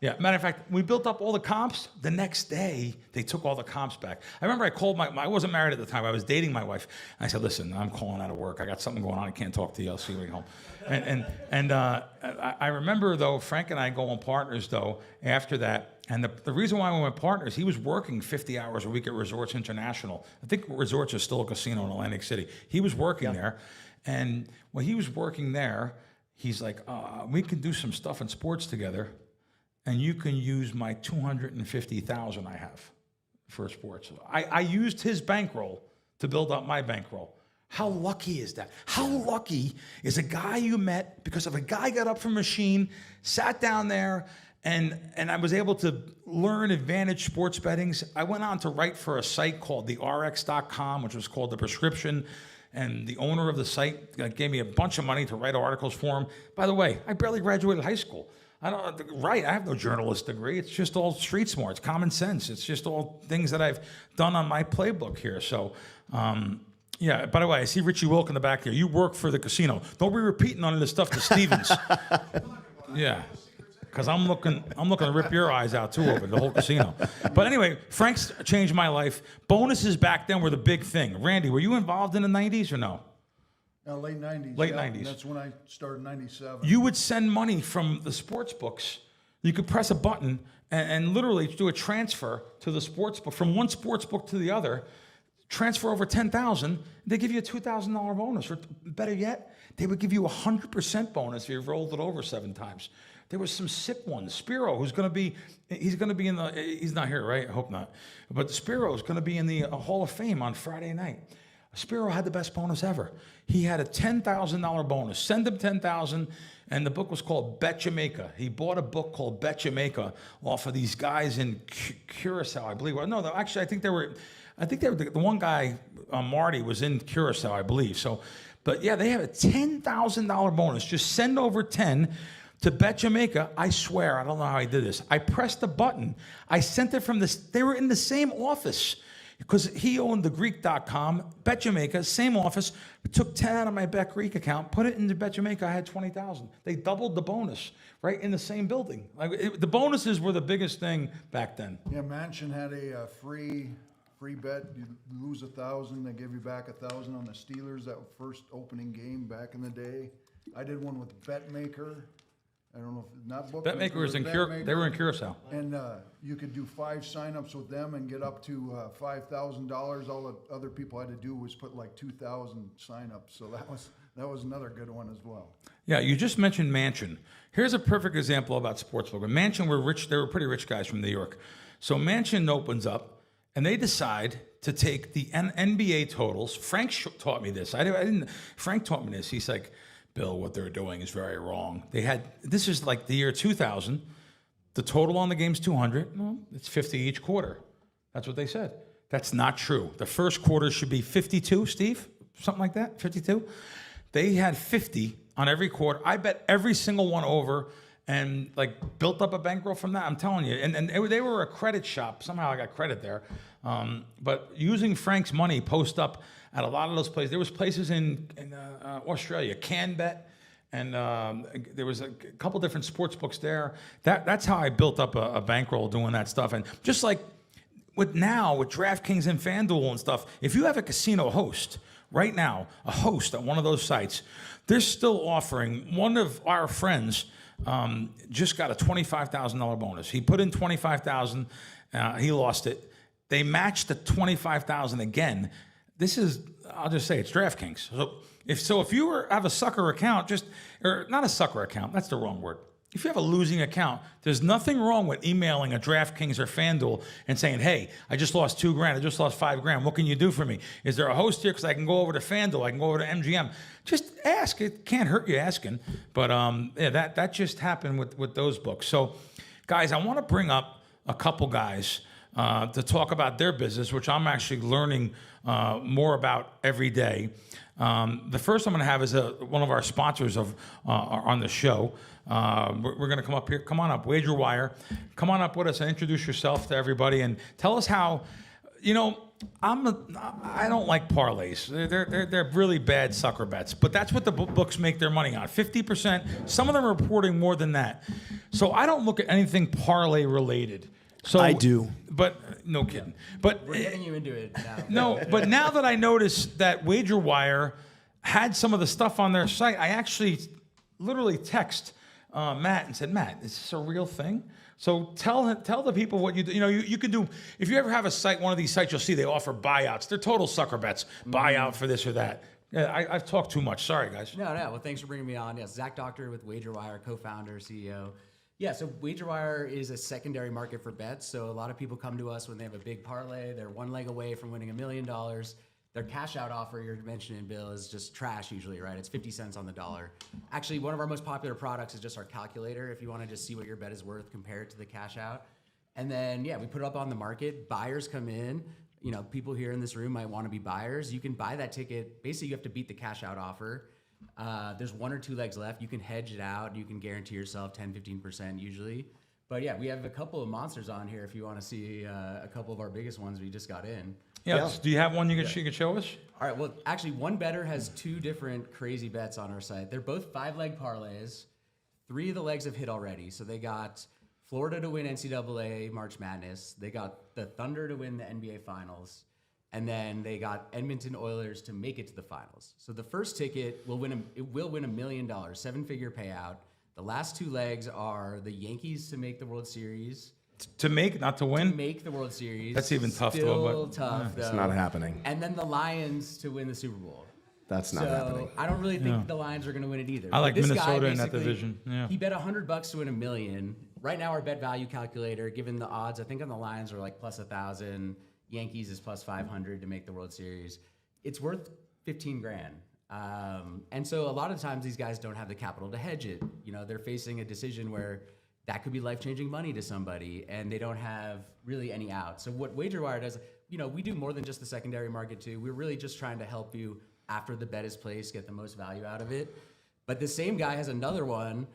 Yeah, matter of fact, we built up all the comps. The next day, they took all the comps back. I remember I called I wasn't married at the time. I was dating my wife. And I said, "Listen, I'm calling out of work. I got something going on. I can't talk to you. I'll see you when you home." And I remember, though, Frank and I going partners, though, after that. And the reason why we went partners, he was working 50 hours a week at Resorts International. I think Resorts is still a casino in Atlantic City. He was working there. And when he was working there, he's like, "We can do some stuff in sports together. And you can use my $250,000 I have for sports." I used his bankroll to build up my bankroll. How lucky is that? How lucky is a guy you met because of a guy got up from a machine, sat down there, and I was able to learn advantage sports bettings. I went on to write for a site called the RX.com, which was called The Prescription. And the owner of the site gave me a bunch of money to write articles for him. By the way, I barely graduated high school. I have no journalist degree. It's just all street smarts, common sense. It's just all things that I've done on my playbook here. So, yeah, by the way, I see Richie Wilk in the back there. You work for the casino. Don't be repeating none of this stuff to Stevens. Yeah, because I'm looking to rip your eyes out too over the whole casino. But anyway, Frank's changed my life. Bonuses back then were the big thing. Randy, were you involved in the 90s or no? Late 90s. Late 90s. That's when I started 97. You would send money from the sports books. You could press a button and literally do a transfer to the sports book, from one sports book to the other, transfer over $10,000, they give you a $2,000 bonus. Or better yet, they would give you a 100% bonus if you rolled it over 7 times. There was some sick ones. Spiro, he's going to be in he's not here, right? I hope not. But Spiro is going to be in the Hall of Fame on Friday night. Spiro had the best bonus ever. He had a $10,000 bonus. Send him $10,000, and the book was called Bet Jamaica. He bought a book called Bet Jamaica off of these guys in Curacao, I believe. No, actually, I think they were the one guy, Marty, was in Curacao, I believe. So, but yeah, they have a $10,000 bonus. Just send over 10 to Bet Jamaica. I swear, I don't know how I did this. I pressed the button. I sent it from they were in the same office. Because he owned the Greek.com, Bet Jamaica, same office. Took 10 out of my Bet Greek account, put it into Bet Jamaica. I had 20,000. They doubled the bonus right in the same building. The bonuses were the biggest thing back then. Yeah, Mansion had a free bet. You lose 1,000, they give you back 1,000 on the Steelers. That first opening game back in the day. I did one with BetMaker. I don't know if not book. BetMaker was in they were in Curacao. And you could do 5 signups with them and get up to $5,000. All the other people had to do was put like 2,000 signups. So that was another good one as well. Yeah, you just mentioned Mansion. Here's a perfect example about sportsbook. Mansion were rich. They were pretty rich guys from New York. So Mansion opens up, and they decide to take the NBA totals. Frank taught me this. I didn't. Frank taught me this. He's like, "Bill, what they're doing is very wrong." This is like the year 2000. The total on the game's 200. No, it's 50 each quarter. That's what they said. That's not true. The first quarter should be 52, Steve? Something like that, 52? They had 50 on every quarter. I bet every single one over and built up a bankroll from that. I'm telling you. And they were a credit shop. Somehow I got credit there. But using Frank's money, post up at a lot of those places. There was places in Australia, CanBet, and there was a couple different sports books there. That's how I built up a bankroll doing that stuff. And just like with DraftKings and FanDuel and stuff, if you have a casino host right now, a host at one of those sites, they're still offering. One of our friends just got a $25,000 bonus. He put in $25,000, he lost it. They matched the $25,000 again. This is, I'll just say, it's DraftKings. If you have a sucker account, or not a sucker account, that's the wrong word. If you have a losing account, there's nothing wrong with emailing a DraftKings or FanDuel and saying, hey, I just lost $2,000, I just lost $5,000. What can you do for me? Is there a host here? Because I can go over to FanDuel, I can go over to MGM. Just ask. It can't hurt you asking. But that just happened with those books. So, guys, I want to bring up a couple guys to talk about their business, which I'm actually learning more about every day. The first I'm going to have is one of our sponsors on the show. We're going to come up here. Come on up, WagerWire. Come on up with us and introduce yourself to everybody and tell us how. I don't like parlays. They're really bad sucker bets, but that's what the books make their money on. 50%. Some of them are reporting more than that. So I don't look at anything parlay related. So I do, but no kidding. But we're getting you into it now. No, but now that I noticed that WagerWire had some of the stuff on their site, I actually literally text Matt and said, Matt, is this a real thing? So tell the people what you do. You can do, if you ever have a site, one of these sites, you'll see they offer buyouts. They're total sucker bets. Buyout for this or that. Yeah, I've talked too much. Sorry, guys. No. Well, thanks for bringing me on. Yes, Zach Doctor with WagerWire, co-founder, CEO. Yeah, so WagerWire is a secondary market for bets. So a lot of people come to us when they have a big parlay. They're one leg away from winning $1 million. Their cash out offer you're mentioning, Bill, is just trash usually, right? It's 50 cents on the dollar. Actually, one of our most popular products is just our calculator if you want to just see what your bet is worth compared to the cash out. And then, we put it up on the market. Buyers come in. People here in this room might want to be buyers. You can buy that ticket. Basically, you have to beat the cash out offer. There's 1 or 2 legs left. You can hedge it out. You can guarantee yourself 10-15% usually. But we have a couple of monsters on here if you want to see a couple of our biggest ones we just got in. Yeah. Do you have one you can show us? All right. Well, actually, one bettor has 2 different crazy bets on our site. They're both 5-leg parlays. 3 of the legs have hit already. So they got Florida to win NCAA March Madness. They got the Thunder to win the NBA Finals. And then they got Edmonton Oilers to make it to the finals. So the first ticket will win $1 million, 7-figure payout. The last 2 legs are the Yankees to make the World Series. To make, not to win? To make the World Series. That's even tough, Still though. Tough, though. It's not happening. And then the Lions to win the Super Bowl. That's not happening. I don't really think the Lions are going to win it either. I like this Minnesota guy in that division. Yeah. He bet $100 to win $1 million. Right now, our bet value calculator, given the odds, I think on the Lions are like plus 1,000. Yankees is plus 500 to make the World Series. It's worth $15,000. And so a lot of times these guys don't have the capital to hedge it. They're facing a decision where that could be life-changing money to somebody, and they don't have really any out. So what WagerWire does, we do more than just the secondary market too. We're really just trying to help you after the bet is placed, get the most value out of it. But the same guy has another one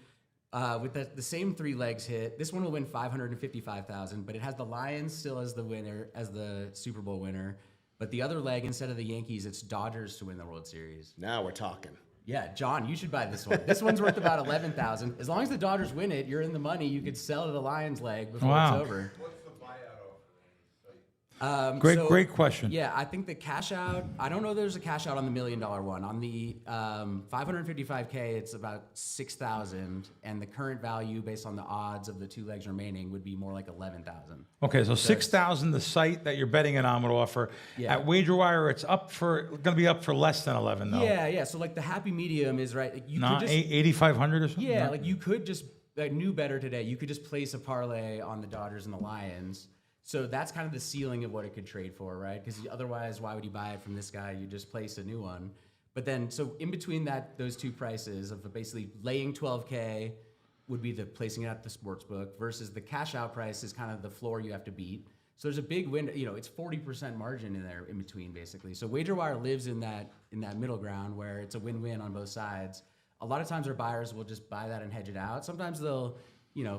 with the same 3 legs hit. This one will win $555,000, but it has the Lions still as the winner, as the Super Bowl winner. But the other leg, instead of the Yankees, it's Dodgers to win the World Series. Now we're talking. Yeah, John, you should buy this one. This one's worth about $11,000. As long as the Dodgers win it, you're in the money. You could sell the Lions leg before it's over. Great question. Yeah, I think the cash out, I don't know if there's a cash out on the $1 million one. On the 555K, it's about 6,000, and the current value based on the odds of the 2 legs remaining would be more like 11,000. Okay, so 6,000 the site that you're betting it on would offer. Yeah. At WagerWire, it's going to be up for less than 11 though. Yeah. So like the happy medium is right. You Not could just, 8,500 or something. Yeah, like you could just new bettor today. You could just place a parlay on the Dodgers and the Lions. So that's kind of the ceiling of what it could trade for, right? Because otherwise, why would you buy it from this guy? You just place a new one. But then, so in between those 2 prices of basically laying 12K would be the placing it at the sports book versus the cash out price is kind of the floor you have to beat. So there's a big window, it's 40% margin in there in between basically. So WagerWire lives in that middle ground where it's a win-win on both sides. A lot of times our buyers will just buy that and hedge it out. Sometimes they'll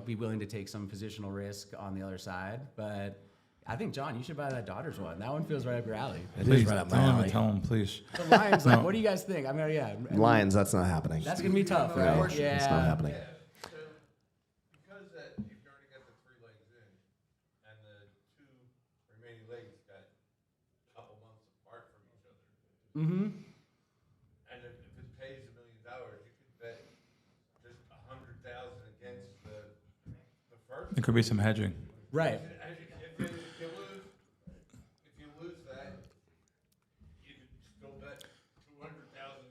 be willing to take some positional risk on the other side. But I think, John, you should buy that Dodgers one. That one feels right up your alley. It is right up my alley. Tell him, please. The Lions, like, what do you guys think? I mean, yeah. Lions, that's not happening. That's going to be tough, right? No, Yeah. it's not happening. Because you've already got the 3 legs in, and the 2 remaining legs got a couple months apart from each other. Mm-hmm. And if it pays $1 million, you could bet just 100,000 against the first. There could be some hedging. Right. If you lose that, you could still bet 200,000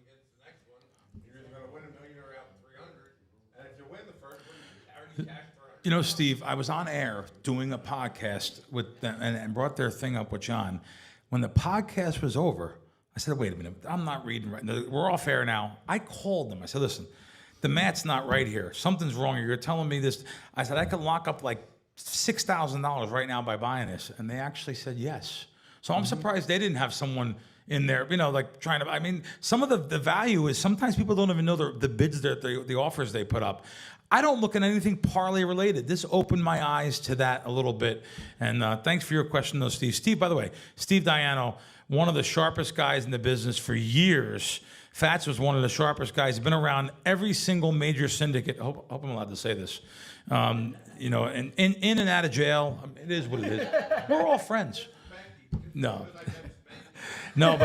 against the next one. You're either going to win $1 million or out 300. And if you win the first one, you already cashed 300. You know, Steve, I was on air doing a podcast with them and brought their thing up with John. When the podcast was over, I said, wait a minute, I'm not reading right. We're off air now. I called them. I said, listen, the math's not right here. Something's wrong. You're telling me this. I said, I could lock up like $6,000 right now by buying this. And they actually said yes. So I'm surprised they didn't have someone in there, you know, like trying to, I mean, some of the value is sometimes people don't even know the bids, the offers they put up. I don't look at anything parlay related. This opened my eyes to that a little bit. And thanks for your question though, Steve. Steve, by the way, Steve Diano, one of the sharpest guys in the business for years. Fats was one of the sharpest guys. He's been around every single major syndicate. I hope I'm allowed to say this. You know, and in and out of jail. I mean, it is what it is. We're all friends. No. No,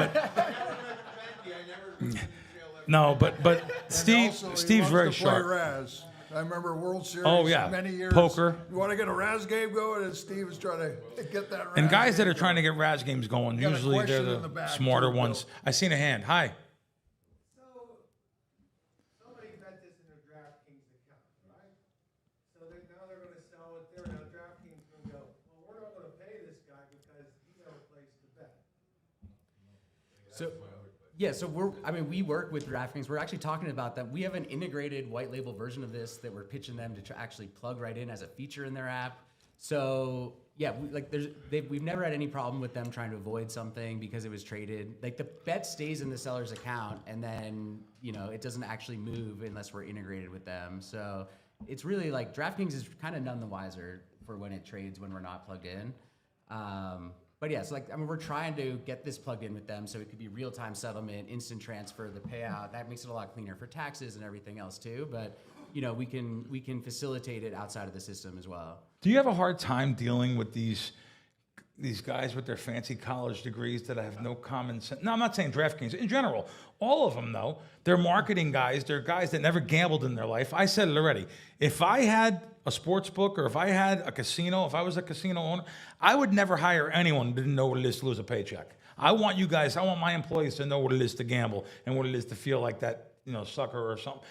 but Steve's very sharp. Raz. I remember World Series many years. Poker. You want to get a Raz game going, and Steve was trying to get that Raz And guys that game are trying to get Raz games going, Got a usually they're question in the the back, smarter too, ones. I seen a hand. Hi. Somebody bet this in their DraftKings account, right? So now they're going to sell it there. Now DraftKings is going to go, well, we're not going to pay this guy because he never placed the bet. So, we work with DraftKings. We're actually talking about that. We have an integrated white label version of this that we're pitching them to actually plug right in as a feature in their app. So yeah, we've never had any problem with them trying to avoid something because it was traded. Like the bet stays in the seller's account, and then it doesn't actually move unless we're integrated with them. So it's really like DraftKings is kind of none the wiser for when it trades when we're not plugged in. But yeah, so we're trying to get this plugged in with them so it could be real-time settlement, instant transfer, the payout. That makes it a lot cleaner for taxes and everything else too. But we can facilitate it outside of the system as well. Do you have a hard time dealing with these guys with their fancy college degrees that have no common sense? No, I'm not saying DraftKings. In general, all of them, though, they're marketing guys. They're guys that never gambled in their life. I said it already. If I had a sports book or if I had a casino, if I was a casino owner, I would never hire anyone who didn't know what it is to lose a paycheck. I want my employees to know what it is to gamble and what it is to feel like that, sucker or something.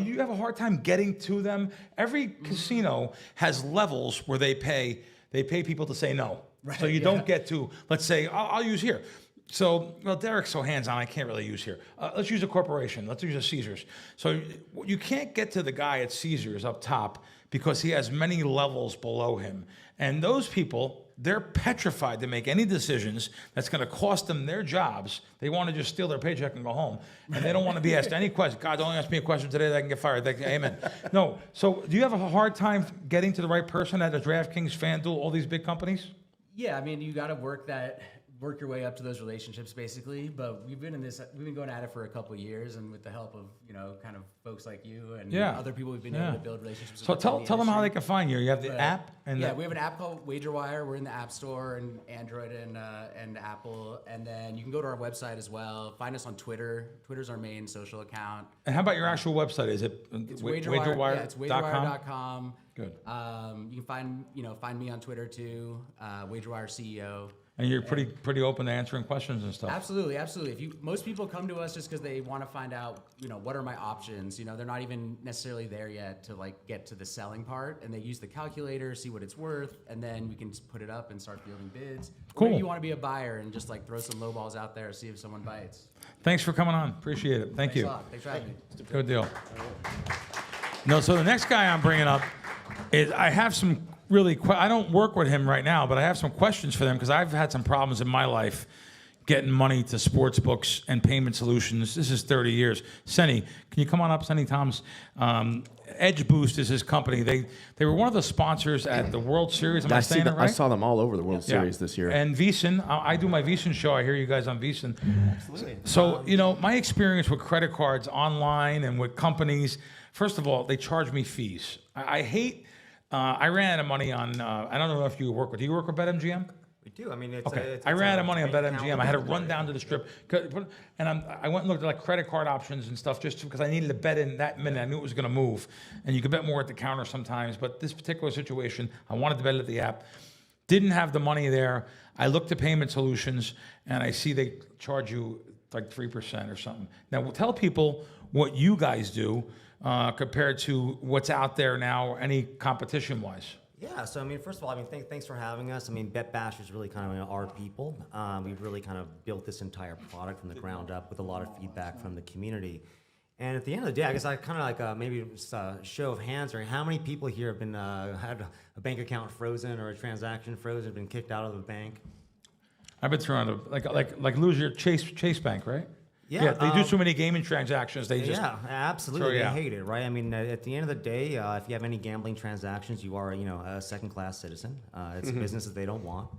You have a hard time getting to them? Every casino has levels where they pay people to say no. Right, so you don't get to, let's say, I'll use here. So, Derek's so hands-on, I can't really use here. Let's use a corporation. Let's use a Caesars. So you can't get to the guy at Caesars up top because he has many levels below him. And those people, they're petrified to make any decisions that's going to cost them their jobs. They want to just steal their paycheck and go home. And they don't want to be asked any questions. God, don't ask me a question today that I can get fired. Amen. No. So do you have a hard time getting to the right person at a DraftKings, FanDuel, all these big companies? Yeah, I mean, you got to work your way up to those relationships, basically. But we've been going at it for a couple of years, and with the help of kind of folks like you and other people, we've been able to build relationships. So tell them how they can find you. You have the app, and we have an app called WagerWire. We're in the App Store and Android and Apple, and then you can go to our website as well. Find us on Twitter. Twitter's our main social account. And how about your actual website? Is it WagerWire? Yeah, it's WagerWire.com. Good. You can find me on Twitter too, WagerWire CEO. And you're pretty open to answering questions and stuff. Absolutely. Most people come to us just because they want to find out, what are my options? They're not even necessarily there yet to get to the selling part, and they use the calculator, see what it's worth, and then we can just put it up and start fielding bids. Cool. Or maybe you want to be a buyer and just throw some low balls out there, see if someone bites. Thanks for coming on. Appreciate it. Thank you. Thanks a lot. Thanks for having me. Good deal. No, so the next guy I'm bringing up is I have some I don't work with him right now, but I have some questions for them because I've had some problems in my life getting money to sports books and payment solutions. This is 30 years. Senny, can you come on up, Senny Thomas? Edge Boost is his company. They were one of the sponsors at the World Series. Am I saying it right? I saw them all over the World Series this year. And VEASAN, I do my VEASAN show. I hear you guys on VEASAN. Absolutely. So, my experience with credit cards online and with companies, first of all, they charge me fees. I hate, I ran out of money on, I don't know if you work with, do you work with BetMGM? We do. I mean, it's okay. It's I ran out of money on bank BetMGM. account I had to run down to the strip, and I went and looked at like credit card options and stuff just because I needed to bet in that minute. I knew it was going to move, and you could bet more at the counter sometimes. But this particular situation, I wanted to bet at the app. Didn't have the money there. I looked at payment solutions, and I see they charge you like 3% or something. Now, we'll tell people what you guys do compared to what's out there now, any competition-wise. Yeah, so I mean, first of all, I mean, thanks for having us. I mean, Bet Bash is really kind of our people. We've really kind of built this entire product from the ground up with a lot of feedback from the community. And at the end of the day, I guess I kind of like maybe just a show of hands, or how many people here have been had a bank account frozen or a transaction frozen, been kicked out of the bank? I've been thrown out of like lose your Chase Bank, right? Yeah, they do so many gaming transactions. They just absolutely they hate it, right? I mean, at the end of the day, if you have any gambling transactions, you are a second-class citizen. It's a business that they don't want,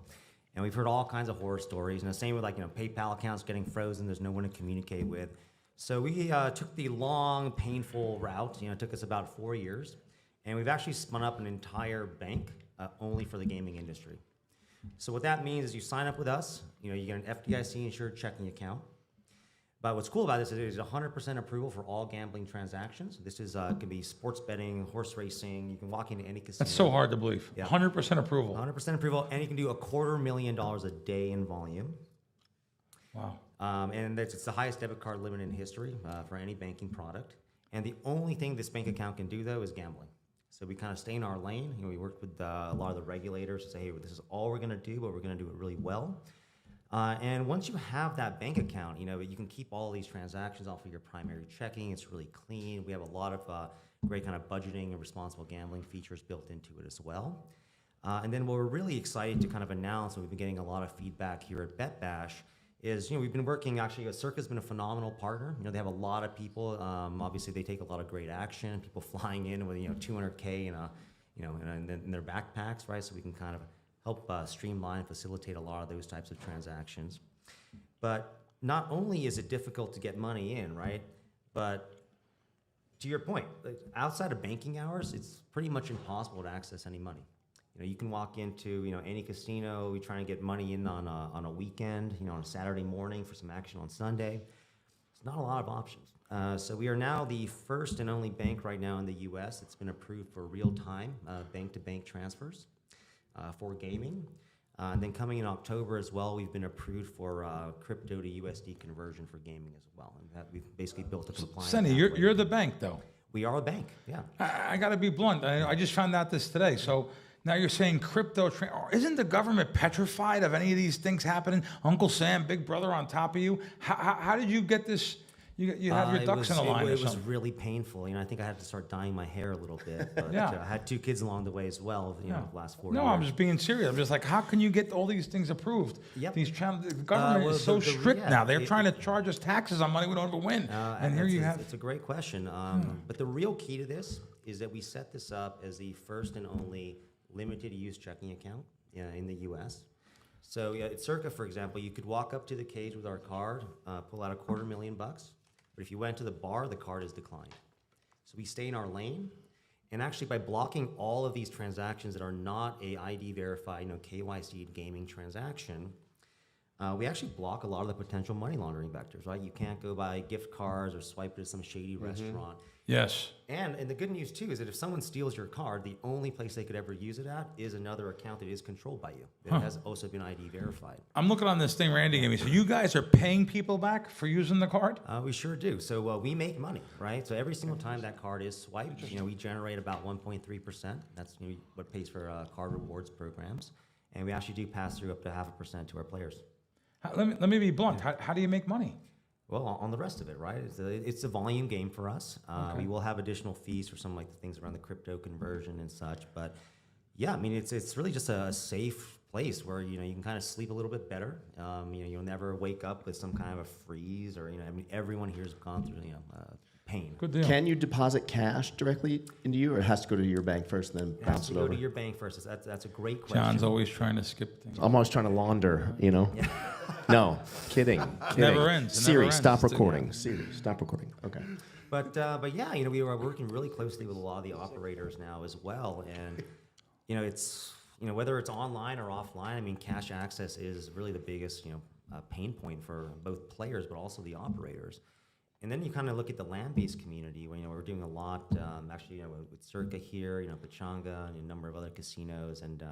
and we've heard all kinds of horror stories. And the same with PayPal accounts getting frozen. There's no one to communicate with. So we took the long, painful route. It took us about 4 years, and we've actually spun up an entire bank only for the gaming industry. So what that means is you sign up with us. You get an FDIC-insured checking account. But what's cool about this is it is 100% approval for all gambling transactions. This is can be sports betting, horse racing. You can walk into any casino. That's so hard to believe. Yeah. 100% approval. 100% approval, and you can do $250,000 a day in volume. Wow. And it's the highest debit card limit in history for any banking product. And the only thing this bank account can do, though, is gambling. So we kind of stay in our lane. We work with a lot of the regulators to say, hey, this is all we're going to do, but we're going to do it really well. And once you have that bank account, you can keep all these transactions off of your primary checking. It's really clean. We have a lot of great kind of budgeting and responsible gambling features built into it as well. And then what we're really excited to kind of announce, and we've been getting a lot of feedback here at Bet Bash, is we've been working actually. Circa's been a phenomenal partner. They have a lot of people. Obviously, they take a lot of great action. People flying in with $200K in their backpacks, right? So we can kind of help streamline, facilitate a lot of those types of transactions. But not only is it difficult to get money in, right? But to your point, outside of banking hours, it's pretty much impossible to access any money. You can walk into any casino. We try to get money in on a weekend, on a Saturday morning for some action on Sunday. It's not a lot of options. So we are now the first and only bank right now in the U.S. that's been approved for real-time bank-to-bank transfers. For gaming. And then coming in October as well, we've been approved for crypto to USD conversion for gaming as well. And we've basically built a compliance. Senny, you're the bank, though. We are a bank, yeah. I got to be blunt. I just found out this today. So now you're saying crypto. Isn't the government petrified of any of these things happening? Uncle Sam, Big Brother on top of you. How did you get this? You had your ducks in a line. It was really painful. I think I had to start dyeing my hair a little bit. But I had 2 kids along the way as well. Last 4 years. No, I'm just being serious. I'm just like, how can you get all these things approved? Yep. The government is so strict now. They're trying to charge us taxes on money we don't ever win. And here you have. It's a great question. But the real key to this is that we set this up as the first and only limited use checking account in the U.S. So at Circa, for example, you could walk up to the cage with our card, pull out $250,000. But if you went to the bar, the card is declined. So we stay in our lane. And actually, by blocking all of these transactions that are not a ID verified, KYC gaming transaction, we actually block a lot of the potential money laundering vectors, right? You can't go buy gift cards or swipe it at some shady restaurant. Yes. And the good news, too, is that if someone steals your card, the only place they could ever use it at is another account that is controlled by you. It has also been ID verified. I'm looking on this thing Randy gave me. So you guys are paying people back for using the card? We sure do. So we make money, right? So every single time that card is swiped, we generate about 1.3%. That's what pays for card rewards programs. And we actually do pass through up to 0.5% to our players. Let me be blunt. How do you make money? Well, on the rest of it, right? It's a volume game for us. We will have additional fees for some like the things around the crypto conversion and such. But yeah, I mean, it's really just a safe place where you can kind of sleep a little bit better. You'll never wake up with some kind of a freeze, or everyone here's gone through pain. Good deal. Can you deposit cash directly into you, or it has to go to your bank first and then It bounce has to it go over? to your bank first. That's a great question. John's always trying to skip things. I'm always trying to launder, No, kidding. Never ends. It Siri, never ends. stop recording. Siri, stop recording. Okay. But yeah, we are working really closely with a lot of the operators now as well, and it's whether it's online or offline. I mean, cash access is really the biggest pain point for both players, but also the operators. And then you kind of look at the land-based community. Where, we're doing a lot, actually, with Circa here, Pachanga, and a number of other casinos, and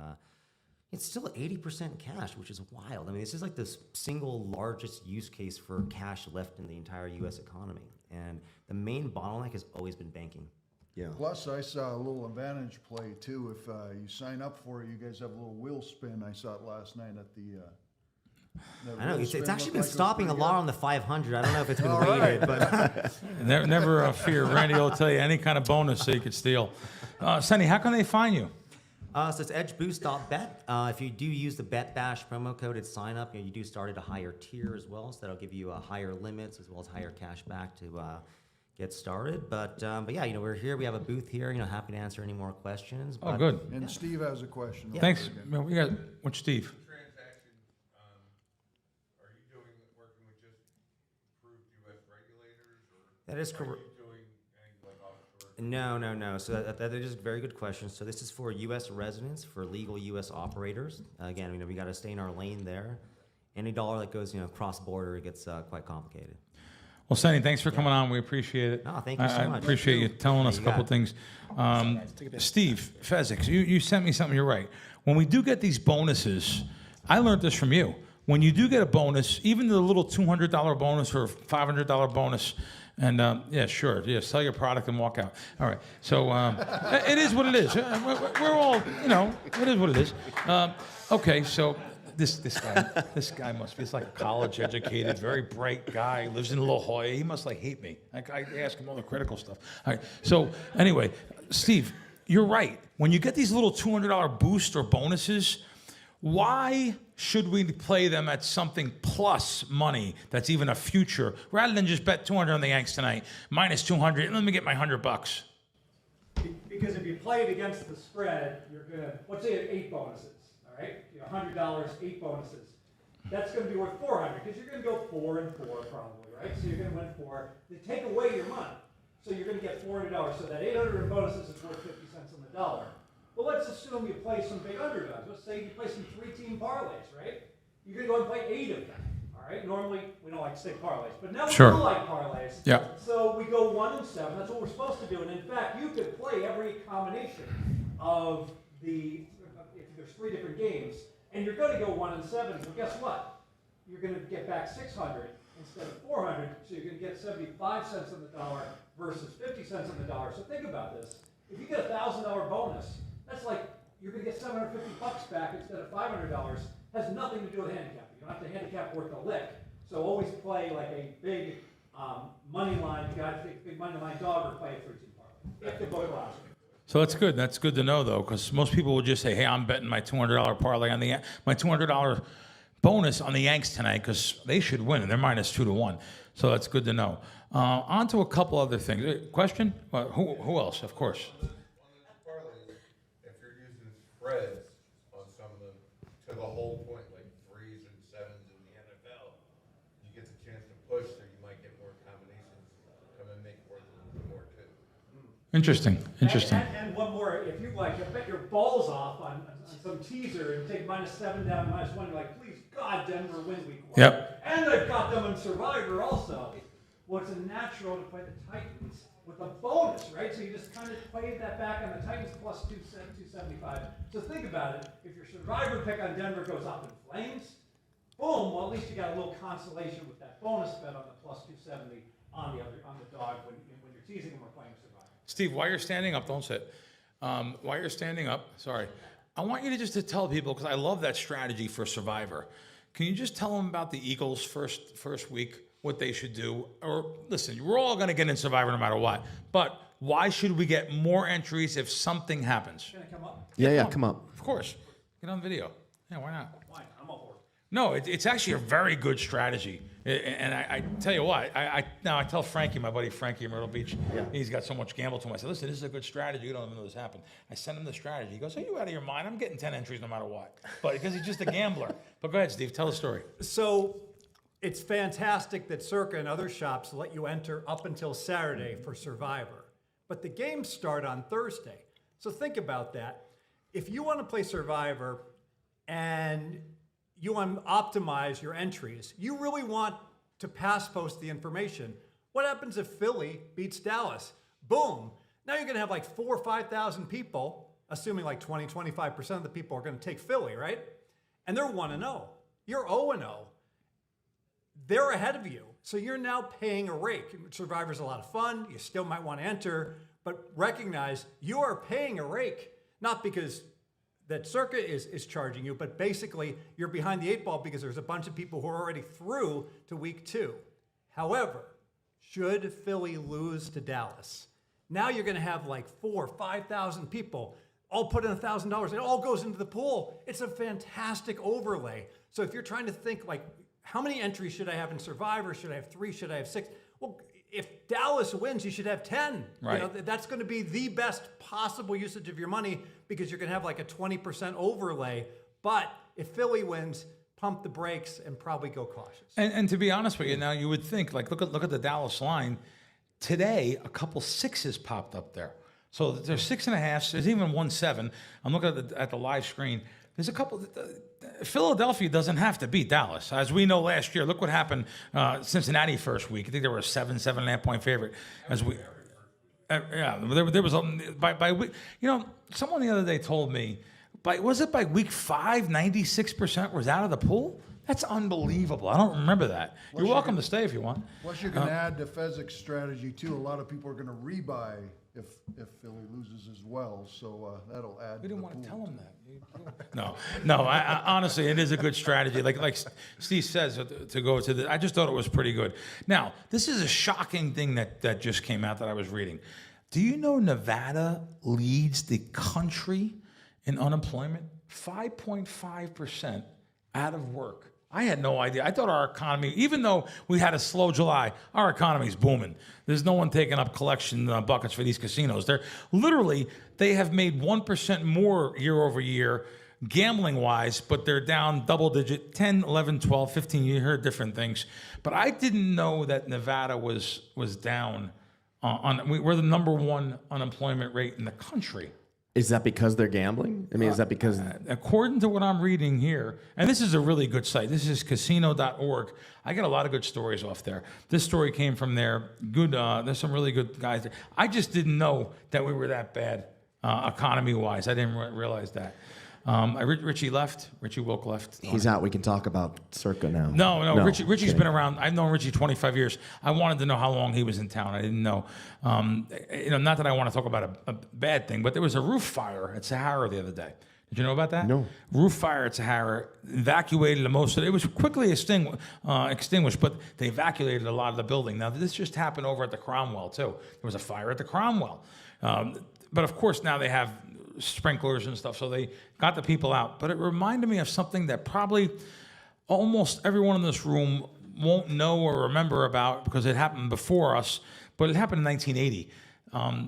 it's still 80% cash, which is wild. I mean, this is like the single largest use case for cash left in the entire U.S. economy, and the main bottleneck has always been banking. Yeah. Plus, I saw a little advantage play too. If you sign up for it, you guys have a little wheel spin. I saw it last night at the. I know it's actually been stopping a lot on the 500. I don't know if it's been rated, but never fear. Randy will tell you any kind of bonus so you could steal. Sonny, how can they find you? So it's edgeboost.bet. If you do use the BetBash promo code at sign up, you do start at a higher tier as well, so that'll give you higher limits as well as higher cash back to get started. But yeah, we're here. We have a booth here. Happy to answer any more questions. Oh, good. And Steve has a question. Yeah. Thanks. We got what's Steve? That is correct. No. So that is a very good question. So this is for U.S. residents, for legal U.S. operators. Again, we got to stay in our lane there. Any dollar that goes, cross border, it gets quite complicated. Well, Sonny, thanks for coming on. We appreciate it. No, thank you so I much. appreciate you telling us a You couple got things. Steve Fezzik, you sent me something. You're right. When we do get these bonuses, I learned this from you. When you do get a bonus, even the little $200 bonus or $500 bonus, and yeah, sure, yeah, sell your product and walk out. All right, so it is what it is. We're all, it is what it is. Okay, so this guy must be, he's like a college educated, very bright guy, lives in La Jolla. He must hate me. I ask him all the critical stuff. All right, so anyway, Steve, you're right. When you get these little $200 boost or bonuses, why should we play them at something plus money that's even a future, rather than just bet 200 on the Yanks tonight, minus 200, let me get my $100? Because if you play it against the spread, you're going to, let's say you have 8 bonuses, all right? $100, 8 bonuses. That's going to be worth 400 because you're going to go 4 and 4 probably, right? So you're going to win 4. They take away your money. So you're going to get $400. So that 800 in bonuses is worth 50 cents on the dollar. Well, let's assume you play some big underdogs. Let's say you play some 3-team parlays, right? You're going to go and play 8 of them, all right? Normally, we don't like to say parlays, but now we do like parlays. Yeah. So we go 1 and 7. That's what we're supposed to do. And in fact, you could play every combination of if there's 3 different games, and you're going to go 1 and 7. But guess what? You're going to get back 600 instead of 400. So you're going to get 75 cents on the dollar versus 50 cents on the dollar. So think about this. If you get a $1,000 bonus, that's like you're going to get $750 back instead of $500. Has nothing to do with handicapping. You don't have to handicap worth a lick. So always play like a big money line. You got to take a big money line dog or play a 3-team parlay. If they both allows you. So that's good. That's good to know, though, because most people will just say, "Hey, I'm betting my $200 parlay on my $200 bonus on the Yanks tonight because they should win, and they're minus 2 to 1." So that's good to know. On to a couple other things. Question? Who else? Of course. If you're using spreads on some of them to the whole point, like 3s and 7s in the NFL, you get the chance to push, so you might get more combinations come and make it worth a little bit more too. Interesting. And one more, if you bet your balls off on some teaser and take -7 down, -1, you're like, please God, Denver win week 1. Yep. And they've got them in Survivor also. Well, it's a natural to play the Titans with a bonus, right? So you just kind of played that back on the Titans plus 275. So think about it. If your Survivor pick on Denver goes up in flames, boom, well, at least you got a little consolation with that bonus bet on the plus 270 on the dog when you're teasing them or playing Survivor. Steve, while you're standing up, don't sit. While you're standing up, sorry, I want you to tell people, because I love that strategy for Survivor. Can you just tell them about the Eagles first week, what they should do? Or listen, we're all going to get in Survivor no matter what, but why should we get more entries if something happens? Can I come up? Yeah, come up. Of course. Get on video. Yeah, why not? Why? I'm all for it. No, it's actually a very good strategy. And I tell you what, I tell Frankie, my buddy Frankie in Myrtle Beach, he's got so much gamble to him. I said, listen, this is a good strategy. You don't even know this happened. I sent him the strategy. He goes, are you out of your mind? I'm getting 10 entries no matter what. But because he's just a gambler. But go ahead, Steve, tell the story. So it's fantastic that Circa and other shops let you enter up until Saturday for Survivor. But the games start on Thursday. So think about that. If you want to play Survivor and you want to optimize your entries, you really want to pass post the information. What happens if Philly beats Dallas? Boom. Now you're going to have like 4,000 or 5,000 people, assuming like 20-25% of the people are going to take Philly, right? And they're 1-0. You're 0-0. They're ahead of you. So you're now paying a rake. Survivor's a lot of fun. You still might want to enter, but recognize you are paying a rake, not because that Circa is charging you, but basically you're behind the 8 ball because there's a bunch of people who are already through to week 2. However, should Philly lose to Dallas, now you're going to have like 4,000 or 5,000 people all put in $1,000. It all goes into the pool. It's a fantastic overlay. So if you're trying to think like, how many entries should I have in Survivor? Should I have 3? Should I have 6? Well, if Dallas wins, you should have 10. Right. You know, that's going to be the best possible usage of your money because you're going to have like a 20% overlay. But if Philly wins, pump the brakes and probably go cautious. And to be honest with you, now you would think, like, look at the Dallas line. Today, a couple 6s popped up there. So there's 6.5. There's even 1-7. I'm looking at the live screen. There's a couple. Philadelphia doesn't have to beat Dallas. As we know last year, look what happened Cincinnati first week. I think they were a 7.5 point favorite. As we, there was by week. You know, someone the other day told me, was it by week 5, 96% was out of the pool? That's unbelievable. I don't remember that. You're welcome to stay if you want. Plus, you can add to Fezzik's strategy too. A lot of people are going to rebuy if Philly loses as well, so that'll add. We to didn't the want to pool. tell him that. No. I honestly, it is a good strategy. Like Steve says, to go to the. I just thought it was pretty good. Now, this is a shocking thing that just came out that I was reading. Do you know Nevada leads the country in unemployment? 5.5% out of work. I had no idea. I thought our economy, even though we had a slow July, our economy's booming. There's no one taking up collection buckets for these casinos. They have made 1% more year over year gambling wise, but they're down double digit, 10, 11, 12, 15. You heard different things. But I didn't know that Nevada was down. We're the #1 unemployment rate in the country. Is that because they're gambling? I mean, is that because... According to what I'm reading here, and this is a really good site. This is casino.org. I get a lot of good stories off there. This story came from there. Good. There's some really good guys there. I just didn't know that we were that bad economy-wise. I didn't realize that. Richie left. Richie Wilk left. He's out. We can talk about Circa now. No. Richie's been around. I've known Richie 25 years. I wanted to know how long he was in town. I didn't know. Not that I want to talk about a bad thing, but there was a roof fire at Sahara the other day. Did you know about that? No. Roof fire at Sahara, evacuated most of it. It was quickly extinguished, but they evacuated a lot of the building. Now, this just happened over at the Cromwell, too. There was a fire at the Cromwell. But, of course, now they have sprinklers and stuff, so they got the people out. But it reminded me of something that probably almost everyone in this room won't know or remember about because it happened before us, but it happened in 1980.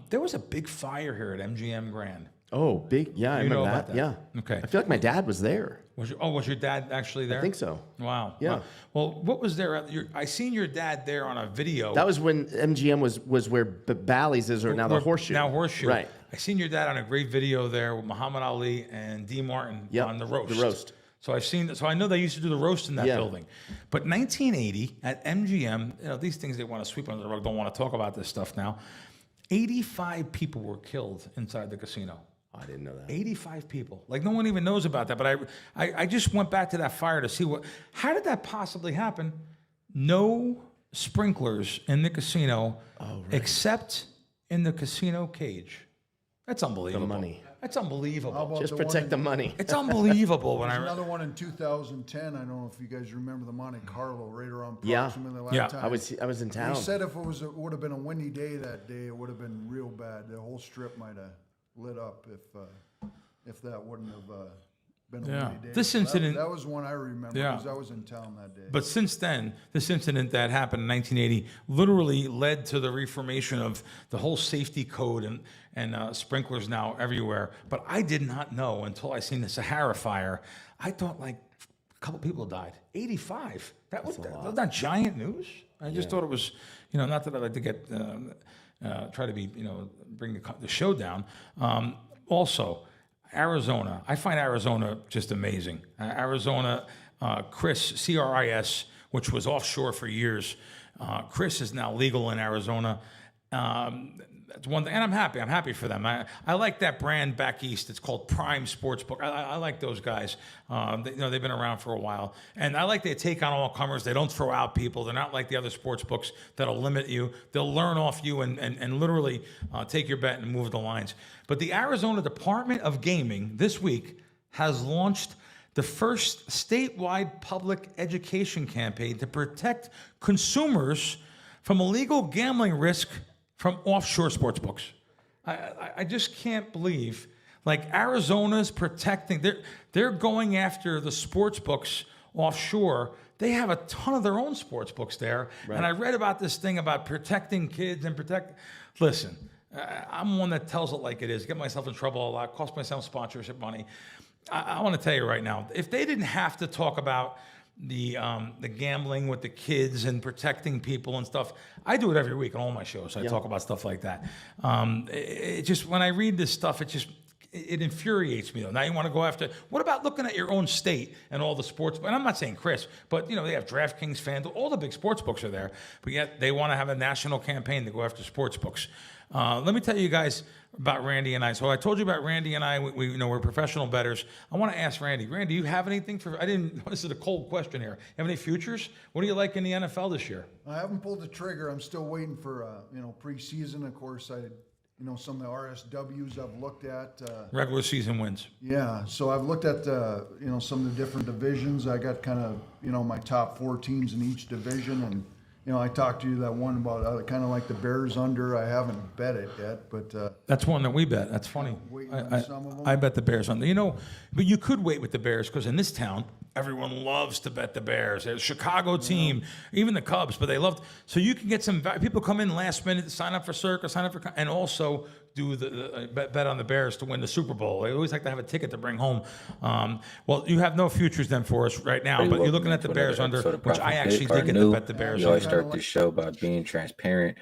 There was a big fire here at MGM Grand. Oh, big. Yeah, I remember that. Yeah. Okay. I feel like my dad was there. Was your dad actually there? I think so. Wow. Yeah. Wow. Well, what was there? I seen your dad there on a video. That was when MGM was where Bally's is, or now the Horseshoe. Now Horseshoe. Right. I seen your dad on a great video there with Muhammad Ali and D. Martin on the roast. The roast. So I know they used to do the roast in that building. But 1980 at MGM, these things they want to sweep under the rug, don't want to talk about this stuff now. 85 people were killed inside the casino. I didn't know that. 85 people. Like, no one even knows about that. But I just went back to that fire to see how did that possibly happen? No sprinklers in the casino except in the casino cage. That's unbelievable. The money. That's unbelievable. Just protect the money. It's unbelievable. There's another one in 2010. I don't know if you guys remember the Monte Carlo right around Yeah. approximately that Yeah. time. I was in town. He said if it would have been a windy day that day, it would have been real bad. The whole strip might have lit up if that wouldn't have been a Yeah. windy day. This So incident- that was one I remember Yeah. because I was in town that day. But since then, this incident that happened in 1980 literally led to the reformation of the whole safety code and sprinklers now everywhere. But I did not know until I seen the Sahara fire. I thought like a couple people died. 85. That was not giant news. I just thought it was, not that I like to get try to be, bring the show down. Also, Arizona. I find Arizona just amazing. Arizona, Chris, CRIS, which was offshore for years. Chris is now legal in Arizona. That's one thing, and I'm happy. I'm happy for them. I like that brand back east. It's called Prime Sportsbook. I like those guys. They've been around for a while, and I like they take on all comers. They don't throw out people. They're not like the other sports books that'll limit you. They'll learn off you and literally take your bet and move the lines. But the Arizona Department of Gaming this week has launched the first statewide public education campaign to protect consumers from illegal gambling risk from offshore sports books. I just can't believe, like, Arizona's protecting, they're going after the sports books offshore. They have a ton of their own sports books there. Right. And I read about this thing about protecting kids and listen, I'm one that tells it like it is, get myself in trouble a lot, cost myself sponsorship money. I want to tell you right now, if they didn't have to talk about the gambling with the kids and protecting people and stuff, I do it every week on all my shows. I talk about stuff like that. It just, when I read this stuff, it infuriates me though. Now you want to go after, what about looking at your own state and all the sports, and I'm not saying Chris, but they have DraftKings, FanDuel, all the big sports books are there, but yet they want to have a national campaign to go after sports books. Let me tell you guys about Randy and I. So I told you about Randy and I. We're professional bettors. I want to ask Randy. Randy, you have anything this is a cold question here. Have any futures? What do you like in the NFL this year? I haven't pulled the trigger. I'm still waiting for preseason. Of course, some of the RSWs I've looked at. Regular season wins. Yeah, so I've looked at some of the different divisions. I got kind of my top 4 teams in each division, and I talked to you that one about kind of like the Bears under. I haven't bet it yet, but that's one that we bet. That's funny. I bet the Bears under. But you could wait with the Bears because in this town, everyone loves to bet the Bears. There's a Chicago team, even the Cubs, but they loved. So you can get some people come in last minute to sign up for Circa, sign up for, and also do the bet on the Bears to win the Super Bowl. They always like to have a ticket to bring home. Well, you have no futures then for us right now, but you're looking at the Bears under, which I actually did get to bet the Bears We always under. start this show by being transparent.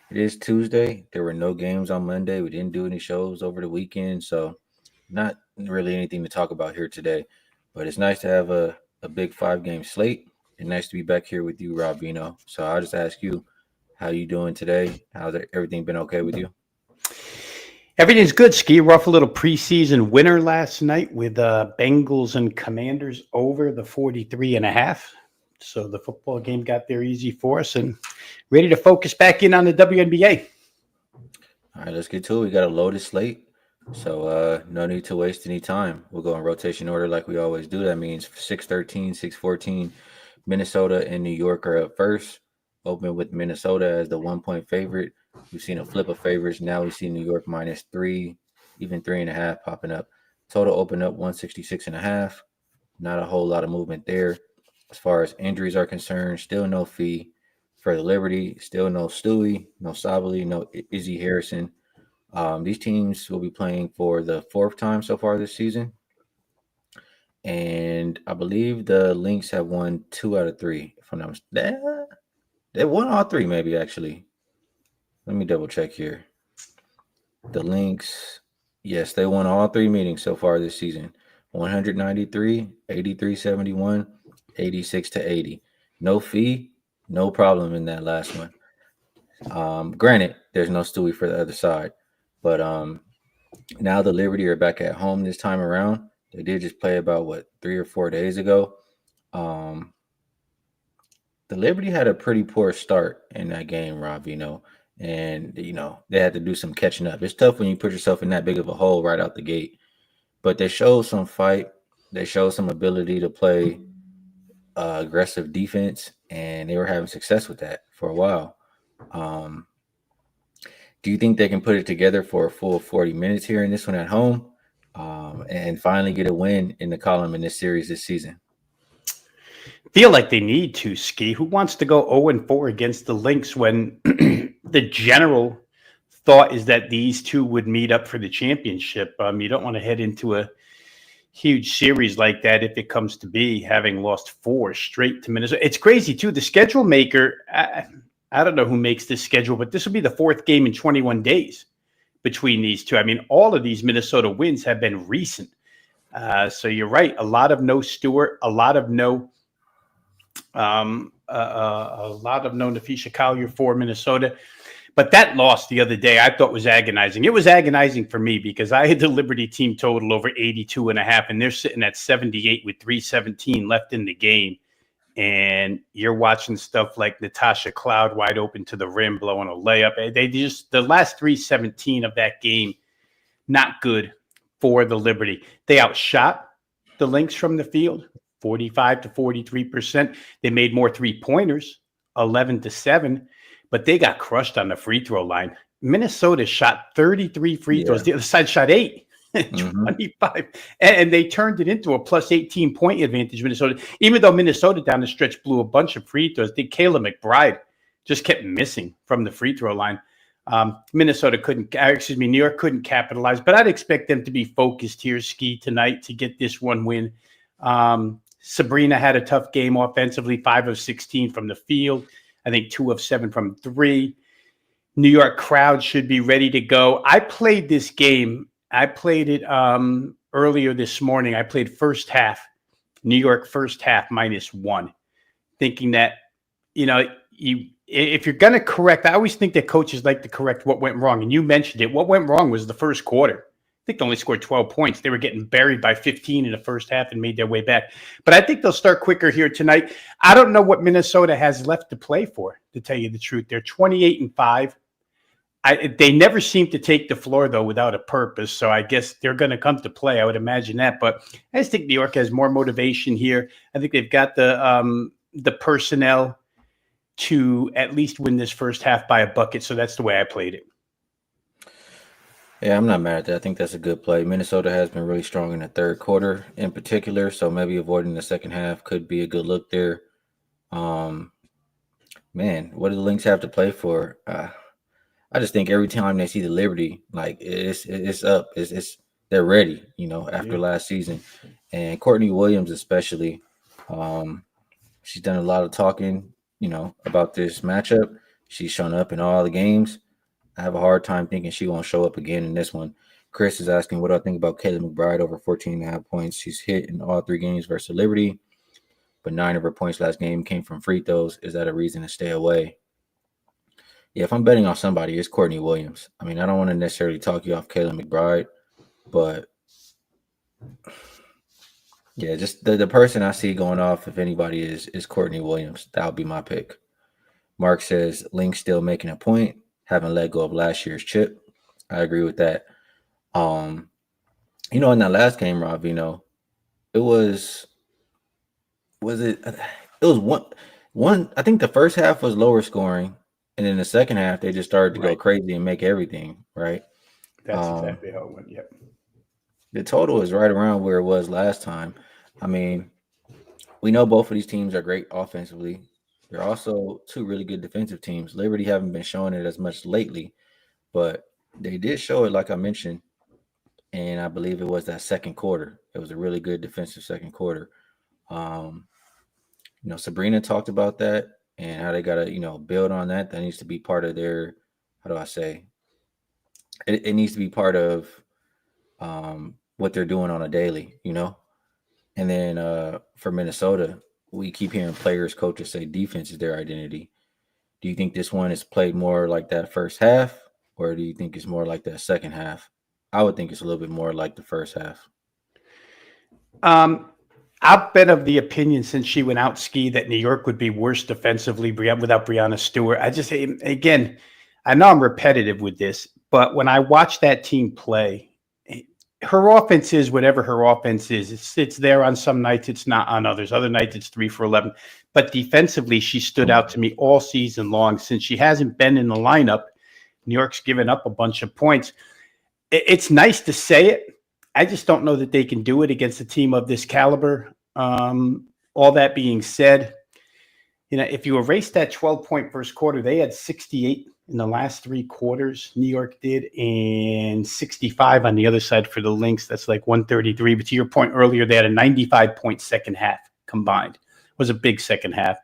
It is Tuesday. There were no games on Monday. We didn't do any shows over the weekend, so not really anything to talk about here today. But it's nice to have a big 5-game slate, and nice to be back here with you, Rob Vino. So I'll just ask you, how you doing today? How's everything been okay with you? Everything's good, Ski. Rough little preseason winner last night with Bengals and Commanders over the 43.5. So the football game got there easy for us, and ready to focus back in on the WNBA. All right, let's get to it. We got a loaded slate, so no need to waste any time. We'll go in rotation order like we always do. That means 6-13, 6-14. Minnesota and New York are up first. Open with Minnesota as the 1-point favorite. We've seen a flip of favorites. Now we see New York -3, even 3.5 popping up. Total open up 166.5. Not a whole lot of movement there. As far as injuries are concerned, still no fee for the Liberty. Still no Stewie, no Sabali, no Izzy Harrison. These teams will be playing for the 4th time so far this season. And I believe the Lynx have won 2 out of 3. If I'm not mistaken. They won all 3, maybe, actually. Let me double check here. The Lynx, yes, they won all 3 meetings so far this season. 193, 83-71, 86-80. No fee, no problem in that last one. Granted, there's no Stewie for the other side. But now the Liberty are back at home this time around. They did just play about, 3 or 4 days ago. The Liberty had a pretty poor start in that game, Rob, and, they had to do some catching up. It's tough when you put yourself in that big of a hole right out the gate. But they showed some fight. They showed some ability to play aggressive defense, and they were having success with that for a while. Do you think they can put it together for a full 40 minutes here in this one at home? and finally get a win in the column in this series this season. Feel like they need to, Ski. Who wants to go 0-4 against the Lynx when the general thought is that these two would meet up for the championship? You don't want to head into a huge series like that if it comes to be, having lost 4 straight to Minnesota. It's crazy, too. The schedule maker, I don't know who makes this schedule, but this will be the 4th game in 21 days between these two. I mean, all of these Minnesota wins have been recent. So you're right. A lot of no Stewart, a lot of no Nafisha Collier for Minnesota. But that loss the other day, I thought was agonizing. It was agonizing for me because I had the Liberty team total over 82.5, and they're sitting at 78 with 3:17 left in the game. And you're watching stuff like Natasha Cloud wide open to the rim, blowing a layup. They just, the last 3:17 of that game, not good for the Liberty. They outshot the Lynx from the field, 45 to 43%. They made more 3-pointers, 11-7. But they got crushed on the free throw line. Minnesota shot 33 free throws. The other side shot 8, 25. And they turned it into a plus 18-point advantage, Minnesota. Even though Minnesota down the stretch blew a bunch of free throws, Kayla McBride just kept missing from the free throw line. New York couldn't capitalize. But I'd expect them to be focused here, Ski, tonight to get this one win. Sabrina had a tough game offensively, 5 of 16 from the field. I think 2 of 7 from 3. New York crowd should be ready to go. I played this game. I played it earlier this morning. I played first half, New York first half -1, thinking that, if you're going to correct, I always think that coaches like to correct what went wrong. And you mentioned it. What went wrong was the first quarter. I think they only scored 12 points. They were getting buried by 15 in the first half and made their way back. But I think they'll start quicker here tonight. I don't know what Minnesota has left to play for, to tell you the truth. They're 28-5. They never seem to take the floor, though, without a purpose. So I guess they're going to come to play. I would imagine that. But I just think New York has more motivation here. I think they've got the personnel to at least win this first half by a bucket. So that's the way I played it. Yeah, I'm not mad at that. I think that's a good play. Minnesota has been really strong in the third quarter in particular, so maybe avoiding the second half could be a good look there. Man, what do the Lynx have to play for? I just think every time they see the Liberty, like it's up. They're ready, after last season. And Courtney Williams especially, she's done a lot of talking, about this matchup. She's shown up in all the games. I have a hard time thinking she won't show up again in this one. Chris is asking, what do I think about Kayla McBride over 14.5 points? She's hit in all 3 games versus Liberty, but 9 of her points last game came from free throws. Is that a reason to stay away? Yeah, if I'm betting on somebody, it's Courtney Williams. I mean, I don't want to necessarily talk you off Kayla McBride, but yeah, just the person I see going off, if anybody is Courtney Williams. That would be my pick. Mark says, Lynx still making a point. Haven't let go of last year's chip. I agree with that. In that last game, Rob, it was one. I think the first half was lower scoring, and then the second half they just started to go crazy and make everything right. That's exactly how it went. Yep. The total is right around where it was last time. I mean, we know both of these teams are great offensively. They're also 2 really good defensive teams. Liberty haven't been showing it as much lately, but they did show it, like I mentioned, and I believe it was that second quarter. It was a really good defensive second quarter. Sabrina talked about that and how they got to, build on that. That needs to be part of their, how do I say? It needs to be part of what they're doing on a daily, And then for Minnesota, we keep hearing players, coaches say defense is their identity. Do you think this one is played more like that first half, or do you think it's more like that second half? I would think it's a little bit more like the first half. I've been of the opinion since she went out, Ski, that New York would be worse defensively without Breanna Stewart. Again, I know I'm repetitive with this, but when I watch that team play, her offense is whatever her offense is. It's there on some nights, it's not on others. Other nights, it's 3 for 11. But defensively, she stood out to me all season long. Since she hasn't been in the lineup, New York's given up a bunch of points. It's nice to say it, I just don't know that they can do it against a team of this caliber. All that being said, if you erase that 12-point first quarter, they had 68 in the last 3 quarters. New York did, and 65 on the other side for the Lynx. That's like 133. But to your point earlier, they had a 95-point second half combined. It was a big second half.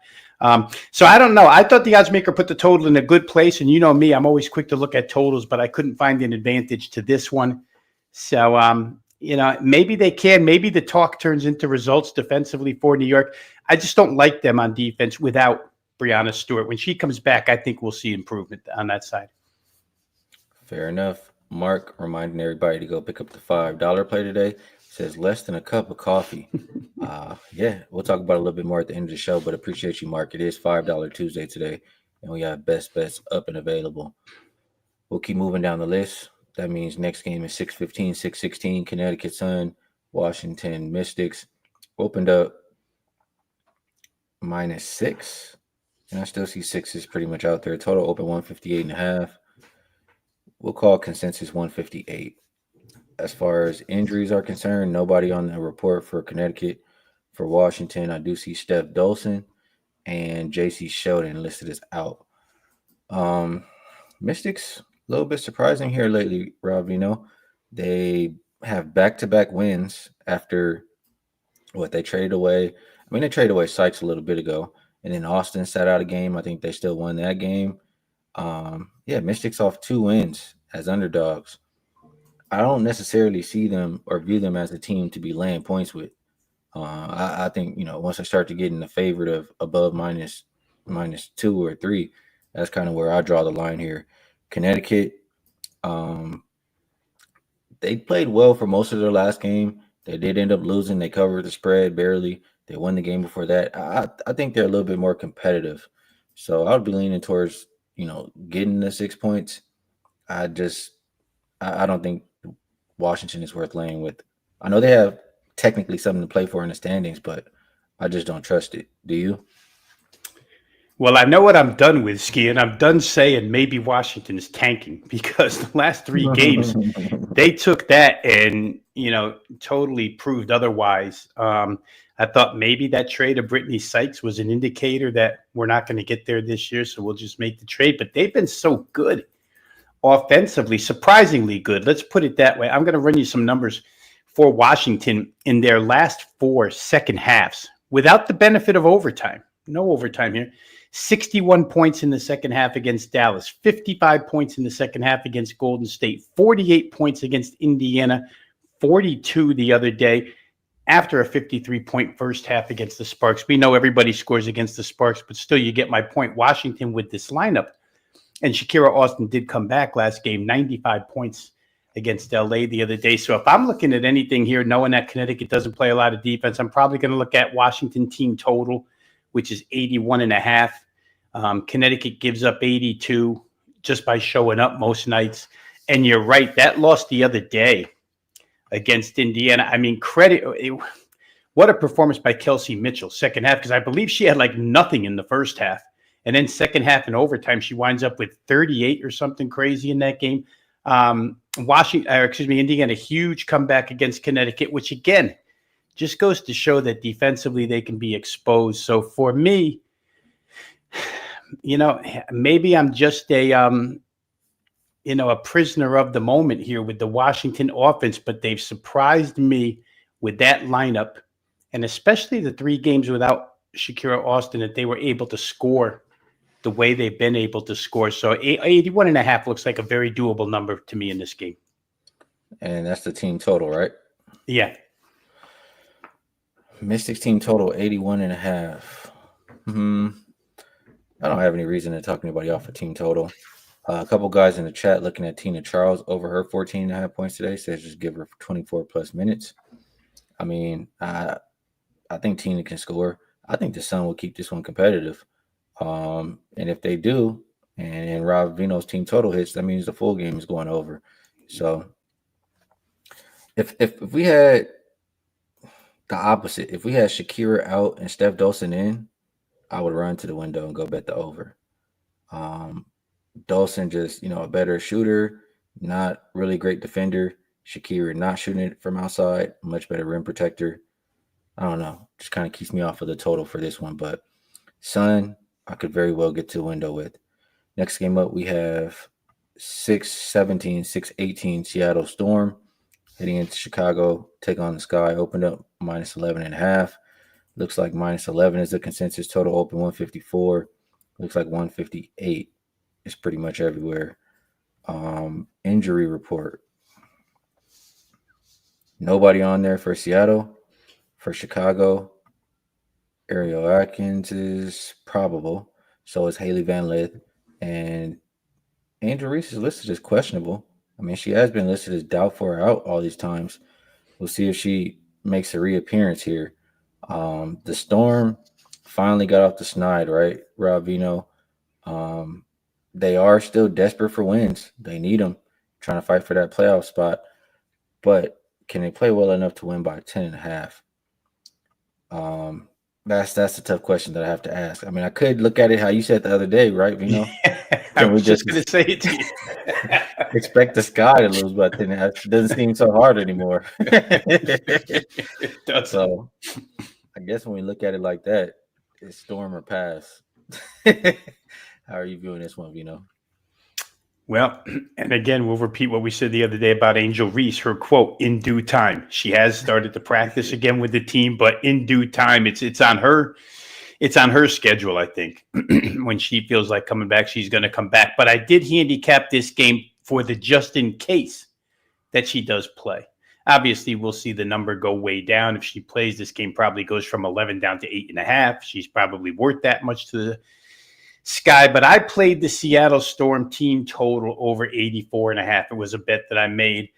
So I don't know. I thought the odds maker put the total in a good place. And you know me, I'm always quick to look at totals, but I couldn't find an advantage to this one. So, maybe they can. Maybe the talk turns into results defensively for New York. I just don't like them on defense without Breanna Stewart. When she comes back, I think we'll see improvement on that side. Fair enough. Mark reminding everybody to go pick up the $5 play today. Says less than a cup of coffee. Yeah, we'll talk about it a little bit more at the end of the show, but appreciate you, Mark. It is $5 Tuesday today, and we have best bets up and available. We'll keep moving down the list. That means next game is 6:15, 6:16, Connecticut Sun, Washington Mystics. Opened up -6, and I still see 6s pretty much out there. Total open 158.5. We'll call consensus 158. As far as injuries are concerned, nobody on the report for Connecticut. For Washington, I do see Steph Dolson and JC Sheldon listed as out. Mystics, a little bit surprising here lately, Rob. They have back-to-back wins after what they traded away. I mean, they traded away Sykes a little bit ago, and then Austin sat out a game. I think they still won that game. Mystics off 2 wins as underdogs. I don't necessarily see them or view them as a team to be laying points with. I think, once I start to get in the favorite of above -2 or 3, that's kind of where I draw the line here. Connecticut, they played well for most of their last game. They did end up losing. They covered the spread barely. They won the game before that. I think they're a little bit more competitive. So I would be leaning towards, getting the 6 points. I don't think Washington is worth laying with. I know they have technically something to play for in the standings, but I just don't trust it. Do you? Well, I know what I'm done with, Ski, and I'm done saying maybe Washington is tanking, because the last 3 games, they took that and, totally proved otherwise. I thought maybe that trade of Brittany Sykes was an indicator that we're not going to get there this year, so we'll just make the trade. But they've been so good offensively, surprisingly good. Let's put it that way. I'm going to run you some numbers for Washington in their last 4 second halves without the benefit of overtime. No overtime here. 61 points in the second half against Dallas, 55 points in the second half against Golden State, 48 points against Indiana, 42 the other day after a 53-point first half against the Sparks. We know everybody scores against the Sparks, but still you get my point. Washington with this lineup. And Shakira Austin did come back last game, 95 points against LA the other day. So if I'm looking at anything here, knowing that Connecticut doesn't play a lot of defense, I'm probably going to look at Washington team total, which is 81.5. Connecticut gives up 82 just by showing up most nights. And you're right, that loss the other day against Indiana. I mean, what a performance by Kelsey Mitchell, second half, because I believe she had like nothing in the first half. And then second half in overtime, she winds up with 38 or something crazy in that game. Indiana, huge comeback against Connecticut, which again, just goes to show that defensively they can be exposed. So for me, maybe I'm just a prisoner of the moment here with the Washington offense, but they've surprised me with that lineup, and especially the 3 games without Shakira Austin, that they were able to score the way they've been able to score. So 81.5 looks like a very doable number to me in this game. And that's the team total, right? Yeah. Mystics team total 81.5. I don't have any reason to talk anybody off a team total. A couple guys in the chat looking at Tina Charles over her 14.5 points today, says just give her 24 plus minutes. I mean, I think Tina can score. I think the Sun will keep this one competitive. And if they do, and Rob Vino's team total hits, that means the full game is going over. So if we had the opposite, if we had Shakira out and Steph Dolson in, I would run to the window and go bet the over. Dolson just, a better shooter, not really great defender. Shakira not shooting it from outside, much better rim protector. I don't know. Just kind of keeps me off of the total for this one. But Sun, I could very well get to a window with. Next game up, we have 6-17, 6-18 Seattle Storm heading into Chicago. Take on the Sky. Opened up minus 11.5. Looks like minus 11 is the consensus. Total open 154. Looks like 158 is pretty much everywhere. Injury report. Nobody on there for Seattle. For Chicago, Ariel Atkins is probable. So is Haley Van Lith. And Angel Reese is listed as questionable. I mean, she has been listed as doubtful or out all these times. We'll see if she makes a reappearance here. The Storm finally got off the snide, right? Rob Vino. They are still desperate for wins. They need them, trying to fight for that playoff spot. But can they play well enough to win by 10.5? That's a tough question that I have to ask. I mean, I could look at it how you said the other day, right, Vino? I was just going to say it to you. Expect the Sky to lose, but then it doesn't seem so hard anymore. So I guess when we look at it like that, it's storm or pass. How are you viewing this one, Vino? Well, and again, we'll repeat what we said the other day about Angel Reese, her quote, in due time. She has started to practice again with the team, but in due time, it's on her. It's on her schedule, I think. When she feels like coming back, she's going to come back. But I did handicap this game for the just in case that she does play. Obviously, we'll see the number go way down. If she plays, this game probably goes from 11 down to 8.5. She's probably worth that much to the Sky, but I played the Seattle Storm team total over 84.5. It was a bet that I made.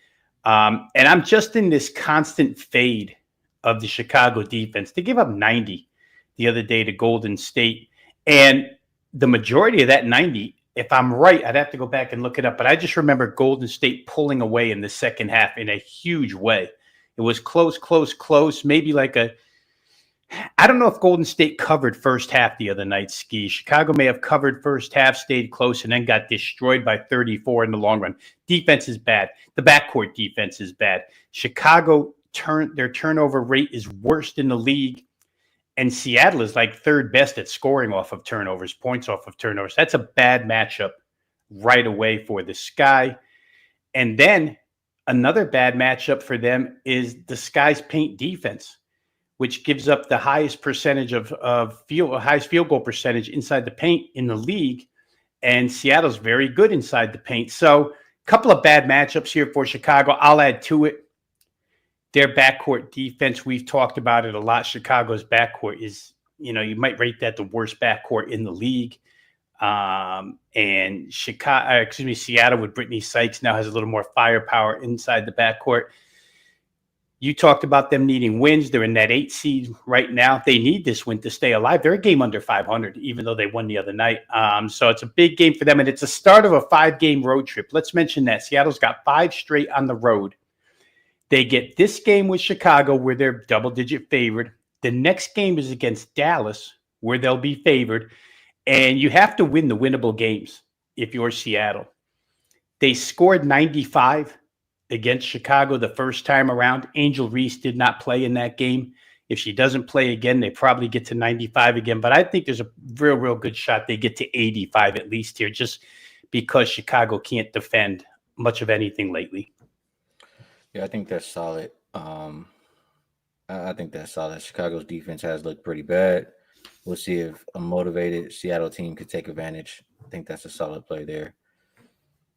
And I'm just in this constant fade of the Chicago defense. They gave up 90 the other day to Golden State. And the majority of that 90, if I'm right, I'd have to go back and look it up. But I just remember Golden State pulling away in the second half in a huge way. It was close, maybe like I don't know if Golden State covered first half the other night, Ski. Chicago may have covered first half, stayed close, and then got destroyed by 34 in the long run. Defense is bad. The backcourt defense is bad. Chicago, their turnover rate is worst in the league, and Seattle is like third best at scoring off of turnovers, points off of turnovers. That's a bad matchup right away for the Sky. And then another bad matchup for them is the Sky's paint defense, which gives up the highest percentage highest field goal percentage inside the paint in the league. And Seattle's very good inside the paint. So a couple of bad matchups here for Chicago. I'll add to it their backcourt defense. We've talked about it a lot. Chicago's backcourt is, you might rate that the worst backcourt in the league. And Seattle with Brittany Sykes now has a little more firepower inside the backcourt. You talked about them needing wins. They're in that 8 seed right now. They need this win to stay alive. They're a game under 500, even though they won the other night. So it's a big game for them, and it's a start of a 5-game road trip. Let's mention that. Seattle's got 5 straight on the road. They get this game with Chicago, where they're double-digit favored. The next game is against Dallas, where they'll be favored. And you have to win the winnable games if you're Seattle. They scored 95 against Chicago the first time around. Angel Reese did not play in that game. If she doesn't play again, they probably get to 95 again. But I think there's a real good shot they get to 85 at least here, just because Chicago can't defend much of anything lately. Yeah, I think that's solid. I think that's solid. Chicago's defense has looked pretty bad. We'll see if a motivated Seattle team could take advantage. I think that's a solid play there.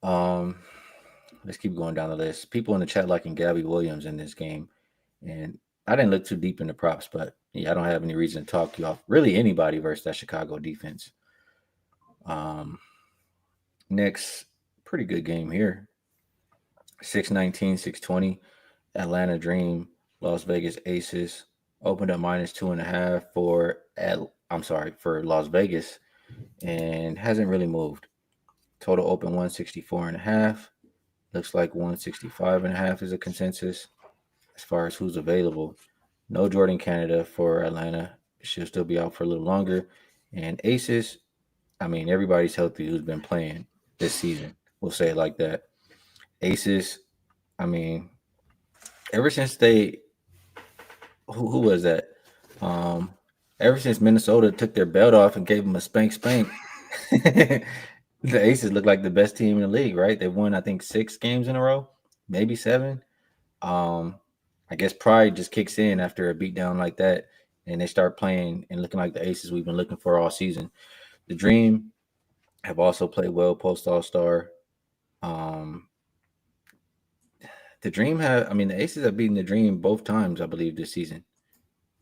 Let's keep going down the list. People in the chat liking Gabby Williams in this game. And I didn't look too deep into props, but yeah, I don't have any reason to talk you off really anybody versus that Chicago defense. Next, pretty good game here. 619, 620. Atlanta Dream, Las Vegas Aces. Opened up minus 2.5 for Las Vegas and hasn't really moved. Total open 164.5. Looks like 165.5 is a consensus as far as who's available. No Jordan Canada for Atlanta. She'll still be out for a little longer. And Aces, I mean, everybody's healthy who's been playing this season. We'll say it like that. Aces, I mean, ever since who was that? Ever since Minnesota took their belt off and gave them a spank, the Aces look like the best team in the league, right? They've won, I think, 6 games in a row, maybe 7. I guess pride just kicks in after a beatdown like that, and they start playing and looking like the Aces we've been looking for all season. The Dream have also played well post All-Star. The Aces have beaten the Dream both times, I believe, this season.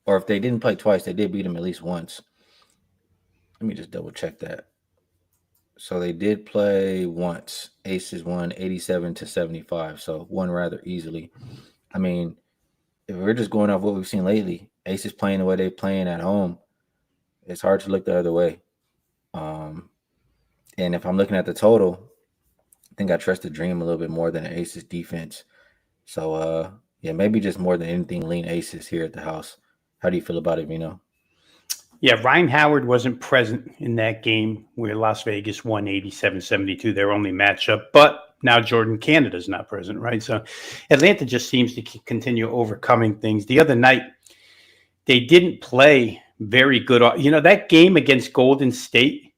Or if they didn't play twice, they did beat them at least once. Let me just double check that. So they did play once. Aces won 87-75, so won rather easily. I mean, if we're just going off what we've seen lately, Aces playing the way they're playing at home, it's hard to look the other way. And if I'm looking at the total, I think I trust the Dream a little bit more than the Aces defense. So, yeah, maybe just more than anything, lean Aces here at the house. How do you feel about it, Vino? Yeah, Ryan Howard wasn't present in that game where Las Vegas won 87-72, their only matchup. But now Jordan Canada's not present, right? So Atlanta just seems to continue overcoming things. The other night, they didn't play very good. That game against Golden State,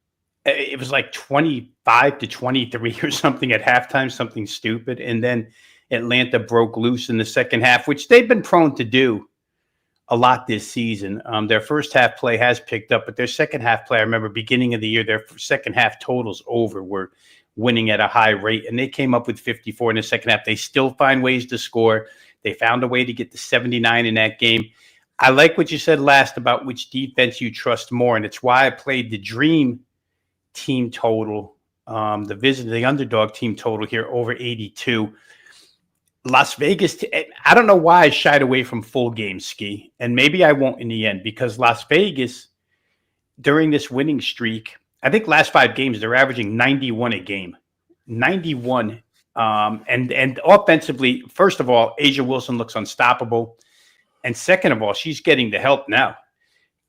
it was like 25-23 or something at halftime, something stupid. And then Atlanta broke loose in the second half, which they've been prone to do a lot this season. Their first half play has picked up, but their second half play, I remember beginning of the year, their second half totals were winning at a high rate, and they came up with 54 in the second half. They still find ways to score. They found a way to get to 79 in that game. I like what you said last about which defense you trust more, and it's why I played the Dream team total, the underdog team total here over 82. Las Vegas, I don't know why I shied away from full game ski, and maybe I won't in the end, because Las Vegas, during this winning streak, I think last 5 games, they're averaging 91 a game. 91. And offensively, first of all, Asia Wilson looks unstoppable. And second of all, she's getting the help now.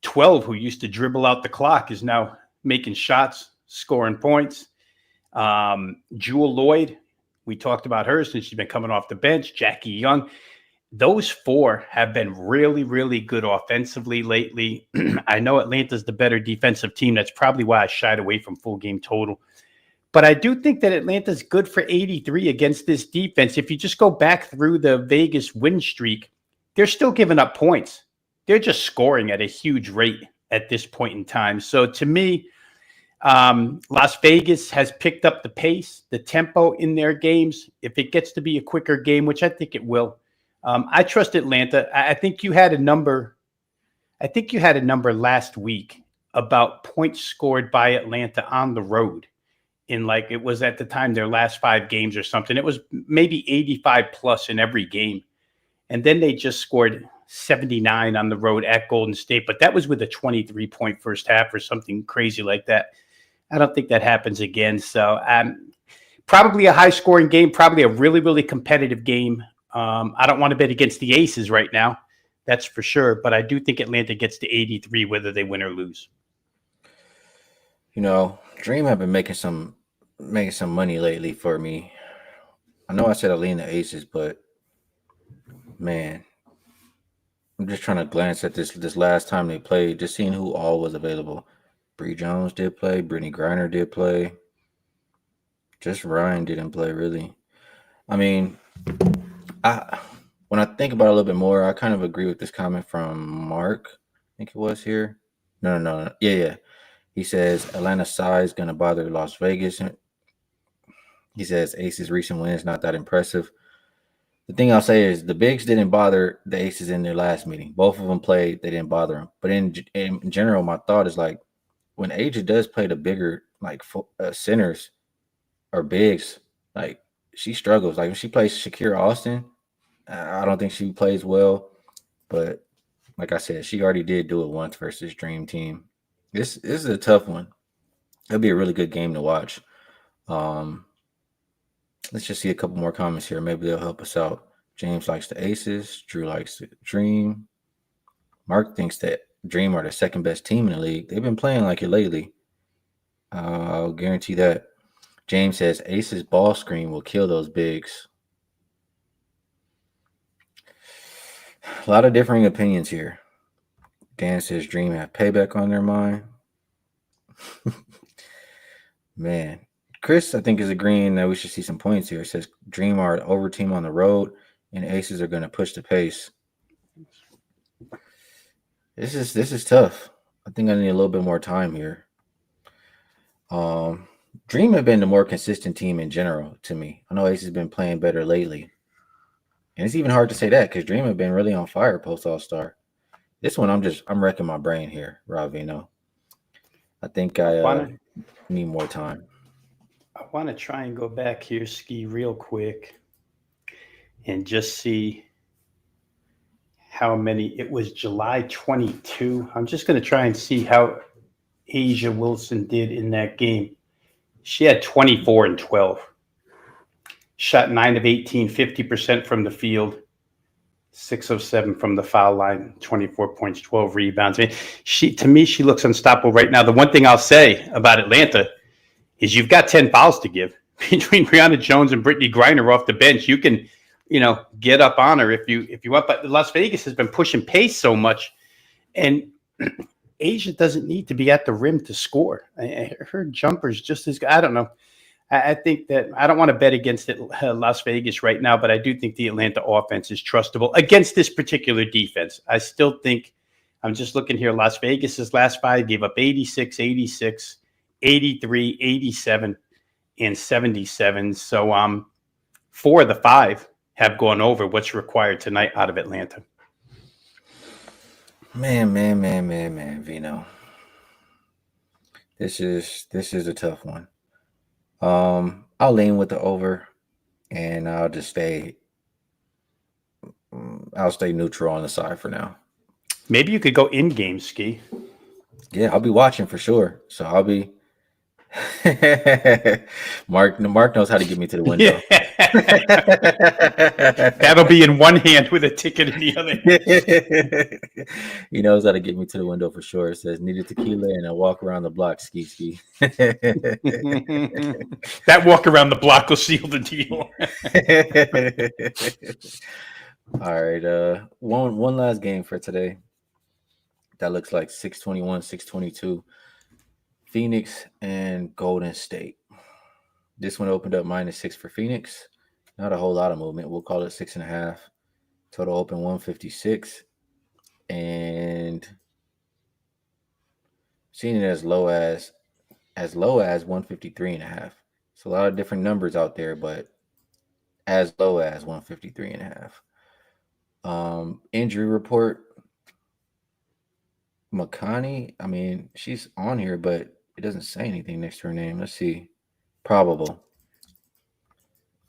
12, who used to dribble out the clock, is now making shots, scoring points. Jewel Lloyd, we talked about her since she's been coming off the bench. Jackie Young. Those 4 have been really, really good offensively lately. I know Atlanta's the better defensive team. That's probably why I shied away from full game total. But I do think that Atlanta's good for 83 against this defense. If you just go back through the Vegas win streak, they're still giving up points. They're just scoring at a huge rate at this point in time. So to me, Las Vegas has picked up the pace, the tempo in their games. If it gets to be a quicker game, which I think it will, I trust Atlanta. I think you had a number. I think you had a number last week about points scored by Atlanta on the road in, like, it was at the time their last 5 games or something. It was maybe 85 plus in every game. And then they just scored 79 on the road at Golden State. But that was with a 23-point first half or something crazy like that. I don't think that happens again. So probably a high-scoring game, probably a really, really competitive game. I don't want to bet against the Aces right now. That's for sure. But I do think Atlanta gets to 83 whether they win or lose. Dream have been making some money lately for me. I know I said I lean the Aces, but man, I'm just trying to glance at this last time they played, just seeing who all was available. Bree Jones did play. Brittany Griner did play. Just Ryan didn't play, really. I mean, when I think about it a little bit more, I kind of agree with this comment from Mark. I think it was here. No. Yeah. He says Atlanta's size going to bother Las Vegas. He says Aces' recent wins not that impressive. The thing I'll say is the bigs didn't bother the Aces in their last meeting. Both of them played. They didn't bother them. But in general, my thought is like, when Asia does play the bigger, like, centers or bigs, like, she struggles. Like, when she plays Shakira Austin, I don't think she plays well. But like I said, she already did do it once versus Dream Team. This is a tough one. It'll be a really good game to watch. Let's just see a couple more comments here. Maybe they'll help us out. James likes the Aces. Drew likes the Dream. Mark thinks that Dream are the second best team in the league. They've been playing like it lately. I'll guarantee that. James says Aces ball screen will kill those bigs. A lot of differing opinions here. Dan says Dream have payback on their mind. Man. Chris, I think, is agreeing that we should see some points here. It says Dream are an over team on the road, and Aces are going to push the pace. This is tough. I think I need a little bit more time here. Dream have been the more consistent team in general to me. I know Ace has been playing better lately. And it's even hard to say that because Dream have been really on fire post All-Star. This one, I'm wrecking my brain here, Ravino. I think I need more time. I want to try and go back here, Ski, real quick and just see how many. It was July 22. I'm just going to try and see how Asia Wilson did in that game. She had 24 and 12. Shot 9 of 18, 50% from the field, 6 of 7 from the foul line, 24 points, 12 rebounds. I mean, to me, she looks unstoppable right now. The one thing I'll say about Atlanta is you've got 10 fouls to give between Brianna Jones and Brittany Griner off the bench. You can, get up on her if you want. But Las Vegas has been pushing pace so much, and Asia doesn't need to be at the rim to score. Her jumper's just as good. I don't know. I think that I don't want to bet against it, Las Vegas right now, but I do think the Atlanta offense is trustable against this particular defense. I still think, I'm just looking here, Las Vegas's last 5 gave up 86, 86, 83, 87, and 77. So 4 of the 5 have gone over what's required tonight out of Atlanta. Man, Vino. This is a tough one. I'll lean with the over, and I'll stay neutral on the side for now. Maybe you could go in-game, Ski. Yeah, I'll be watching for sure. So I'll be. Mark knows how to get me to the window. That'll be in one hand with a ticket in the other. He knows how to get me to the window for sure. It says needed tequila and a walk around the block. Ski. That walk around the block will seal the deal. All right. One last game for today. That looks like 621, 622. Phoenix and Golden State. This one opened up -6 for Phoenix. Not a whole lot of movement. We'll call it 6.5. Total open 156. And seeing it as low as 153.5. It's a lot of different numbers out there, but as low as 153.5. Injury report. Makani, I mean, she's on here, but it doesn't say anything next to her name. Let's see. Probable.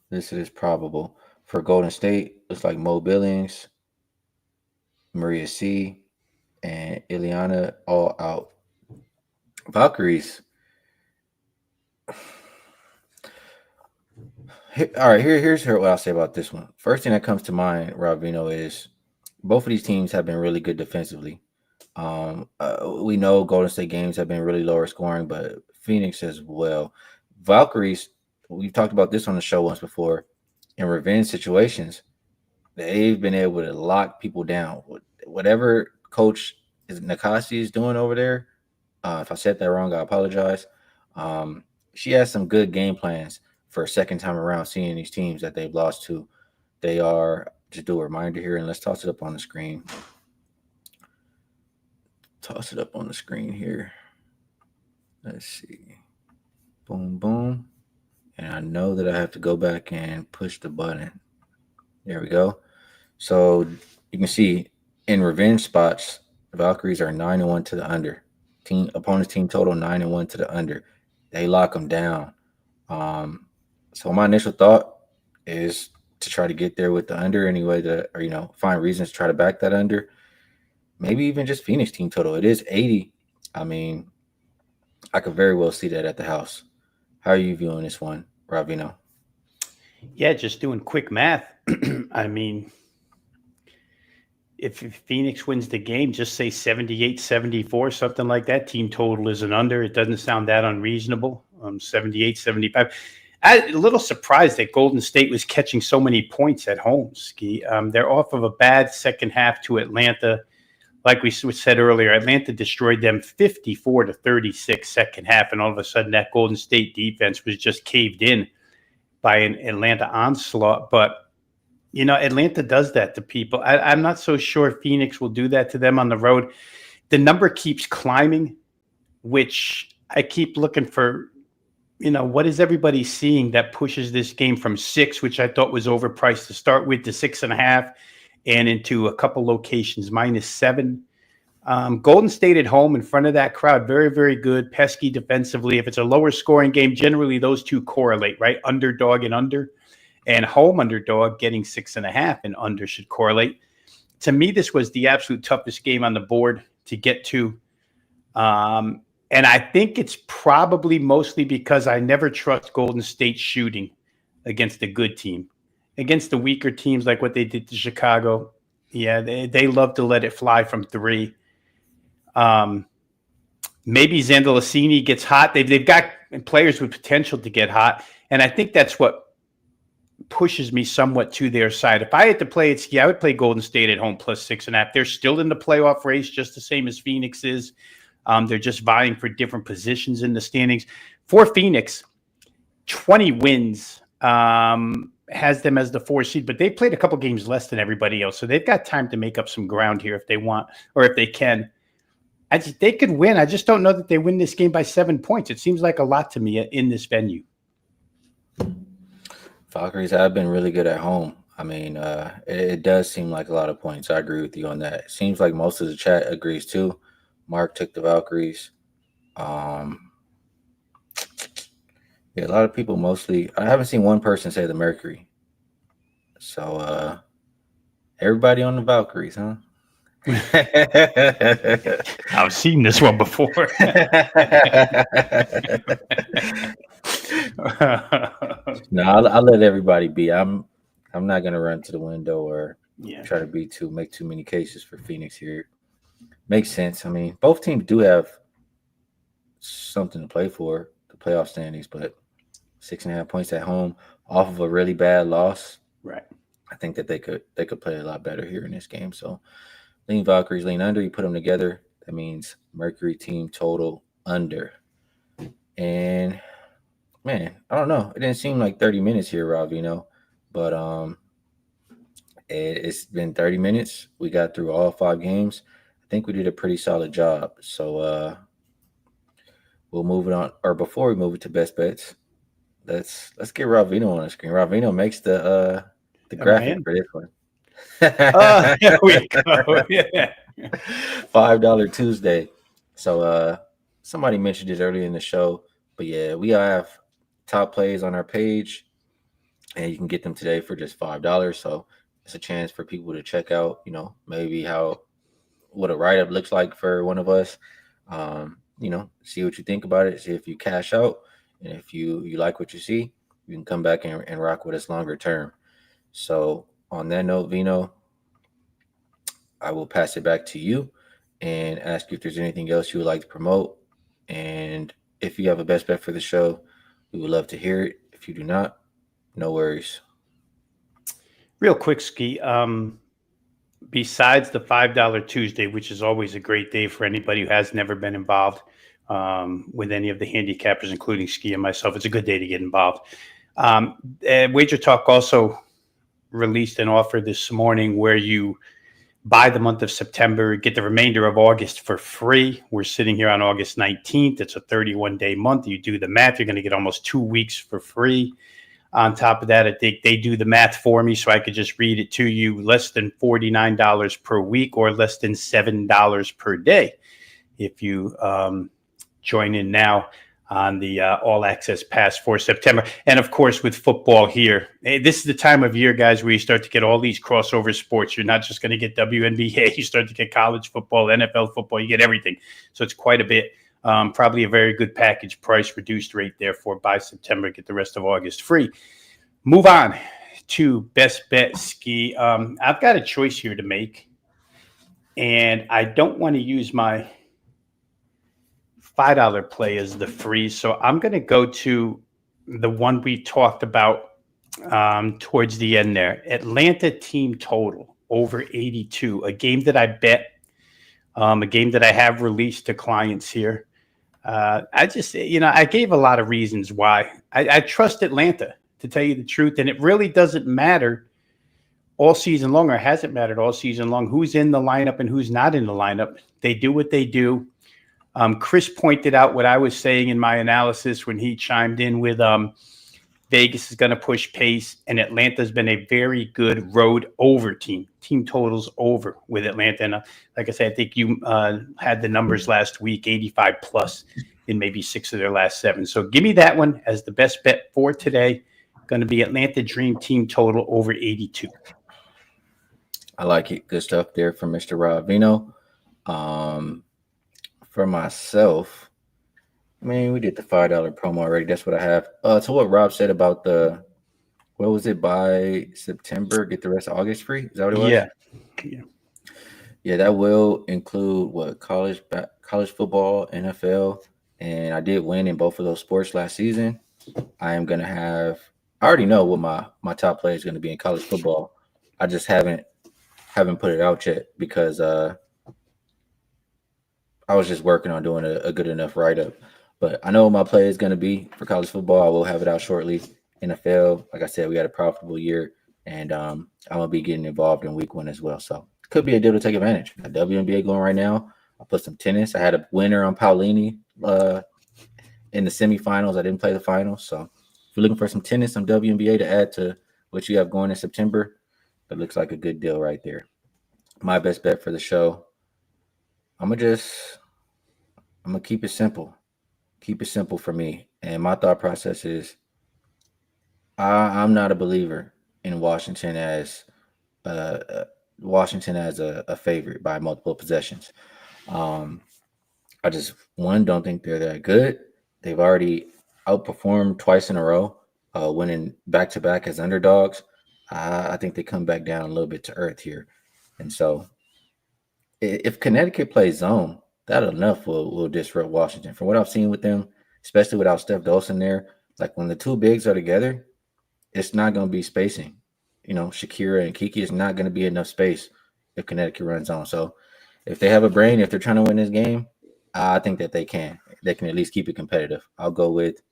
This is probable. For Golden State, looks like Mo Billings, Maria C., and Ileana all out. Valkyries. All right, here's what I'll say about this one. First thing that comes to mind, Ravino, is both of these teams have been really good defensively. We know Golden State games have been really lower scoring, but Phoenix as well. Valkyries, we've talked about this on the show once before. In revenge situations, they've been able to lock people down. Whatever Coach Nakasi is doing over there, if I said that wrong, I apologize. She has some good game plans for a second time around, seeing these teams that they've lost to. They are, just do a reminder here, and let's toss it up on the screen. Toss it up on the screen here. Let's see. Boom, boom. And I know that I have to go back and push the button. There we go. So you can see in revenge spots, the Valkyries are 9-1 to the under. Opponent's team total 9-1 to the under. They lock them down. So my initial thought is to try to get there with the under anyway, or find reasons to try to back that under. Maybe even just Phoenix team total. It is 80. I mean, I could very well see that at the house. How are you viewing this one, Ravino? Yeah, just doing quick math. I mean, if Phoenix wins the game, just say 78-74, something like that. Team total is an under. It doesn't sound that unreasonable. 78-75. a little surprised that Golden State was catching so many points at home, Ski. They're off of a bad second half to Atlanta. Like we said earlier, Atlanta destroyed them 54-36 second half, and all of a sudden that Golden State defense was just caved in by an Atlanta onslaught. But, Atlanta does that to people. I'm not so sure Phoenix will do that to them on the road. The number keeps climbing, which I keep looking for, what is everybody seeing that pushes this game from 6, which I thought was overpriced to start with, to 6.5, and into a couple locations -7. Golden State at home in front of that crowd, very, very good, pesky defensively. If it's a lower scoring game, generally those two correlate, right? Underdog and under, and home underdog getting 6.5 and under should correlate. To me, this was the absolute toughest game on the board to get to. And I think it's probably mostly because I never trust Golden State shooting against a good team. Against the weaker teams like what they did to Chicago, they love to let it fly from 3. Maybe Zandalicini gets hot. They've got players with potential to get hot, and I think that's what pushes me somewhat to their side. If I had to play it, I would play Golden State at home +6.5. They're still in the playoff race, just the same as Phoenix is. They're just vying for different positions in the standings. For Phoenix, 20 wins. Has them as the 4 seed, but they played a couple games less than everybody else, so they've got time to make up some ground here if they want, or if they can. They could win. I just don't know that they win this game by 7 points. It seems like a lot to me in this venue. Valkyries have been really good at home. I mean, it does seem like a lot of points. I agree with you on that. It seems like most of the chat agrees too. Mark took the Valkyries. Yeah, a lot of people mostly. I haven't seen one person say the Mercury. So everybody on the Valkyries, huh? I've seen this one before. No, I'll let everybody be. I'm not gonna run to the window or try to make too many cases for Phoenix here. Makes sense. I mean, both teams do have something to play for, the playoff standings, but 6.5 points at home off of a really bad loss. Right. I think that they could play a lot better here in this game. So lean Valkyries, lean under. You put them together. That means Mercury team total under. And man, I don't know. It didn't seem like 30 minutes here, Ravino, but it's been 30 minutes. We got through all 5 games. I think we did a pretty solid job. So we'll move it on. Or before we move it to best bets, let's get Ravino on the screen. Ravino makes the graphic for this one. There we go. Yeah. $5 Tuesday. So somebody mentioned it earlier in the show, but yeah, we have top plays on our page, and you can get them today for just $5. So it's a chance for people to check out, maybe what a write-up looks like for one of us. See what you think about it. See if you cash out, and if you like what you see, you can come back and rock with us longer term. So on that note, Vino, I will pass it back to you and ask you if there's anything else you would like to promote. And if you have a best bet for the show, we would love to hear it. If you do not, no worries. Real quick, Ski. Besides the $5 Tuesday, which is always a great day for anybody who has never been involved with any of the handicappers, including Ski and myself, it's a good day to get involved. WagerTalk also released an offer this morning where you buy the month of September, get the remainder of August for free. We're sitting here on August 19th. It's a 31-day month. You do the math, you're going to get almost 2 weeks for free. On top of that, I think they do the math for me, so I could just read it to you. Less than $49 per week, or less than $7 per day if you join in now on the All Access Pass for September. And of course, with football here, this is the time of year, guys, where you start to get all these crossover sports. You're not just going to get WNBA. You start to get college football, NFL football. You get everything. So it's quite a bit. Probably a very good package price, reduced rate, therefore, by September, get the rest of August free. Move on to best bet, Ski. I've got a choice here to make, and I don't want to use my $5 play as the free, so I'm going to go to the one we talked about towards the end there. Atlanta team total over 82, a game that I bet, a game that I have released to clients here. I just, I gave a lot of reasons why. I trust Atlanta, to tell you the truth, and it really doesn't matter all season long, or hasn't mattered all season long, who's in the lineup and who's not in the lineup. They do what they do. Chris pointed out what I was saying in my analysis when he chimed in with Vegas is going to push pace, and Atlanta's been a very good road over team. Team totals over with Atlanta. And like I said, I think you had the numbers last week, 85 plus in maybe 6 of their last 7. So give me that one as the best bet for today. Going to be Atlanta Dream team total over 82. I like it. Good stuff there from Mr. Rob Vino. For myself, I mean, we did the $5 promo already. That's what I have. So what Rob said about what was it, by September, get the rest of August free? Is that what it was? Yeah, that will include what, college football, NFL, and I did win in both of those sports last season. I am going to have, I already know what my top play is going to be in college football. I just haven't put it out yet because I was just working on doing a good enough write-up. But I know what my play is going to be for college football. I will have it out shortly. NFL, like I said, we had a profitable year, and I'm going to be getting involved in week 1 as well. So it could be a deal to take advantage. Got WNBA going right now. I put some tennis. I had a winner on Paulini in the semifinals. I didn't play the finals. So if you're looking for some tennis, some WNBA to add to what you have going in September, it looks like a good deal right there. My best bet for the show, I'm gonna keep it simple. Keep it simple for me. And my thought process is I'm not a believer in Washington as a favorite by multiple possessions. I just, don't think they're that good. They've already outperformed twice in a row, winning back-to-back as underdogs. I think they come back down a little bit to earth here. And so if Connecticut plays zone, that enough will disrupt Washington. From what I've seen with them, especially without Steph Dolson there, like when the two bigs are together, it's not going to be spacing. Shakira and Kiki is not going to be enough space if Connecticut runs on. So if they have a brain, if they're trying to win this game, I think that they can. They can at least keep it competitive. I'll go with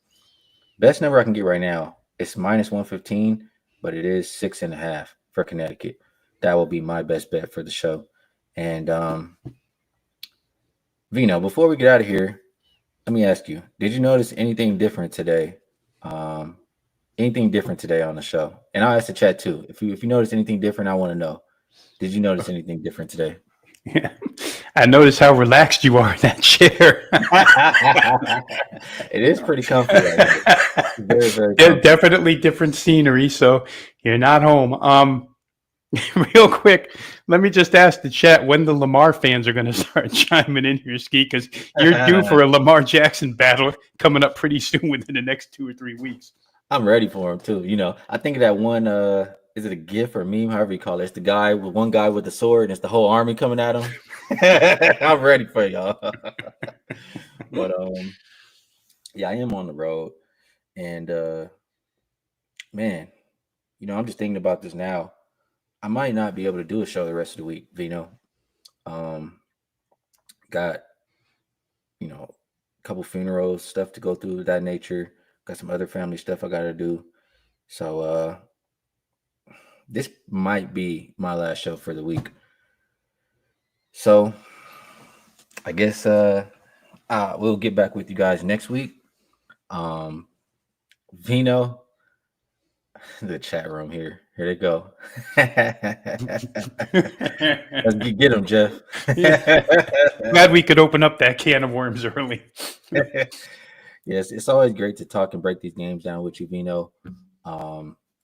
best number I can get right now. It's -115, but it is 6.5 for Connecticut. That will be my best bet for the show. And Vino, before we get out of here, let me ask you, did you notice anything different today? Anything different today on the show? And I'll ask the chat too. If you notice anything different, I want to know. Did you notice anything different today? Yeah. I noticed how relaxed you are in that chair. It is pretty comfy. Very, very comfy. Definitely different scenery, so you're not home. Real quick, let me just ask the chat when the Lamar fans are going to start chiming in here, Ski, because you're due for a Lamar Jackson battle coming up pretty soon within the next 2 or 3 weeks. I'm ready for him too. I think of that one, is it a GIF or meme, however you call it? It's the guy with one guy with the sword and it's the whole army coming at him. I'm ready for y'all. But yeah, I am on the road. And man, I'm just thinking about this now. I might not be able to do a show the rest of the week, Vino. Got, a couple funerals, stuff to go through of that nature. Got some other family stuff I got to do. So this might be my last show for the week. So I guess we'll get back with you guys next week. Vino, the chat room here. Here they go. Let's get them, Jeff. Glad we could open up that can of worms early. Yes, it's always great to talk and break these games down with you, Vino.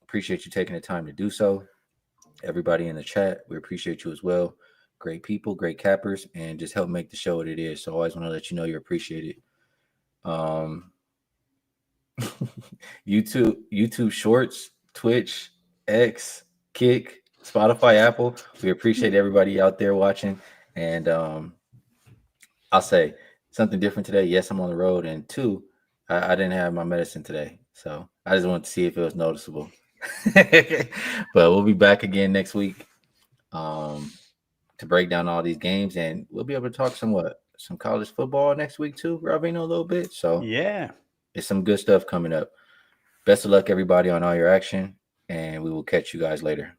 Appreciate you taking the time to do so. Everybody in the chat, we appreciate you as well. Great people, great cappers, and just help make the show what it is. So I always want to let you know you're appreciated. YouTube Shorts, Twitch, X, Kick, Spotify, Apple. We appreciate everybody out there watching. And I'll say something different today. Yes, I'm on the road. And 2, I didn't have my medicine today. So I just wanted to see if it was noticeable. But we'll be back again next week to break down all these games, and we'll be able to talk some college football next week too, Ravino, a little bit. So Yeah. it's some good stuff coming up. Best of luck, everybody, on all your action, and we will catch you guys later.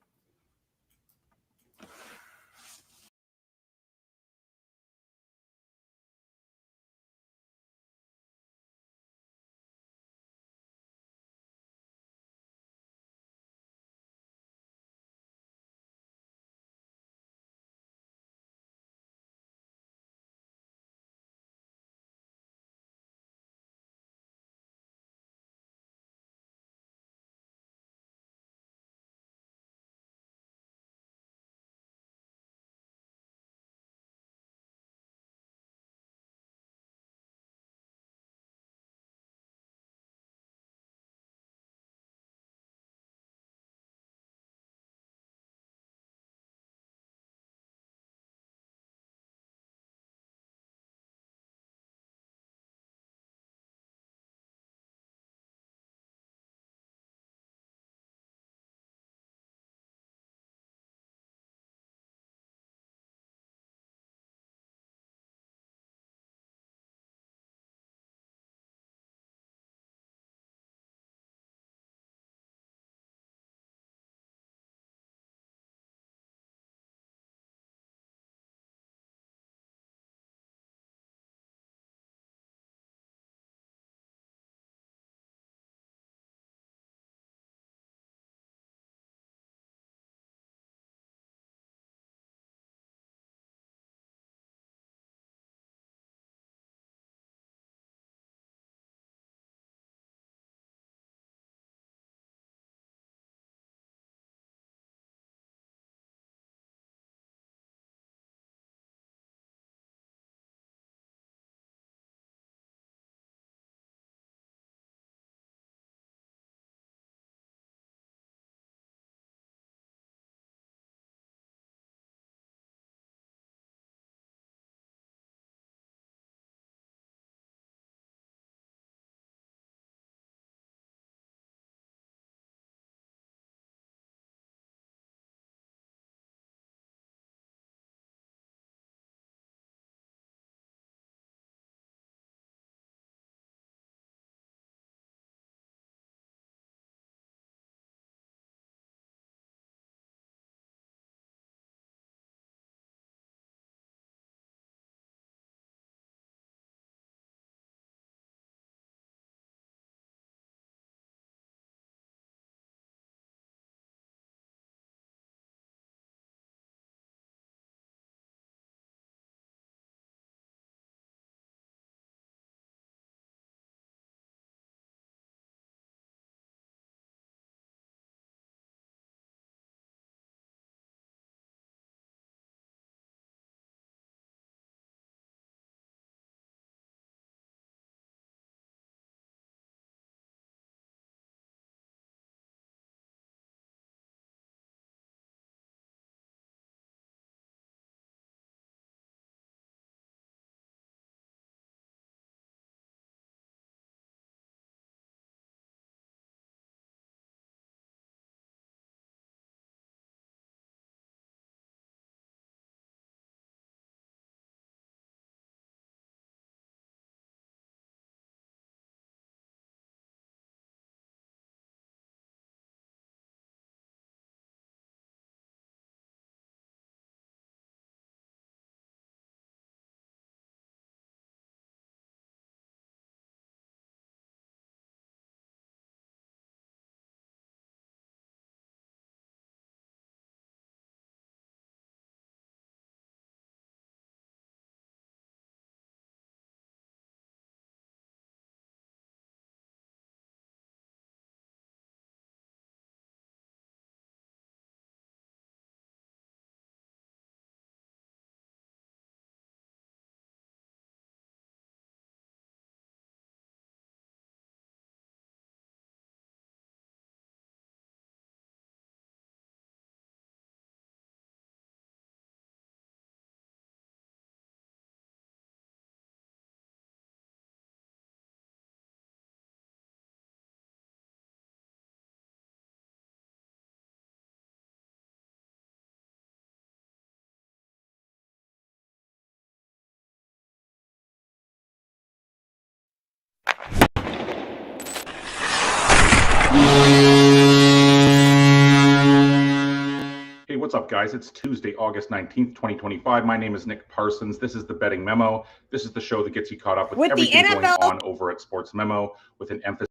what's up, guys? It's Tuesday, August 19th, 2025. My name is Nick Parsons. This is the Betting Memo. This is the show that gets you caught up with everything going on over at Sportsmemo with an emphasis.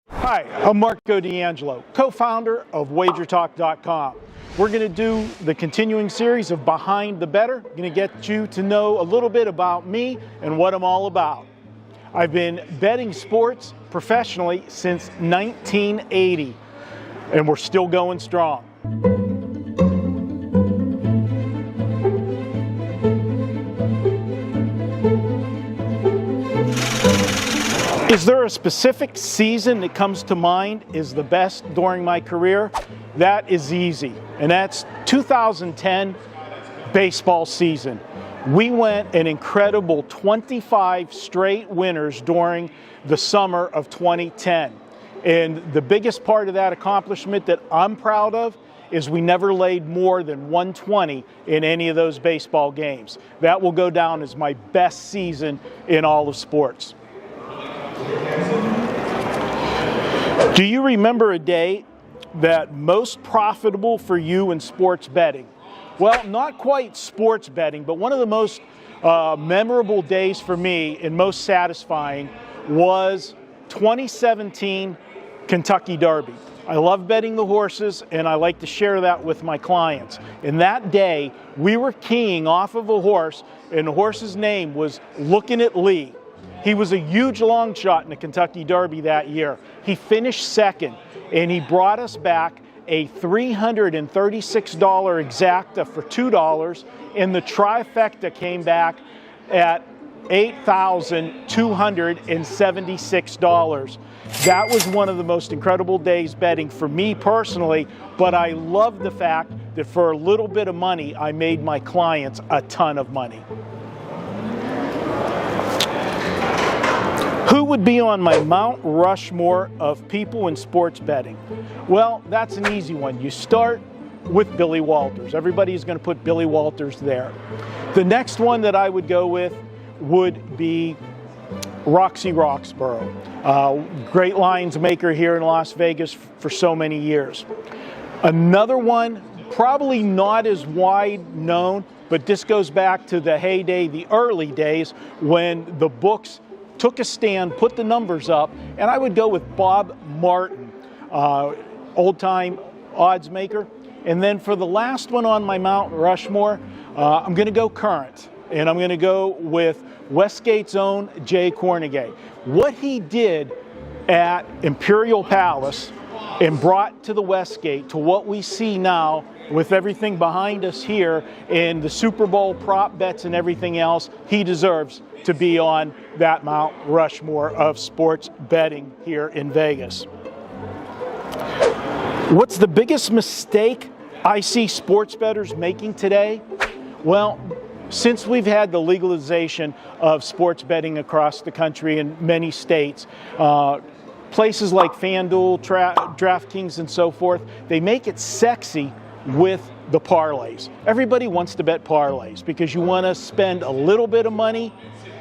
Hi, I'm Marco D'Angelo, co-founder of WagerTalk.com. We're going to do the continuing series of Behind the Bettor. Going to get you to know a little bit about me and what I'm all about. I've been betting sports professionally since 1980, and we're still going strong. Is there a specific season that comes to mind is the best during my career? That is easy, and that's 2010 baseball season. We went an incredible 25 straight winners during the summer of 2010. And the biggest part of that accomplishment that I'm proud of is we never laid more than 120 in any of those baseball games. That will go down as my best season in all of sports. Do you remember a day that most profitable for you in sports betting? Well, not quite sports betting, but one of the most memorable days for me and most satisfying was 2017 Kentucky Derby. I love betting the horses, and I like to share that with my clients. And that day, we were keying off of a horse, and the horse's name was Lookin' at Lee. He was a huge long shot in the Kentucky Derby that year. He finished second, and he brought us back a $336 exacta for $2, and the trifecta came back at $8,276. That was one of the most incredible days betting for me personally, but I love the fact that for a little bit of money, I made my clients a ton of money. Who would be on my Mount Rushmore of people in sports betting? Well, that's an easy one. You start with Billy Walters. Everybody's going to put Billy Walters there. The next one that I would go with would be Roxy Roxborough, great lines maker here in Las Vegas for so many years. Another one, probably not as wide known, but this goes back to the heyday, the early days when the books took a stand, put the numbers up, and I would go with Bob Martin, old-time odds maker. And then for the last one on my Mount Rushmore, I'm going to go current, and I'm going to go with Westgate's own Jay Kornegay. What he did at Imperial Palace and brought to the Westgate to what we see now with everything behind us here and the Super Bowl prop bets and everything else, he deserves to be on that Mount Rushmore of sports betting here in Vegas. What's the biggest mistake I see sports bettors making today? Well, since we've had the legalization of sports betting across the country in many states, places like FanDuel, DraftKings, and so forth, they make it sexy with the parlays. Everybody wants to bet parlays because you want to spend a little bit of money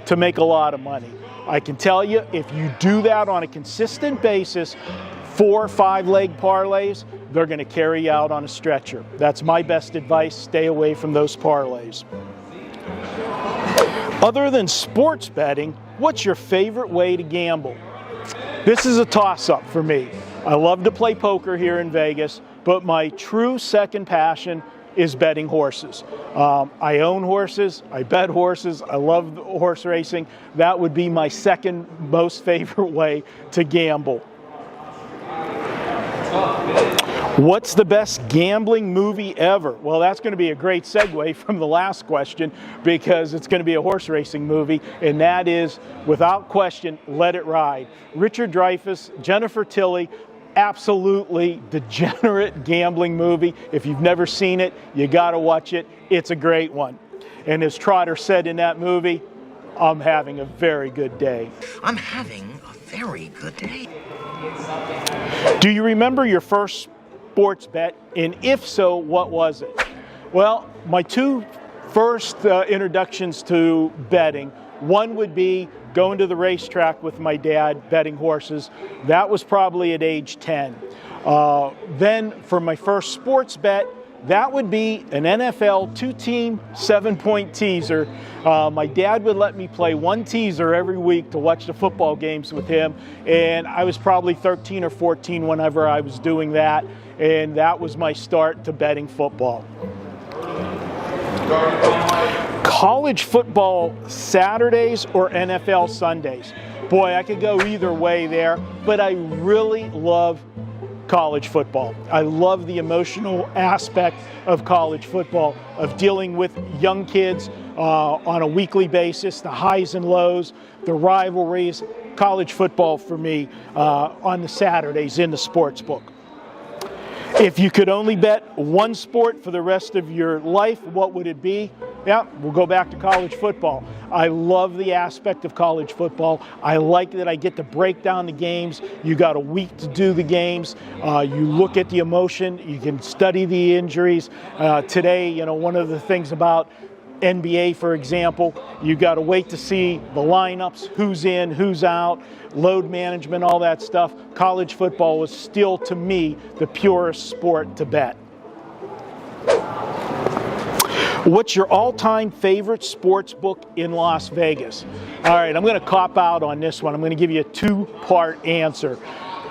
to make a lot of money. I can tell you, if you do that on a consistent basis, 4 or 5 leg parlays, they're going to carry you out on a stretcher. That's my best advice. Stay away from those parlays. Other than sports betting, what's your favorite way to gamble? This is a toss-up for me. I love to play poker here in Vegas, but my true second passion is betting horses. I own horses, I bet horses, I love horse racing. That would be my second most favorite way to gamble. What's the best gambling movie ever? Well, that's going to be a great segue from the last question because it's going to be a horse racing movie, and that is, without question, Let It Ride. Richard Dreyfuss, Jennifer Tilly, absolutely degenerate gambling movie. If you've never seen it, you got to watch it. It's a great one. And as Trotter said in that movie, I'm having a very good day. I'm having a very good day. Do you remember your first sports bet? And if so, what was it? Well, my two first introductions to betting, one would be going to the racetrack with my dad, betting horses. That was probably at age 10. Then for my first sports bet, that would be an NFL 2-team 7-point teaser. My dad would let me play one teaser every week to watch the football games with him. And I was probably 13 or 14 whenever I was doing that. And that was my start to betting football. College football Saturdays or NFL Sundays? Boy, I could go either way there, but I really love college football. I love the emotional aspect of college football, of dealing with young kids on a weekly basis, the highs and lows, the rivalries. College football for me on the Saturdays in the sports book. If you could only bet one sport for the rest of your life, what would it be? Yeah, we'll go back to college football. I love the aspect of college football. I like that I get to break down the games. You got a week to do the games. You look at the emotion. You can study the injuries. Today, you know, one of the things about NBA, for example, you got to wait to see the lineups, who's in, who's out, load management, all that stuff. College football was still, to me, the purest sport to bet. What's your all-time favorite sports book in Las Vegas? All right, I'm going to cop out on this one. I'm going to give you a two-part answer.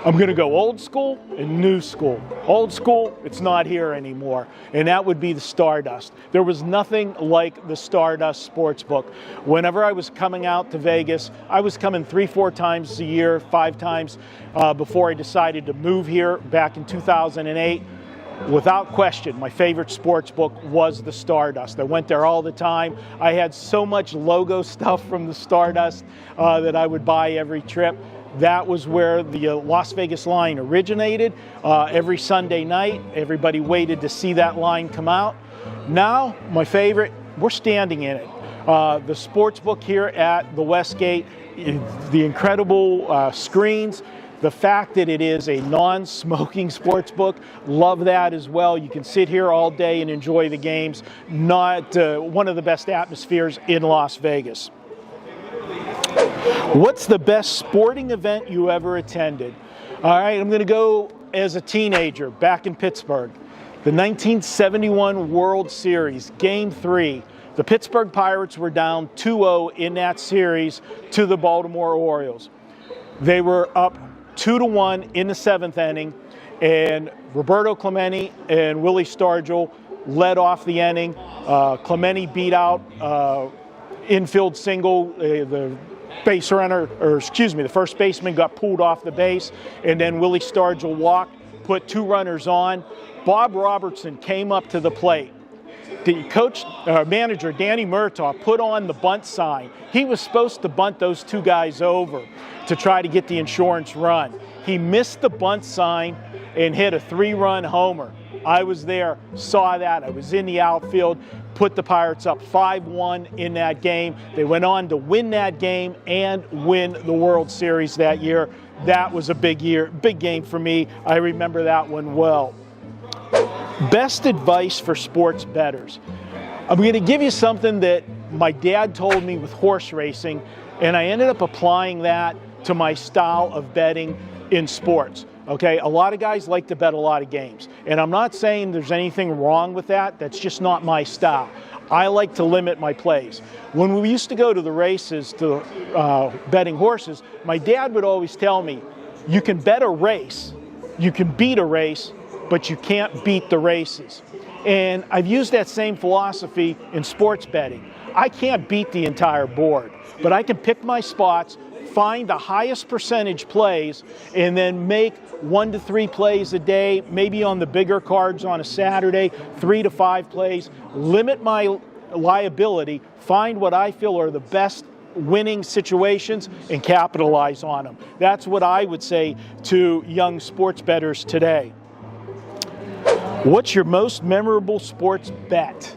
I'm going to go old school and new school. Old school, it's not here anymore, and that would be the Stardust. There was nothing like the Stardust Sportsbook. Whenever I was coming out to Vegas, I was coming 3-4 times a year, 5 times before I decided to move here back in 2008. Without question, my favorite sports book was the Stardust. I went there all the time. I had so much logo stuff from the Stardust that I would buy every trip. That was where the Las Vegas line originated. Every Sunday night, everybody waited to see that line come out. Now, my favorite, we're standing in it. The sports book here at the Westgate, the incredible screens, the fact that it is a non-smoking sports book, love that as well. You can sit here all day and enjoy the games. Not one of the best atmospheres in Las Vegas. What's the best sporting event you ever attended? All right, I'm going to go as a teenager back in Pittsburgh. The 1971 World Series, Game 3. The Pittsburgh Pirates were down 2-0 in that series to the Baltimore Orioles. They were up 2-1 in the 7th inning, and Roberto Clemente and Willie Stargell led off the inning. Clemente beat out infield single, the base runner, the first baseman got pulled off the base, and then Willie Stargell walked, put 2 runners on. Bob Robertson came up to the plate. The manager, Danny Murtaugh, put on the bunt sign. He was supposed to bunt those 2 guys over to try to get the insurance run. He missed the bunt sign and hit a 3-run homer. I was there, saw that. I was in the outfield, put the Pirates up 5-1 in that game. They went on to win that game and win the World Series that year. That was a big game for me. I remember that one well. Best advice for sports bettors. I'm going to give you something that my dad told me with horse racing, and I ended up applying that to my style of betting in sports. Okay, a lot of guys like to bet a lot of games, and I'm not saying there's anything wrong with that. That's just not my style. I like to limit my plays. When we used to go to the races, to betting horses, my dad would always tell me, you can bet a race, you can beat a race, but you can't beat the races. And I've used that same philosophy in sports betting. I can't beat the entire board, but I can pick my spots, find the highest percentage plays, and then make 1 to 3 plays a day, maybe on the bigger cards on a Saturday, 3 to 5 plays, limit my liability, find what I feel are the best winning situations, and capitalize on them. That's what I would say to young sports bettors today. What's your most memorable sports bet?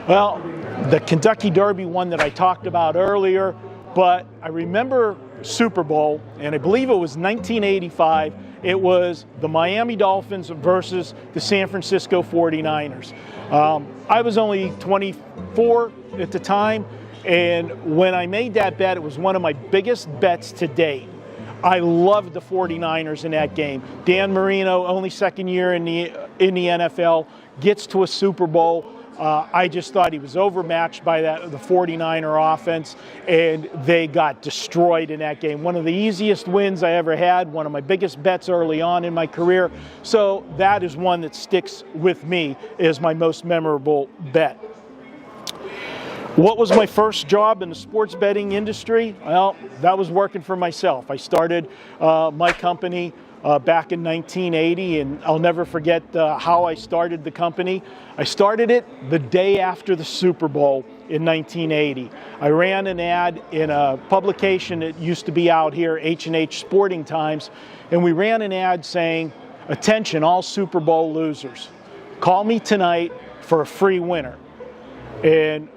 Well, the Kentucky Derby one that I talked about earlier, but I remember Super Bowl, and I believe it was 1985. It was the Miami Dolphins versus the San Francisco 49ers. I was only 24 at the time, And when I made that bet, it was one of my biggest bets to date. I loved the 49ers in that game. Dan Marino, only second year in the NFL, gets to a Super Bowl. I just thought he was overmatched by the 49er offense, and they got destroyed in that game. One of the easiest wins I ever had, one of my biggest bets early on in my career. So that is one that sticks with me as my most memorable bet. What was my first job in the sports betting industry? Well, that was working for myself. I started my company back in 1980, and I'll never forget how I started the company. I started it the day after the Super Bowl in 1980. I ran an ad in a publication that used to be out here, H&H Sporting Times, and we ran an ad saying, "Attention, all Super Bowl losers. Call me tonight for a free winner." And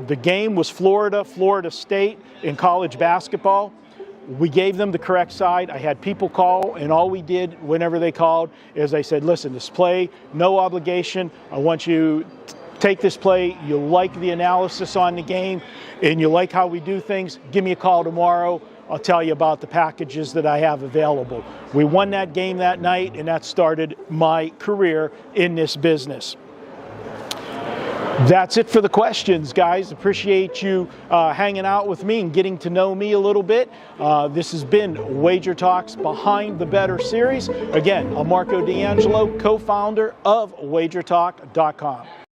the game was Florida State in college basketball. We gave them the correct side. I had people call, and all we did whenever they called is I said, "Listen, this play, no obligation. I want you to take this play. You like the analysis on the game, and you like how we do things. Give me a call tomorrow. I'll tell you about the packages that I have available." We won that game that night, and that started my career in this business. That's it for the questions, guys. Appreciate you hanging out with me and getting to know me a little bit. This has been WagerTalk's Behind the Bettor series. Again, I'm Marco D'Angelo, co-founder of WagerTalk.com.